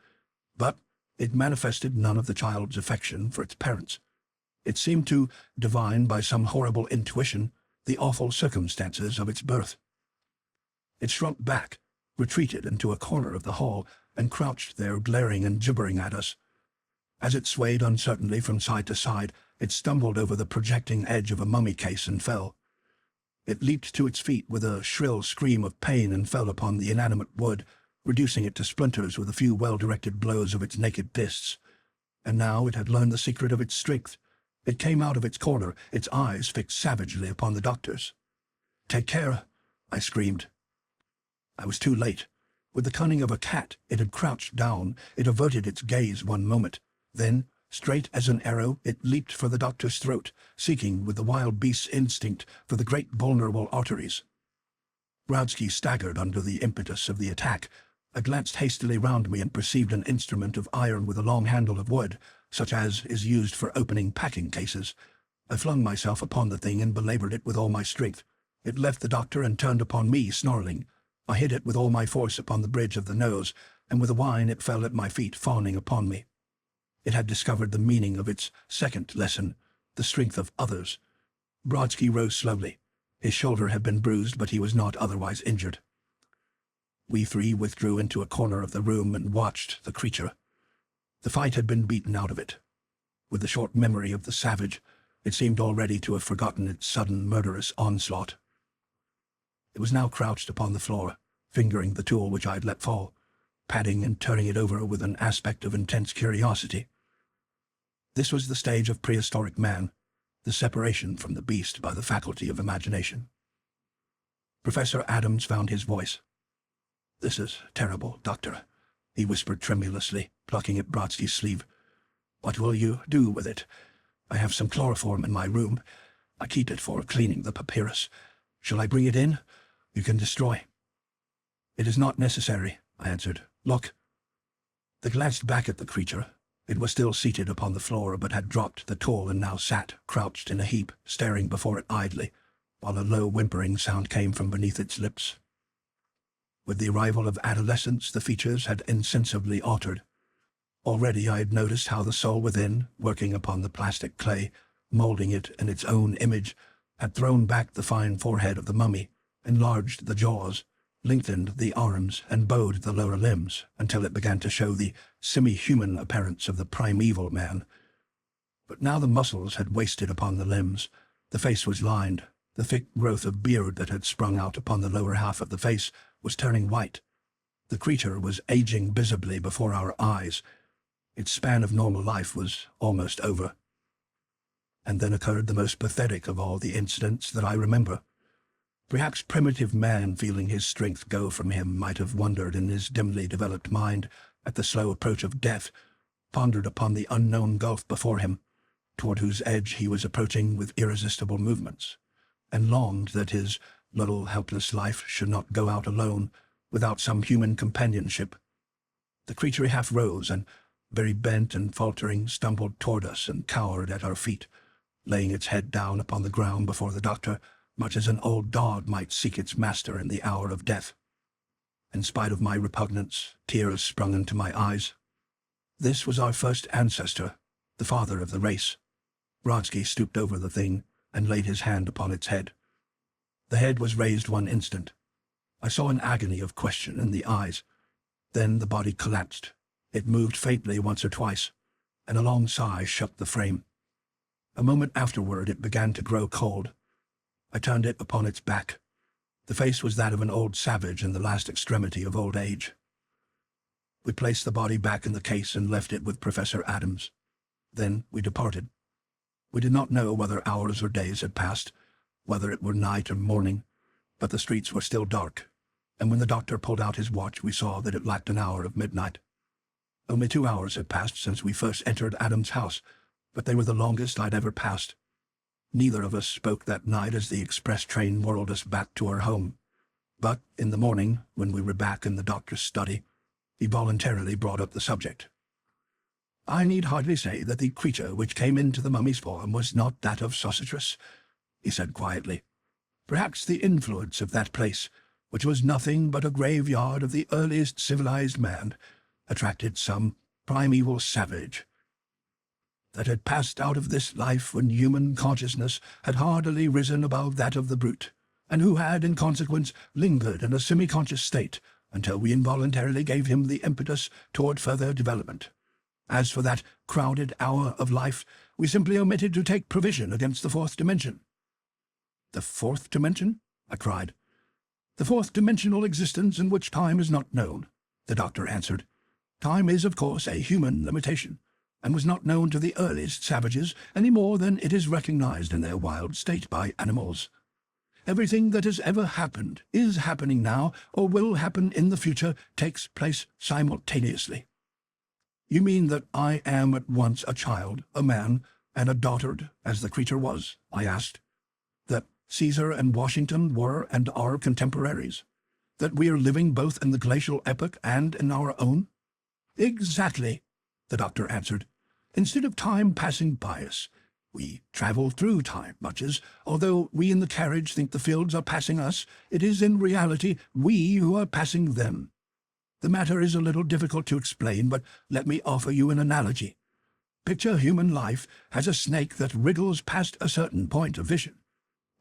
But it manifested none of the child's affection for its parents. It seemed to divine by some horrible intuition the awful circumstances of its birth. It shrunk back, retreated into a corner of the hall, and crouched there glaring and gibbering at us. As it swayed uncertainly from side to side, it stumbled over the projecting edge of a mummy case and fell. It leaped to its feet with a shrill scream of pain and fell upon the inanimate wood, reducing it to splinters with a few well-directed blows of its naked fists. And now it had learned the secret of its strength. It came out of its corner, its eyes fixed savagely upon the doctor's. "Take care!" I screamed. I was too late. With the cunning of a cat, it had crouched down. It averted its gaze one moment. Then, straight as an arrow, it leaped for the doctor's throat, seeking with the wild beast's instinct for the great vulnerable arteries. Brodsky staggered under the impetus of the attack. I glanced hastily round me and perceived an instrument of iron with a long handle of wood, such as is used for opening packing cases. I flung myself upon the thing and belaboured it with all my strength. It left the doctor and turned upon me, snarling. I hit it with all my force upon the bridge of the nose, and with a whine it fell at my feet, fawning upon me. It had discovered the meaning of its second lesson, the strength of others. Brodsky rose slowly. His shoulder had been bruised, but he was not otherwise injured. We three withdrew into a corner of the room and watched the creature. The fight had been beaten out of it. With the short memory of the savage, it seemed already to have forgotten its sudden murderous onslaught. It was now crouched upon the floor, fingering the tool which I had let fall, patting and turning it over with an aspect of intense curiosity. This was the stage of prehistoric man, the separation from the beast by the faculty of imagination. Professor Adams found his voice. "This is terrible, Doctor," he whispered tremulously, plucking at Brodsky's sleeve. "What will you do with it? I have some chloroform in my room. I keep it for cleaning the papyrus. Shall I bring it in? You can destroy." "It is not necessary," I answered. "Look." They glanced back at the creature. It was still seated upon the floor, but had dropped the tool and now sat, crouched in a heap, staring before it idly, while a low whimpering sound came from beneath its lips. With the arrival of adolescence, the features had insensibly altered. Already I had noticed how the soul within, working upon the plastic clay, moulding it in its own image, had thrown back the fine forehead of the mummy, enlarged the jaws, lengthened the arms, and bowed the lower limbs, until it began to show the semi-human appearance of the primeval man. But now the muscles had wasted upon the limbs. The face was lined. The thick growth of beard that had sprung out upon the lower half of the face was turning white. The creature was aging visibly before our eyes. Its span of normal life was almost over. And then occurred the most pathetic of all the incidents that I remember. Perhaps primitive man, feeling his strength go from him, might have wondered in his dimly developed mind at the slow approach of death, pondered upon the unknown gulf before him, toward whose edge he was approaching with irresistible movements, and longed that his little helpless life should not go out alone, without some human companionship. The creature half rose and, very bent and faltering, stumbled toward us and cowered at our feet, laying its head down upon the ground before the doctor, much as an old dog might seek its master in the hour of death. In spite of my repugnance, tears sprung into my eyes. This was our first ancestor, the father of the race. Brodsky stooped over the thing and laid his hand upon its head. The head was raised one instant. I saw an agony of question in the eyes. Then the body collapsed. It moved faintly once or twice, and a long sigh shook the frame. A moment afterward it began to grow cold. I turned it upon its back. The face was that of an old savage in the last extremity of old age. We placed the body back in the case and left it with Professor Adams. Then we departed. We did not know whether hours or days had passed, whether it were night or morning, but the streets were still dark, and when the doctor pulled out his watch we saw that it lacked an hour of midnight. Only 2 hours had passed since we first entered Adams' house, but they were the longest I'd ever passed. Neither of us spoke that night as the express train whirled us back to our home. But in the morning, when we were back in the doctor's study, he voluntarily brought up the subject. "I need hardly say that the creature which came into the mummy's form was not that of Sositris," he said quietly. "Perhaps the influence of that place, which was nothing but a graveyard of the earliest civilized man, attracted some primeval savage that had passed out of this life when human consciousness had hardly risen above that of the brute, and who had, in consequence, lingered in a semi-conscious state until we involuntarily gave him the impetus toward further development. As for that crowded hour of life, we simply omitted to take provision against the fourth dimension." "The fourth dimension?" I cried. "The fourth dimensional existence in which time is not known," the doctor answered. "Time is, of course, a human limitation, and was not known to the earliest savages any more than it is recognized in their wild state by animals. Everything that has ever happened, is happening now, or will happen in the future, takes place simultaneously." "You mean that I am at once a child, a man, and a dotard, as the creature was?" I asked. "That Caesar and Washington were and are contemporaries? That we are living both in the glacial epoch and in our own?" "Exactly," the doctor answered. "Instead of time passing by us, we travel through time, much as, although we in the carriage think the fields are passing us, it is in reality we who are passing them. The matter is a little difficult to explain, but let me offer you an analogy. Picture human life as a snake that wriggles past a certain point of vision.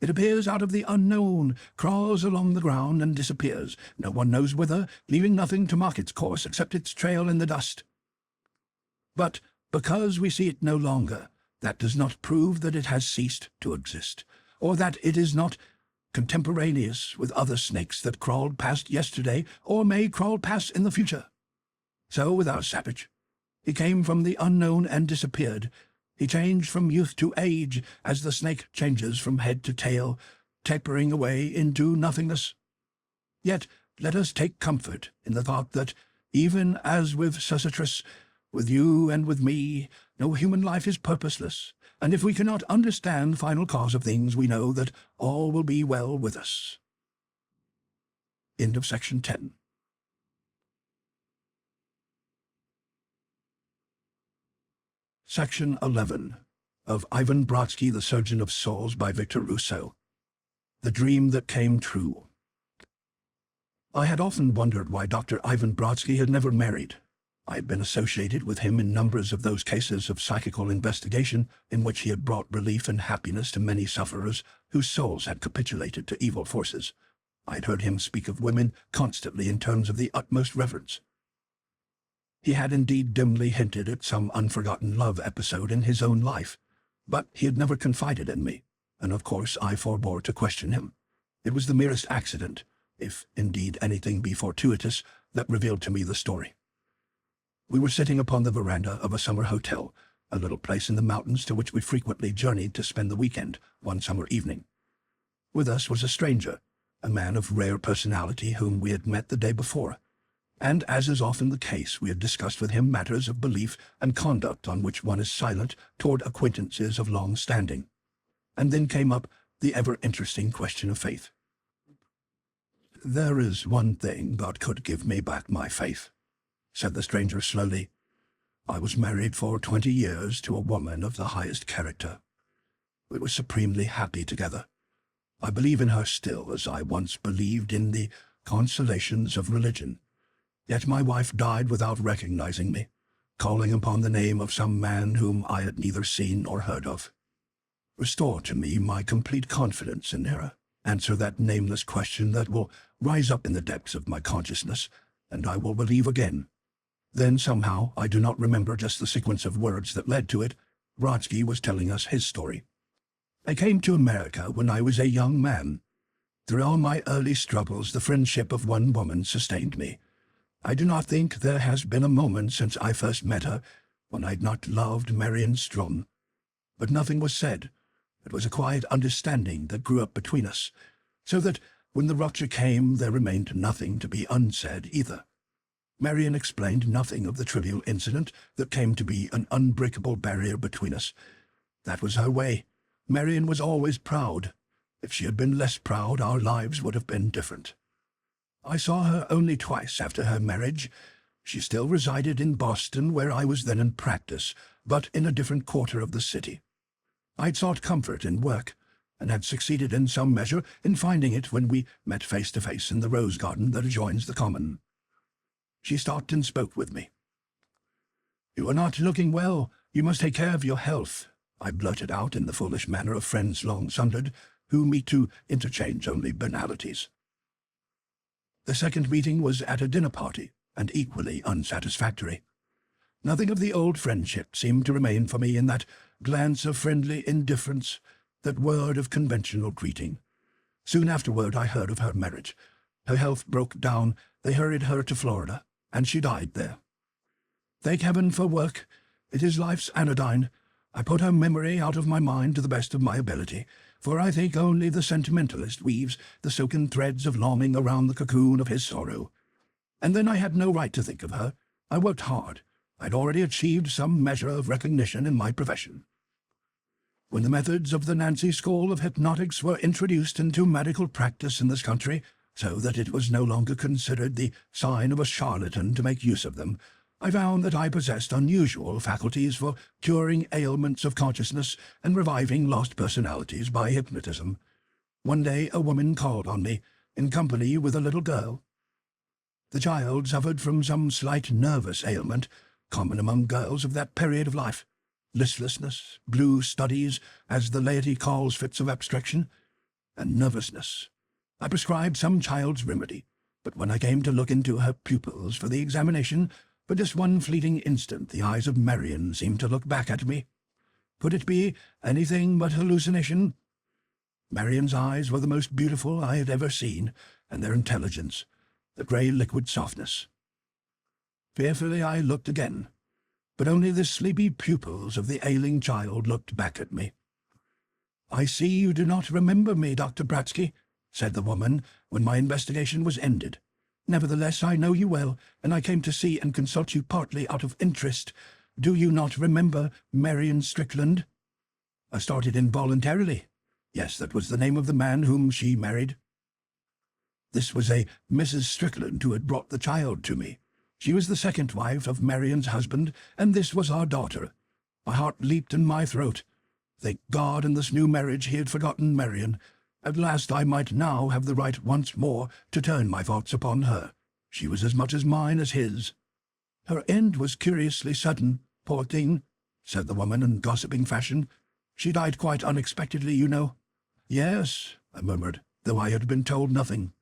It appears out of the unknown, crawls along the ground, and disappears. No one knows whither, leaving nothing to mark its course except its trail in the dust. But because we see it no longer, that does not prove that it has ceased to exist, or that it is not contemporaneous with other snakes that crawled past yesterday or may crawl past in the future. So with our savage. He came from the unknown and disappeared. He changed from youth to age, as the snake changes from head to tail, tapering away into nothingness. Yet let us take comfort in the thought that, even as with Sositris, with you and with me, no human life is purposeless, and if we cannot understand the final cause of things, we know that all will be well with us. End of section 10. Section 11 of Ivan Brodsky, The Surgeon of Souls by Victor Rousseau. The Dream That Came True. I had often wondered why Dr. Ivan Brodsky had never married. I had been associated with him in numbers of those cases of psychical investigation in which he had brought relief and happiness to many sufferers whose souls had capitulated to evil forces. I had heard him speak of women constantly in terms of the utmost reverence. He had indeed dimly hinted at some unforgotten love episode in his own life, but he had never confided in me, and of course I forbore to question him. It was the merest accident, if indeed anything be fortuitous, that revealed to me the story. We were sitting upon the veranda of a summer hotel, a little place in the mountains to which we frequently journeyed to spend the weekend, one summer evening. With us was a stranger, a man of rare personality whom we had met the day before, and, as is often the case, we had discussed with him matters of belief and conduct on which one is silent toward acquaintances of long standing. And then came up the ever-interesting question of faith. "There is one thing that could give me back my faith," said the stranger slowly. "I was married for 20 years to a woman of the highest character. We were supremely happy together. I believe in her still, as I once believed in the consolations of religion. Yet my wife died without recognizing me, calling upon the name of some man whom I had neither seen nor heard of. Restore to me my complete confidence in her. Answer that nameless question that will rise up in the depths of my consciousness, and I will believe again." Then somehow, I do not remember just the sequence of words that led to it, Brodsky was telling us his story. "I came to America when I was a young man. Through all my early struggles, the friendship of one woman sustained me. I do not think there has been a moment since I first met her when I had not loved Marion Strum. But nothing was said. It was a quiet understanding that grew up between us, so that when the rupture came there remained nothing to be unsaid either. Marion explained nothing of the trivial incident that came to be an unbreakable barrier between us. That was her way. Marion was always proud. If she had been less proud, our lives would have been different. I saw her only twice after her marriage. She still resided in Boston, where I was then in practice, but in a different quarter of the city. I'd sought comfort in work, and had succeeded in some measure in finding it when we met face to face in the rose garden that adjoins the common. She stopped and spoke with me. "You are not looking well. You must take care of your health," I blurted out in the foolish manner of friends long sundered, who meet to interchange only banalities. The second meeting was at a dinner party, and equally unsatisfactory. Nothing of the old friendship seemed to remain for me in that glance of friendly indifference, that word of conventional greeting. Soon afterward I heard of her marriage. Her health broke down, they hurried her to Florida, and she died there. Thank heaven for work. It is life's anodyne. I put her memory out of my mind to the best of my ability, for I think only the sentimentalist weaves the silken threads of longing around the cocoon of his sorrow. And then I had no right to think of her. I worked hard. I'd already achieved some measure of recognition in my profession. When the methods of the Nancy School of Hypnotics were introduced into medical practice in this country, so that it was no longer considered the sign of a charlatan to make use of them, I found that I possessed unusual faculties for curing ailments of consciousness and reviving lost personalities by hypnotism. One day a woman called on me, in company with a little girl. The child suffered from some slight nervous ailment, common among girls of that period of life. Listlessness, blue studies, as the laity calls fits of abstraction, and nervousness. I prescribed some child's remedy, but when I came to look into her pupils for the examination, for just one fleeting instant the eyes of Marion seemed to look back at me. Could it be anything but hallucination? Marion's eyes were the most beautiful I had ever seen, and their intelligence, the grey liquid softness. Fearfully I looked again, but only the sleepy pupils of the ailing child looked back at me. "I see you do not remember me, Dr. Brodsky," said the woman, when my investigation was ended. "Nevertheless, I know you well, and I came to see and consult you partly out of interest. Do you not remember Marion Strickland?" I started involuntarily. Yes, that was the name of the man whom she married. This was a Mrs. Strickland who had brought the child to me. She was the second wife of Marion's husband, and this was our daughter. My heart leaped in my throat. Thank God in this new marriage he had forgotten Marion. At last I might now have the right once more to turn my thoughts upon her. She was as much as mine as his. "Her end was curiously sudden, poor thing," said the woman in gossiping fashion. "She died quite unexpectedly, you know." "Yes," I murmured, though I had been told nothing.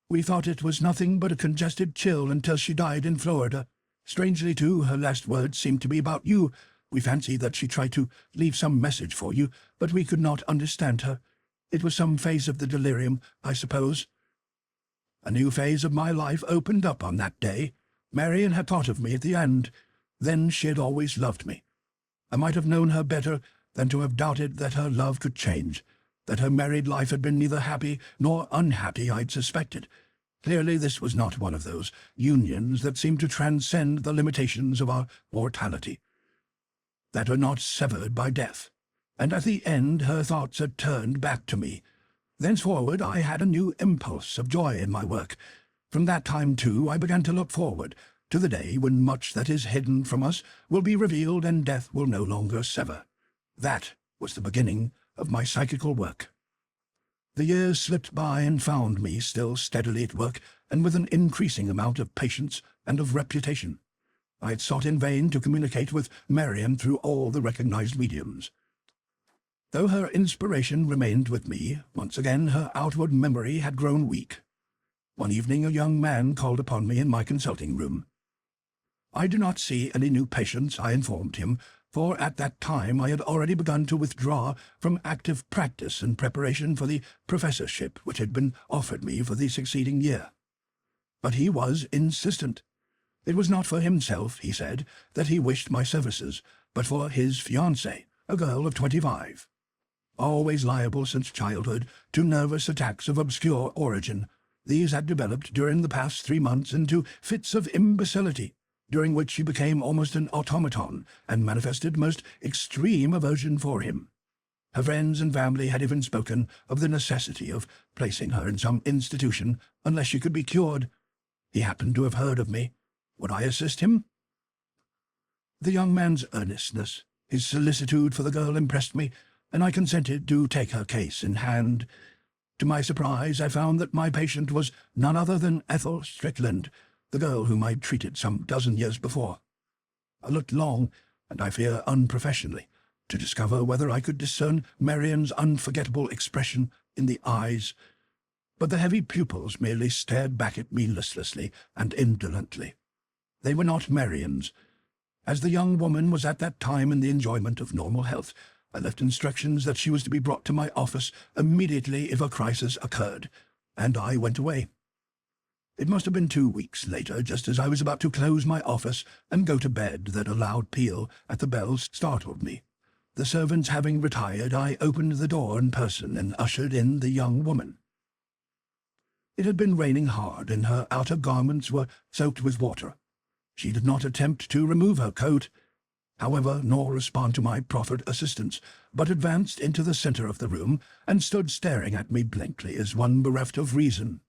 "We thought it was nothing but a congested chill until she died in Florida. Strangely, too, her last words seemed to be about you. We fancied that she tried to leave some message for you, but we could not understand her. It was some phase of the delirium, I suppose." A new phase of my life opened up on that day. Marion had thought of me at the end. Then she had always loved me. I might have known her better than to have doubted that her love could change, that her married life had been neither happy nor unhappy I'd suspected. Clearly this was not one of those unions that seem to transcend the limitations of our mortality, that are not severed by death. And at the end her thoughts had turned back to me. Thenceforward I had a new impulse of joy in my work. From that time, too, I began to look forward to the day when much that is hidden from us will be revealed and death will no longer sever. That was the beginning of my psychical work. The years slipped by and found me still steadily at work, and with an increasing amount of patience and of reputation. I had sought in vain to communicate with Marian through all the recognized mediums. Though her inspiration remained with me, once again her outward memory had grown weak. One evening a young man called upon me in my consulting room. I do not see any new patients, I informed him, for at that time I had already begun to withdraw from active practice in preparation for the professorship which had been offered me for the succeeding year. But he was insistent. It was not for himself, he said, that he wished my services, but for his fiancée, a girl of 25. Always liable since childhood to nervous attacks of obscure origin, these had developed during the past 3 months into fits of imbecility, during which she became almost an automaton and manifested most extreme aversion for him. Her friends and family had even spoken of the necessity of placing her in some institution unless she could be cured. He happened to have heard of me. Would I assist him? The young man's earnestness, his solicitude for the girl impressed me, and I consented to take her case in hand. To my surprise, I found that my patient was none other than Ethel Strickland, the girl whom I had treated some dozen years before. I looked long, and I fear unprofessionally, to discover whether I could discern Marian's unforgettable expression in the eyes, but the heavy pupils merely stared back at me listlessly and indolently. They were not Marian's. As the young woman was at that time in the enjoyment of normal health, I left instructions that she was to be brought to my office immediately if a crisis occurred, and I went away. It must have been 2 weeks later, just as I was about to close my office and go to bed, that a loud peal at the bells startled me. The servants having retired, I opened the door in person and ushered in the young woman. It had been raining hard, and her outer garments were soaked with water. She did not attempt to remove her coat, however, nor respond to my proffered assistance, but advanced into the center of the room and stood staring at me blankly as one bereft of reason.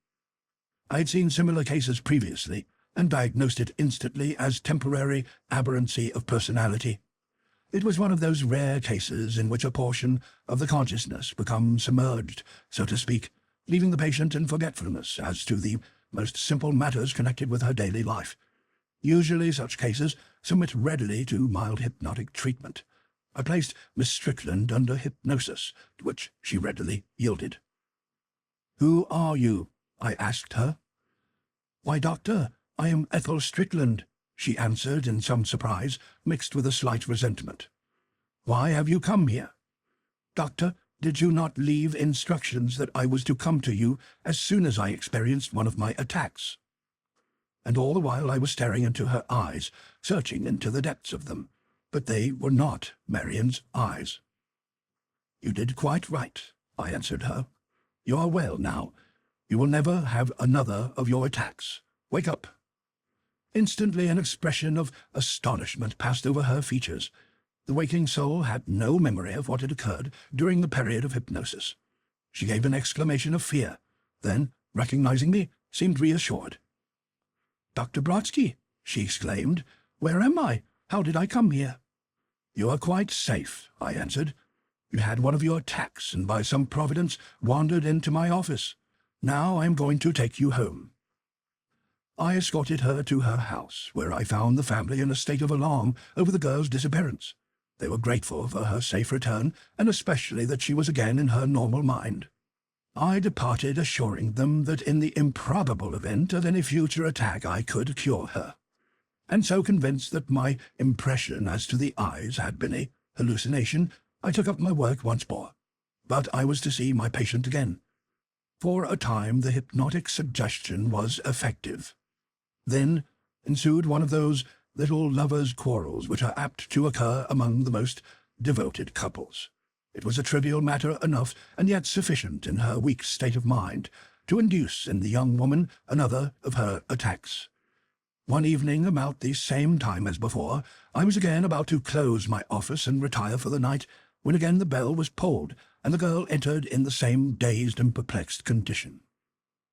I had seen similar cases previously, and diagnosed it instantly as temporary aberrancy of personality. It was one of those rare cases in which a portion of the consciousness becomes submerged, so to speak, leaving the patient in forgetfulness as to the most simple matters connected with her daily life. Usually such cases submit readily to mild hypnotic treatment. I placed Miss Strickland under hypnosis, to which she readily yielded. "Who are you?" I asked her. "Why, doctor, I am Ethel Strickland," she answered in some surprise, mixed with a slight resentment. "Why have you come here?" "Doctor, did you not leave instructions that I was to come to you as soon as I experienced one of my attacks?" And all the while I was staring into her eyes, searching into the depths of them, but they were not Marian's eyes. "You did quite right," I answered her. "You are well now. You will never have another of your attacks. Wake up." Instantly an expression of astonishment passed over her features. The waking soul had no memory of what had occurred during the period of hypnosis. She gave an exclamation of fear, then, recognizing me, seemed reassured. "Dr. Brodsky," she exclaimed, "where am I? How did I come here?" "You are quite safe," I answered. "You had one of your attacks, and by some providence wandered into my office. Now I am going to take you home." I escorted her to her house, where I found the family in a state of alarm over the girl's disappearance. They were grateful for her safe return, and especially that she was again in her normal mind. I departed assuring them that in the improbable event of any future attack I could cure her, and so convinced that my impression as to the eyes had been a hallucination, I took up my work once more. But I was to see my patient again. For a time the hypnotic suggestion was effective. Then ensued one of those little lovers' quarrels which are apt to occur among the most devoted couples. It was a trivial matter enough, and yet sufficient in her weak state of mind, to induce in the young woman another of her attacks. One evening, about the same time as before, I was again about to close my office and retire for the night, when again the bell was pulled, and the girl entered in the same dazed and perplexed condition.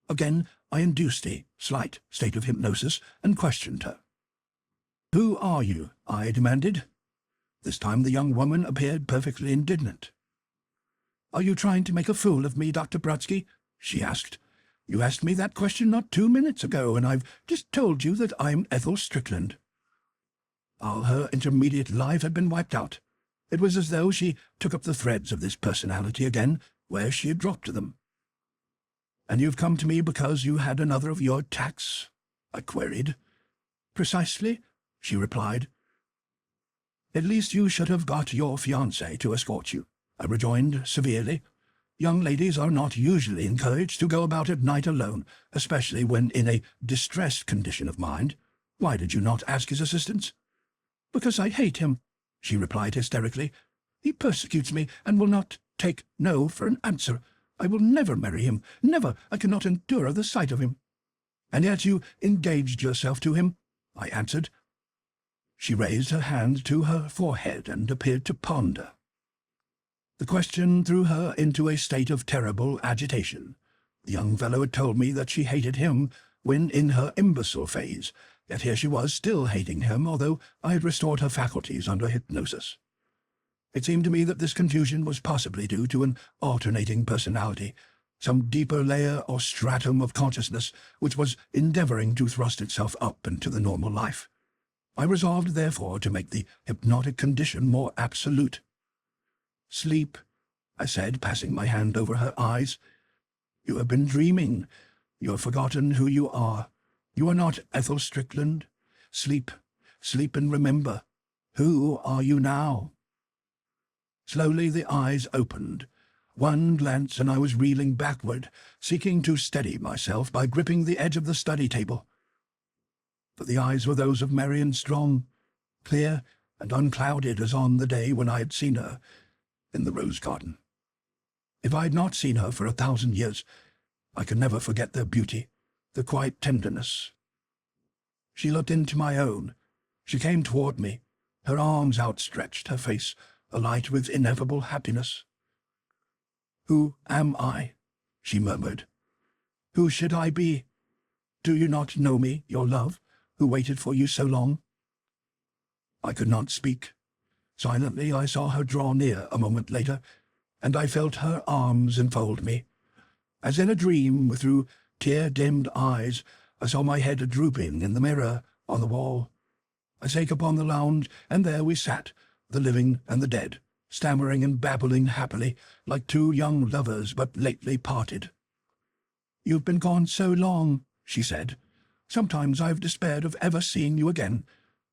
Again, I induced a slight state of hypnosis and questioned her. "Who are you?" I demanded. This time the young woman appeared perfectly indignant. "Are you trying to make a fool of me, Dr. Brodsky?" she asked. "You asked me that question not 2 minutes ago, and I've just told you that I'm Ethel Strickland." All her intermediate life had been wiped out. It was as though she took up the threads of this personality again, where she had dropped them. "And you've come to me because you had another of your attacks?" I queried. "Precisely," she replied. "At least you should have got your fiancé to escort you," I rejoined severely. "Young ladies are not usually encouraged to go about at night alone, especially when in a distressed condition of mind. Why did you not ask his assistance?" "Because I hate him," she replied hysterically. "He persecutes me and will not take no for an answer. I will never marry him, never. I cannot endure the sight of him." "And yet you engaged yourself to him," I answered. She raised her hand to her forehead and appeared to ponder. The question threw her into a state of terrible agitation. The young fellow had told me that she hated him when in her imbecile phase, yet here she was still hating him, although I had restored her faculties under hypnosis. It seemed to me that this confusion was possibly due to an alternating personality, some deeper layer or stratum of consciousness which was endeavoring to thrust itself up into the normal life. I resolved, therefore, to make the hypnotic condition more absolute. "Sleep," I said, passing my hand over her eyes. "You have been dreaming. You have forgotten who you are. You are not Ethel Strickland. Sleep, sleep and remember. Who are you now?" Slowly the eyes opened. One glance and I was reeling backward, seeking to steady myself by gripping the edge of the study table. But the eyes were those of Marian Strong, clear and unclouded as on the day when I had seen her in the rose garden. If I had not seen her for 1,000 years, I could never forget their beauty, their quiet tenderness. She looked into my own. She came toward me, her arms outstretched, her face alight with ineffable happiness. "Who am I?" she murmured. "Who should I be? Do you not know me, your love, who waited for you so long?" I could not speak. Silently I saw her draw near a moment later, and I felt her arms enfold me. As in a dream, through tear-dimmed eyes, I saw my head drooping in the mirror on the wall. I sank upon the lounge, and there we sat, the living and the dead, stammering and babbling happily, like two young lovers but lately parted. "You've been gone so long," she said. "Sometimes I've despaired of ever seeing you again.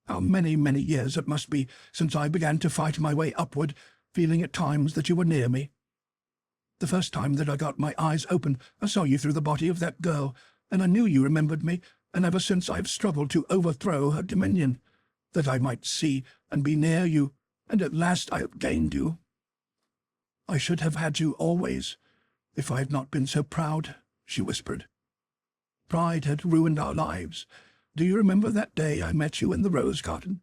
How many, many years it must be since I began to fight my way upward, feeling at times that you were near me. The first time that I got my eyes open, I saw you through the body of that girl, and I knew you remembered me, and ever since I have struggled to overthrow her dominion, that I might see and be near you, and at last I have gained you. I should have had you always, if I had not been so proud," she whispered. "Pride had ruined our lives. Do you remember that day I met you in the rose garden?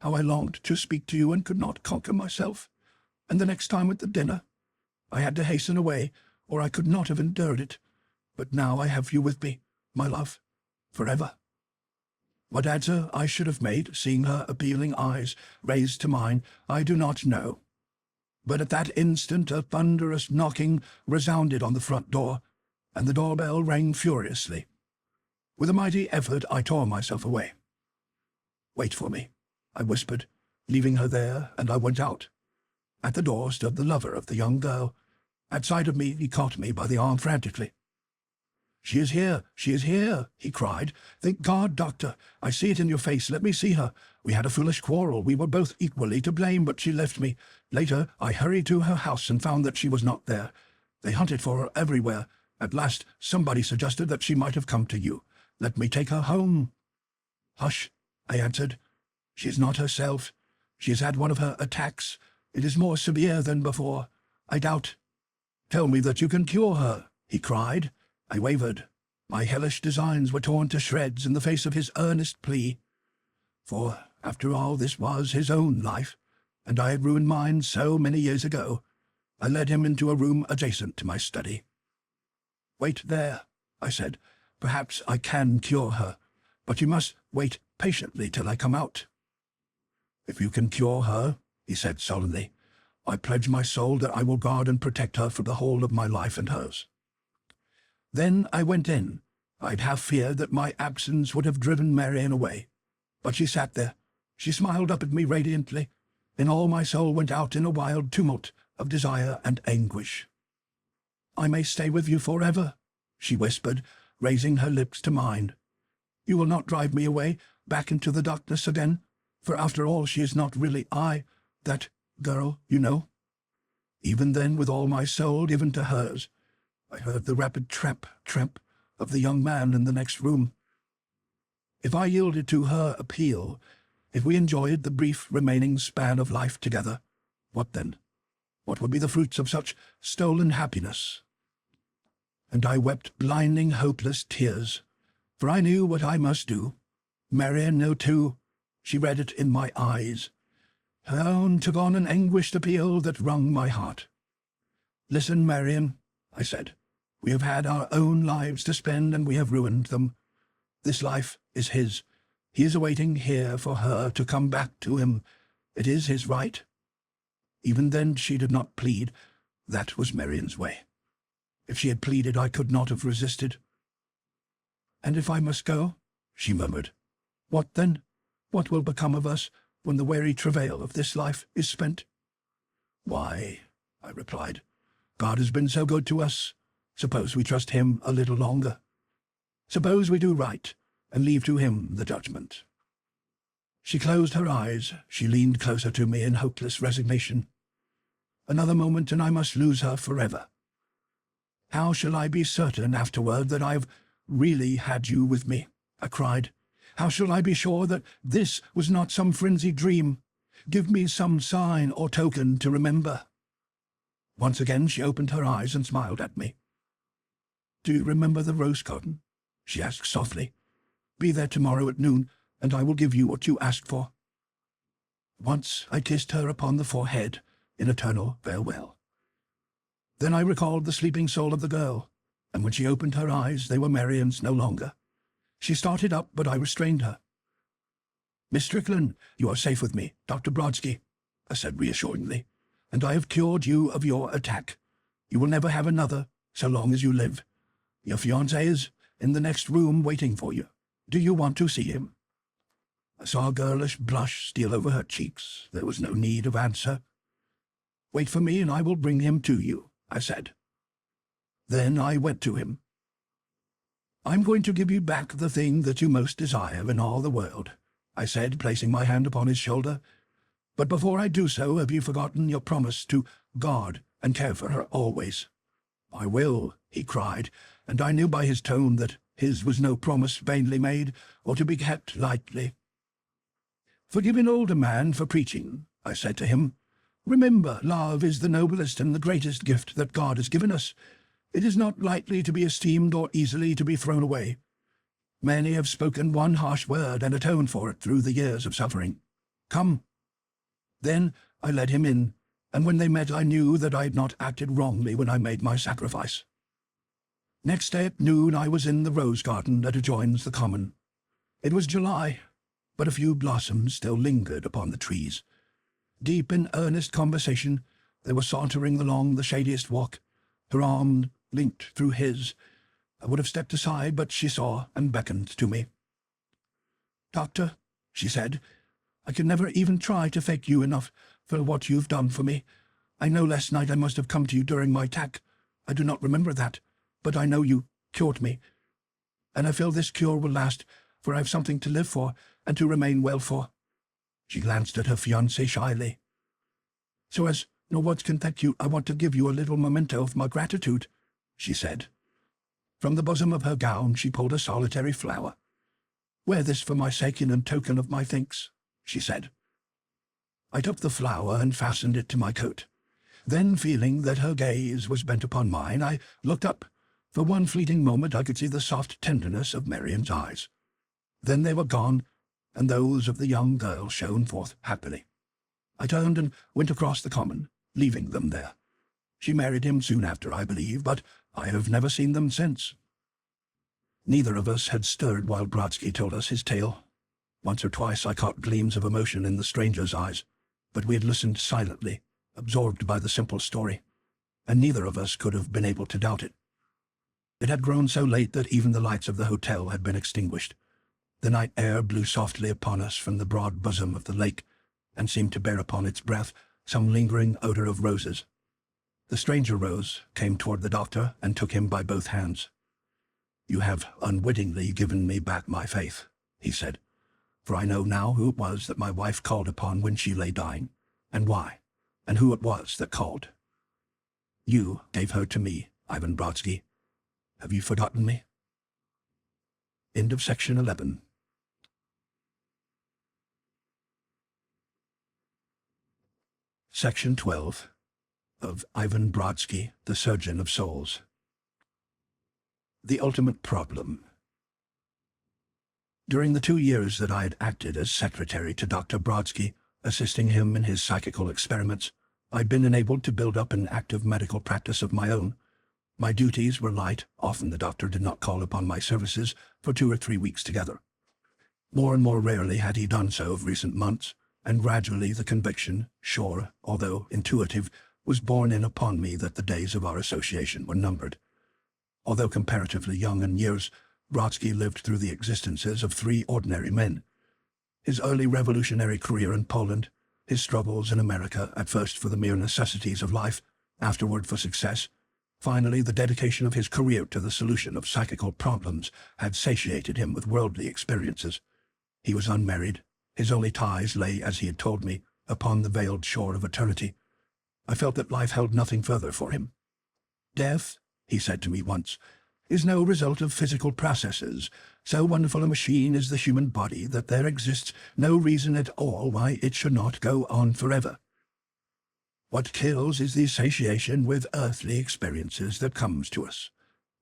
How I longed to speak to you and could not conquer myself. And the next time at the dinner, I had to hasten away, or I could not have endured it. But now I have you with me, my love, forever." What answer I should have made, seeing her appealing eyes raised to mine, I do not know. But at that instant a thunderous knocking resounded on the front door, and the doorbell rang furiously. With a mighty effort I tore myself away. "Wait for me," I whispered, leaving her there, and I went out. At the door stood the lover of the young girl. At sight of me he caught me by the arm frantically. "She is here! She is here!" he cried. "Thank God, Doctor! I see it in your face. Let me see her. We had a foolish quarrel. We were both equally to blame, but she left me. Later I hurried to her house and found that she was not there. They hunted for her everywhere. At last somebody suggested that she might have come to you. Let me take her home." "Hush," I answered. "She is not herself. She has had one of her attacks. It is more severe than before. I doubt." "Tell me that you can cure her," he cried. I wavered. My hellish designs were torn to shreds in the face of his earnest plea. For, after all, this was his own life, and I had ruined mine so many years ago. I led him into a room adjacent to my study. "Wait there," I said. "Perhaps I can cure her, but you must wait patiently till I come out." "If you can cure her," he said solemnly, "I pledge my soul that I will guard and protect her for the whole of my life and hers." Then I went in. I'd half feared that my absence would have driven Marian away. But she sat there. She smiled up at me radiantly. Then all my soul went out in a wild tumult of desire and anguish. "I may stay with you forever," she whispered, raising her lips to mine. "You will not drive me away, back into the darkness again, for after all she is not really that girl, you know." Even then, with all my soul given to hers, I heard the rapid tramp of the young man in the next room. If I yielded to her appeal, if we enjoyed the brief remaining span of life together, what then? What would be the fruits of such stolen happiness? And I wept blinding, hopeless tears, for I knew what I must do. Marian knew too. She read it in my eyes. Her own took on an anguished appeal that wrung my heart. "Listen, Marian," I said. "We have had our own lives to spend, and we have ruined them. This life is his. He is awaiting here for her to come back to him. It is his right." Even then she did not plead. That was Marian's way. If she had pleaded, I could not have resisted. "And if I must go," she murmured, "what then? What will become of us when the weary travail of this life is spent?" "Why," I replied, "God has been so good to us. Suppose we trust him a little longer. Suppose we do right and leave to him the judgment." She closed her eyes. She leaned closer to me in hopeless resignation. Another moment and I must lose her forever. "How shall I be certain afterward that I have really had you with me?" I cried. "How shall I be sure that this was not some frenzied dream? Give me some sign or token to remember." Once again she opened her eyes and smiled at me. "Do you remember the rose garden?" she asked softly. "Be there tomorrow at noon, and I will give you what you asked for." Once I kissed her upon the forehead in eternal farewell. Then I recalled the sleeping soul of the girl, and when she opened her eyes they were Marian's no longer. She started up, but I restrained her. "Miss Strickland, you are safe with me, Dr. Brodsky," I said reassuringly, "and I have cured you of your attack. You will never have another, so long as you live. Your fiancé is in the next room waiting for you. Do you want to see him?" I saw a girlish blush steal over her cheeks. There was no need of answer. "Wait for me and I will bring him to you," I said. Then I went to him. "I'm going to give you back the thing that you most desire in all the world," I said, placing my hand upon his shoulder. "But before I do so, have you forgotten your promise to guard and care for her always?" "I will," he cried, and I knew by his tone that his was no promise vainly made or to be kept lightly. "Forgive an older man for preaching," I said to him. "Remember, love is the noblest and the greatest gift that God has given us. It is not lightly to be esteemed or easily to be thrown away. Many have spoken one harsh word and atoned for it through the years of suffering. Come." Then I led him in, and when they met I knew that I had not acted wrongly when I made my sacrifice. Next day at noon I was in the rose garden that adjoins the common. It was July, but a few blossoms still lingered upon the trees. Deep in earnest conversation, they were sauntering along the shadiest walk, her arm linked through his. I would have stepped aside, but she saw and beckoned to me. "Doctor," she said, "I can never even try to thank you enough for what you've done for me. I know last night I must have come to you during my attack. I do not remember that, but I know you cured me. And I feel this cure will last, for I have something to live for and to remain well for." She glanced at her fiancé shyly. "So as no words can thank you, I want to give you a little memento of my gratitude," she said. From the bosom of her gown she pulled a solitary flower. "Wear this for my sake and in token of my thanks," she said. I took the flower and fastened it to my coat. Then, feeling that her gaze was bent upon mine, I looked up. For one fleeting moment I could see the soft tenderness of Marian's eyes. Then they were gone, and those of the young girl shone forth happily. I turned and went across the common, leaving them there. She married him soon after, I believe, but I have never seen them since." Neither of us had stirred while Brodsky told us his tale. Once or twice I caught gleams of emotion in the stranger's eyes, but we had listened silently, absorbed by the simple story, and neither of us could have been able to doubt it. It had grown so late that even the lights of the hotel had been extinguished. The night air blew softly upon us from the broad bosom of the lake, and seemed to bear upon its breath some lingering odor of roses. The stranger rose, came toward the doctor, and took him by both hands. "You have unwittingly given me back my faith," he said, "for I know now who it was that my wife called upon when she lay dying, and why, and who it was that called. You gave her to me, Ivan Brodsky. Have you forgotten me?" End of section 11. Section 12 of Ivan Brodsky, the Surgeon of Souls. The Ultimate Problem. During the 2 years that I had acted as secretary to Dr. Brodsky, assisting him in his psychical experiments, I'd been enabled to build up an active medical practice of my own. My duties were light. Often the doctor did not call upon my services for 2 or 3 weeks together. More and more rarely had he done so of recent months, and gradually the conviction, sure, although intuitive, was borne in upon me that the days of our association were numbered. Although comparatively young in years, Brodsky lived through the existences of 3 ordinary men. His early revolutionary career in Poland, his struggles in America, at first for the mere necessities of life, afterward for success, finally the dedication of his career to the solution of psychical problems, had satiated him with worldly experiences. He was unmarried. His only ties lay, as he had told me, upon the veiled shore of eternity. I felt that life held nothing further for him. "Death," he said to me once, "is no result of physical processes. So wonderful a machine is the human body that there exists no reason at all why it should not go on forever. What kills is the satiation with earthly experiences that comes to us.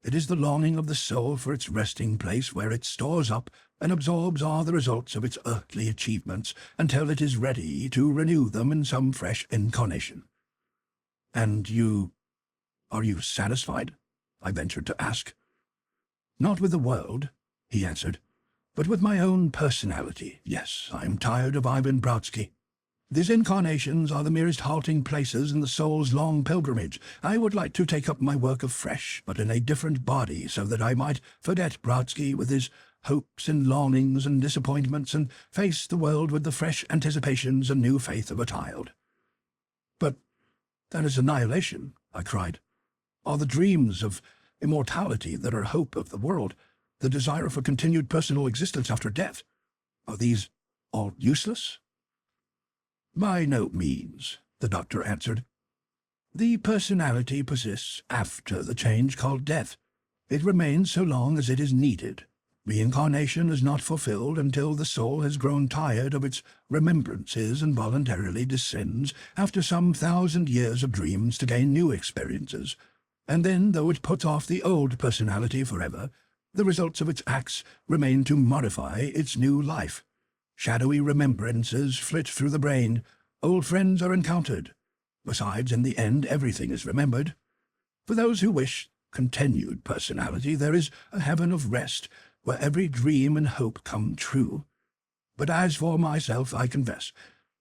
It is the longing of the soul for its resting place where it stores up and absorbs all the results of its earthly achievements until it is ready to renew them in some fresh incarnation." "And are you satisfied?" I ventured to ask. "Not with the world," he answered, "but with my own personality. Yes, I am tired of Ivan Brodsky. These incarnations are the merest halting places in the soul's long pilgrimage. I would like to take up my work afresh, but in a different body, so that I might forget Brodsky with his hopes and longings and disappointments, and face the world with the fresh anticipations and new faith of a child." "But that is annihilation," I cried. "Are the dreams of immortality that are hope of the world, the desire for continued personal existence after death, are these all useless?" "By no means," the doctor answered. "The personality persists after the change called death. It remains so long as it is needed. Reincarnation is not fulfilled until the soul has grown tired of its remembrances and voluntarily descends after some 1,000 years of dreams to gain new experiences. And then, though it puts off the old personality forever, the results of its acts remain to modify its new life. Shadowy remembrances flit through the brain. Old friends are encountered. Besides, in the end, everything is remembered. For those who wish continued personality, there is a heaven of rest, where every dream and hope come true. But as for myself, I confess,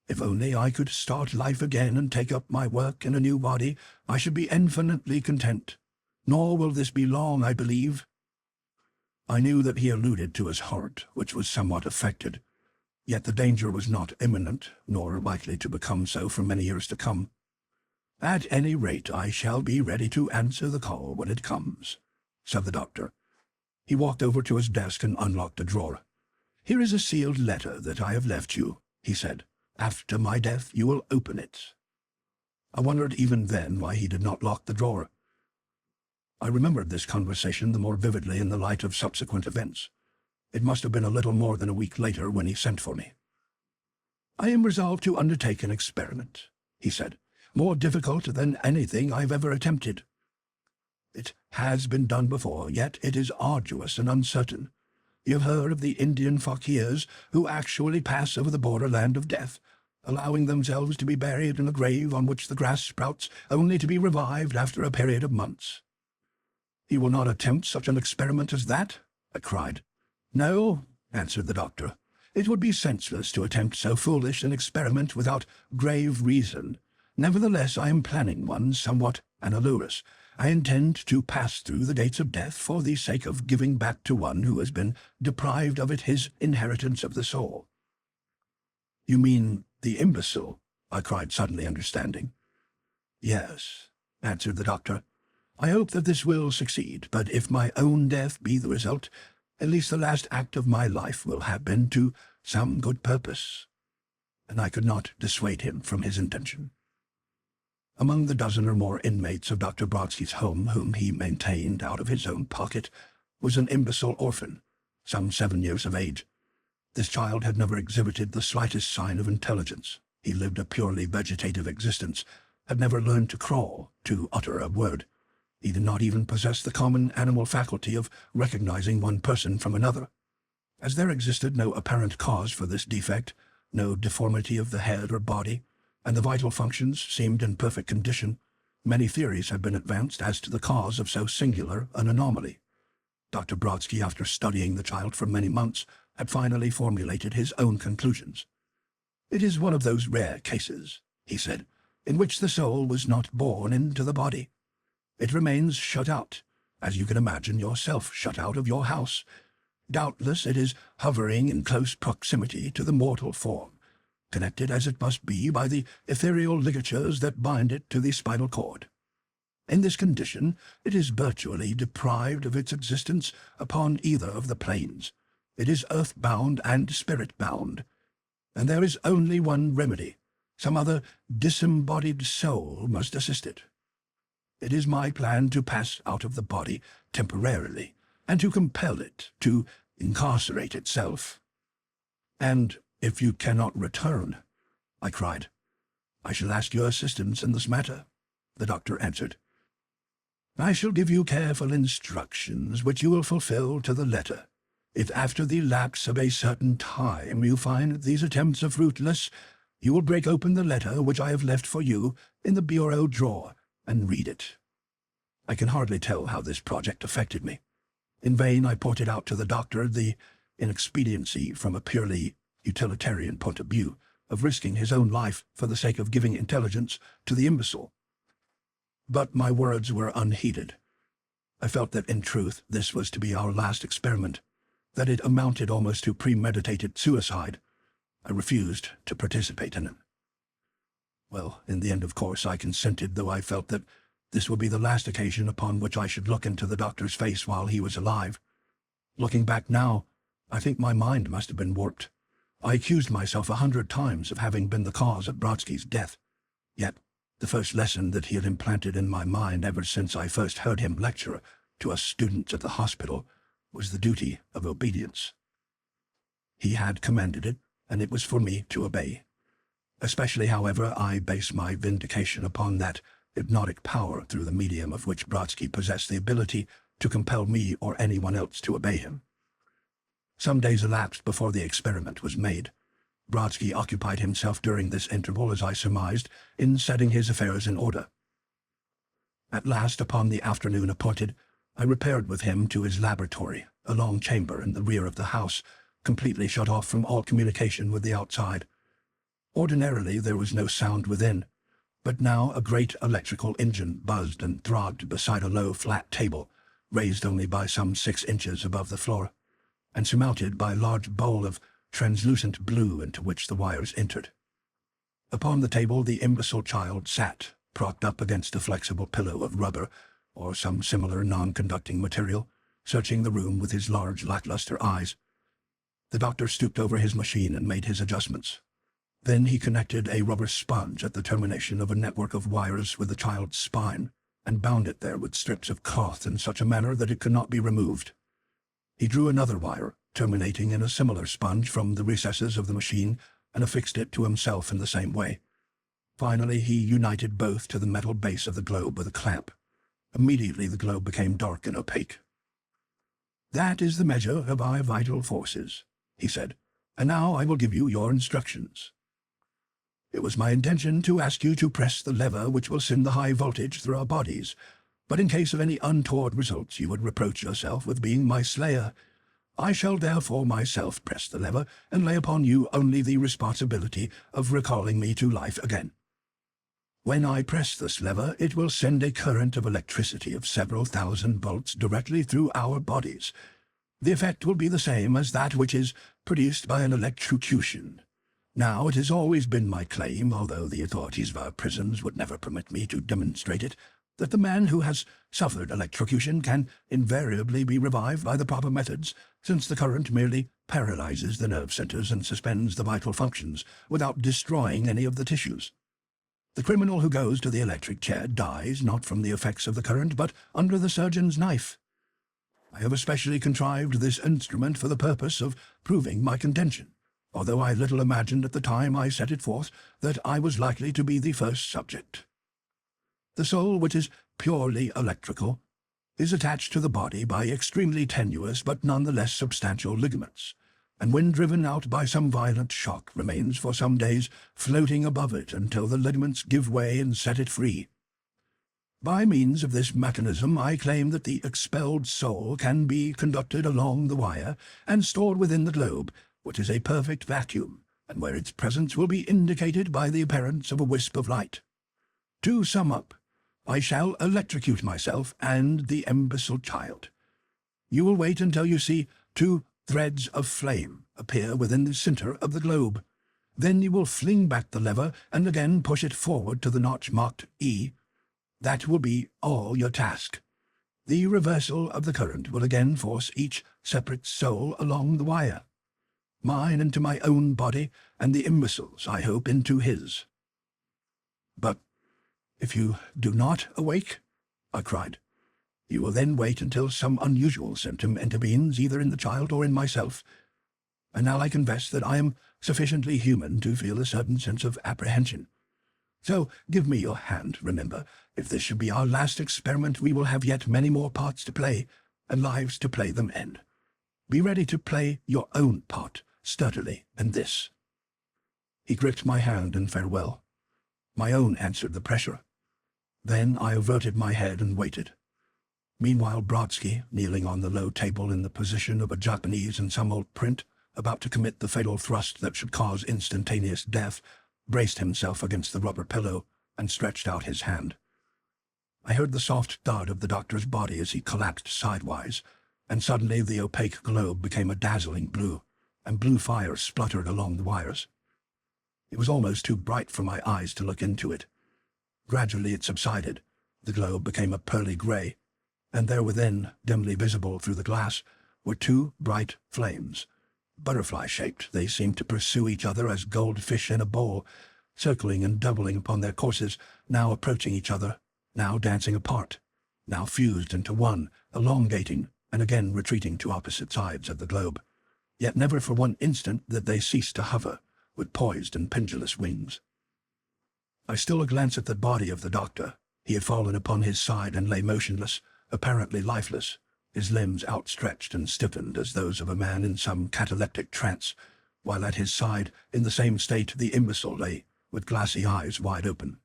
if only I could start life again and take up my work in a new body, I should be infinitely content. Nor will this be long, I believe." I knew that he alluded to his heart, which was somewhat affected. Yet the danger was not imminent, nor likely to become so for many years to come. "At any rate, I shall be ready to answer the call when it comes," said the doctor. He walked over to his desk and unlocked a drawer. "Here is a sealed letter that I have left you," he said. "After my death you will open it." I wondered even then why he did not lock the drawer. I remembered this conversation the more vividly in the light of subsequent events. It must have been a little more than a week later when he sent for me. "I am resolved to undertake an experiment," he said, "more difficult than anything I've ever attempted. It has been done before, yet it is arduous and uncertain. You have heard of the Indian fakirs who actually pass over the borderland of death. allowing themselves to be buried in a grave on which the grass sprouts, only to be revived after a period of months. "You will not attempt such an experiment as that?" I cried. "No," answered the doctor. "It would be senseless to attempt so foolish an experiment without grave reason. Nevertheless, I am planning one somewhat analogous. I intend to pass through the gates of death for the sake of giving back to one who has been deprived of it his inheritance of the soul." "You mean the imbecile?" I cried, suddenly understanding. "Yes," answered the doctor. "I hope that this will succeed, but if my own death be the result, at least the last act of my life will have been to some good purpose." And I could not dissuade him from his intention. Among the dozen or more inmates of Dr. Brodsky's home whom he maintained out of his own pocket was an imbecile orphan, some 7 years of age. This child had never exhibited the slightest sign of intelligence. He lived a purely vegetative existence, had never learned to crawl, to utter a word. He did not even possess the common animal faculty of recognizing one person from another. As there existed no apparent cause for this defect, no deformity of the head or body, and the vital functions seemed in perfect condition, many theories have been advanced as to the cause of so singular an anomaly. Dr. Brodsky, after studying the child for many months, had finally formulated his own conclusions. "It is one of those rare cases," he said, "in which the soul was not born into the body. It remains shut out, as you can imagine yourself shut out of your house. Doubtless it is hovering in close proximity to the mortal form, connected as it must be by the ethereal ligatures that bind it to the spinal cord. In this condition, it is virtually deprived of its existence upon either of the planes. It is earth-bound and spirit-bound, and there is only one remedy. Some other disembodied soul must assist it. It is my plan to pass out of the body temporarily, and to compel it to incarcerate itself." "And if you cannot return," I cried. "I shall ask your assistance in this matter," the doctor answered. "I shall give you careful instructions, which you will fulfill to the letter. If after the lapse of a certain time you find these attempts are fruitless, you will break open the letter which I have left for you in the bureau drawer and read it." I can hardly tell how this project affected me. In vain I pointed out to the doctor the inexpediency, from a purely utilitarian point of view, of risking his own life for the sake of giving intelligence to the imbecile. But my words were unheeded. I felt that in truth this was to be our last experiment, that it amounted almost to premeditated suicide. I refused to participate in it. Well, in the end, of course, I consented, though I felt that this would be the last occasion upon which I should look into the doctor's face while he was alive. Looking back now, I think my mind must have been warped. I accused myself 100 times of having been the cause of Brodsky's death. Yet the first lesson that he had implanted in my mind ever since I first heard him lecture to us students at the hospital was the duty of obedience. He had commanded it, and it was for me to obey. Especially, however, I base my vindication upon that hypnotic power through the medium of which Brodsky possessed the ability to compel me or anyone else to obey him. Some days elapsed before the experiment was made. Brodsky occupied himself during this interval, as I surmised, in setting his affairs in order. At last, upon the afternoon appointed, I repaired with him to his laboratory, a long chamber in the rear of the house, completely shut off from all communication with the outside. Ordinarily there was no sound within, but now a great electrical engine buzzed and throbbed beside a low, flat table, raised only by some 6 inches above the floor, and surmounted by a large bowl of translucent blue into which the wires entered. Upon the table the imbecile child sat, propped up against a flexible pillow of rubber or some similar non-conducting material, searching the room with his large, lackluster eyes. The doctor stooped over his machine and made his adjustments. Then he connected a rubber sponge at the termination of a network of wires with the child's spine, and bound it there with strips of cloth in such a manner that it could not be removed. He drew another wire, terminating in a similar sponge, from the recesses of the machine, and affixed it to himself in the same way. Finally he united both to the metal base of the globe with a clamp. Immediately the globe became dark and opaque. "That is the measure of our vital forces," he said, "and now I will give you your instructions." It was my intention to ask you to press the lever which will send the high voltage through our bodies, but in case of any untoward results you would reproach yourself with being my slayer. I shall therefore myself press the lever and lay upon you only the responsibility of recalling me to life again. When I press this lever, it will send a current of electricity of several thousand volts directly through our bodies. The effect will be the same as that which is produced by an electrocution. Now, it has always been my claim, although the authorities of our prisons would never permit me to demonstrate it, that the man who has suffered electrocution can invariably be revived by the proper methods, since the current merely paralyzes the nerve centers and suspends the vital functions without destroying any of the tissues. The criminal who goes to the electric chair dies not from the effects of the current, but under the surgeon's knife. I have especially contrived this instrument for the purpose of proving my contention, although I little imagined at the time I set it forth that I was likely to be the first subject. The soul, which is purely electrical, is attached to the body by extremely tenuous but none the less substantial ligaments, and when driven out by some violent shock remains for some days floating above it until the ligaments give way and set it free. By means of this mechanism I claim that the expelled soul can be conducted along the wire and stored within the globe, which is a perfect vacuum, and where its presence will be indicated by the appearance of a wisp of light. To sum up, I shall electrocute myself and the imbecile child. You will wait until you see 2 threads of flame appear within the center of the globe. Then you will fling back the lever and again push it forward to the notch marked E. That will be all your task. The reversal of the current will again force each separate soul along the wire. Mine into my own body, and the imbecile's, I hope, into his. But if you do not awake, I cried, you will then wait until some unusual symptom intervenes either in the child or in myself. And now I confess that I am sufficiently human to feel a certain sense of apprehension. So give me your hand, remember. If this should be our last experiment, we will have yet many more parts to play, and lives to play them in. Be ready to play your own part, sturdily, in this. He gripped my hand in farewell. My own answered the pressure. Then I averted my head and waited. Meanwhile Brodsky, kneeling on the low table in the position of a Japanese in some old print, about to commit the fatal thrust that should cause instantaneous death, braced himself against the rubber pillow and stretched out his hand. I heard the soft thud of the doctor's body as he collapsed sidewise, and suddenly the opaque globe became a dazzling blue, and blue fire spluttered along the wires. It was almost too bright for my eyes to look into it. Gradually it subsided. The globe became a pearly gray, and there within, dimly visible through the glass, were 2 bright flames. Butterfly-shaped, they seemed to pursue each other as goldfish in a bowl, circling and doubling upon their courses, now approaching each other, now dancing apart, now fused into one, elongating, and again retreating to opposite sides of the globe. Yet never for one instant did they cease to hover, with poised and pendulous wings. I stole a glance at the body of the doctor. He had fallen upon his side and lay motionless, apparently lifeless, his limbs outstretched and stiffened as those of a man in some cataleptic trance, while at his side, in the same state, the imbecile lay, with glassy eyes wide open.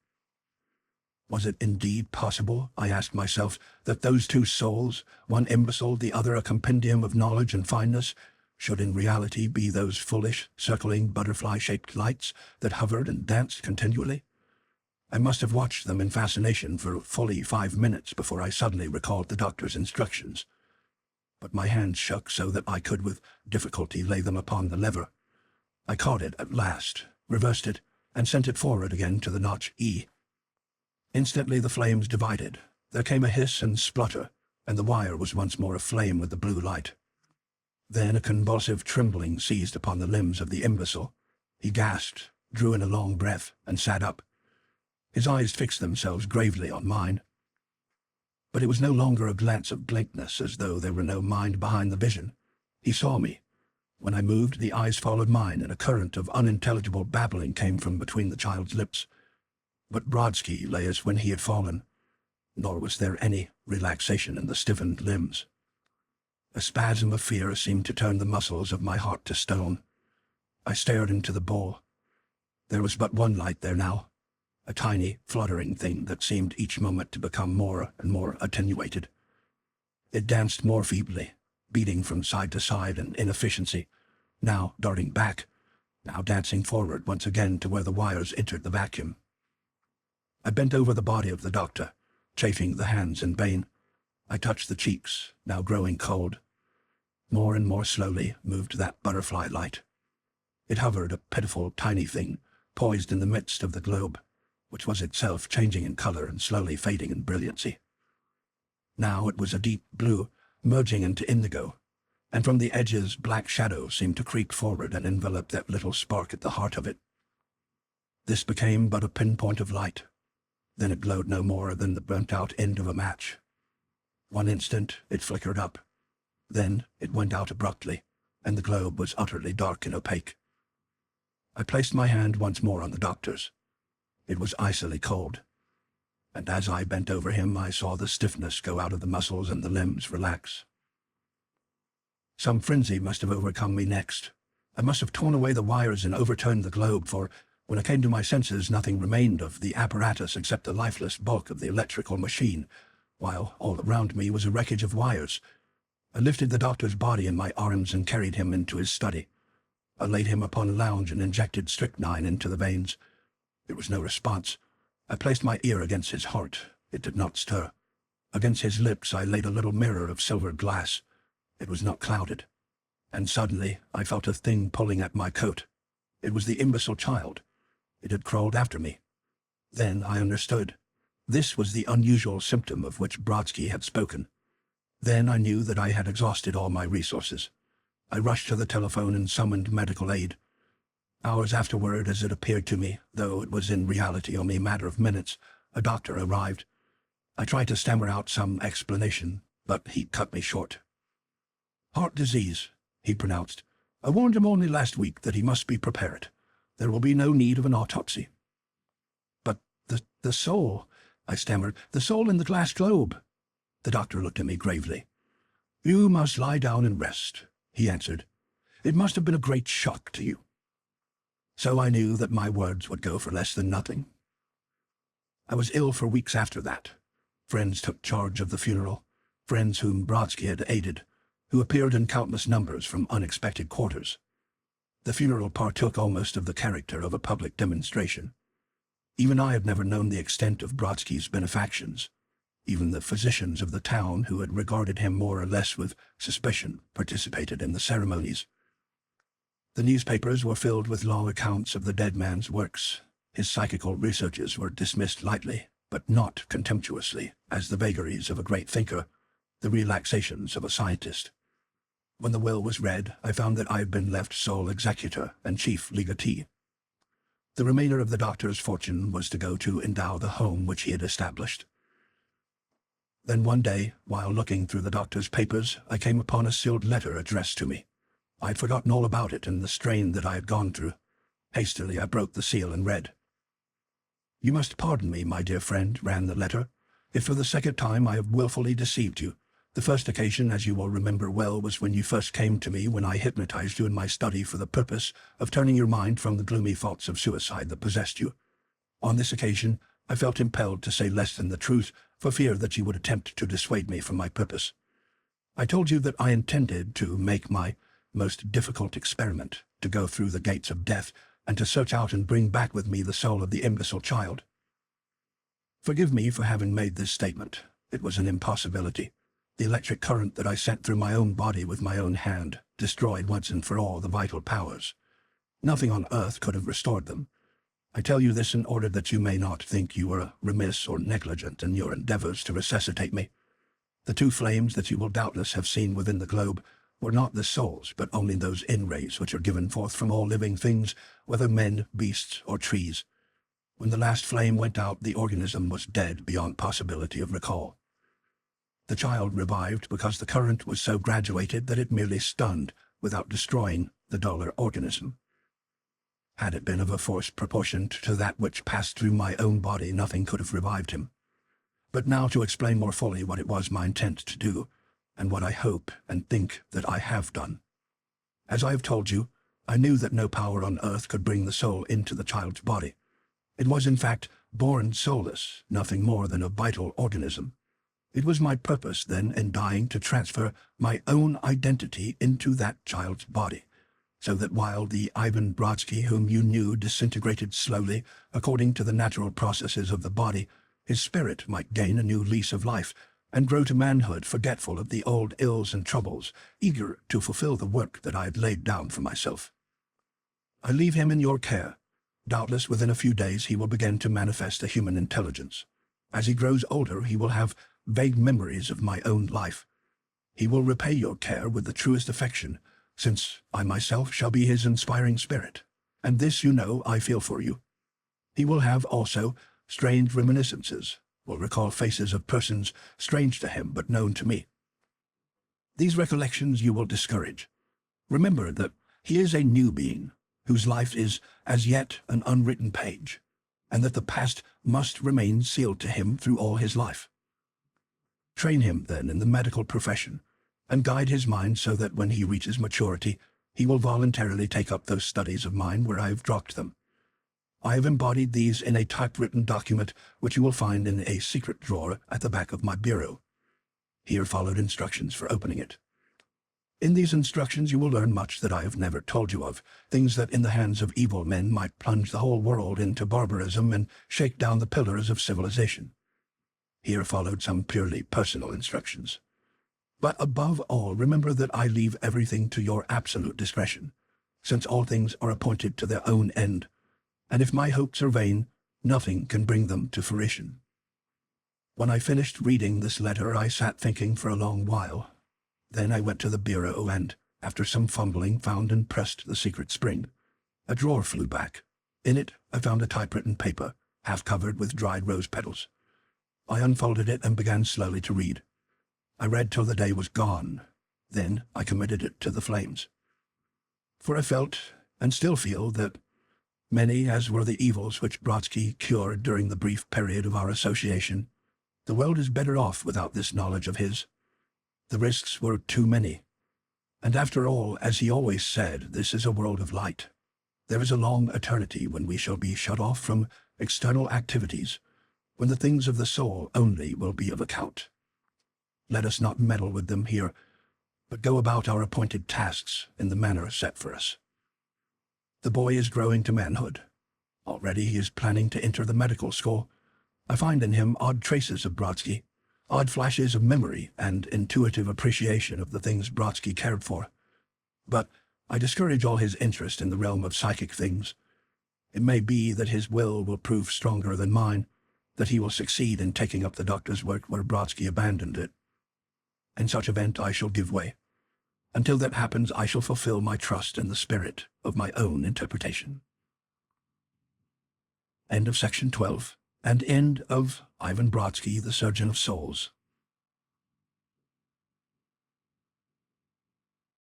Was it indeed possible, I asked myself, that those 2 souls, one imbecile, the other a compendium of knowledge and fineness, should in reality be those foolish, circling, butterfly-shaped lights that hovered and danced continually? I must have watched them in fascination for fully 5 minutes before I suddenly recalled the doctor's instructions. But my hands shook so that I could with difficulty lay them upon the lever. I caught it at last, reversed it, and sent it forward again to the notch E. Instantly the flames divided. There came a hiss and splutter, and the wire was once more aflame with the blue light. Then a convulsive trembling seized upon the limbs of the imbecile. He gasped, drew in a long breath, and sat up. His eyes fixed themselves gravely on mine. But it was no longer a glance of blankness, as though there were no mind behind the vision. He saw me. When I moved, the eyes followed mine, and a current of unintelligible babbling came from between the child's lips. But Brodsky lay as when he had fallen, nor was there any relaxation in the stiffened limbs. A spasm of fear seemed to turn the muscles of my heart to stone. I stared into the bowl. There was but one light there now, a tiny, fluttering thing that seemed each moment to become more and more attenuated. It danced more feebly, beating from side to side in inefficiency, now darting back, now dancing forward once again to where the wires entered the vacuum. I bent over the body of the doctor, chafing the hands in vain. I touched the cheeks, now growing cold. More and more slowly moved that butterfly light. It hovered, a pitiful, tiny thing, poised in the midst of the globe, which was itself changing in color and slowly fading in brilliancy. Now it was a deep blue, merging into indigo, and from the edges black shadow seemed to creep forward and envelop that little spark at the heart of it. This became but a pinpoint of light. Then it glowed no more than the burnt-out end of a match. One instant it flickered up. Then it went out abruptly, and the globe was utterly dark and opaque. I placed my hand once more on the doctor's. It was icily cold, and as I bent over him I saw the stiffness go out of the muscles and the limbs relax. Some frenzy must have overcome me next. I must have torn away the wires and overturned the globe, for when I came to my senses nothing remained of the apparatus except the lifeless bulk of the electrical machine, while all around me was a wreckage of wires. I lifted the doctor's body in my arms and carried him into his study. I laid him upon a lounge and injected strychnine into the veins. There was no response. I placed my ear against his heart. It did not stir. Against his lips I laid a little mirror of silver glass. It was not clouded. And suddenly I felt a thing pulling at my coat. It was the imbecile child. It had crawled after me. Then I understood. This was the unusual symptom of which Brodsky had spoken. Then I knew that I had exhausted all my resources. I rushed to the telephone and summoned medical aid. Hours afterward, as it appeared to me, though it was in reality only a matter of minutes, a doctor arrived. I tried to stammer out some explanation, but he cut me short. "Heart disease," he pronounced. "I warned him only last week that he must be prepared. There will be no need of an autopsy." "But the soul," I stammered, "the soul in the glass globe." The doctor looked at me gravely. "You must lie down and rest," he answered. "It must have been a great shock to you." So I knew that my words would go for less than nothing. I was ill for weeks after that. Friends took charge of the funeral, friends whom Brodsky had aided, who appeared in countless numbers from unexpected quarters. The funeral partook almost of the character of a public demonstration. Even I had never known the extent of Brodsky's benefactions. Even the physicians of the town, who had regarded him more or less with suspicion, participated in the ceremonies. The newspapers were filled with long accounts of the dead man's works. His psychical researches were dismissed lightly, but not contemptuously, as the vagaries of a great thinker, the relaxations of a scientist. When the will was read, I found that I had been left sole executor and chief legatee. The remainder of the doctor's fortune was to go to endow the home which he had established. Then one day, while looking through the doctor's papers, I came upon a sealed letter addressed to me. I had forgotten all about it in the strain that I had gone through. Hastily I broke the seal and read. "You must pardon me, my dear friend," ran the letter, "if for the second time I have wilfully deceived you. The first occasion, as you will remember well, was when you first came to me, when I hypnotized you in my study for the purpose of turning your mind from the gloomy thoughts of suicide that possessed you. On this occasion I felt impelled to say less than the truth, for fear that you would attempt to dissuade me from my purpose. I told you that I intended to make my most difficult experiment, to go through the gates of death, and to search out and bring back with me the soul of the imbecile child. Forgive me for having made this statement. It was an impossibility. The electric current that I sent through my own body with my own hand destroyed once and for all the vital powers. Nothing on earth could have restored them. I tell you this in order that you may not think you were remiss or negligent in your endeavors to resuscitate me. The two flames that you will doubtless have seen within the globe were not the souls, but only those in-rays which are given forth from all living things, whether men, beasts, or trees. When the last flame went out, the organism was dead beyond possibility of recall. The child revived because the current was so graduated that it merely stunned, without destroying, the duller organism. Had it been of a force proportioned to that which passed through my own body, nothing could have revived him. But now to explain more fully what it was my intent to do, and what I hope and think that I have done. As I have told you, I knew that no power on earth could bring the soul into the child's body. It was, in fact, born soulless, nothing more than a vital organism. It was my purpose, then, in dying, to transfer my own identity into that child's body, so that while the Ivan Brodsky whom you knew disintegrated slowly according to the natural processes of the body, his spirit might gain a new lease of life and grow to manhood, forgetful of the old ills and troubles, eager to fulfill the work that I had laid down for myself. I leave him in your care. Doubtless within a few days he will begin to manifest a human intelligence. As he grows older, he will have vague memories of my own life. He will repay your care with the truest affection, since I myself shall be his inspiring spirit, and this, you know, I feel for you. He will have also strange reminiscences, will recall faces of persons strange to him but known to me. These recollections you will discourage. Remember that he is a new being, whose life is as yet an unwritten page, and that the past must remain sealed to him through all his life. Train him, then, in the medical profession, and guide his mind so that when he reaches maturity, he will voluntarily take up those studies of mine where I have dropped them. I have embodied these in a typewritten document which you will find in a secret drawer at the back of my bureau. Here followed instructions for opening it. In these instructions you will learn much that I have never told you of, things that in the hands of evil men might plunge the whole world into barbarism and shake down the pillars of civilization. Here followed some purely personal instructions. But above all, remember that I leave everything to your absolute discretion, since all things are appointed to their own end, and if my hopes are vain, nothing can bring them to fruition. When I finished reading this letter, I sat thinking for a long while. Then I went to the bureau and, after some fumbling, found and pressed the secret spring. A drawer flew back. In it I found a typewritten paper, half covered with dried rose petals. I unfolded it and began slowly to read. I read till the day was gone. Then I committed it to the flames. For I felt, and still feel, that many as were the evils which Brodsky cured during the brief period of our association, the world is better off without this knowledge of his. The risks were too many. And after all, as he always said, this is a world of light. There is a long eternity when we shall be shut off from external activities, when the things of the soul only will be of account. Let us not meddle with them here, but go about our appointed tasks in the manner set for us. The boy is growing to manhood. Already he is planning to enter the medical school. I find in him odd traces of Brodsky, odd flashes of memory and intuitive appreciation of the things Brodsky cared for. But I discourage all his interest in the realm of psychic things. It may be that his will prove stronger than mine, that he will succeed in taking up the doctor's work where Brodsky abandoned it. In such event I shall give way. Until that happens, I shall fulfill my trust in the spirit of my own interpretation. End of section 12, and end of Ivan Brodsky, the Surgeon of Souls.